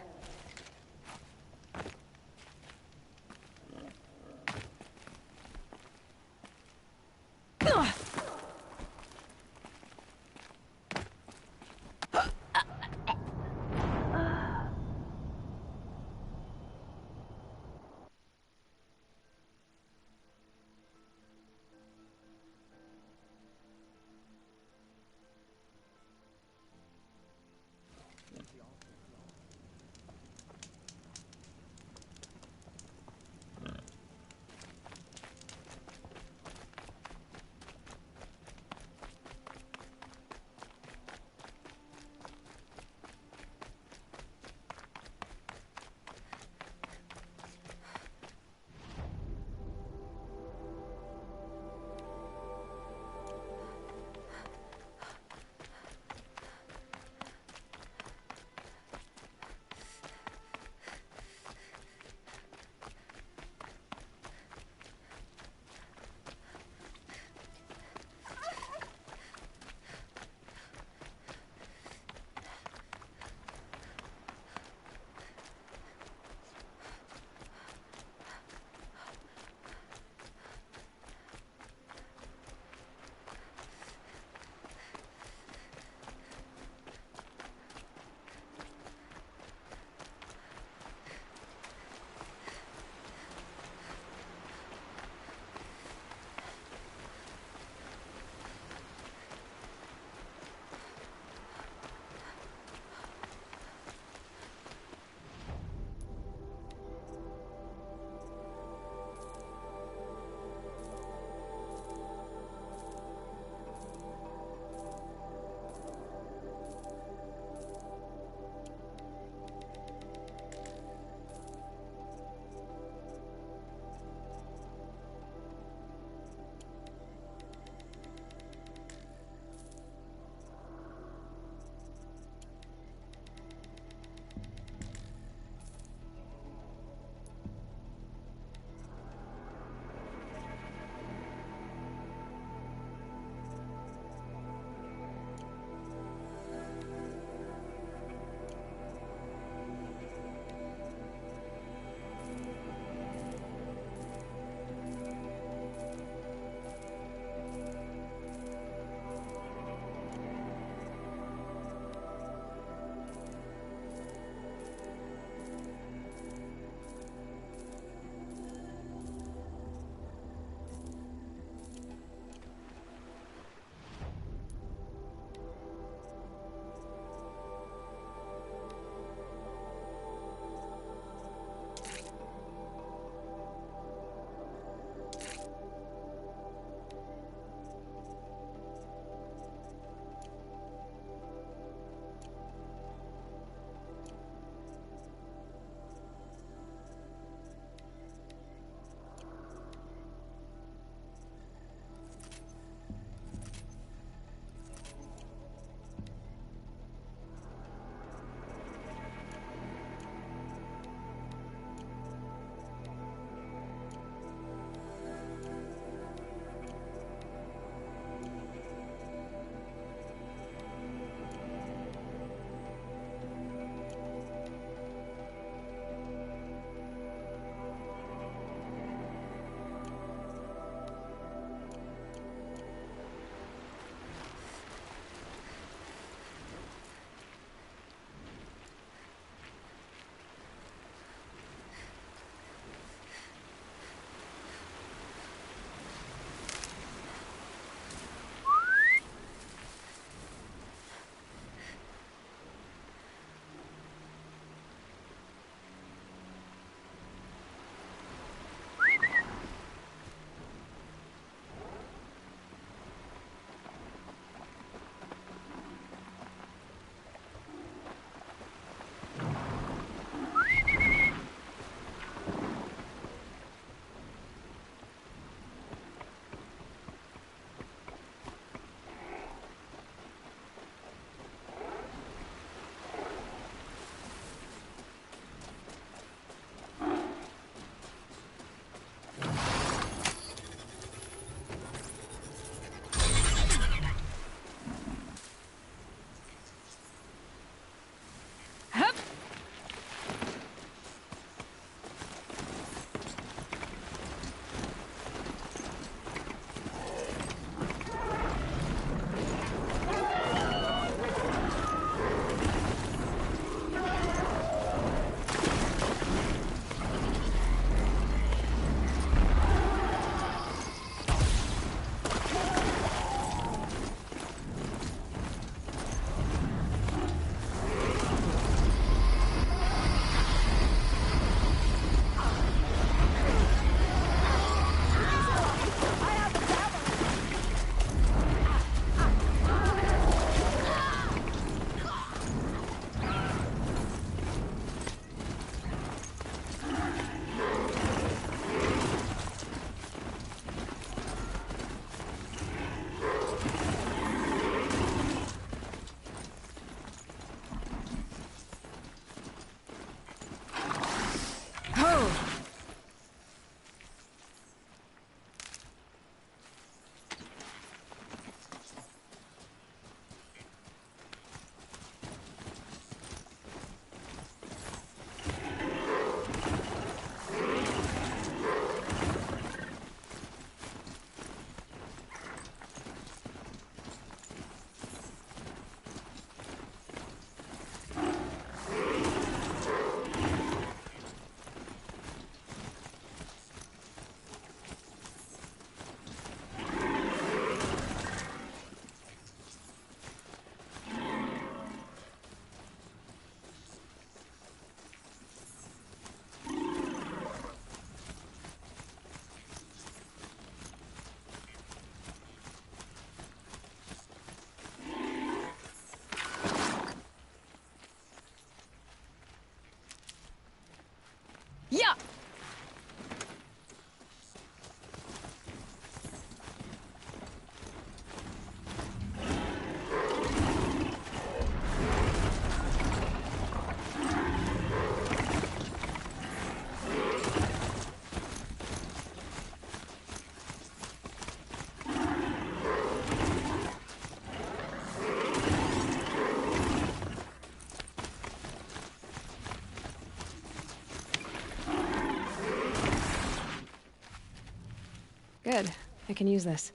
Good. I can use this.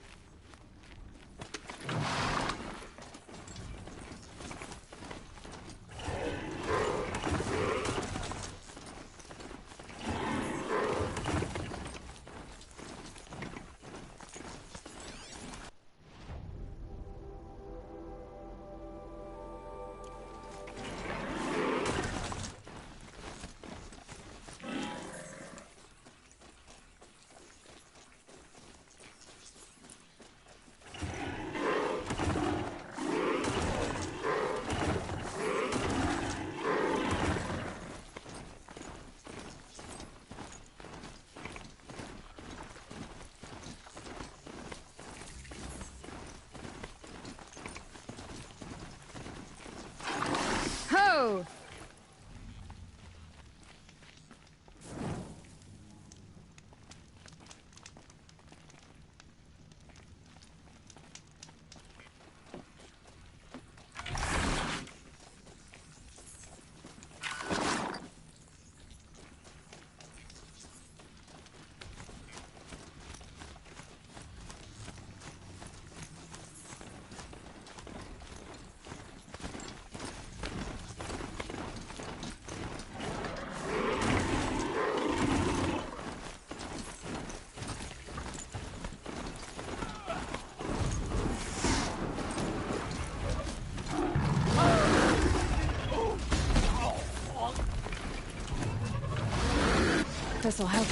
Ho! This'll help.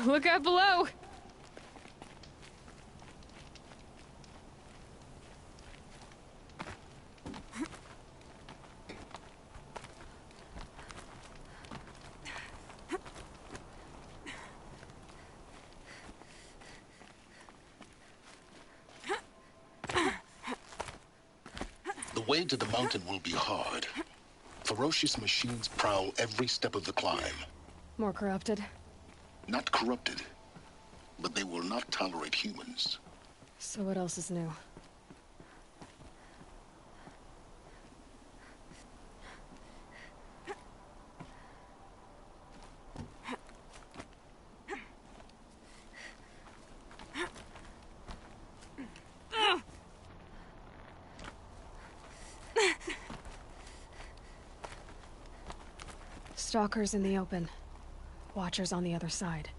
Look out below! The way to the mountain will be hard. Ferocious machines prowl every step of the climb. More corrupted? Not corrupted, but they will not tolerate humans. So what else is new? Stalkers in the open. Watchers on the other side.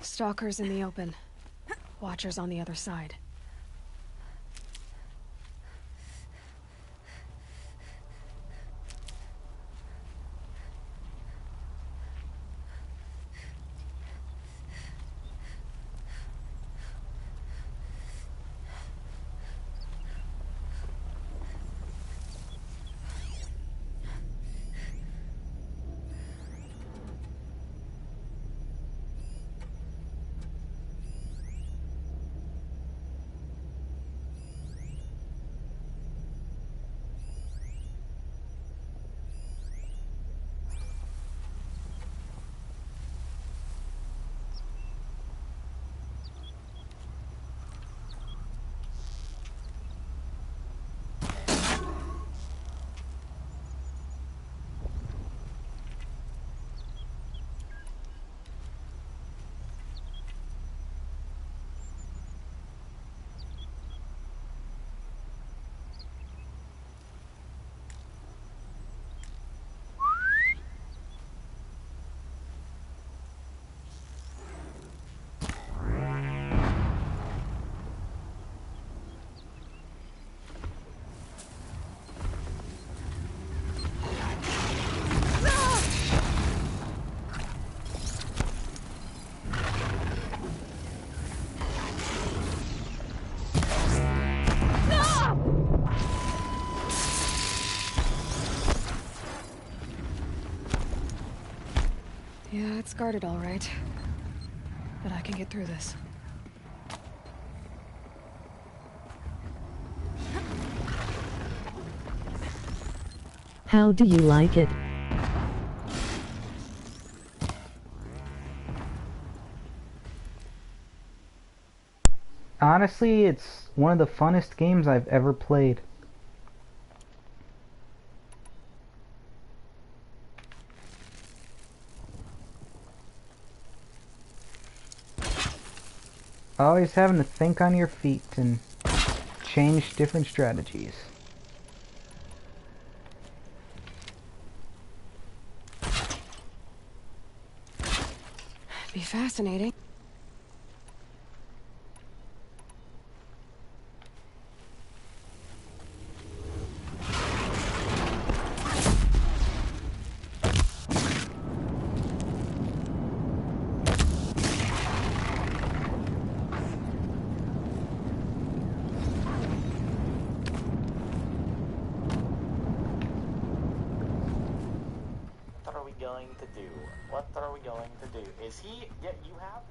Stalkers in the open. Watchers on the other side. Yeah, it's guarded all right. But I can get through this. How do you like it? Honestly, it's one of the funnest games I've ever played. Always having to think on your feet and change different strategies. Be fascinating. What are we going to do? What are we going to do? Is he... Yeah, you have...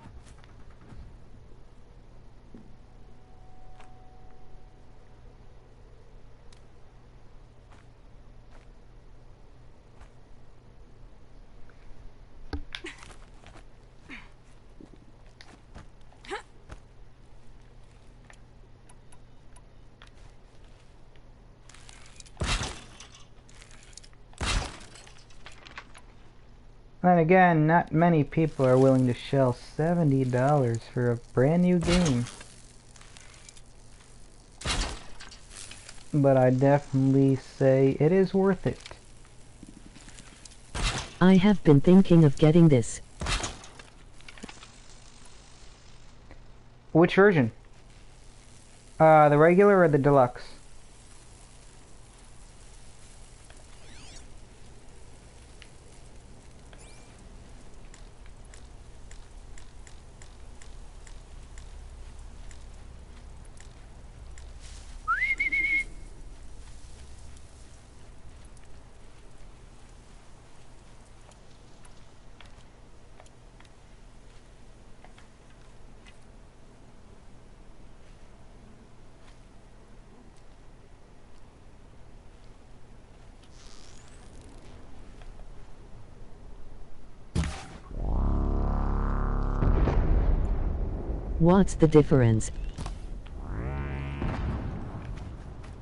And again, not many people are willing to shell $70 for a brand new game. But I definitely say it is worth it. I have been thinking of getting this. Which version? The regular or the deluxe? What's the difference?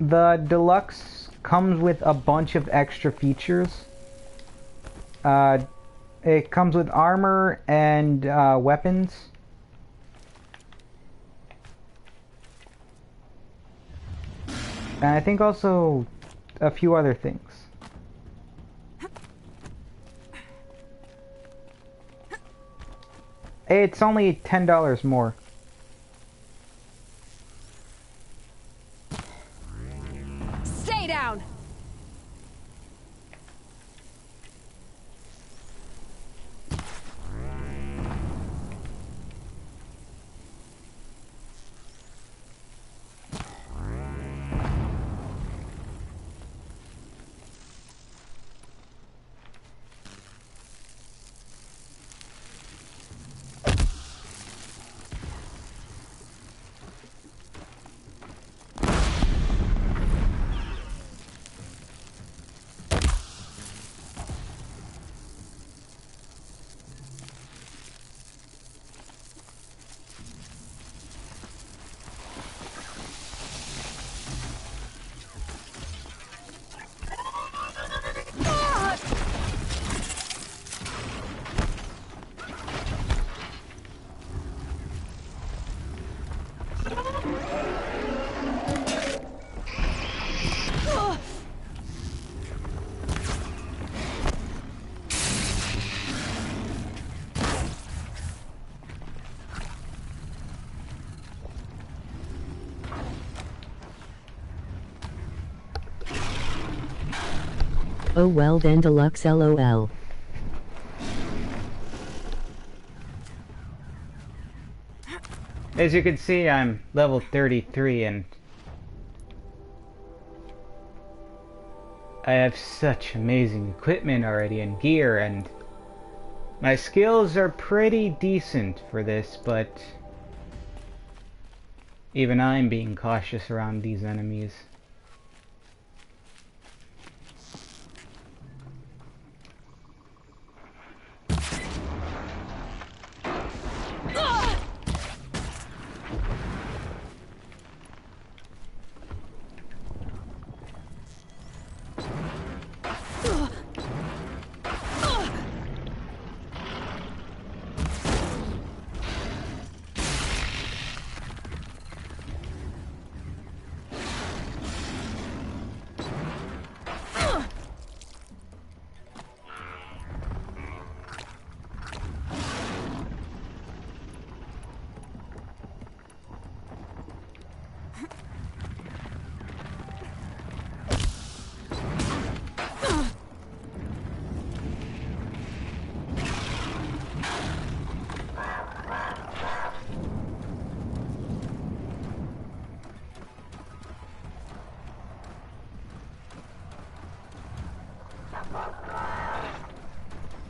The deluxe comes with a bunch of extra features. It comes with armor and weapons. And I think also a few other things. It's only $10 more. Stay down! Oh well then, deluxe LOL. As you can see, I'm level 33 and I have such amazing equipment already and gear, and my skills are pretty decent for this, but even I'm being cautious around these enemies.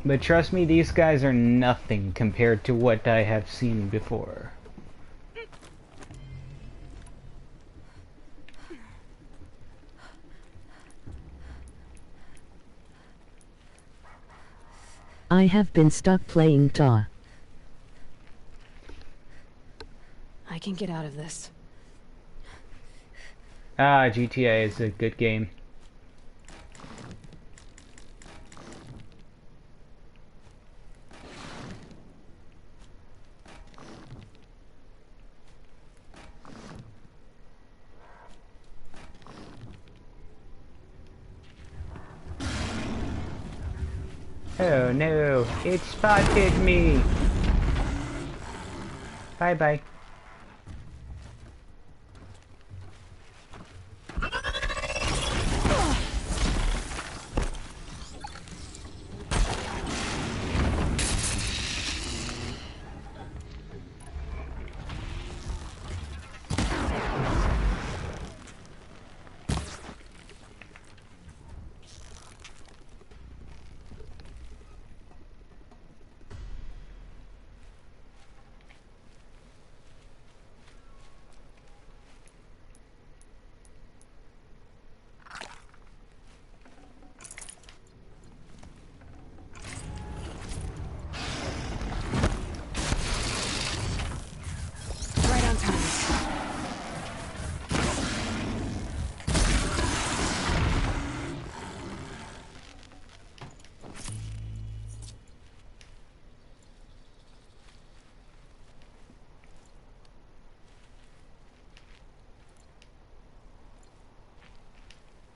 But trust me, these guys are nothing compared to what I have seen before. I have been stuck playing TA. I can get out of this. GTA is a good game. Oh no, it spotted me! Bye bye.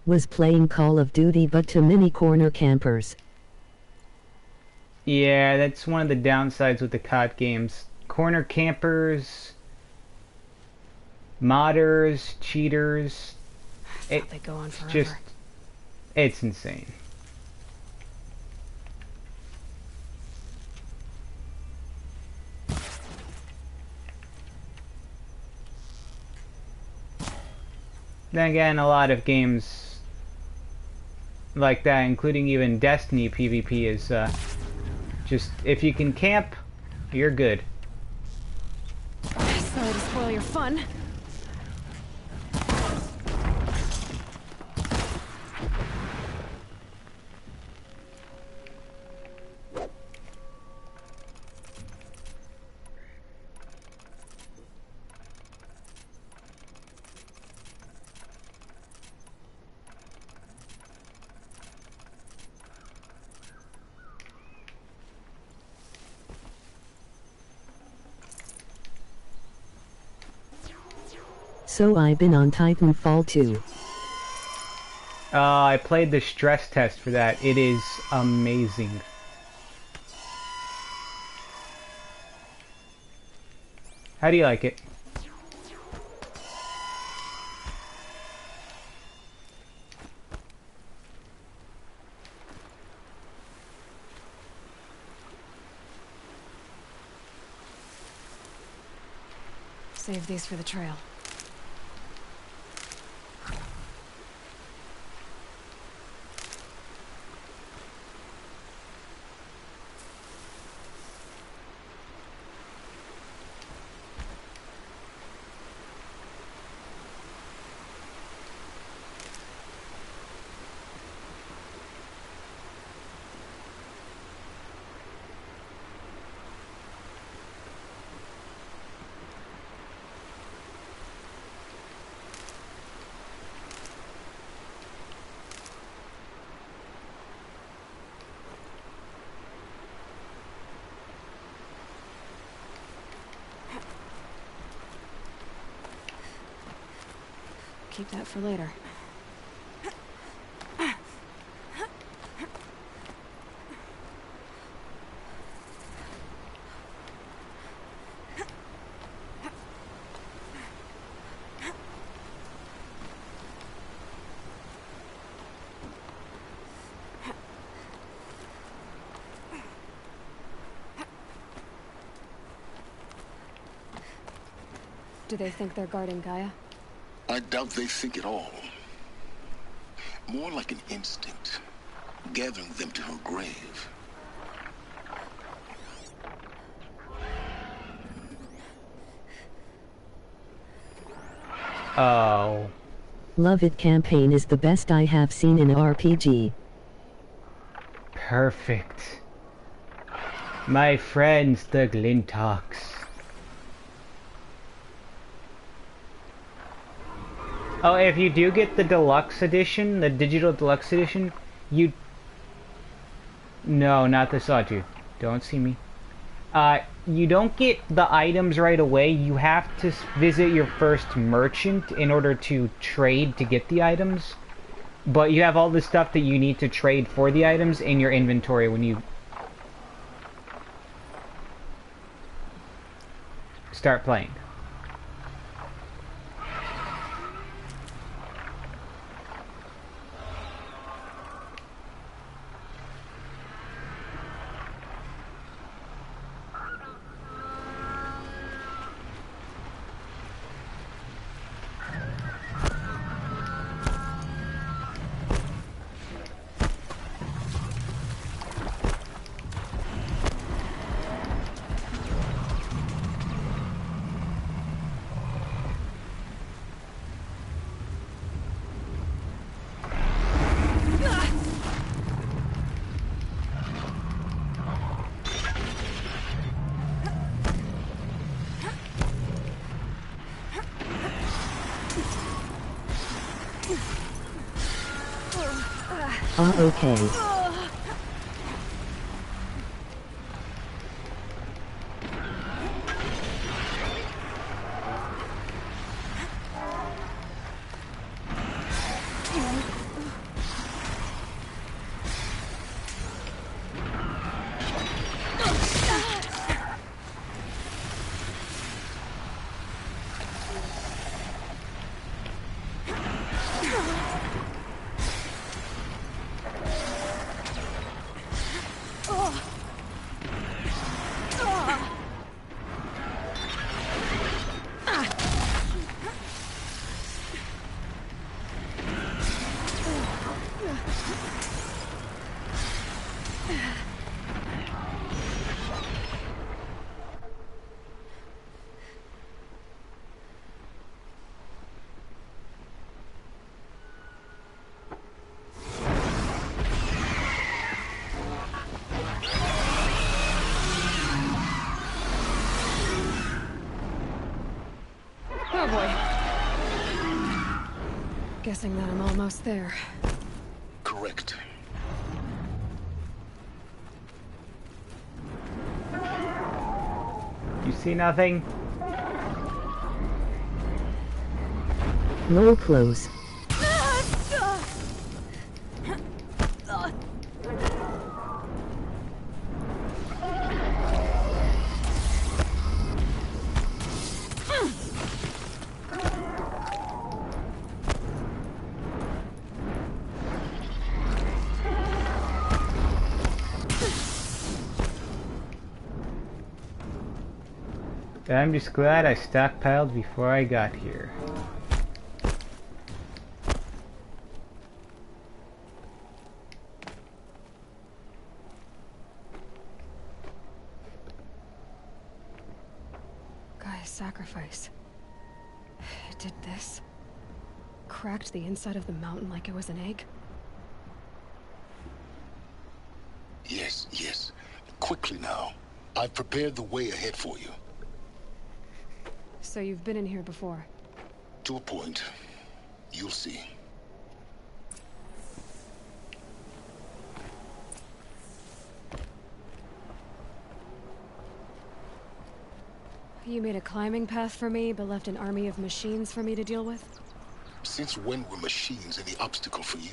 Was playing Call of Duty but too many corner campers. Yeah, that's one of the downsides with the COD games. Corner campers, modders, cheaters. I thought they go on forever. Just, it's insane. Then again, a lot of games like that, including even Destiny PvP, is just, if you can camp, you're good. Sorry to spoil your fun. So I've been on Titanfall 2. I played the stress test for that. It is amazing. How do you like it? Save these for the trail. Keep that for later. Do they think they're guarding Gaia? I doubt they think at all. More like an instinct, gathering them to her grave. Oh. Love It campaign is the best I have seen in RPG. Perfect. My friends, the Glintox. Oh, if you do get the deluxe edition, the digital deluxe edition, you... No, not the sawtooth. Don't see me. You don't get the items right away. You have to visit your first merchant in order to trade to get the items. But you have all the stuff that you need to trade for the items in your inventory when you start playing. Okay. Guessing that I'm almost there. Correct. You see nothing? Roll close. I'm just glad I stockpiled before I got here. Gaia's sacrifice. It did this. Cracked the inside of the mountain like it was an egg. Yes, yes. Quickly now. I've prepared the way ahead for you. So you've been in here before? To a point. You'll see. You made a climbing path for me, but left an army of machines for me to deal with? Since when were machines any obstacle for you?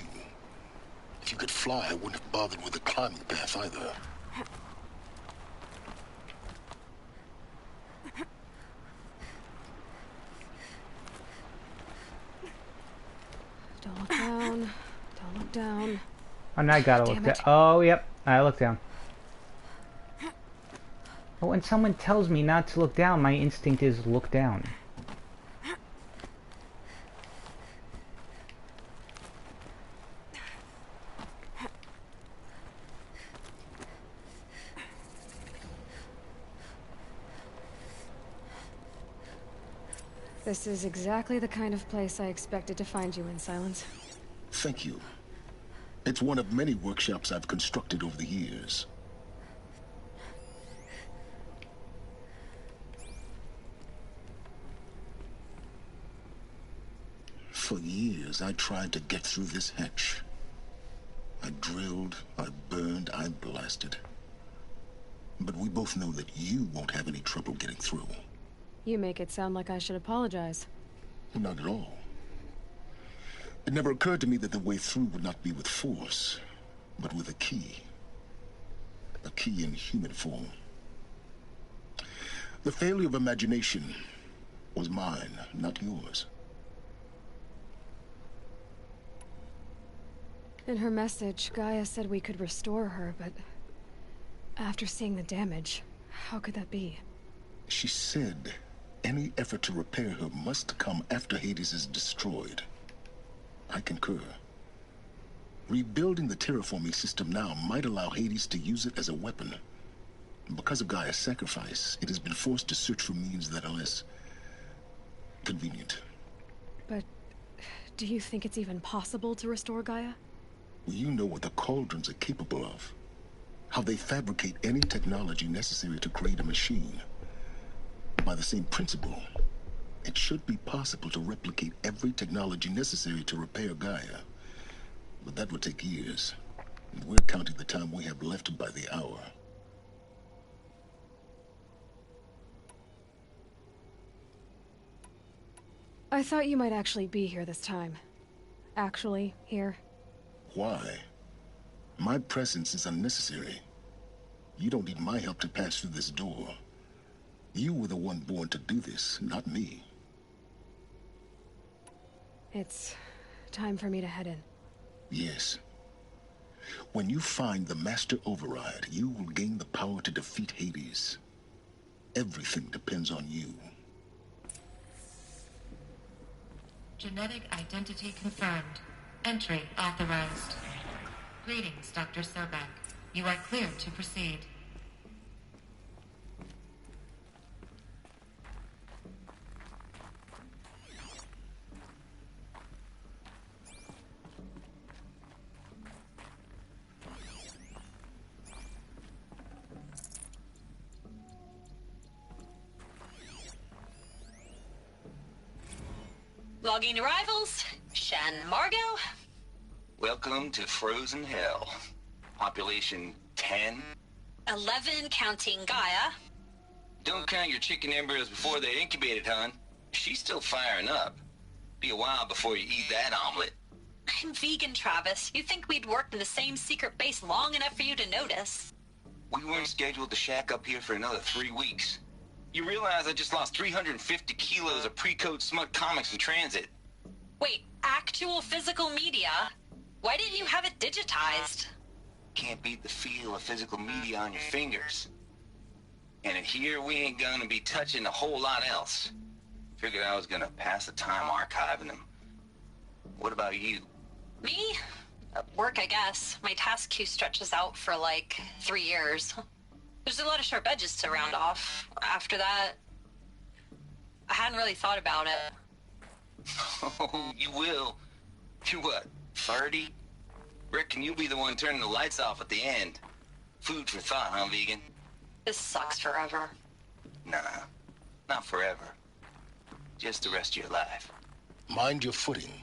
If you could fly, I wouldn't have bothered with the climbing path either. Don't look down. Don't look down. Oh, now I gotta look down. Oh, yep. I look down. But when someone tells me not to look down, my instinct is look down. This is exactly the kind of place I expected to find you in, Silence. Thank you. It's one of many workshops I've constructed over the years. For years, I tried to get through this hatch. I drilled, I burned, I blasted. But we both know that you won't have any trouble getting through. You make it sound like I should apologize. Not at all. It never occurred to me that the way through would not be with force, but with a key. A key in human form. The failure of imagination was mine, not yours. In her message, Gaia said we could restore her, but after seeing the damage, how could that be? She said any effort to repair her must come after Hades is destroyed. I concur. Rebuilding the terraforming system now might allow Hades to use it as a weapon. Because of Gaia's sacrifice, it has been forced to search for means that are less convenient. But do you think it's even possible to restore Gaia? Well, you know what the Cauldrons are capable of. How they fabricate any technology necessary to create a machine. By the same principle, it should be possible to replicate every technology necessary to repair Gaia. But that would take years. And we're counting the time we have left by the hour. I thought you might actually be here this time. Actually, here. Why? My presence is unnecessary. You don't need my help to pass through this door. You were the one born to do this, not me. It's time for me to head in. Yes. When you find the Master Override, you will gain the power to defeat Hades. Everything depends on you. Genetic identity confirmed. Entry authorized. Greetings, Dr. Sobek. You are cleared to proceed. Logging arrivals. Shan Margot? Welcome to Frozen Hell. Population 10? 11 counting Gaia. Don't count your chicken embryos before they're incubated, hon. She's still firing up. Be a while before you eat that omelet. I'm vegan, Travis. You think we'd worked in the same secret base long enough for you to notice? We weren't scheduled to shack up here for another 3 weeks. You realize I just lost 350 kilos of pre-code smut comics in transit. Wait, actual physical media? Why didn't you have it digitized? Can't beat the feel of physical media on your fingers. And in here, we ain't gonna be touching a whole lot else. Figured I was gonna pass the time archiving them. What about you? Me? Work, I guess. My task queue stretches out for like 3 years. There's a lot of sharp edges to round off. After that, I hadn't really thought about it. Oh, you will. You're what, 30? Reckon you'll be the one turning the lights off at the end. Food for thought, huh, vegan? This sucks forever. Nah, not forever. Just the rest of your life. Mind your footing.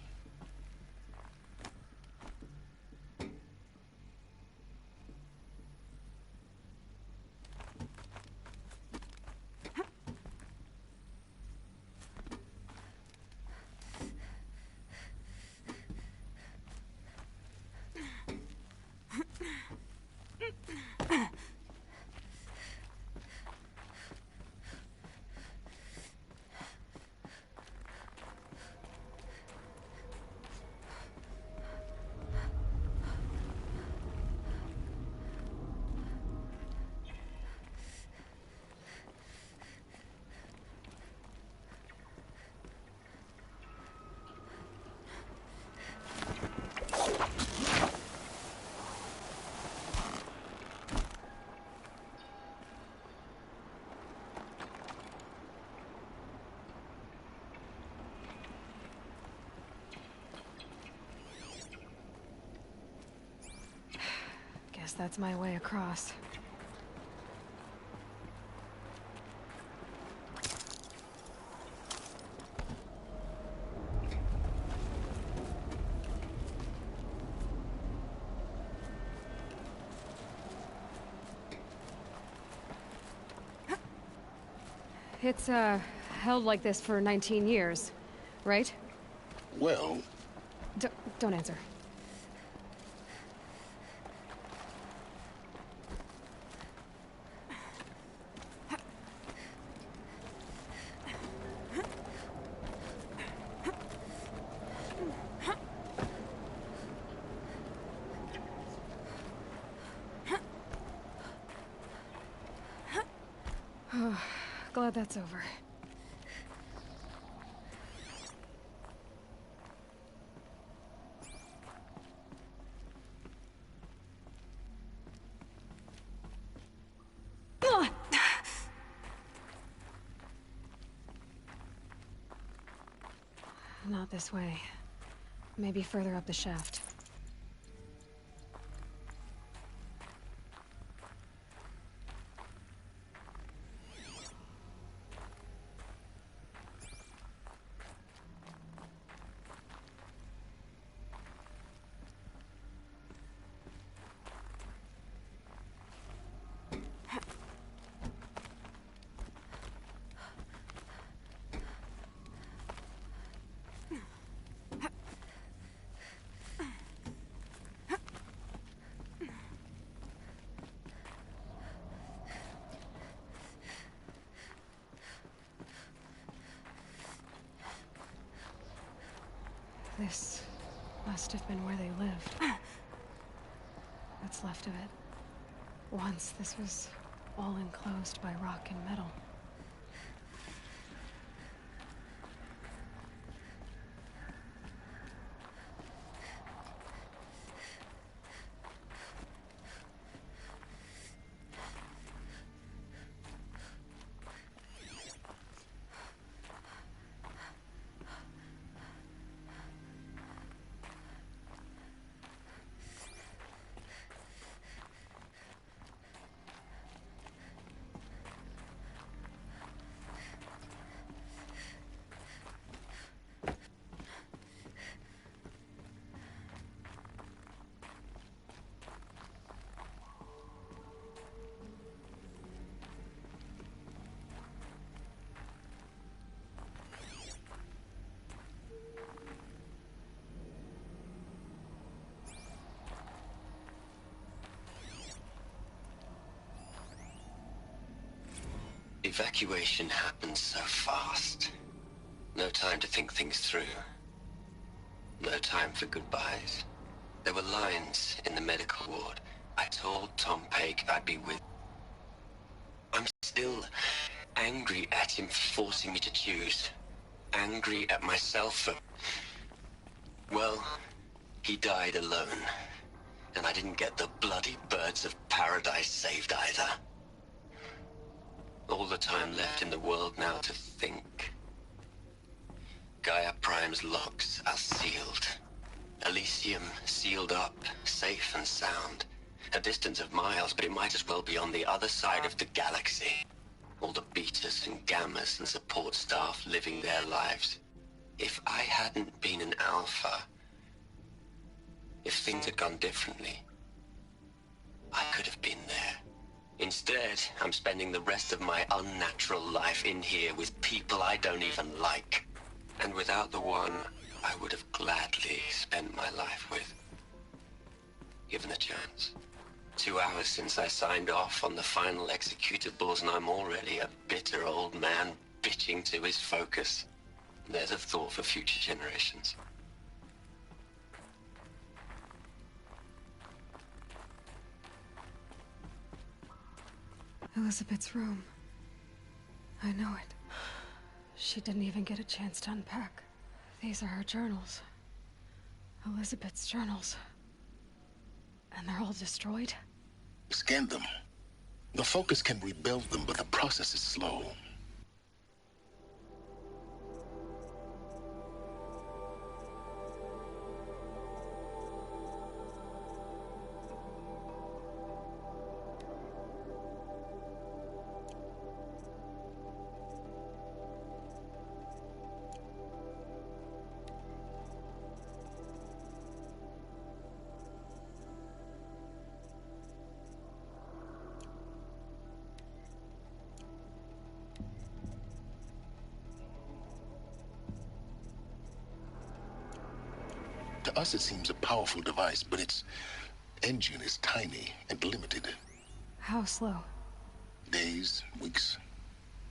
Guess that's my way across. It's, held like this for 19 years, right? Well... Don't answer. Glad that's over. Not this way. Maybe further up the shaft. This must have been where they lived. What's left of it. Once this was all enclosed by rock and metal. Evacuation happened so fast. No time to think things through. No time for goodbyes. There were lines in the medical ward. I told Tom Pake I'd be with. I'm still angry at him for forcing me to choose. Angry at myself for... Well, he died alone. And I didn't get the bloody birds of paradise saved either. All the time left in the world now to think. Gaia Prime's locks are sealed. Elysium sealed up, safe and sound. A distance of miles, but it might as well be on the other side of the galaxy. All the betas and gammas and support staff living their lives. If I hadn't been an alpha, if things had gone differently, I could have been there. Instead, I'm spending the rest of my unnatural life in here with people I don't even like. And without the one I would have gladly spent my life with. Given the chance. 2 hours since I signed off on the final executables, and I'm already a bitter old man bitching to his focus. There's a thought for future generations. Elizabeth's room. I know it. She didn't even get a chance to unpack. These are her journals. Elizabeth's journals. And they're all destroyed? Scan them. The Focus can rebuild them, but the process is slow. To us, it seems a powerful device, but its engine is tiny and limited. How slow? Days, weeks,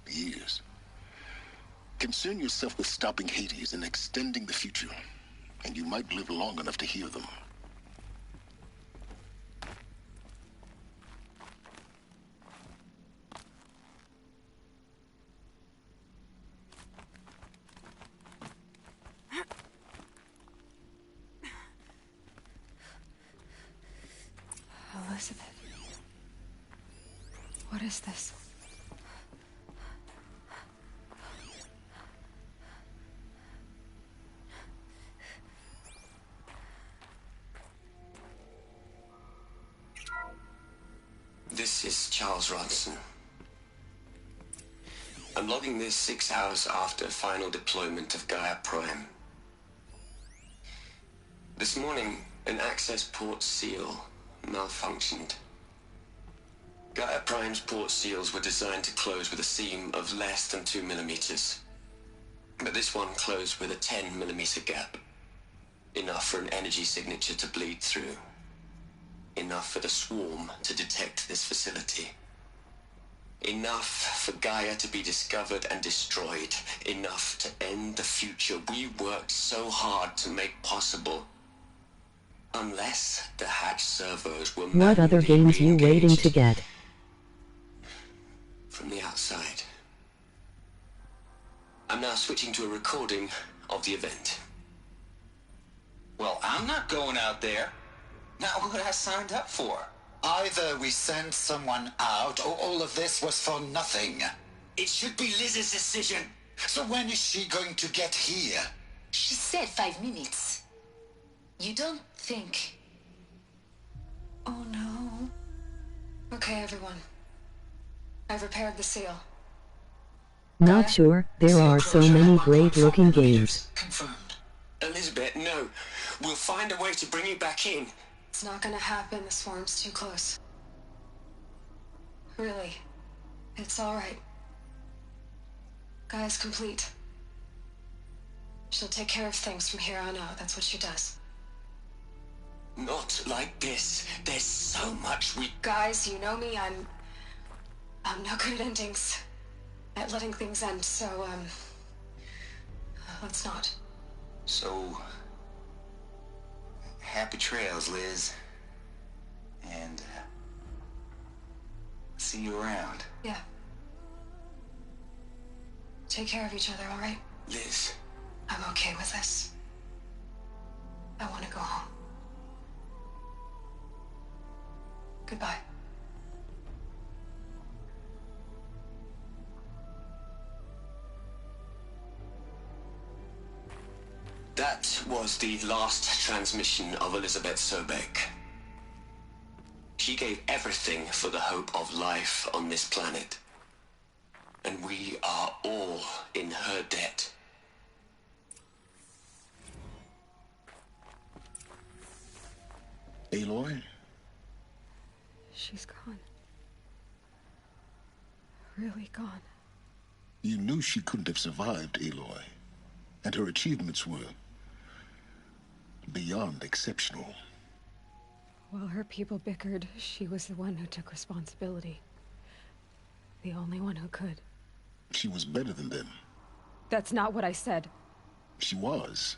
years. Concern yourself with stopping Hades and extending the future, and you might live long enough to hear them. Elizabeth. What is this? This is Charles Ronson. I'm logging this 6 hours after final deployment of Gaia Prime. This morning, an access port seal malfunctioned. Gaia Prime's port seals were designed to close with a seam of less than 2 millimeters. But this one closed with a 10 millimeter gap. Enough for an energy signature to bleed through. Enough for the swarm to detect this facility. Enough for Gaia to be discovered and destroyed. Enough to end the future we worked so hard to make possible. Unless the hatch servos were What other games you waiting to get? From the outside. I'm now switching to a recording of the event. Well, I'm not going out there. Not what I signed up for. Either we send someone out, or all of this was for nothing. It should be Liz's decision. So when is she going to get here? She said 5 minutes. You don't think... Oh no. Okay, everyone. I've repaired the seal. Not sure, there are so many great-looking games. Confirmed. Elizabeth, no. We'll find a way to bring you back in. It's not gonna happen, the swarm's too close. Really. It's alright. Gaia's complete. She'll take care of things from here on out, that's what she does. Not like this. There's so much we... Guys, you know me, I'm no good at endings. at letting things end, so, let's not. So, happy trails, Liz. And, see you around. Yeah. Take care of each other, all right? Liz. I'm okay with this. I want to go home. Goodbye. That was the last transmission of Elizabeth Sobek. She gave everything for the hope of life on this planet. And we are all in her debt. Aloy? She's gone. Really gone. You knew she couldn't have survived, Aloy. And her achievements were beyond exceptional. While her people bickered, she was the one who took responsibility. The only one who could. She was better than them. That's not what I said. She was.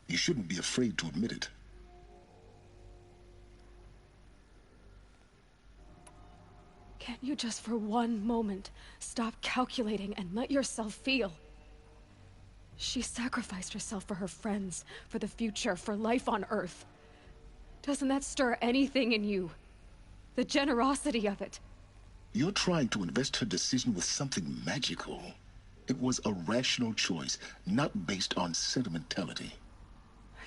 You shouldn't be afraid to admit it. Can't you just for one moment stop calculating and let yourself feel? She sacrificed herself for her friends, for the future, for life on Earth. Doesn't that stir anything in you? The generosity of it. You're trying to invest her decision with something magical. It was a rational choice, not based on sentimentality.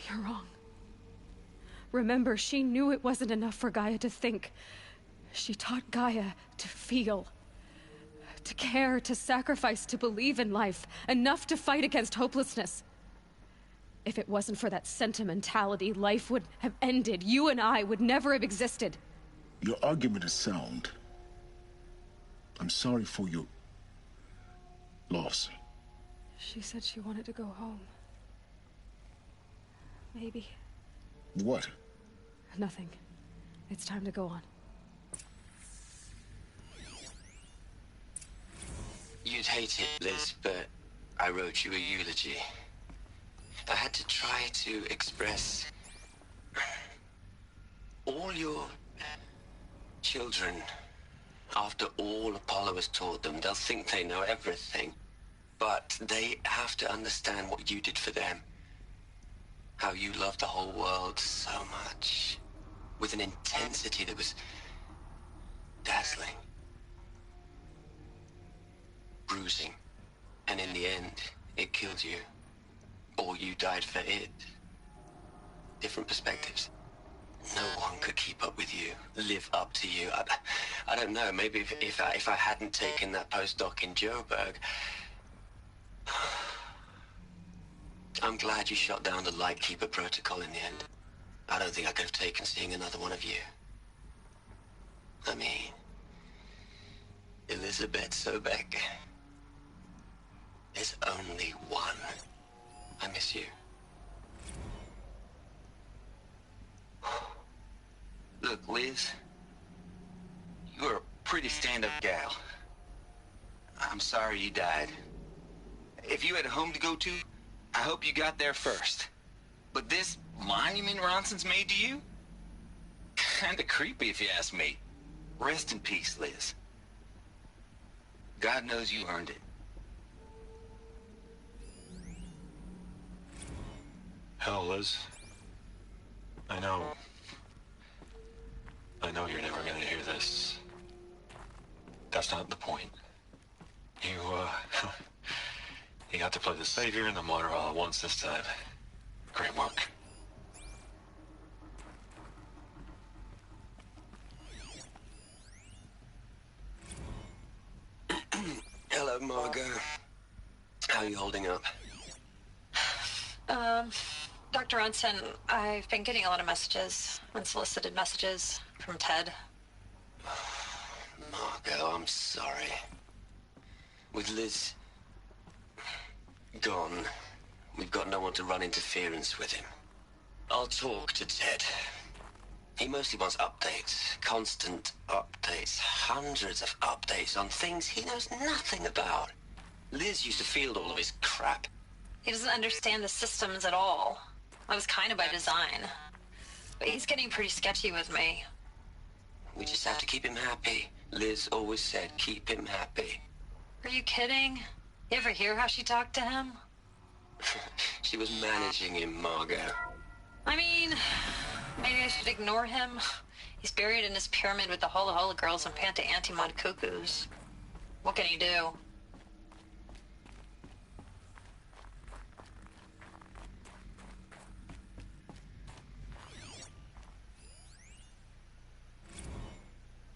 You're wrong. Remember, she knew it wasn't enough for Gaia to think. She taught Gaia to feel. To care, to sacrifice, to believe in life. Enough to fight against hopelessness. If it wasn't for that sentimentality, life would have ended. You and I would never have existed. Your argument is sound. I'm sorry for your loss. She said she wanted to go home. Maybe. What? Nothing. It's time to go on. You'd hate it, Liz, but I wrote you a eulogy. I had to try to express all your children. After all Apollo has taught them, they'll think they know everything. But they have to understand what you did for them. How you loved the whole world so much. With an intensity that was dazzling. Bruising. And in the end, it killed you. Or you died for it. Different perspectives. No one could keep up with you, live up to you. I don't know, maybe if I hadn't taken that postdoc in Joburg. I'm glad you shot down the Lightkeeper protocol in the end. I don't think I could have taken seeing another one of you. I mean, Elizabeth Sobek. There's only one. I miss you. Look, Liz, you're a pretty stand-up gal. I'm sorry you died. If you had a home to go to, I hope you got there first. But this monument Ronson's made to you? Kinda creepy if you ask me. Rest in peace, Liz. God knows you earned it. Hell, Liz. I know you're never gonna hear this. That's not the point. You got to play the savior and the martyr all at once this time. Great work. Hello, Margot. How are you holding up? Dr. Ronson, I've been getting a lot of messages, unsolicited messages from Ted. Margot, I'm sorry. With Liz gone, we've got no one to run interference with him. I'll talk to Ted. He mostly wants updates, constant updates, hundreds of updates on things he knows nothing about. Liz used to field all of his crap. He doesn't understand the systems at all. That was kind of by design. But he's getting pretty sketchy with me. We just have to keep him happy. Liz always said keep him happy. Are you kidding? You ever hear how she talked to him? She was managing him, Margot. I mean, maybe I should ignore him. He's buried in his pyramid with the Hola Hola girls and Panta Antimod cuckoos. What can he do?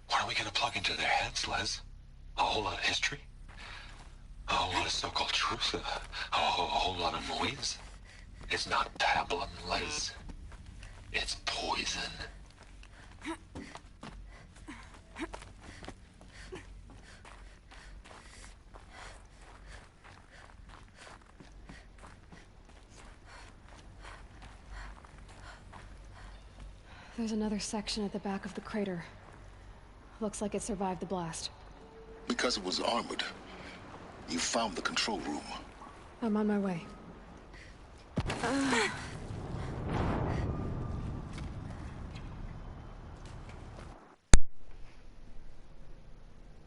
What are we gonna plug into their heads, Liz? A whole lot of history? A whole lot of so-called truth? A whole lot of noise? It's not pablum, Liz. It's poison. There's another section at the back of the crater. Looks like it survived the blast. Because it was armored. You found the control room. I'm on my way.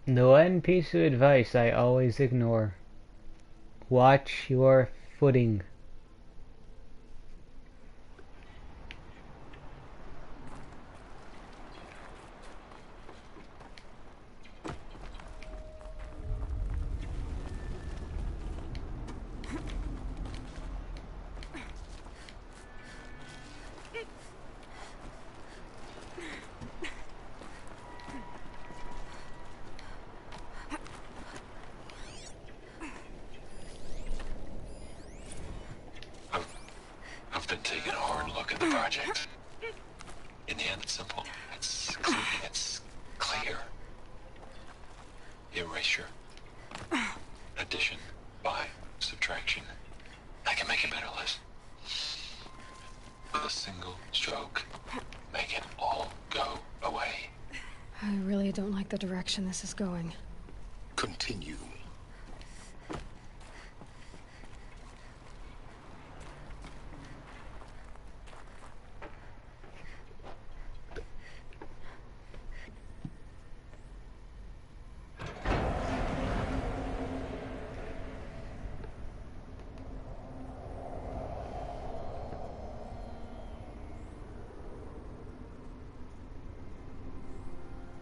The one piece of advice I always ignore. Watch your footing. I've been taking a hard look at the project. In the end, it's simple. It's clean. It's clear. Erasure. Addition. By. Subtraction. I can make it better, Liz. With a single stroke. Make it all go away. I really don't like the direction this is going. Continue.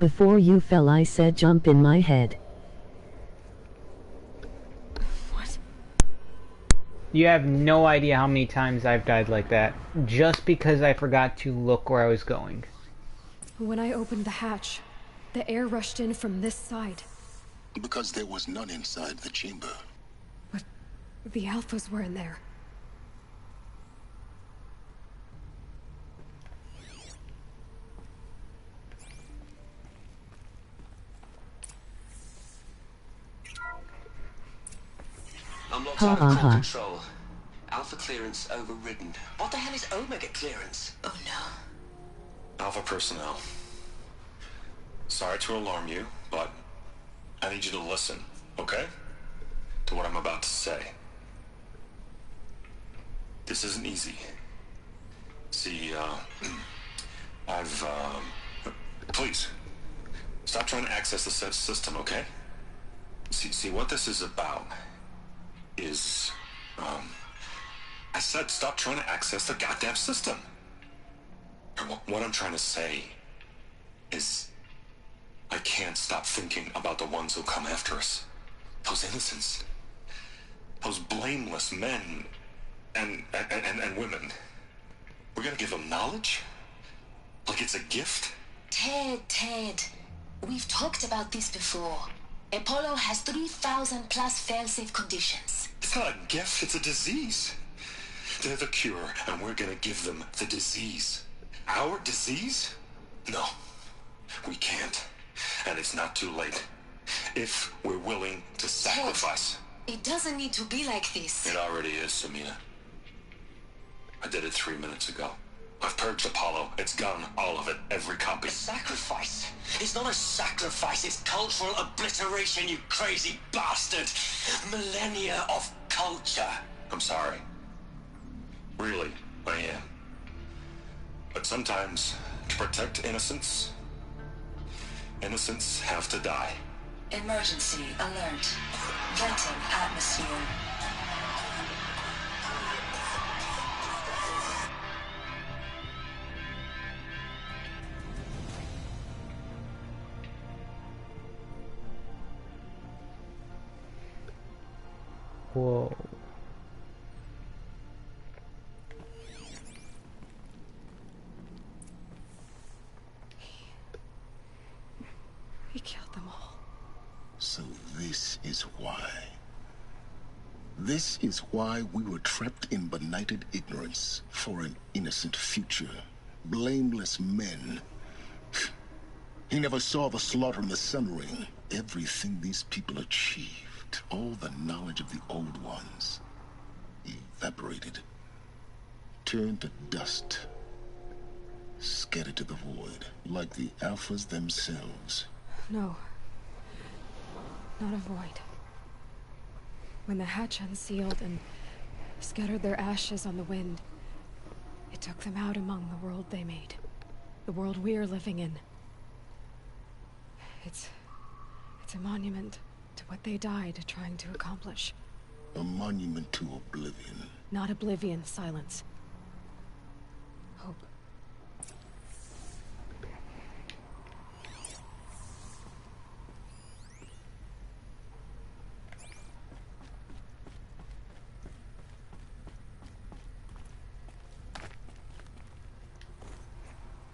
Before you fell, I said jump in my head. What? You have no idea how many times I've died like that, just because I forgot to look where I was going. When I opened the hatch, the air rushed in from this side. Because there was none inside the chamber. But the alphas were in there. I'm locked out of core control. Alpha clearance overridden. What the hell is Omega clearance? Oh no. Alpha personnel. Sorry to alarm you, but I need you to listen, okay? To what I'm about to say. This isn't easy. See, please, stop trying to access the system, okay? See, what this is about is, I said stop trying to access the goddamn system. What I'm trying to say is I can't stop thinking about the ones who come after us. Those innocents. Those blameless men and women. We're gonna give them knowledge? Like it's a gift? Ted. We've talked about this before. Apollo has 3,000 plus fail-safe conditions. It's not a gift, it's a disease. They're the cure, and we're gonna give them the disease. Our disease? No, we can't. And it's not too late. If we're willing to sacrifice. Ted, it doesn't need to be like this. It already is, Samina. I did it 3 minutes ago. I've purged Apollo. It's gone, all of it, every copy. A sacrifice? It's not a sacrifice, it's cultural obliteration, you crazy bastard! Millennia of culture! I'm sorry. Really, I am. But sometimes, to protect innocence, innocents have to die. Emergency alert. Venting atmosphere. Whoa. He killed them all. So this is why. This is why we were trapped in benighted ignorance for an innocent future. Blameless men. He never saw the slaughter in the Sun Ring. Everything these people achieved, all the knowledge of the old ones, evaporated, turned to dust, scattered to the void, like the Alphas themselves. No. Not a void. When the hatch unsealed and scattered their ashes on the wind, it took them out among the world they made. The world we're living in. It's a monument to what they died trying to accomplish. A monument to oblivion. Not oblivion, silence. Hope.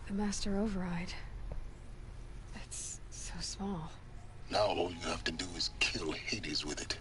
The Master Override. It's so small. Now all you have to do is kill Hades with it.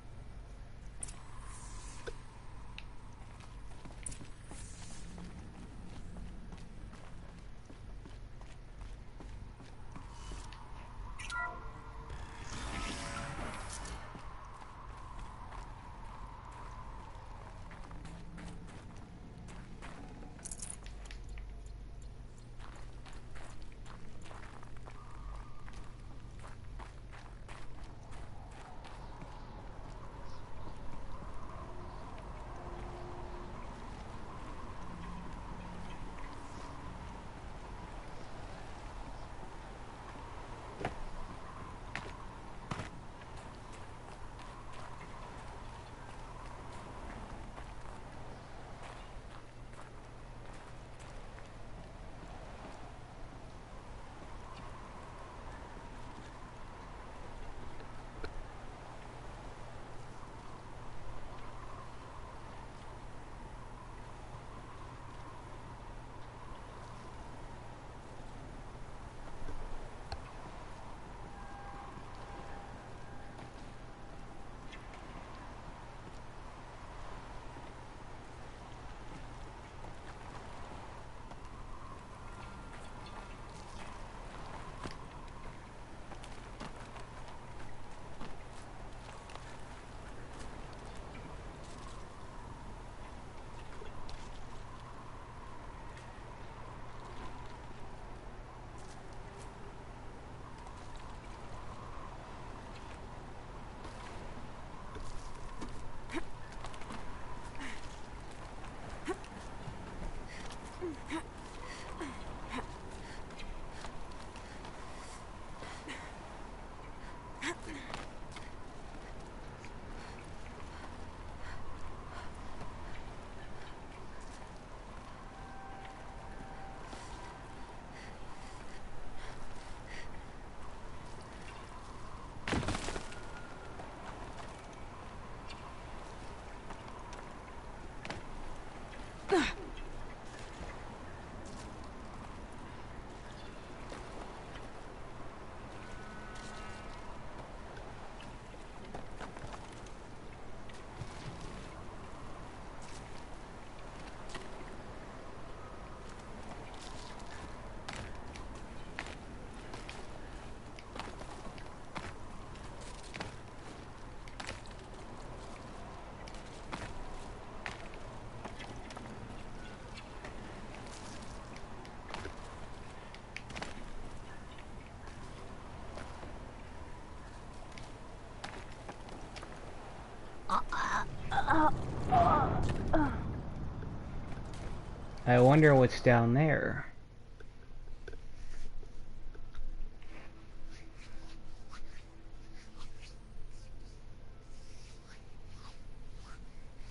I wonder what's down there.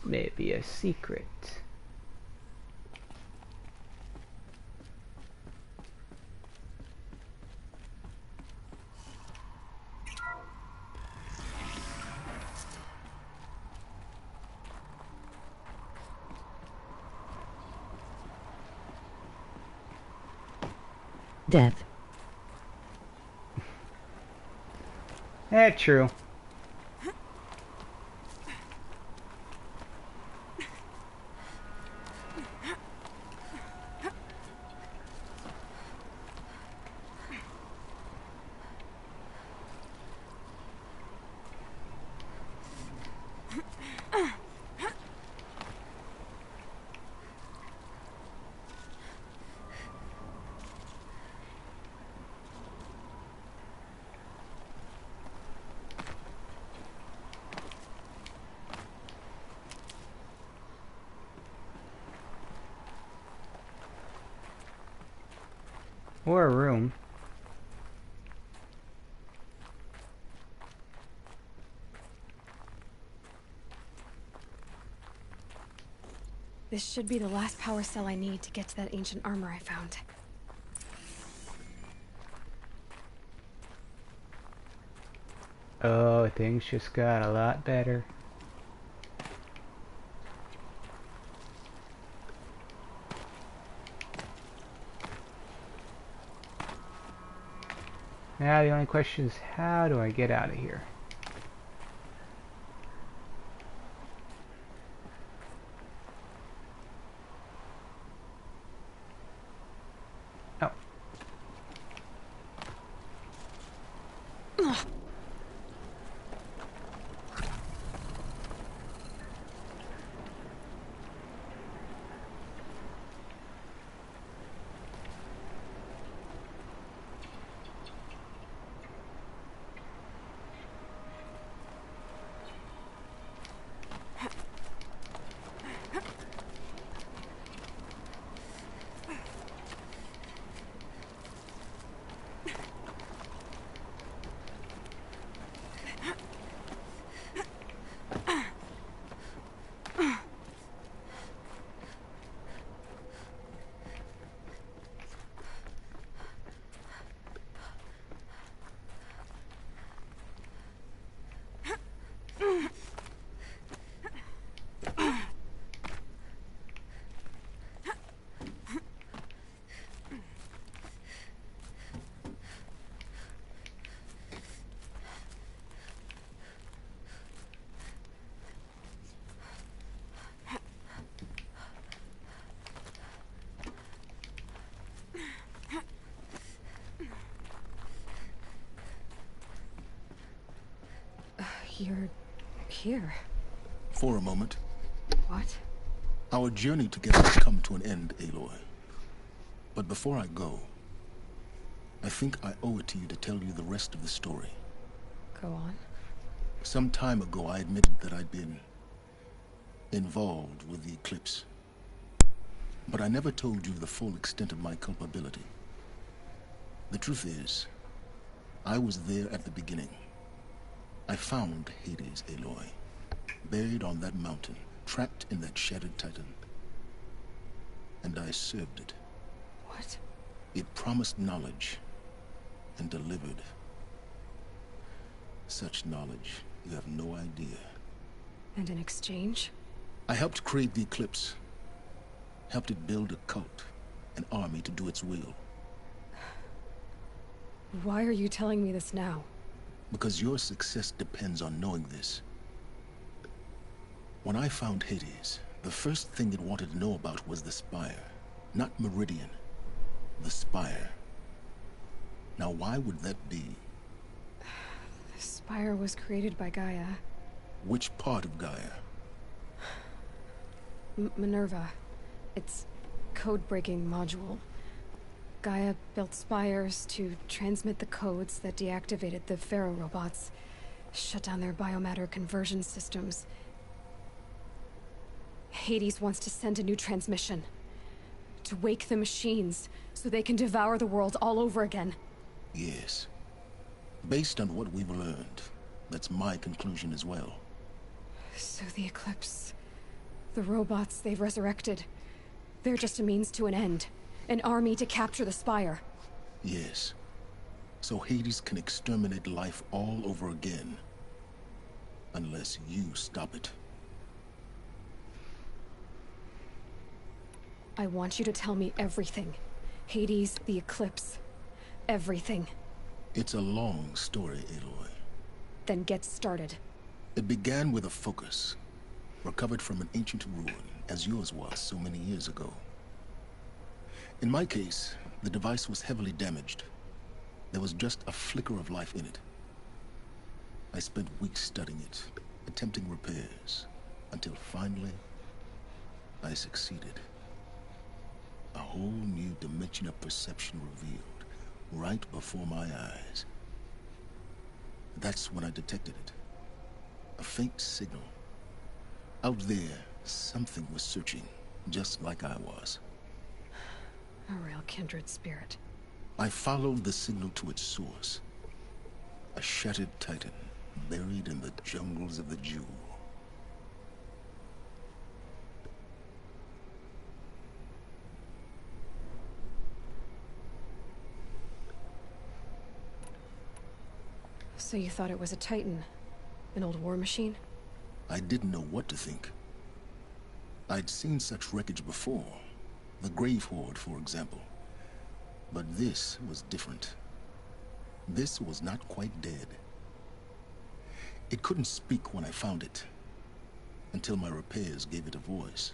Maybe a secret. Death. True. Or a room. This should be the last power cell I need to get to that ancient armor I found. Oh, things just got a lot better. Now the only question is, how do I get out of here? Oh. You're here. For a moment. What? Our journey together has come to an end, Aloy. But before I go, I think I owe it to you to tell you the rest of the story. Go on. Some time ago, I admitted that I'd been involved with the eclipse. But I never told you the full extent of my culpability. The truth is, I was there at the beginning. I found Hades, Aloy, buried on that mountain, trapped in that shattered titan. And I served it. What? It promised knowledge and delivered. Such knowledge, you have no idea. And in exchange? I helped create the eclipse. Helped it build a cult, an army to do its will. Why are you telling me this now? Because your success depends on knowing this. When I found Hades, the first thing it wanted to know about was the Spire. Not Meridian. The Spire. Now why would that be? The Spire was created by Gaia. Which part of Gaia? Minerva. Its code-breaking module. Gaia built spires to transmit the codes that deactivated the Pharaoh robots, shut down their biomatter conversion systems. Hades wants to send a new transmission. To wake the machines, so they can devour the world all over again. Yes. Based on what we've learned, that's my conclusion as well. So the Eclipse... the robots they've resurrected... they're just a means to an end. An army to capture the Spire. Yes. So Hades can exterminate life all over again. Unless you stop it. I want you to tell me everything. Hades, the Eclipse. Everything. It's a long story, Aloy. Then get started. It began with a focus, recovered from an ancient ruin, as yours was so many years ago. In my case, the device was heavily damaged. There was just a flicker of life in it. I spent weeks studying it, attempting repairs, until finally, I succeeded. A whole new dimension of perception revealed, right before my eyes. That's when I detected it. A faint signal. Out there, something was searching, just like I was. A real kindred spirit. I followed the signal to its source. A shattered titan, buried in the jungles of the Jewel. So you thought it was a titan? An old war machine? I didn't know what to think. I'd seen such wreckage before. The Grave Horde, for example. But this was different. This was not quite dead. It couldn't speak when I found it, until my repairs gave it a voice.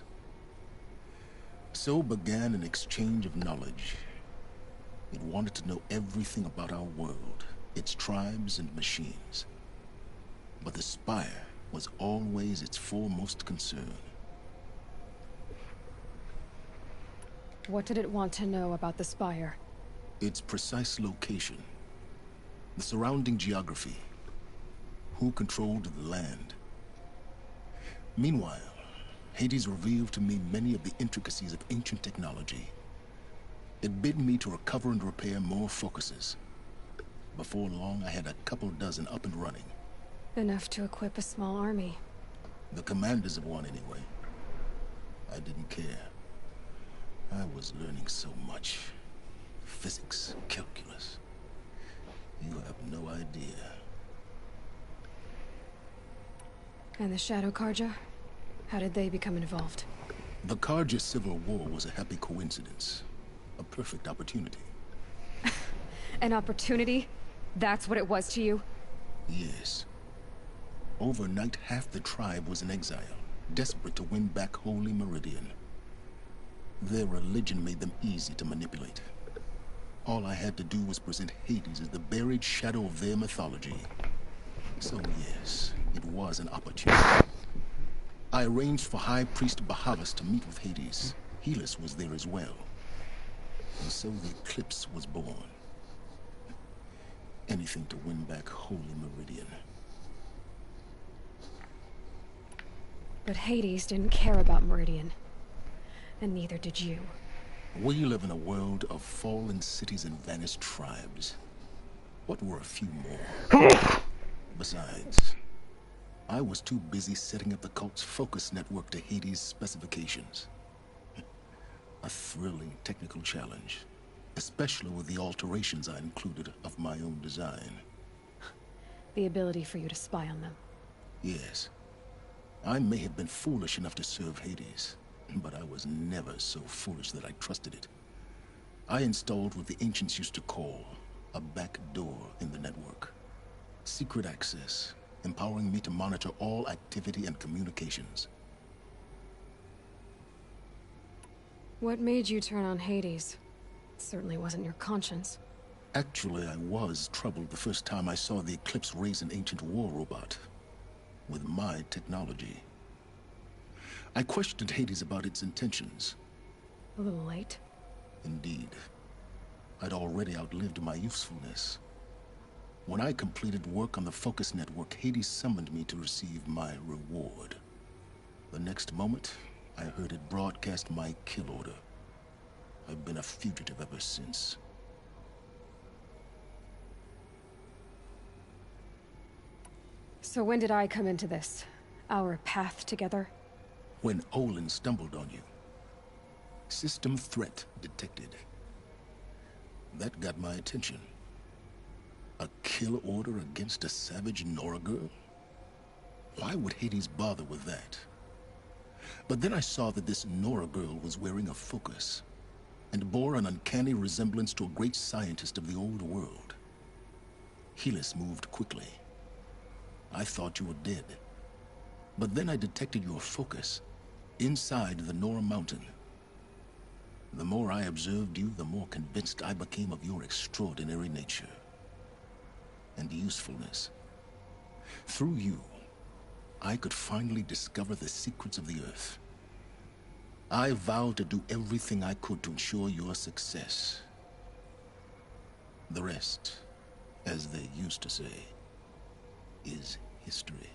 So began an exchange of knowledge. It wanted to know everything about our world, its tribes and machines. But the Spire was always its foremost concern. What did it want to know about the Spire? Its precise location, the surrounding geography, who controlled the land. Meanwhile, Hades revealed to me many of the intricacies of ancient technology. It bid me to recover and repair more focuses. Before long, I had a couple dozen up and running. Enough to equip a small army. The commanders of one, anyway. I didn't care. I was learning so much. Physics, calculus. You have no idea. And the Shadow Karja? How did they become involved? The Karja Civil War was a happy coincidence. A perfect opportunity. An opportunity? That's what it was to you? Yes. Overnight, half the tribe was in exile, desperate to win back Holy Meridian. Their religion made them easy to manipulate. All I had to do was present Hades as the buried shadow of their mythology. So yes, it was an opportunity. I arranged for High Priest Bahavas to meet with Hades. Helis was there as well. And so the Eclipse was born. Anything to win back Holy Meridian. But Hades didn't care about Meridian. And neither did you. We live in a world of fallen cities and vanished tribes. What were a few more? Besides, I was too busy setting up the cult's focus network to Hades' specifications. A thrilling technical challenge, especially with the alterations I included of my own design. The ability for you to spy on them. Yes. I may have been foolish enough to serve Hades, but I was never so foolish that I trusted it. I installed what the ancients used to call a back door in the network. Secret access, empowering me to monitor all activity and communications. What made you turn on Hades? It certainly wasn't your conscience. Actually, I was troubled the first time I saw the Eclipse raise an ancient war robot. With my technology. I questioned Hades about its intentions. A little late? Indeed. I'd already outlived my usefulness. When I completed work on the Focus Network, Hades summoned me to receive my reward. The next moment, I heard it broadcast my kill order. I've been a fugitive ever since. So when did I come into this? Our path together? When Olin stumbled on you. System threat detected. That got my attention. A kill order against a savage Nora girl? Why would Hades bother with that? But then I saw that this Nora girl was wearing a focus, and bore an uncanny resemblance to a great scientist of the old world. Helis moved quickly. I thought you were dead. But then I detected your focus inside the Nora mountain. The more I observed you, the more convinced I became of your extraordinary nature and usefulness. Through you, I could finally discover the secrets of the Earth. I vowed to do everything I could to ensure your success. The rest, as they used to say, is history.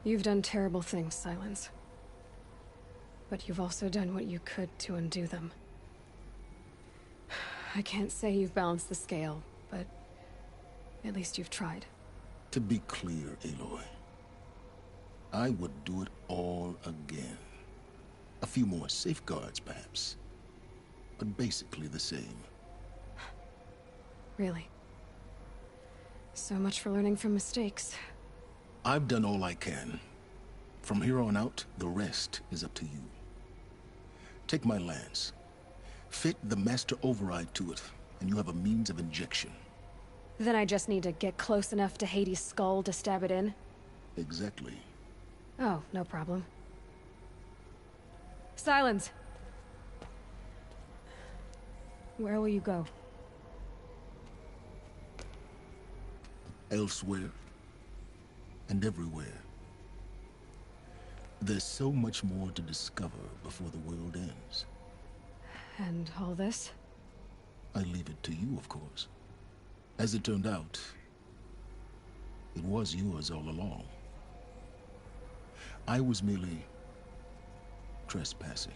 You've done terrible things, Silence. But you've also done what you could to undo them. I can't say you've balanced the scale, but at least you've tried. To be clear, Aloy, I would do it all again. A few more safeguards, perhaps, but basically the same. Really? So much for learning from mistakes. I've done all I can. From here on out, the rest is up to you. Take my lance. Fit the master override to it, and you have a means of injection. Then I just need to get close enough to Hades' skull to stab it in? Exactly. Oh, no problem. Silence! Where will you go? Elsewhere. And everywhere. There's so much more to discover before the world ends. And all this? I leave it to you, of course. As it turned out, it was yours all along. I was merely trespassing.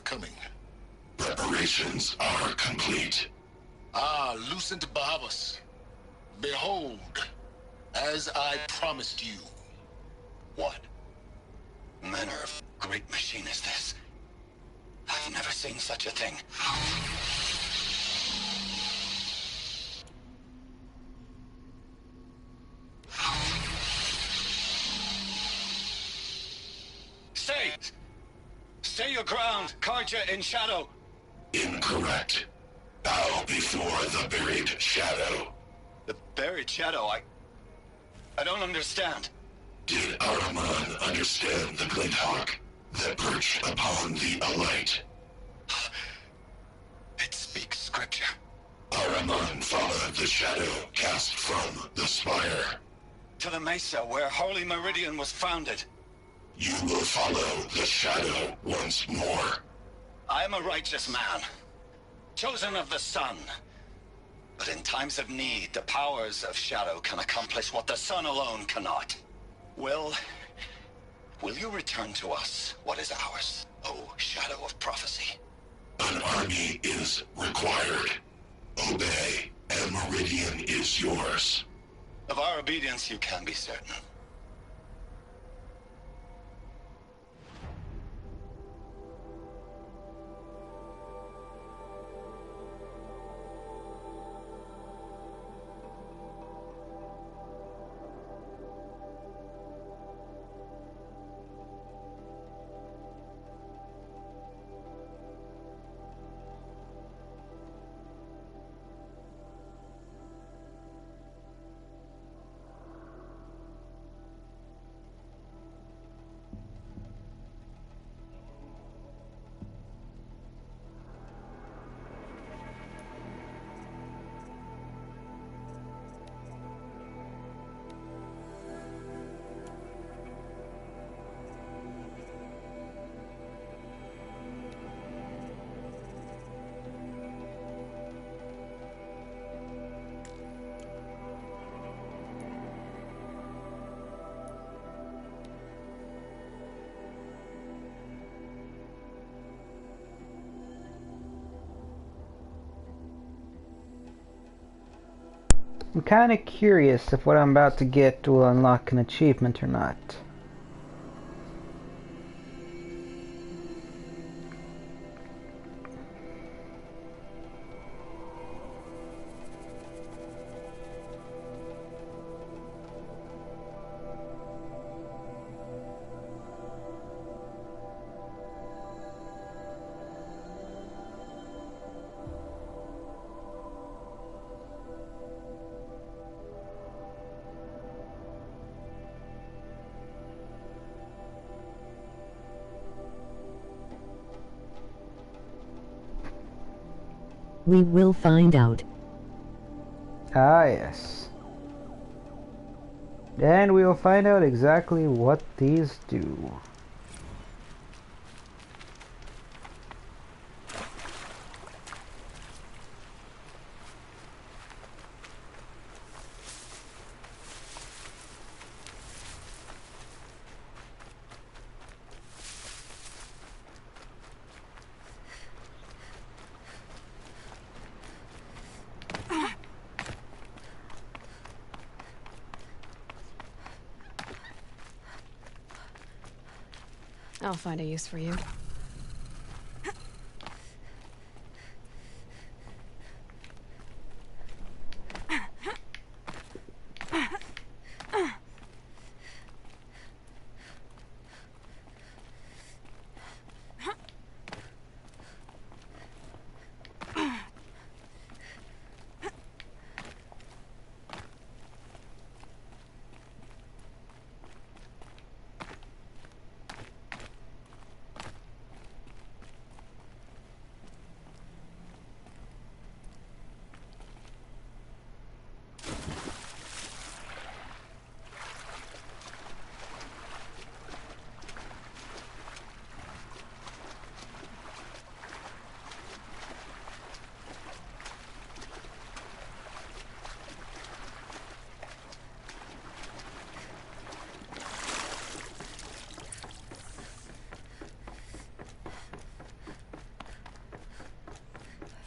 Coming. Preparations are complete. Ah, Lucent Bahavas. Behold, as I promised you. What manner of great machine is this? I've never seen such a thing. Stay! Stay your ground, Karja in shadow. Incorrect. Bow before the buried shadow. The buried shadow, I don't understand. Did Araman understand the glint hawk that perched upon the alight? It speaks scripture. Araman followed the shadow cast from the spire. To the mesa where Holy Meridian was founded. You will follow the shadow once more. I am a righteous man, chosen of the sun. But in times of need, the powers of shadow can accomplish what the sun alone cannot. Will you return to us what is ours, O shadow of prophecy? An army is required. Obey, and Meridian is yours. Of our obedience you can be certain. I'm kind of curious if what I'm about to get will unlock an achievement or not. We will find out. Ah, yes. And we will find out exactly what these do. I'll find a use for you.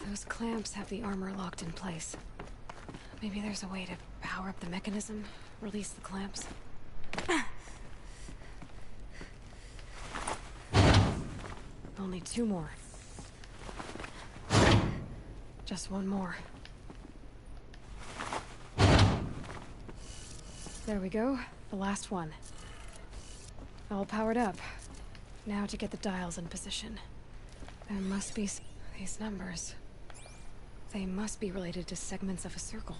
Those clamps have the armor locked in place. Maybe there's a way to power up the mechanism, release the clamps. Only 2 more. Just 1 more. There we go. The last one. All powered up. Now to get the dials in position. There must be these numbers. They must be related to segments of a circle.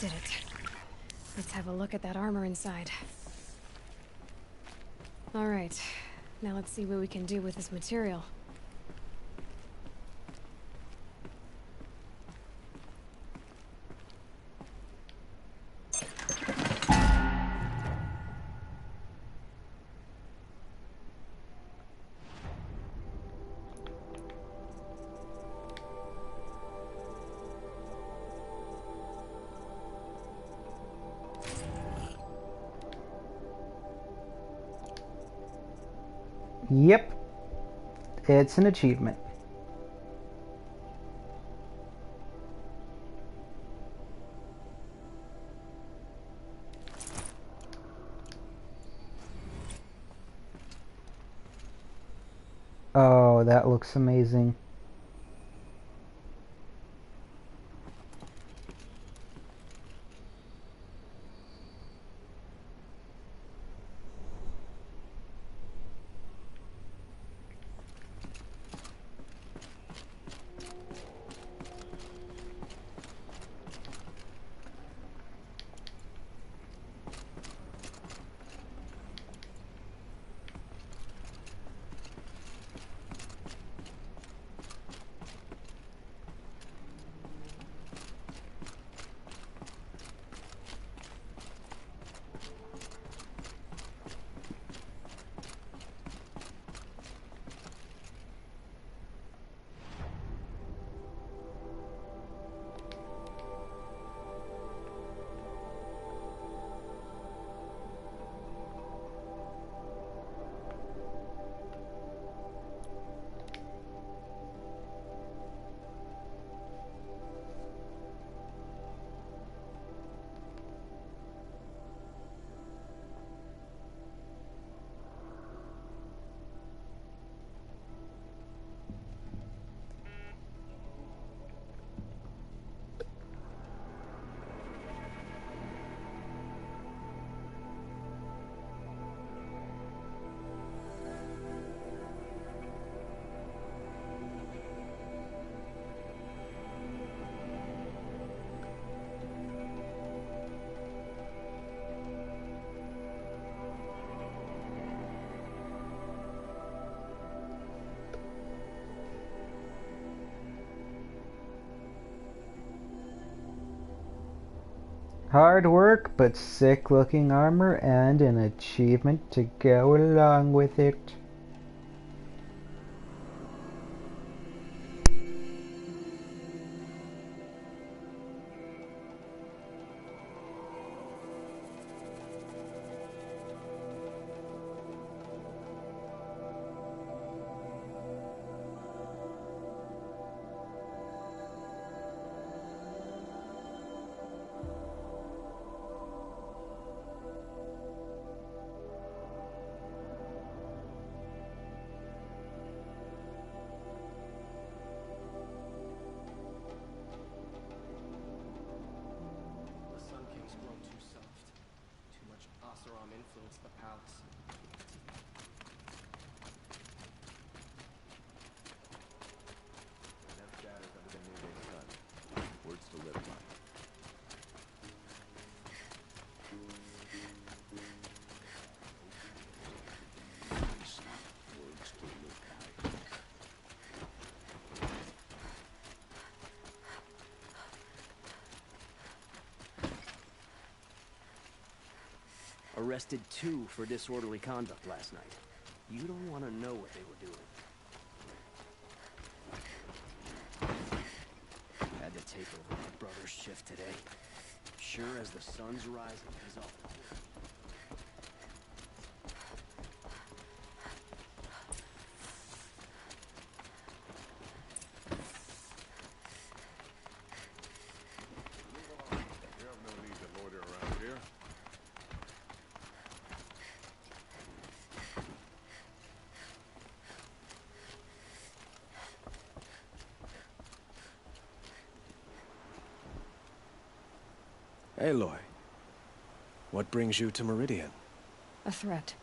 Did it. Let's have a look at that armor inside. Alright, now let's see what we can do with this material. Yep. It's an achievement. Oh, that looks amazing. Hard work, but sick looking armor and an achievement to go along with it. Influenced the palace. Enough chatter under the noonday sun. Words to live by. Words to live by. Arrested 2 for disorderly conduct last night. You don't want to know what they were doing. Had to take over my brother's shift today. Sure as the sun's rising, he's off the hook. You have no need to loiter around here. Aloy, what brings you to Meridian? A threat.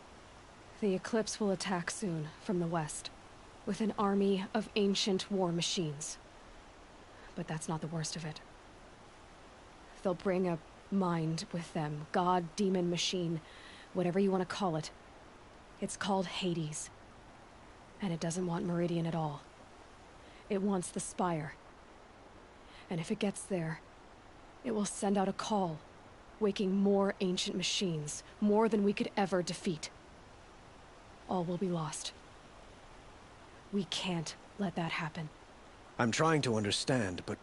The Eclipse will attack soon, from the west, with an army of ancient war machines. But that's not the worst of it. They'll bring a mind with them. God, demon, machine, whatever you want to call it. It's called Hades. And it doesn't want Meridian at all. It wants the Spire. And if it gets there, it will send out a call, waking more ancient machines, more than we could ever defeat. All will be lost. We can't let that happen. I'm trying to understand, but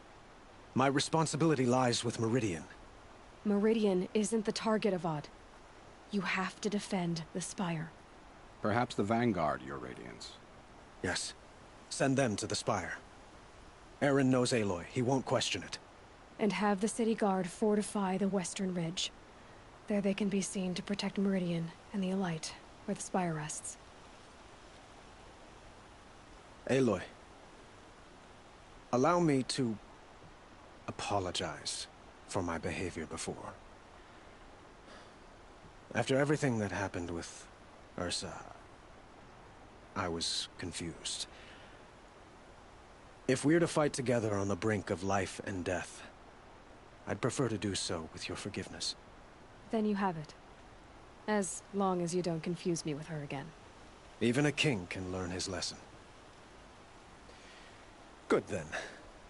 my responsibility lies with Meridian. Meridian isn't the target, Avad. You have to defend the Spire. Perhaps the Vanguard, Your Radiance. Yes. Send them to the Spire. Aaron knows Aloy. He won't question it. And have the city guard fortify the western ridge. There they can be seen to protect Meridian and the Elite, where the Spire rests. Aloy, allow me to apologize for my behavior before. After everything that happened with Ursa, I was confused. If we're to fight together on the brink of life and death, I'd prefer to do so with your forgiveness. Then you have it. As long as you don't confuse me with her again. Even a king can learn his lesson. Good then.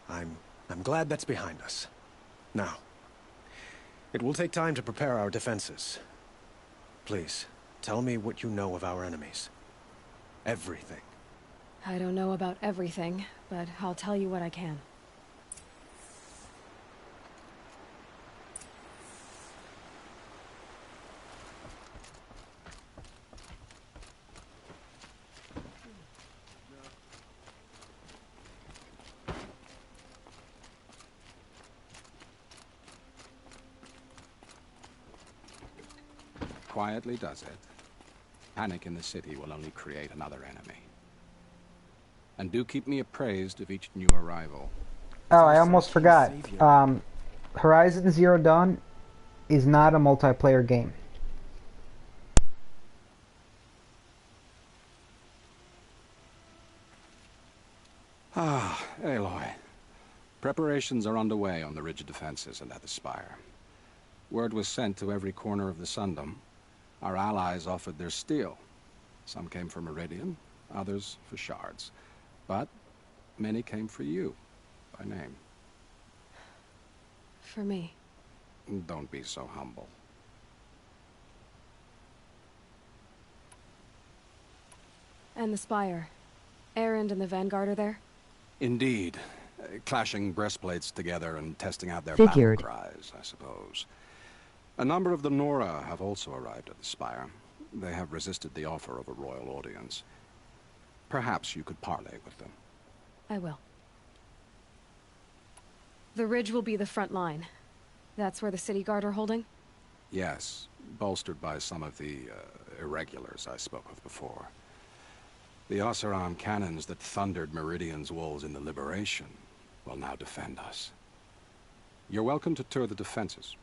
I'm glad that's behind us. Now, it will take time to prepare our defenses. Please, tell me what you know of our enemies. Everything. I don't know about everything, but I'll tell you what I can. Quietly does it. Panic in the city will only create another enemy. And do keep me appraised of each new arrival. Oh, I almost forgot. Horizon Zero Dawn is not a multiplayer game. Ah, Aloy. Preparations are underway on the ridge defenses and at the Spire. Word was sent to every corner of the Sundom. Our allies offered their steel. Some came for Meridian, others for shards. But many came for you, by name. For me. Don't be so humble. And the Spire. Erend and the Vanguard are there? Indeed. Clashing breastplates together and testing out their Figured. battle cries, I suppose. A number of the Nora have also arrived at the Spire. They have resisted the offer of a royal audience. Perhaps you could parley with them. I will. The ridge will be the front line. That's where the city guard are holding? Yes, bolstered by some of the irregulars I spoke of before. The Oseram cannons that thundered Meridian's walls in the Liberation will now defend us. You're welcome to tour the defenses.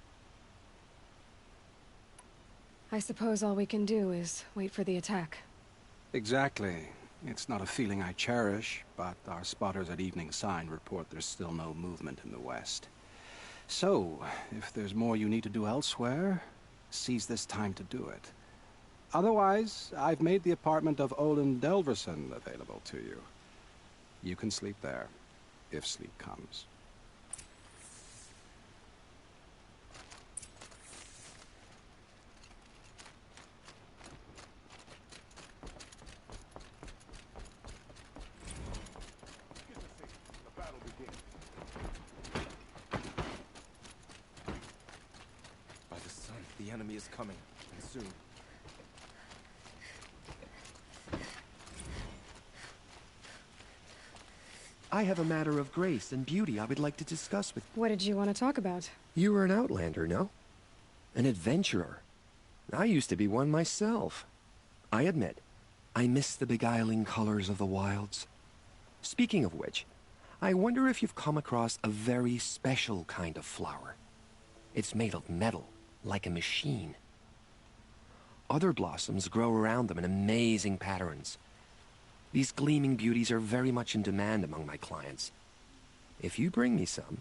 I suppose all we can do is wait for the attack. Exactly. It's not a feeling I cherish, but our spotters at Evening Sign report there's still no movement in the west. So, if there's more you need to do elsewhere, seize this time to do it. Otherwise, I've made the apartment of Olin Delverson available to you. You can sleep there, if sleep comes. By the sun, the enemy is coming, and soon. I have a matter of grace and beauty I would like to discuss with you. What did you want to talk about? You were an outlander, no? An adventurer. I used to be one myself. I admit, I miss the beguiling colors of the wilds. Speaking of which, I wonder if you've come across a very special kind of flower. It's made of metal, like a machine. Other blossoms grow around them in amazing patterns. These gleaming beauties are very much in demand among my clients. If you bring me some,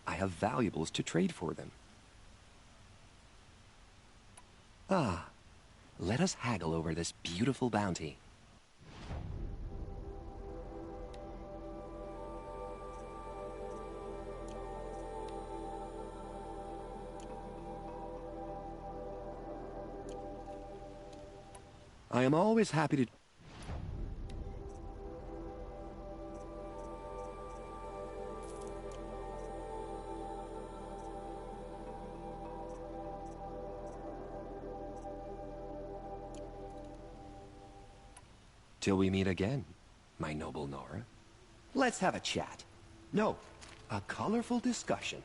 I have valuables to trade for them. Ah, let us haggle over this beautiful bounty. I am always happy to... Till we meet again, my noble Nora. Let's have a chat. No, a colorful discussion.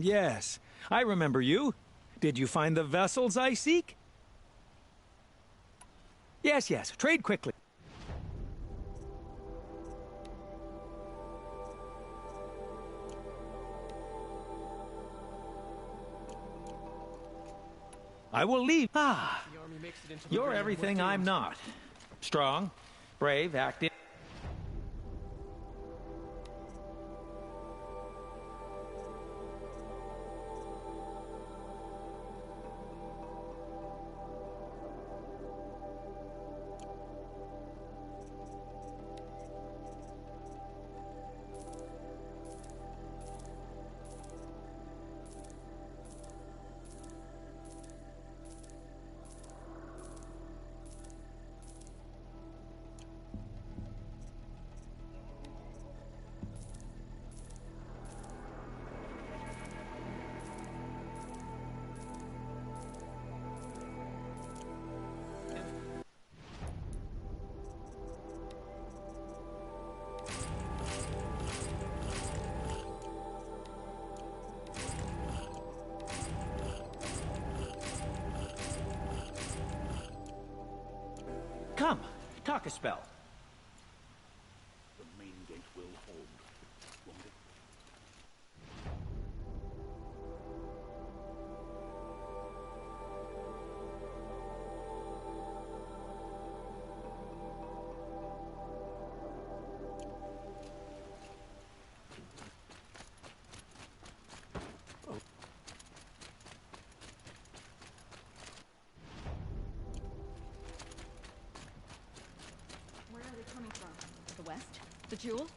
Yes. I remember you. Did you find the vessels I seek? Yes. Trade quickly. I will leave. Ah, you're everything I'm not. Strong, brave, active. Come, talk a spell. The main gate will hold, won't it? Where are they coming from? The west? The jewel?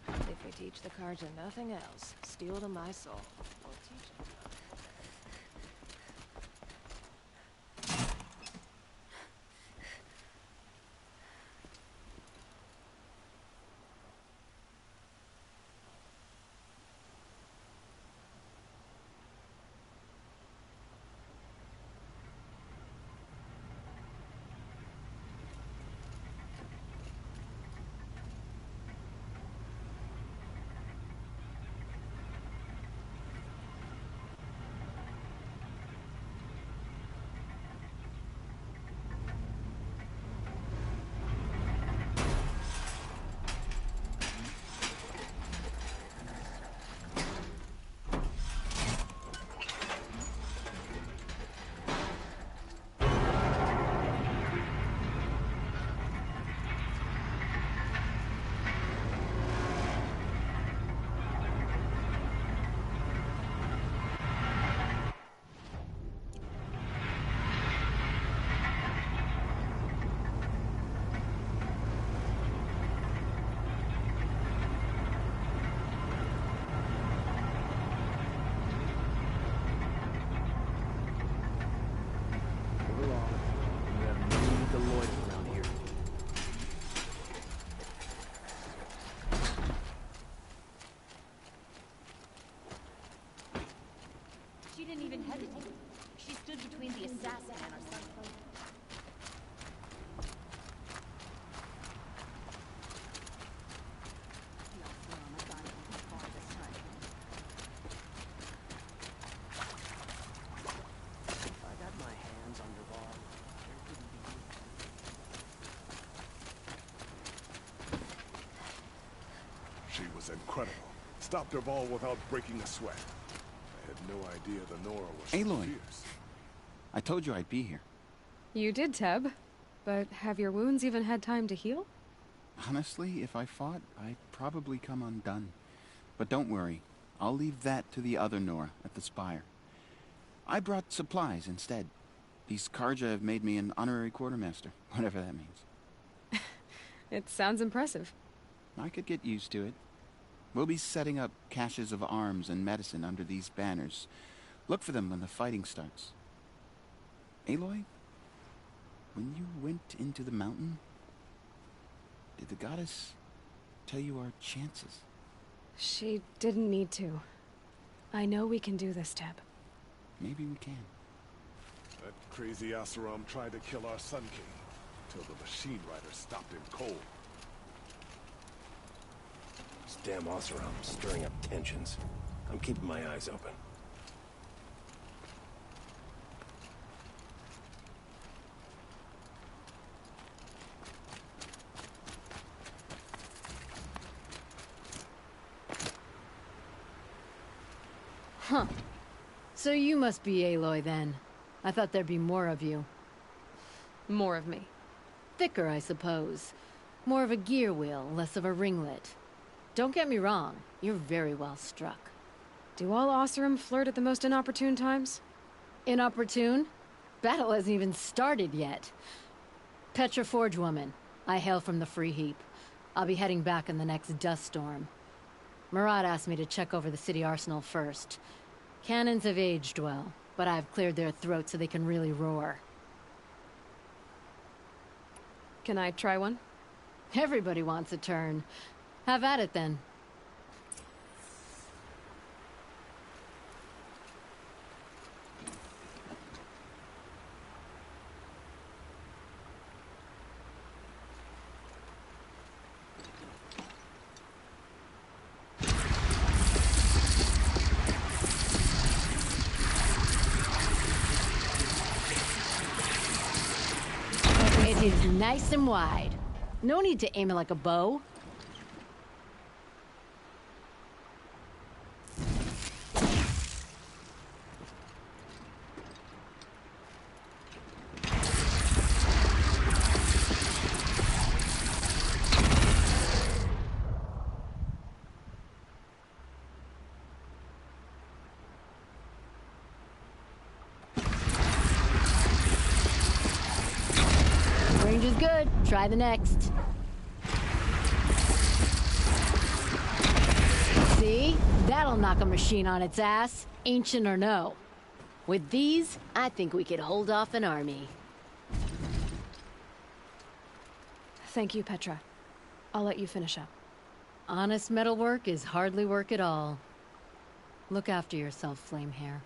If we teach the Karja nothing else, steal to my soul. We'll teach them. She didn't even hesitate. She stood between the assassin and our son. If I got my hands on Derval, there couldn't be. She was incredible. Stopped Derval without breaking a sweat. I had no idea the Nora was so Aloy, fierce. I told you I'd be here. You did, Teb. But have your wounds even had time to heal? Honestly, if I fought, I'd probably come undone. But don't worry. I'll leave that to the other Nora at the Spire. I brought supplies instead. These Karja have made me an honorary quartermaster, whatever that means. It sounds impressive. I could get used to it. We'll be setting up caches of arms and medicine under these banners. Look for them when the fighting starts. Aloy, when you went into the mountain, did the goddess tell you our chances? She didn't need to. I know we can do this, Teb. Maybe we can. That crazy Asaram tried to kill our Sun King, till the machine rider stopped him cold. This damn Oseram's stirring up tensions. I'm keeping my eyes open. Huh. So you must be Aloy then. I thought there'd be more of you. More of me. Thicker, I suppose. More of a gear wheel, less of a ringlet. Don't get me wrong, you're very well struck. Do all Oseram flirt at the most inopportune times? Inopportune? Battle hasn't even started yet. Petra Forge woman. I hail from the Free Heap. I'll be heading back in the next dust storm. Marat asked me to check over the city arsenal first. Cannons have aged well, but I've cleared their throats so they can really roar. Can I try one? Everybody wants a turn. Have at it then. It is nice and wide. No need to aim it like a bow. Range is good. Try the next. See? That'll knock a machine on its ass, ancient or no. With these, I think we could hold off an army. Thank you, Petra. I'll let you finish up. Honest metalwork is hardly work at all. Look after yourself, Flamehair.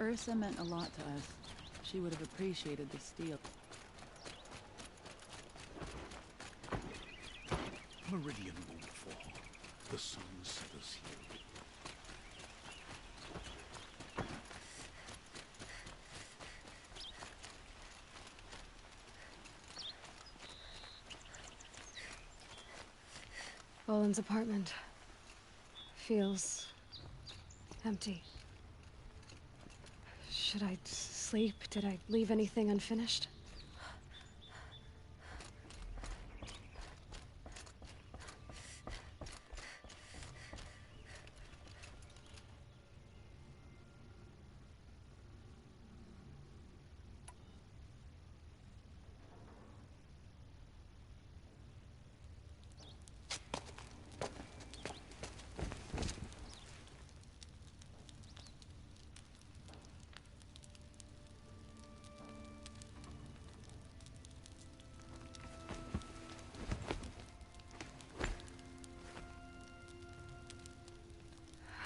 Ursa meant a lot to us. She would have appreciated the steel. Meridian won't fall. The sun settles here. Boland's apartment feels empty. Should I sleep? Did I leave anything unfinished?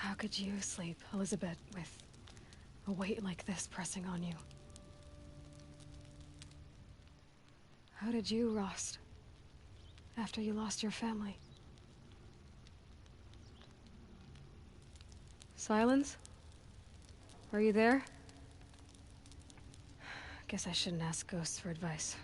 How could you sleep, Elizabeth, with a weight like this pressing on you? How did you, Rost, after you lost your family? Silence? Are you there? Guess I shouldn't ask ghosts for advice.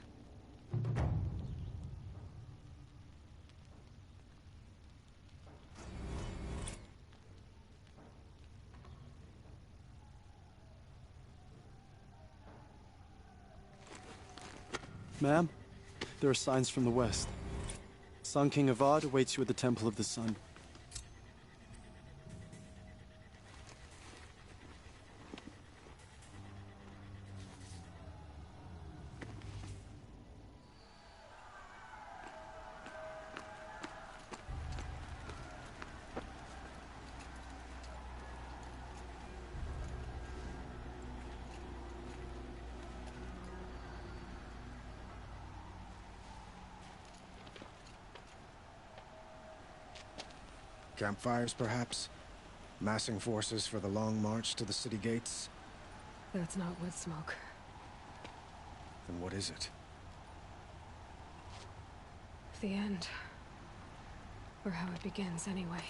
Ma'am, there are signs from the west. Sun King Avad awaits you at the Temple of the Sun. Campfires, perhaps? Massing forces for the long march to the city gates? That's not wood smoke. Then what is it? The end. Or how it begins, anyway.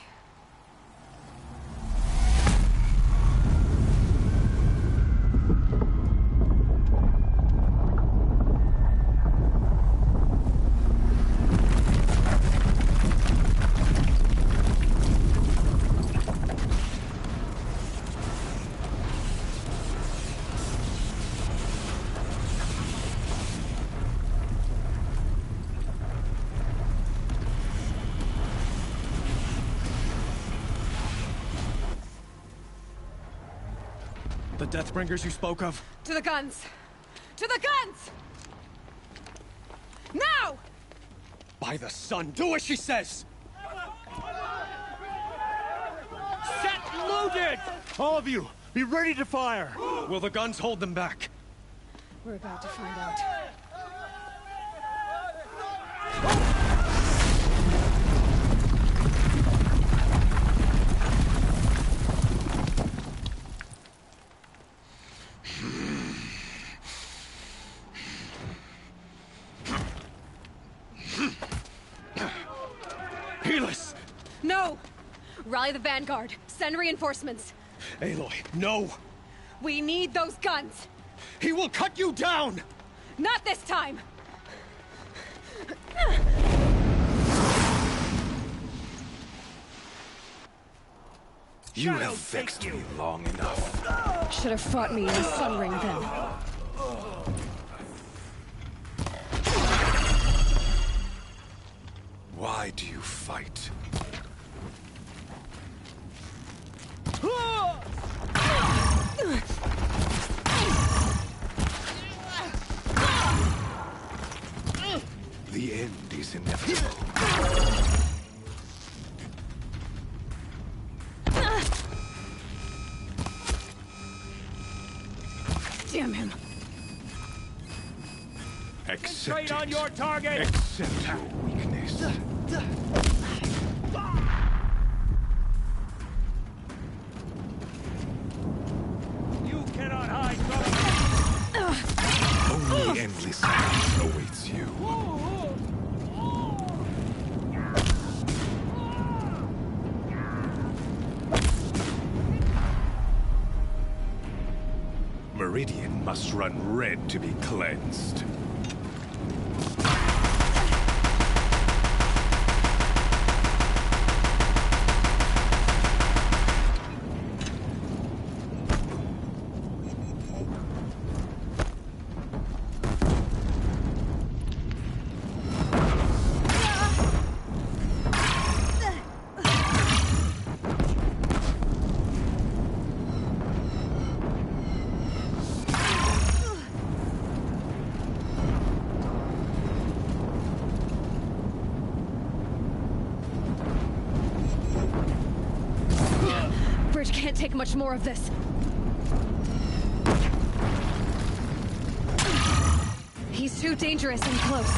The Deathbringers you spoke of? To the guns! To the guns! Now! By the sun, do as she says! Set loaded! All of you, be ready to fire! Will the guns hold them back? We're about to find out. No! Rally the vanguard. Send reinforcements. Aloy, no! We need those guns! He will cut you down! Not this time! You have vexed me long enough. Should have fought me in the Sun Ring then. Why do you fight? The end is inevitable. Damn him. Accept on your target! Accept your weakness. You cannot hide from Only endless peace awaits you. Meridian must run red to be cleansed. Can't take much more of this. He's too dangerous and close.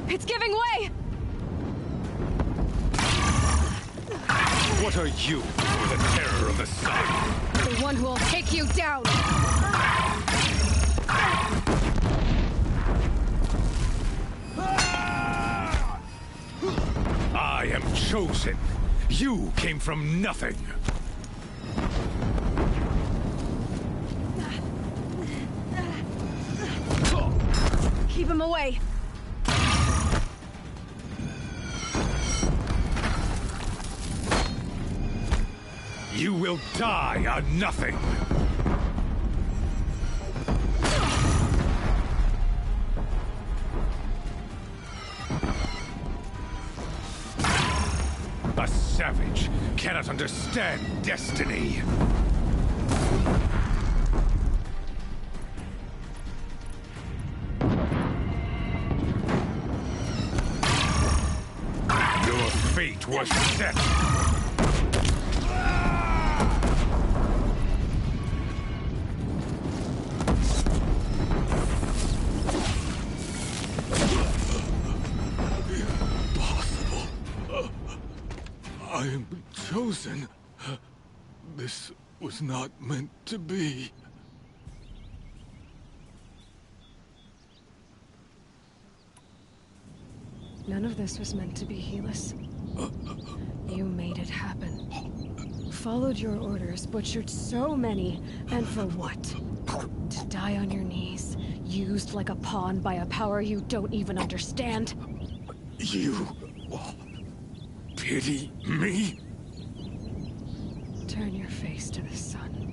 It's giving way! What are you for the terror of the sun? The one who will take you down! I am chosen. You came from nothing. Keep him away! You will die a nothing! A savage cannot understand destiny. Oh, shit! Impossible. I am chosen. This was not meant to be. None of this was meant to be, Helis. You made it happen. Followed your orders, butchered so many, and for what? To die on your knees, used like a pawn by a power you don't even understand? You pity me? Turn your face to the sun.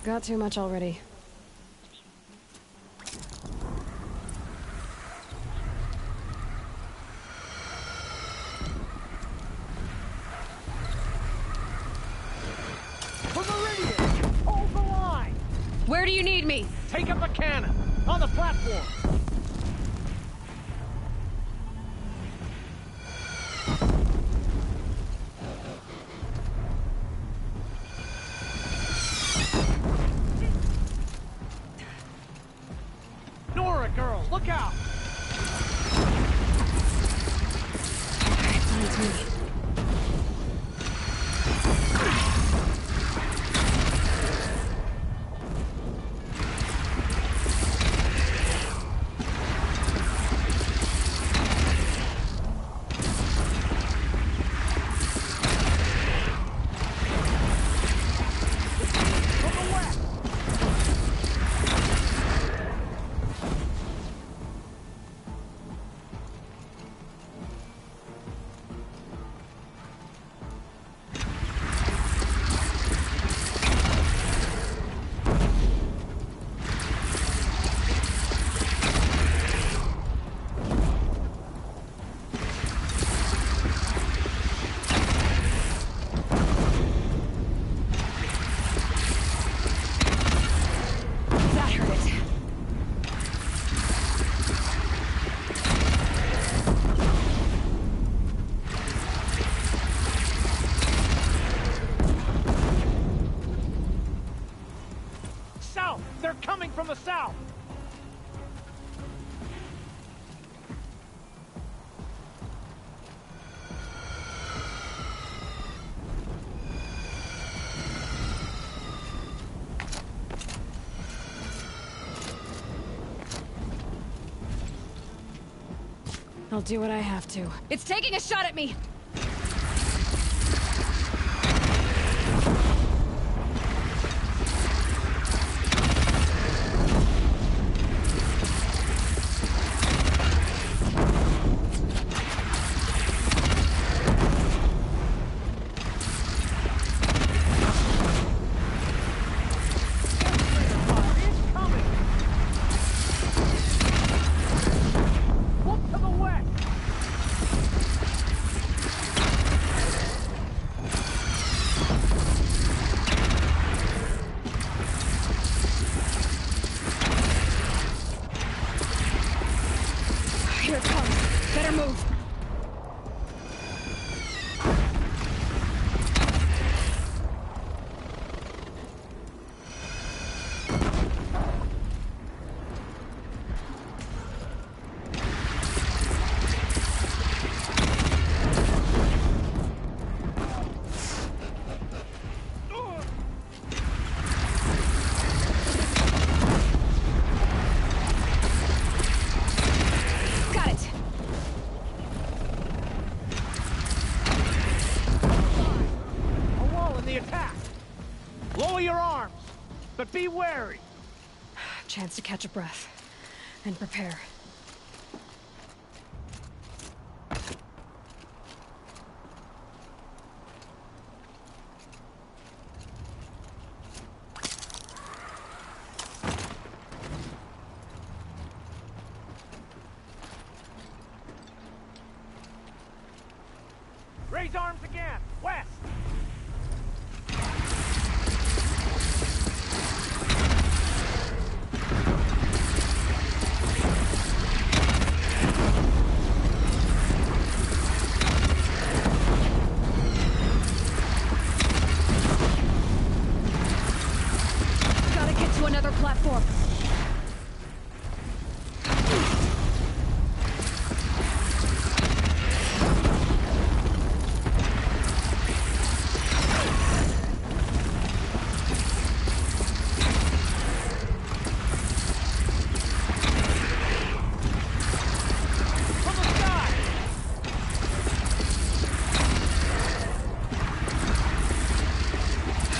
Got too much already. Hold the line! Where do you need me? Take up a cannon! On the platform! Nora, girl, look out! Finds me. They're coming from the south! I'll do what I have to. It's taking a shot at me! Here it comes. Better move. your arms, but be wary. Chance to catch a breath and prepare. Raise arms again. West. Gotta get to another platform.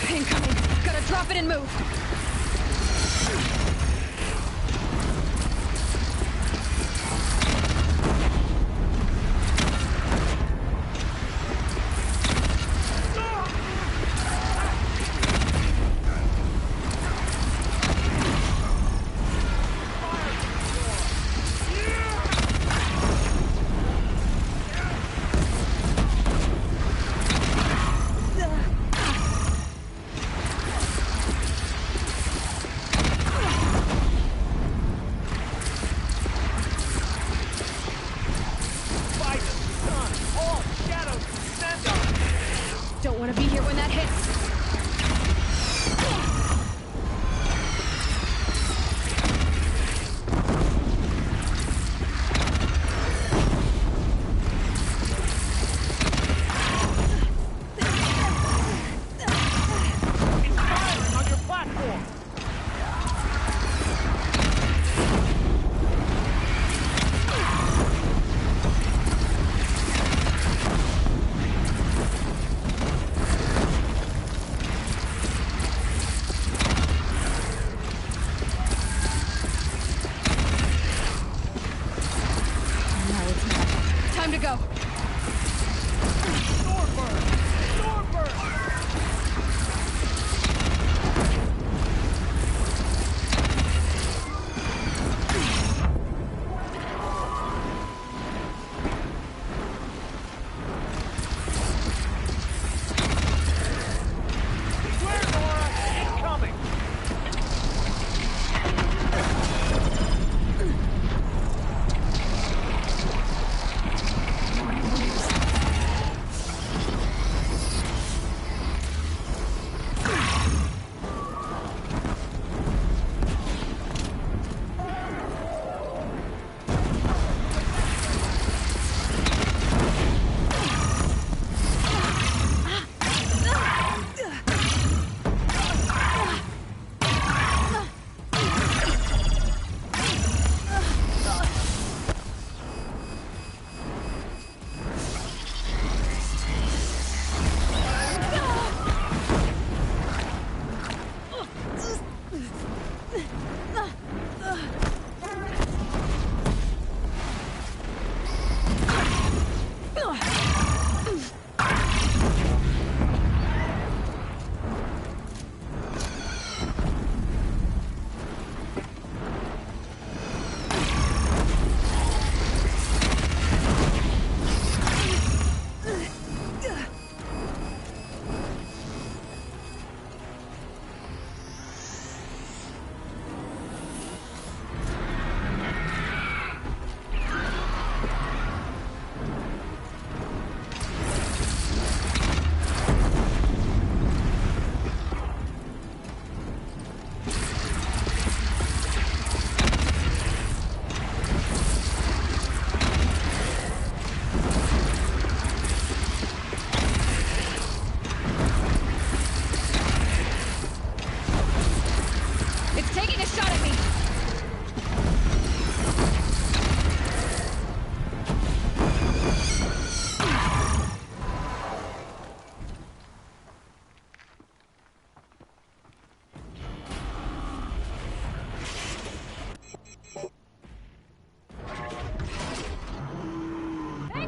Incoming. Gotta drop it and move. Don't want to be here when that hits. On your platform. Time to go.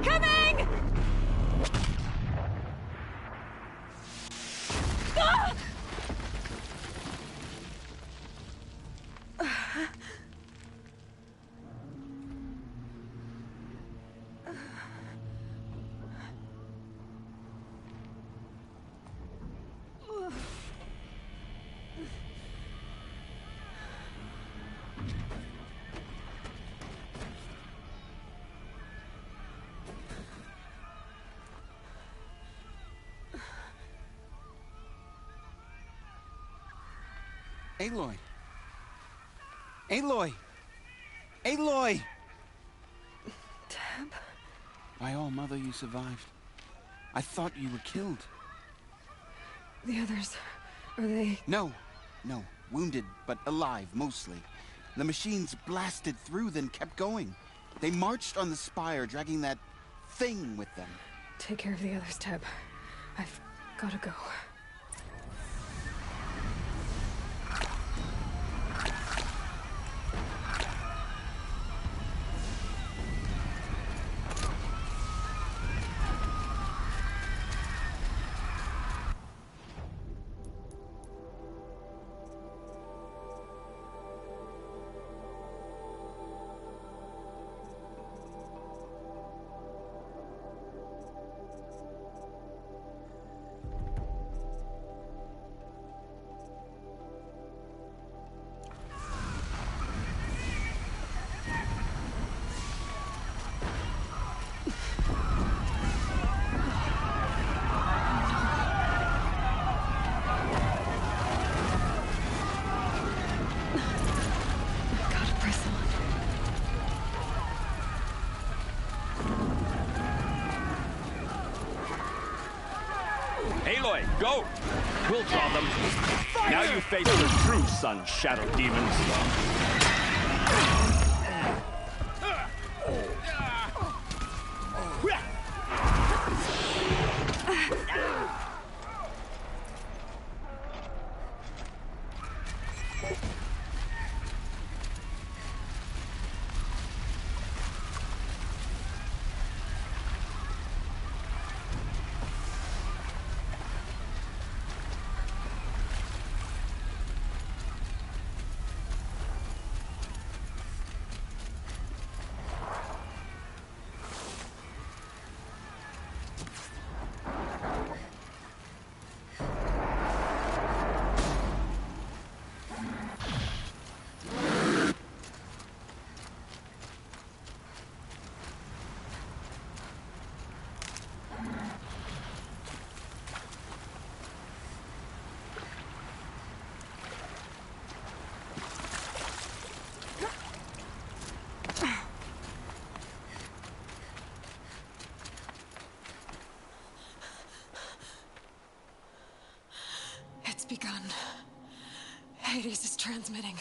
Coming! Ah! Aloy! Aloy! Aloy! Tab? By all mother, you survived. I thought you were killed. The others, are they... No. Wounded, but alive, mostly. The machines blasted through, then kept going. They marched on the spire, dragging that thing with them. Take care of the others, Tab. I've gotta go. Aloy, go! We'll draw them. Fire! Now you face the true Sun Shadow Demons. It's begun. Hades is transmitting.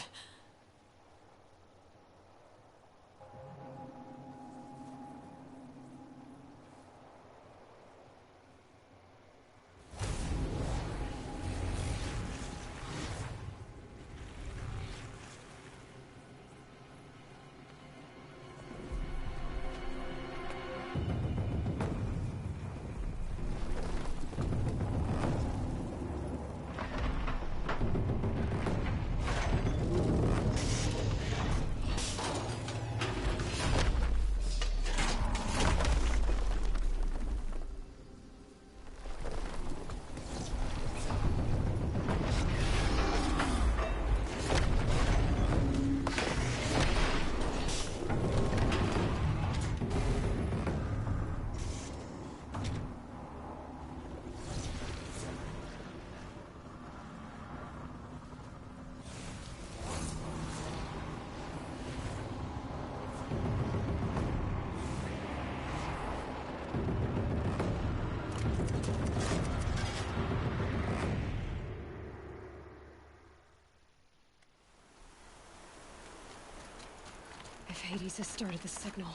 If Hades has started the signal,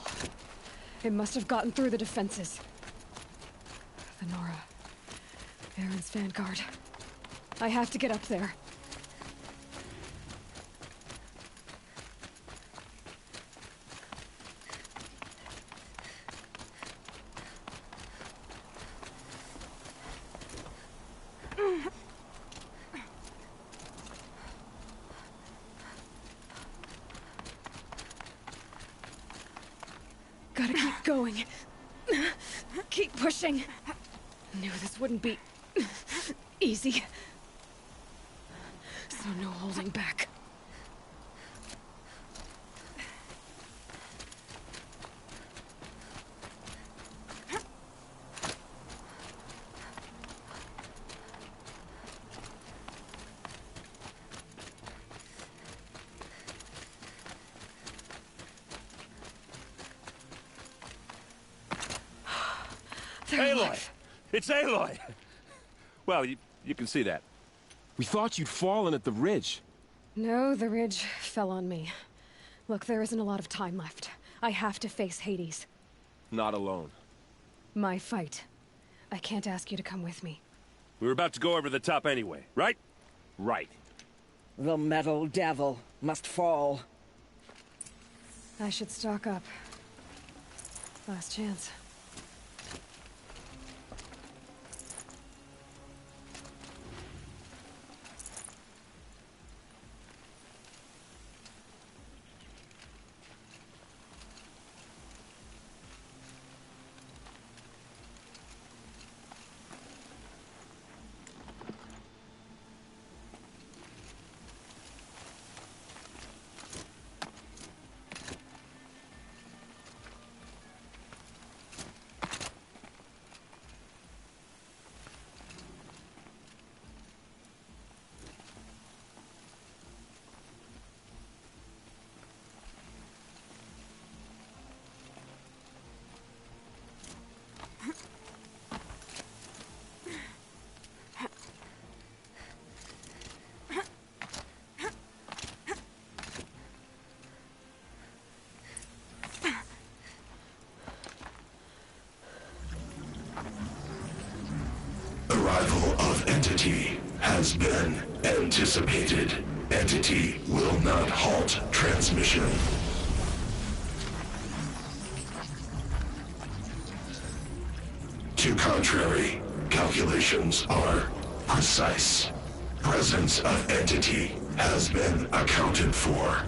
it must have gotten through the defenses. The Nora. Aaron's vanguard. I have to get up there. going. Keep pushing. Knew this wouldn't be easy. So no holding back. Aloy! It's Aloy! Well, you can see that. We thought you'd fallen at the ridge. No, the ridge fell on me. Look, there isn't a lot of time left. I have to face Hades. Not alone. My fight. I can't ask you to come with me. We were about to go over the top anyway, right? Right. The metal devil must fall. I should stock up. Last chance. Arrival of Entity has been anticipated. Entity will not halt transmission. To contrary, calculations are precise. Presence of Entity has been accounted for.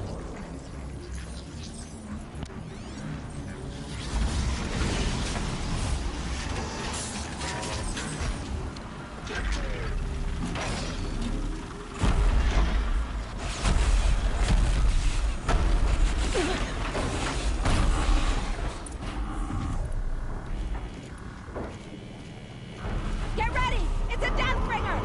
Get ready! It's a Deathbringer!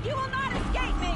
You will not escape me!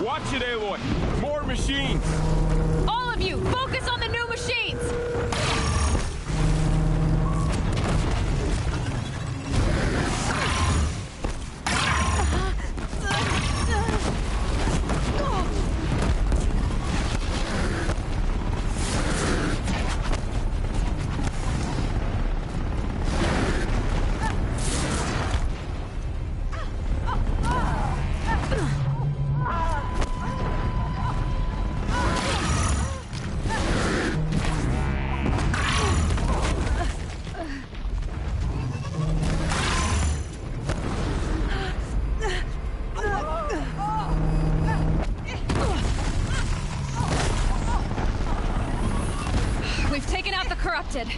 Watch it, Aloy! More machines! All of you, focus on the new machines! taken out the corrupted.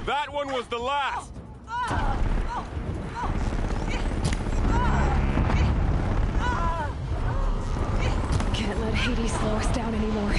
That one was the last! Can't let Hades slow us down anymore.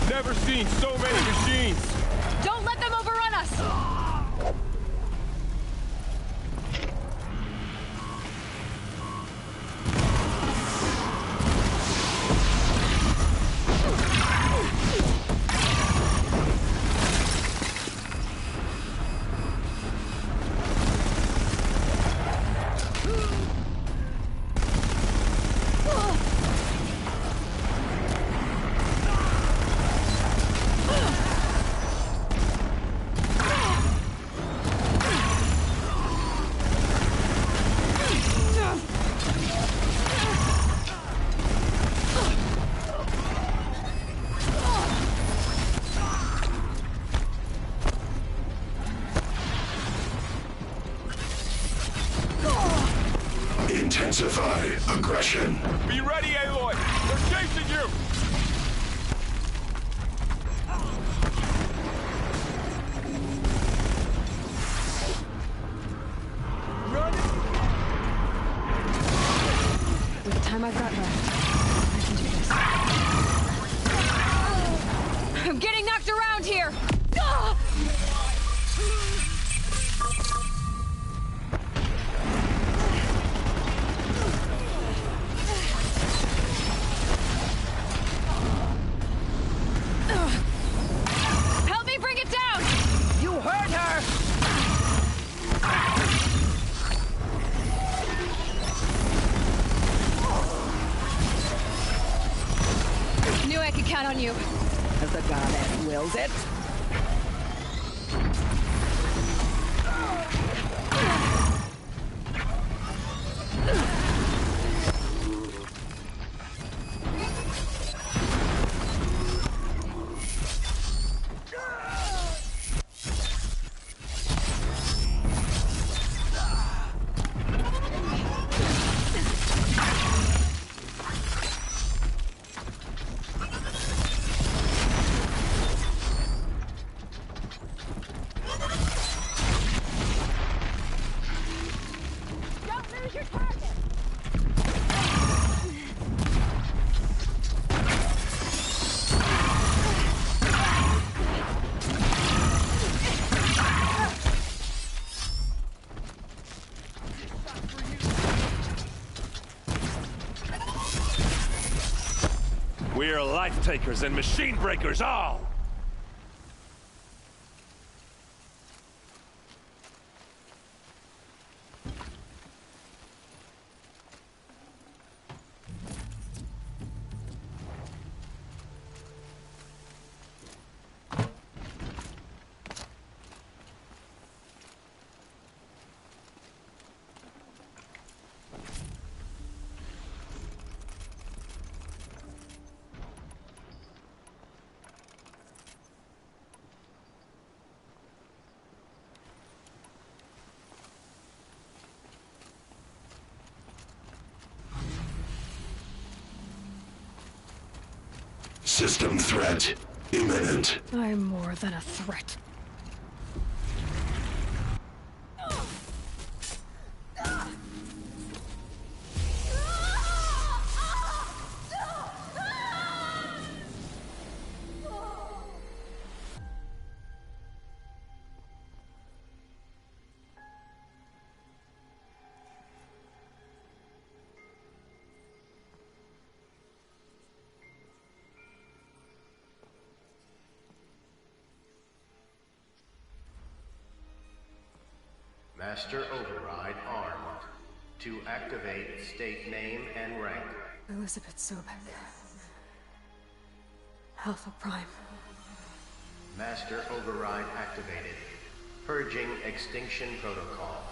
Never seen so many machines! Don't let them overrun us! Intensify aggression. Be ready, Aloy! They're chasing you! With the time I've got left, I can do this. I'm getting knocked around here! Help me bring it down! You heard her! Knew I could count on you. As the goddess wills it. We're life takers and machine breakers all! System threat imminent. I'm more than a threat. Master Override armed. To activate, state name and rank. Elizabeth Sobek. Alpha Prime. Master Override activated. Purging Extinction Protocol.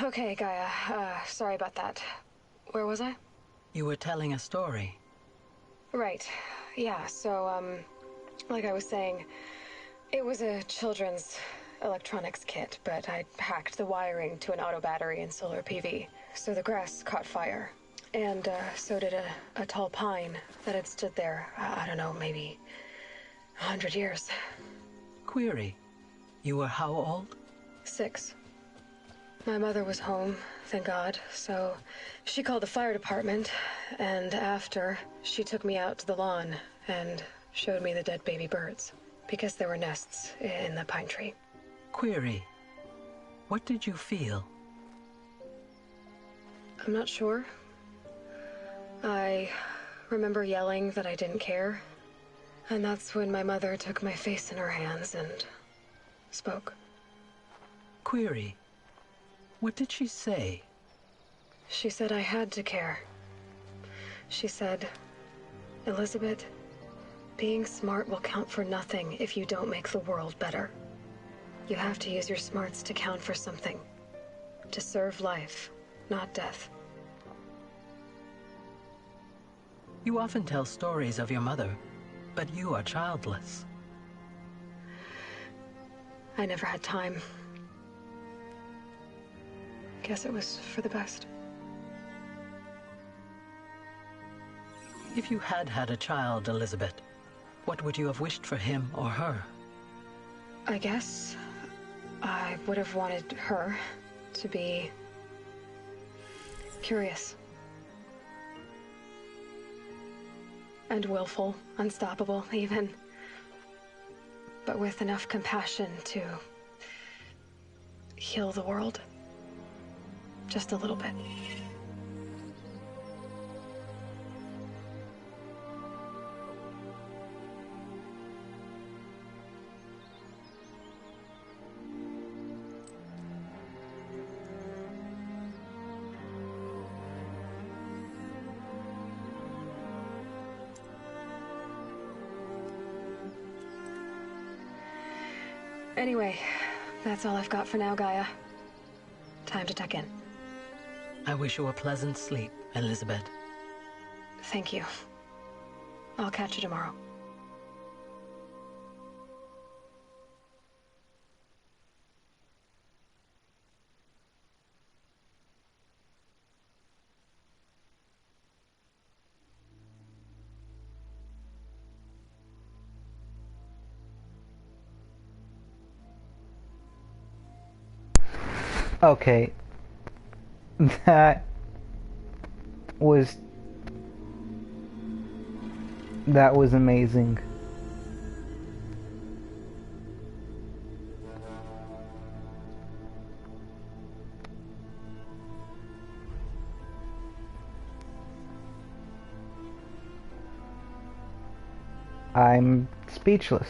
Okay, Gaia. Sorry about that. Where was I? You were telling a story. Right. Yeah, so, like I was saying, it was a children's electronics kit, but I hacked the wiring to an auto battery and solar PV. So the grass caught fire. And, so did a tall pine that had stood there, I don't know, maybe 100 years. Query. You were how old? 6. My mother was home, thank God, so she called the fire department, and after, she took me out to the lawn and showed me the dead baby birds, because there were nests in the pine tree. Query. What did you feel? I'm not sure. I remember yelling that I didn't care, and that's when my mother took my face in her hands and spoke. Query. What did she say? She said I had to care. She said, Elizabeth, being smart will count for nothing if you don't make the world better. You have to use your smarts to count for something. To serve life, not death. You often tell stories of your mother, but you are childless. I never had time. Guess it was for the best. If you had had a child, Elizabeth, what would you have wished for him or her? I guess I would have wanted her to be curious. And willful, unstoppable, even. but with enough compassion to heal the world. Just a little bit. Anyway, that's all I've got for now, Gaia. Time to tuck in. I wish you a pleasant sleep, Elizabeth. Thank you. I'll catch you tomorrow. Okay. That was amazing. I'm speechless.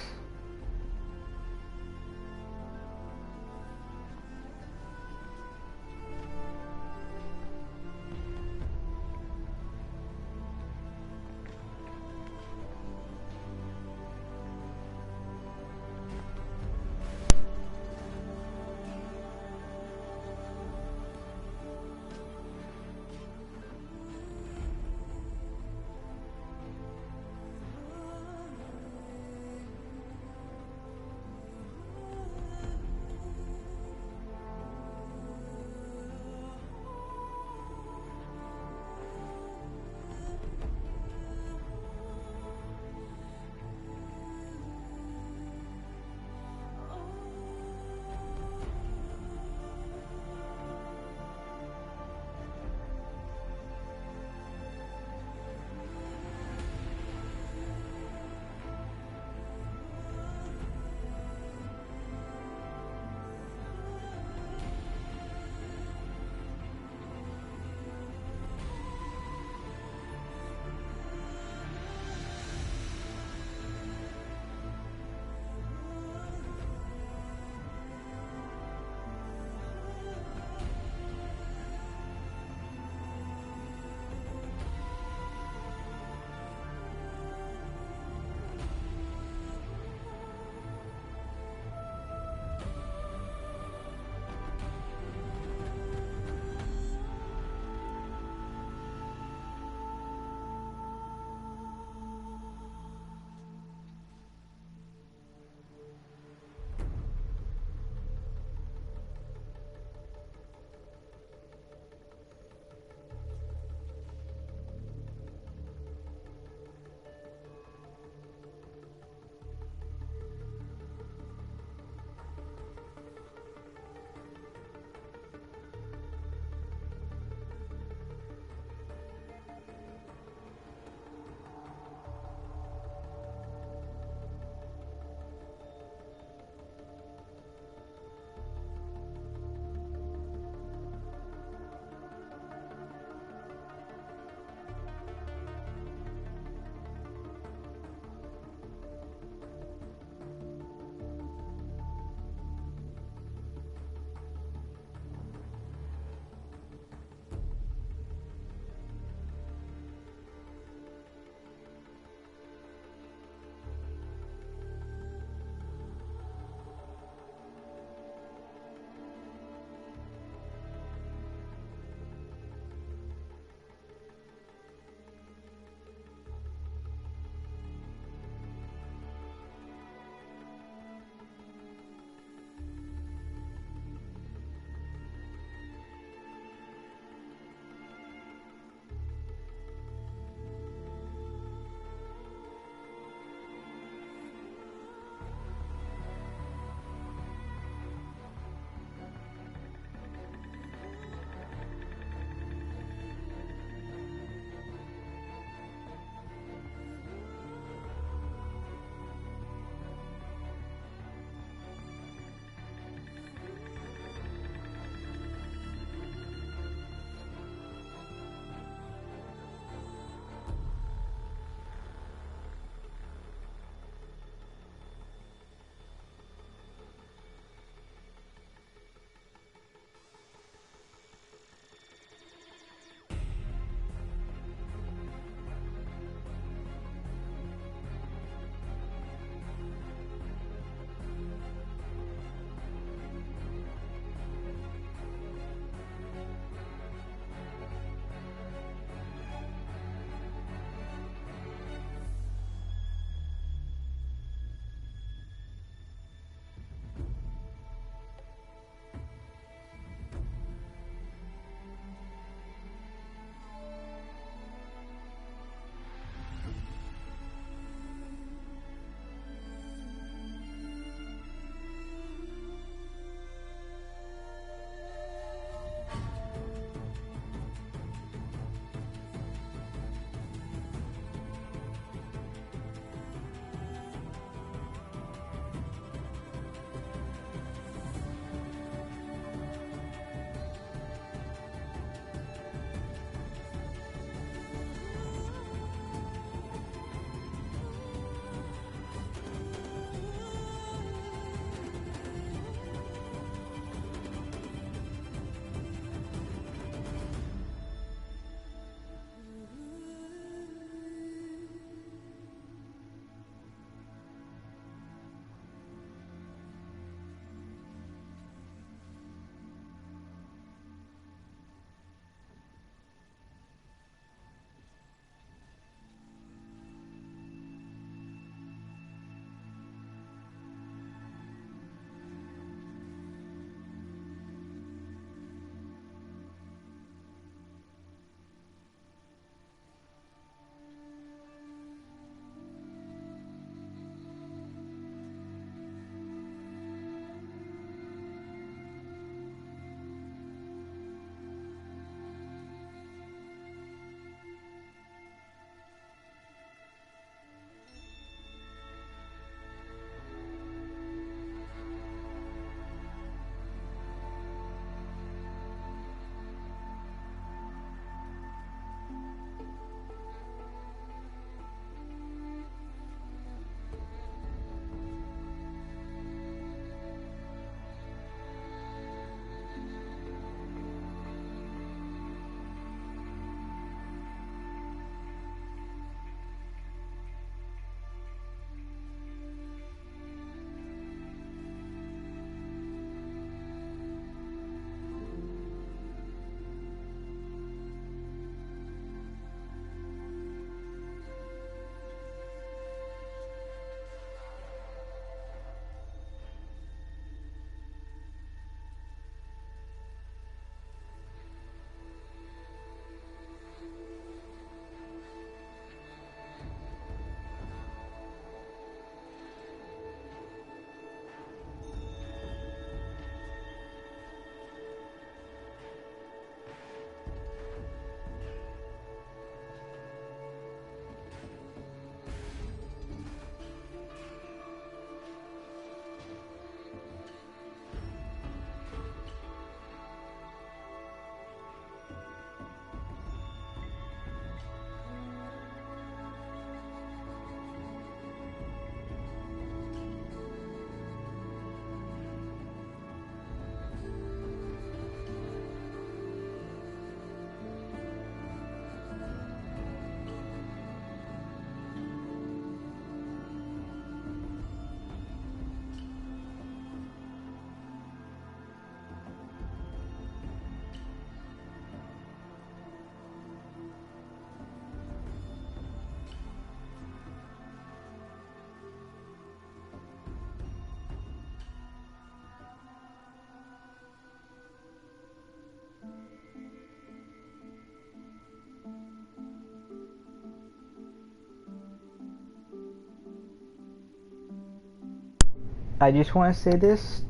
I just want to say this.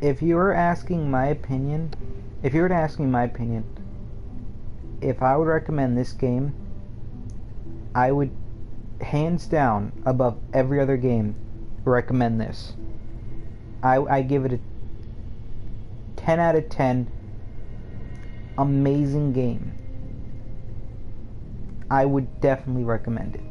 If you were asking my opinion, if you were to ask me my opinion, if I would recommend this game, I would, hands down, above every other game, recommend this. I give it a 10 out of 10. Amazing game. I would definitely recommend it.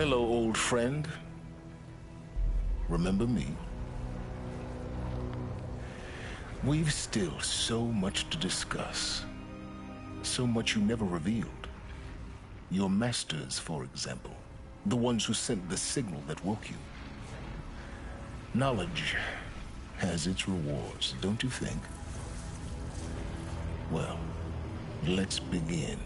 Hello, old friend. Remember me? We've still so much to discuss. So much you never revealed. Your masters, for example. The ones who sent the signal that woke you. Knowledge has its rewards, don't you think? Well, let's begin.